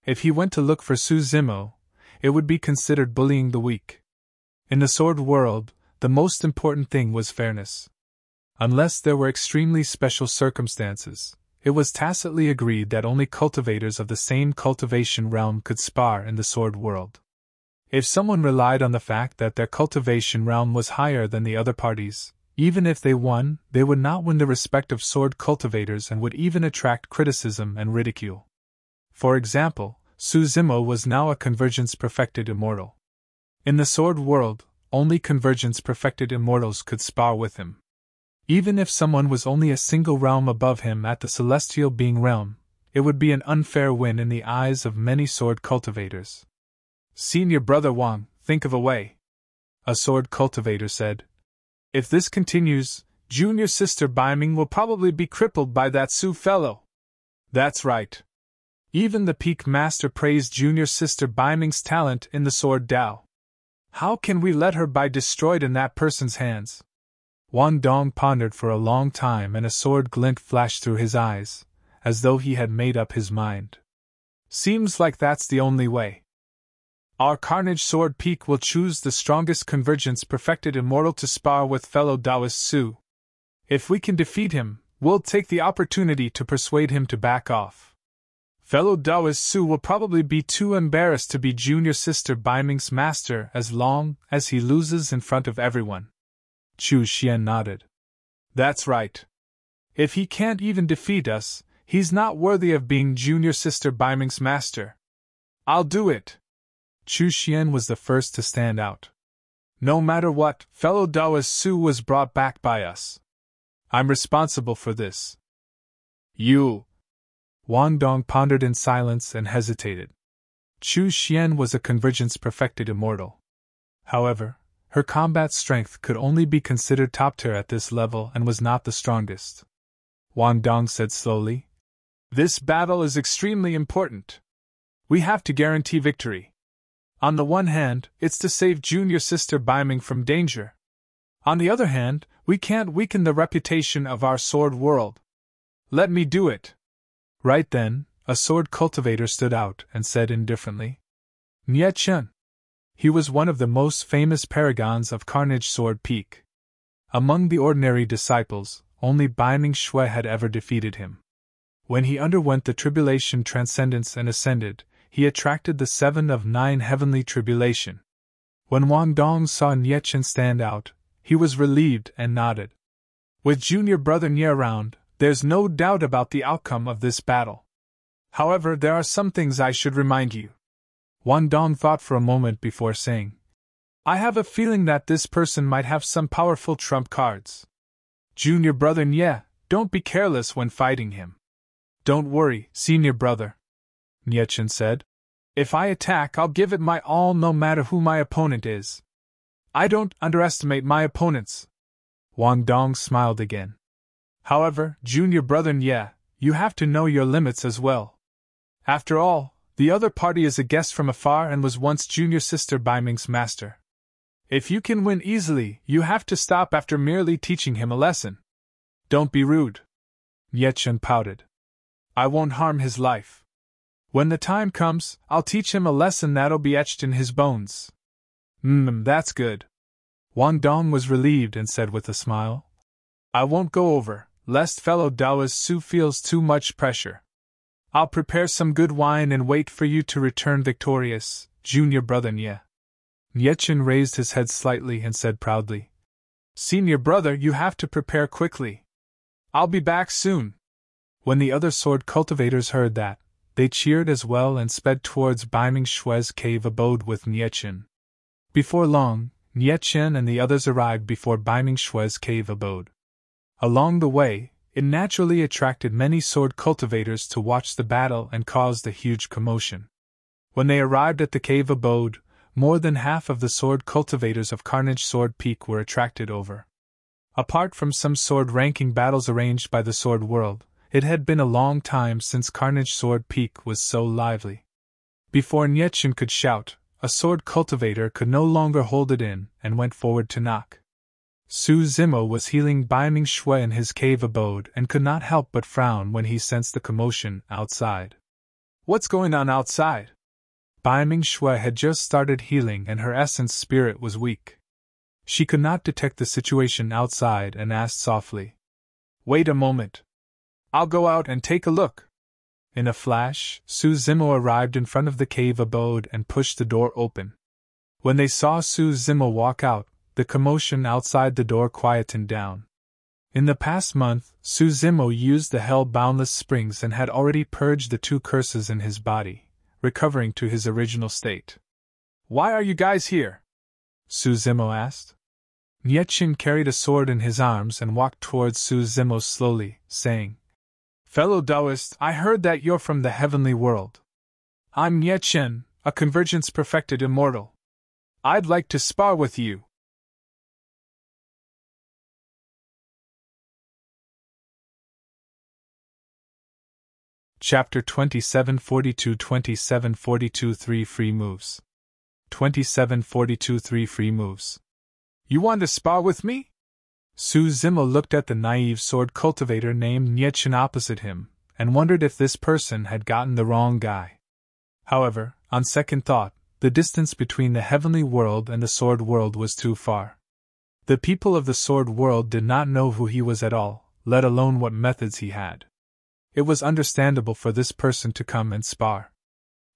If he went to look for Su Zimo, it would be considered bullying the weak. In the sword world, the most important thing was fairness. Unless there were extremely special circumstances, it was tacitly agreed that only cultivators of the same cultivation realm could spar in the sword world. If someone relied on the fact that their cultivation realm was higher than the other parties, even if they won, they would not win the respect of sword cultivators and would even attract criticism and ridicule. For example, Su Zimo was now a Convergence Perfected Immortal. In the sword world, only Convergence Perfected Immortals could spar with him. Even if someone was only a single realm above him at the Celestial Being realm, it would be an unfair win in the eyes of many sword cultivators. Senior Brother Wang, think of a way. A sword cultivator said. If this continues, junior sister Baiming will probably be crippled by that Su fellow. That's right. Even the Peak Master praised junior sister Baiming's talent in the sword Dao. How can we let her be destroyed in that person's hands? Wang Dong pondered for a long time and a sword glint flashed through his eyes, as though he had made up his mind. Seems like that's the only way. Our Carnage Sword Peak will choose the strongest Convergence Perfected Immortal to spar with fellow Taoist Su. If we can defeat him, we'll take the opportunity to persuade him to back off. Fellow Taoist Su will probably be too embarrassed to be junior sister Baiming's master as long as he loses in front of everyone. Chu Xian nodded. That's right. If he can't even defeat us, he's not worthy of being junior sister Baiming's master. I'll do it. Chu Xian was the first to stand out. No matter what, fellow Daoist Su was brought back by us. I'm responsible for this. You. Wang Dong pondered in silence and hesitated. Chu Xian was a convergence perfected immortal. However, her combat strength could only be considered top tier at this level and was not the strongest. Wang Dong said slowly, "This battle is extremely important. We have to guarantee victory. On the one hand, it's to save junior sister Baiming from danger. On the other hand, we can't weaken the reputation of our sword world. Let me do it." Right then, a sword cultivator stood out and said indifferently, "Nie Chen." He was one of the most famous paragons of Carnage Sword Peak. Among the ordinary disciples, only Baiming Shui had ever defeated him. When he underwent the tribulation transcendence and ascended, he attracted the 7 of 9 heavenly tribulation. When Wang Dong saw Nie Chen stand out, he was relieved and nodded. With junior brother Nie around, there's no doubt about the outcome of this battle. However, there are some things I should remind you. Wang Dong thought for a moment before saying, "I have a feeling that this person might have some powerful trump cards. Junior brother Nie, don't be careless when fighting him." "Don't worry, senior brother," Nie Chen said. "If I attack, I'll give it my all no matter who my opponent is. I don't underestimate my opponents." Wang Dong smiled again. "However, junior brother Nie, you have to know your limits as well. After all, the other party is a guest from afar and was once junior sister Baiming's master. If you can win easily, you have to stop after merely teaching him a lesson. Don't be rude." Nie Chen pouted. "I won't harm his life. When the time comes, I'll teach him a lesson that'll be etched in his bones." That's good." Wang Dong was relieved and said with a smile, "I won't go over, lest fellow Daoist Su feels too much pressure. I'll prepare some good wine and wait for you to return victorious, junior brother Nie." Nie Chen raised his head slightly and said proudly, "Senior brother, you have to prepare quickly. I'll be back soon." When the other sword cultivators heard that, they cheered as well and sped towards Baiming Shui's cave abode with Nie Chen. Before long, Nie Chen and the others arrived before Baiming Shui's cave abode. Along the way, it naturally attracted many sword cultivators to watch the battle and caused a huge commotion. When they arrived at the cave abode, more than half of the sword cultivators of Carnage Sword Peak were attracted over. Apart from some sword-ranking battles arranged by the Sword World, it had been a long time since Carnage Sword Peak was so lively. Before Nie Chen could shout, a sword cultivator could no longer hold it in and went forward to knock. Su Zimo was healing Baiming Shui in his cave abode and could not help but frown when he sensed the commotion outside. "What's going on outside?" Baiming Shui had just started healing and her essence spirit was weak. She could not detect the situation outside and asked softly, "Wait a moment. I'll go out and take a look." In a flash, Su Zimo arrived in front of the cave abode and pushed the door open. When they saw Su Zimo walk out, the commotion outside the door quietened down. In the past month, Su Zimo used the hell-boundless springs and had already purged the 2 curses in his body, recovering to his original state. "Why are you guys here?" Su Zimo asked. Nie Chen carried a sword in his arms and walked towards Su Zimo slowly, saying, "Fellow Daoist, I heard that you're from the heavenly world. I'm Nie Chen, a convergence perfected immortal. I'd like to spar with you." Chapter 2742 3 Free Moves. 2742 3 Free Moves. "You want to spar with me?" Su Zimo looked at the naive sword cultivator named Nie Chen opposite him, and wondered if this person had gotten the wrong guy. However, on second thought, the distance between the heavenly world and the sword world was too far. The people of the sword world did not know who he was at all, let alone what methods he had. It was understandable for this person to come and spar.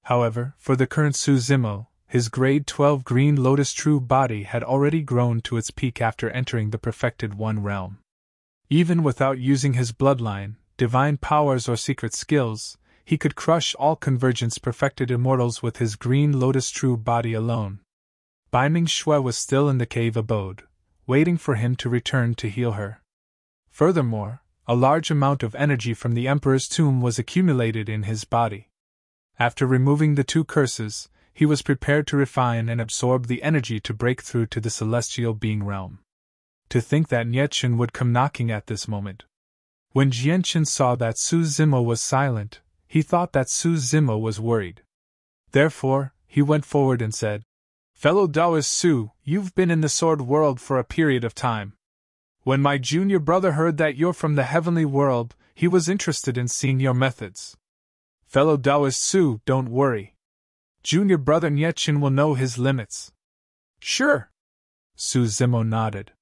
However, for the current Su Zimo, his grade 12 green Lotus true body had already grown to its peak after entering the perfected One realm. Even without using his bloodline, divine powers or secret skills, he could crush all convergence perfected immortals with his green Lotus true body alone. Bai Ming-shui was still in the cave abode, waiting for him to return to heal her. Furthermore, a large amount of energy from the Emperor's tomb was accumulated in his body. After removing the two curses, he was prepared to refine and absorb the energy to break through to the celestial being realm. To think that Nietchen would come knocking at this moment. When Jianchen saw that Su Zimo was silent, he thought that Su Zimo was worried. Therefore, he went forward and said, "Fellow Taoist Su, you've been in the sword world for a period of time. When my junior brother heard that you're from the heavenly world, he was interested in seeing your methods. Fellow Taoist Su, don't worry. Junior brother Nietchen will know his limits." "Sure." Su Zimo nodded.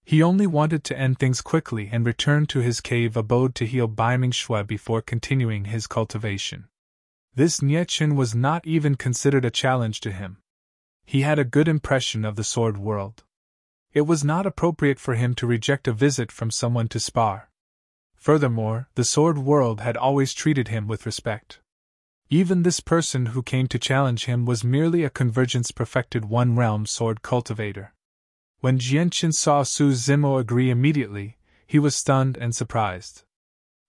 He only wanted to end things quickly and return to his cave abode to heal Bai Ming-shui before continuing his cultivation. This Nietchen was not even considered a challenge to him. He had a good impression of the sword world. It was not appropriate for him to reject a visit from someone to spar. Furthermore, the sword world had always treated him with respect. Even this person who came to challenge him was merely a convergence perfected one-realm sword cultivator. When Jianchen saw Su Zimo agree immediately, he was stunned and surprised.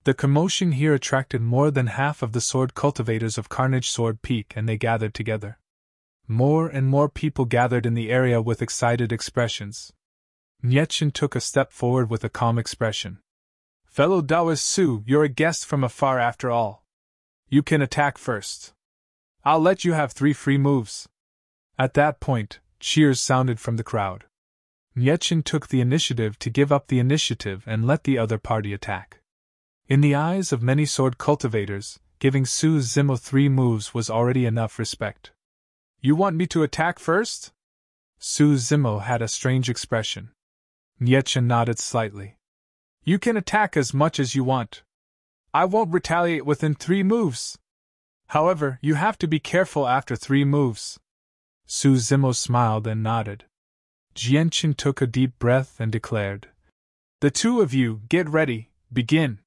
The commotion here attracted more than half of the sword cultivators of Carnage Sword Peak, and they gathered together. More and more people gathered in the area with excited expressions. Nietchen took a step forward with a calm expression. "Fellow Taoist Su, you're a guest from afar after all. You can attack first. I'll let you have 3 free moves." At that point, cheers sounded from the crowd. Nietchen took the initiative to give up the initiative and let the other party attack. In the eyes of many sword cultivators, giving Su Zimo 3 moves was already enough respect. "You want me to attack first?" Su Zimo had a strange expression. Nietchen nodded slightly. "You can attack as much as you want. I won't retaliate within 3 moves. However, you have to be careful after 3 moves." Su Zimo smiled and nodded. Jianchen took a deep breath and declared, "The two of you, get ready, begin."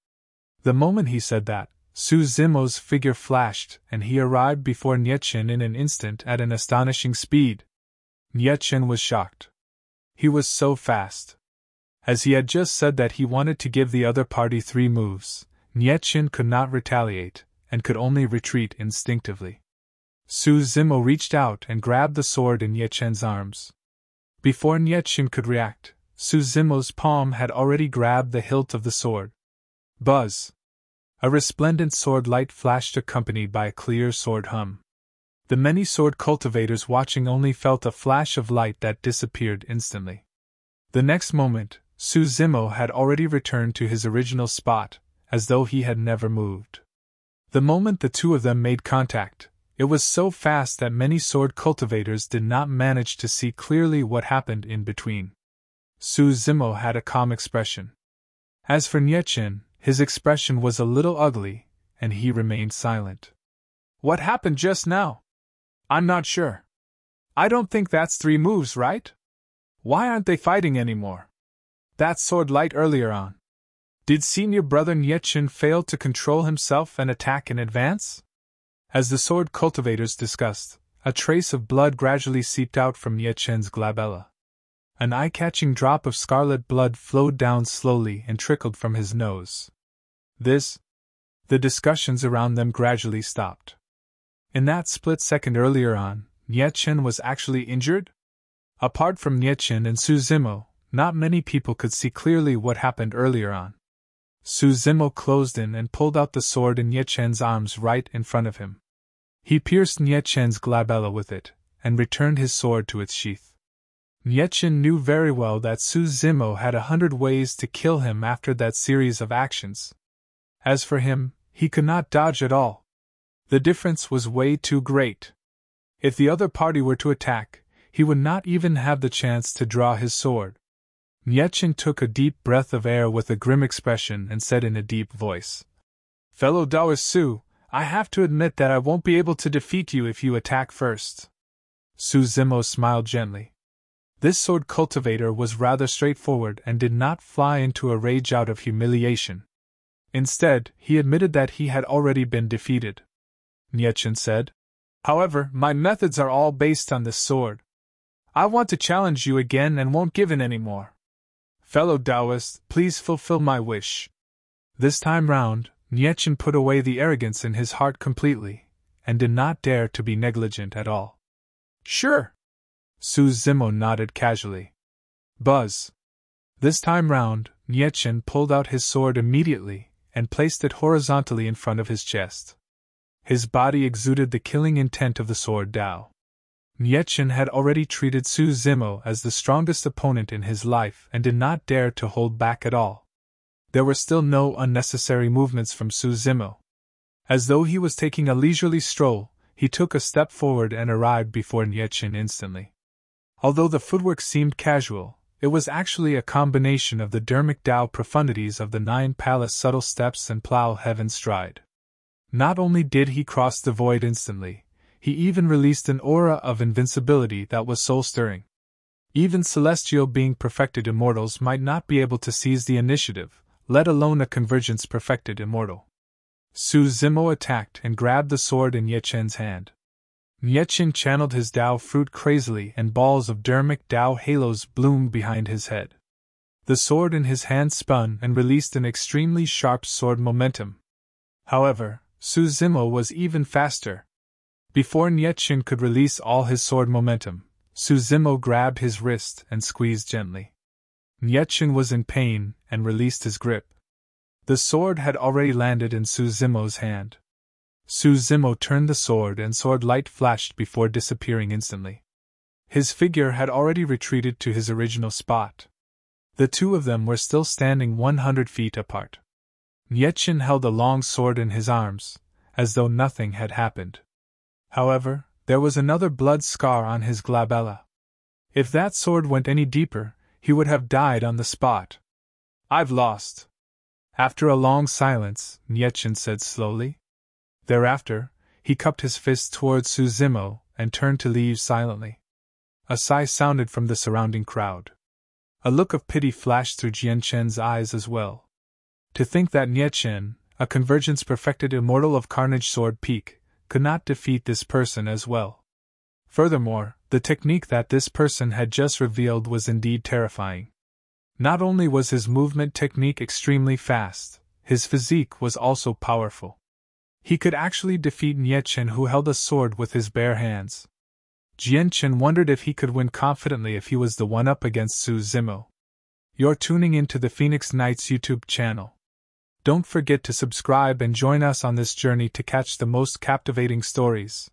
The moment he said that, Su Zimo's figure flashed and he arrived before Nietchen in an instant at an astonishing speed. Nietchen was shocked. He was so fast. As he had just said that he wanted to give the other party 3 moves, Nietchen could not retaliate, and could only retreat instinctively. Su Zimo reached out and grabbed the sword in Nietchen's arms. Before Nietchen could react, Su Zimo's palm had already grabbed the hilt of the sword. Buzz! A resplendent sword light flashed accompanied by a clear sword hum. The many sword cultivators watching only felt a flash of light that disappeared instantly. The next moment, Su Zimo had already returned to his original spot, as though he had never moved. The moment the two of them made contact, it was so fast that many sword cultivators did not manage to see clearly what happened in between. Su Zimo had a calm expression. As for Nietchen, his expression was a little ugly, and he remained silent. "What happened just now? I'm not sure. I don't think that's 3 moves, right? Why aren't they fighting anymore? That sword light earlier on. Did senior brother Nietchen fail to control himself and attack in advance?" As the sword cultivators discussed, a trace of blood gradually seeped out from Nietchen's glabella. An eye-catching drop of scarlet blood flowed down slowly and trickled from his nose. The discussions around them gradually stopped. In that split second earlier on, Nietchen was actually injured? Apart from Nietchen and Su Zimo, not many people could see clearly what happened earlier on. Su Zimo closed in and pulled out the sword in Nietchen's arms right in front of him. He pierced Nietchen's glabella with it, and returned his sword to its sheath. Nietchen knew very well that Su Zimo had 100 ways to kill him after that series of actions. As for him, he could not dodge at all. The difference was way too great. If the other party were to attack, he would not even have the chance to draw his sword. Nietchen took a deep breath of air with a grim expression and said in a deep voice, "Fellow Taoist Su, I have to admit that I won't be able to defeat you if you attack first." Su Zimo smiled gently. This sword cultivator was rather straightforward and did not fly into a rage out of humiliation. Instead, he admitted that he had already been defeated. Nietchen said, "However, my methods are all based on this sword. I want to challenge you again and won't give in anymore. Fellow Taoist, please fulfill my wish. This time round, Nietchen put away the arrogance in his heart completely, and did not dare to be negligent at all. Sure. Su Zimo nodded casually. Buzz. This time round, Nietchen pulled out his sword immediately, and placed it horizontally in front of his chest. His body exuded the killing intent of the sword Dao. Nietchen had already treated Su Zimo as the strongest opponent in his life and did not dare to hold back at all. There were still no unnecessary movements from Su Zimo. As though he was taking a leisurely stroll, he took a step forward and arrived before Nietchen instantly. Although the footwork seemed casual, it was actually a combination of the dermic Dao profundities of the 9 palace subtle steps and plow heaven stride. Not only did he cross the void instantly, he even released an aura of invincibility that was soul-stirring. Even celestial being perfected immortals might not be able to seize the initiative, let alone a convergence perfected immortal. Su Zimo attacked and grabbed the sword in Nietchen's hand. Nietchen channeled his Dao fruit crazily and balls of dermic Dao halos bloomed behind his head. The sword in his hand spun and released an extremely sharp sword momentum. However, Su Zimo was even faster. Before Nietchen could release all his sword momentum, Su Zimo grabbed his wrist and squeezed gently. Nietchen was in pain and released his grip. The sword had already landed in Su Zimo's hand. Su Zimo turned the sword and sword light flashed before disappearing instantly. His figure had already retreated to his original spot. The two of them were still standing 100 feet apart. Nietchen held a long sword in his arms, as though nothing had happened. However, there was another blood scar on his glabella. If that sword went any deeper, he would have died on the spot. I've lost. After a long silence, Nietchen said slowly. Thereafter, he cupped his fist towards Su Zimo and turned to leave silently. A sigh sounded from the surrounding crowd. A look of pity flashed through Jianchen's eyes as well. To think that Nietchen, a convergence-perfected immortal of Carnage Sword Peak, could not defeat this person as well. Furthermore, the technique that this person had just revealed was indeed terrifying. Not only was his movement technique extremely fast, his physique was also powerful. He could actually defeat Nietchen, who held a sword with his bare hands. Jianchen wondered if he could win confidently if he was the one up against Su Zimo. You're tuning into the Phoenix Knights YouTube channel. Don't forget to subscribe and join us on this journey to catch the most captivating stories.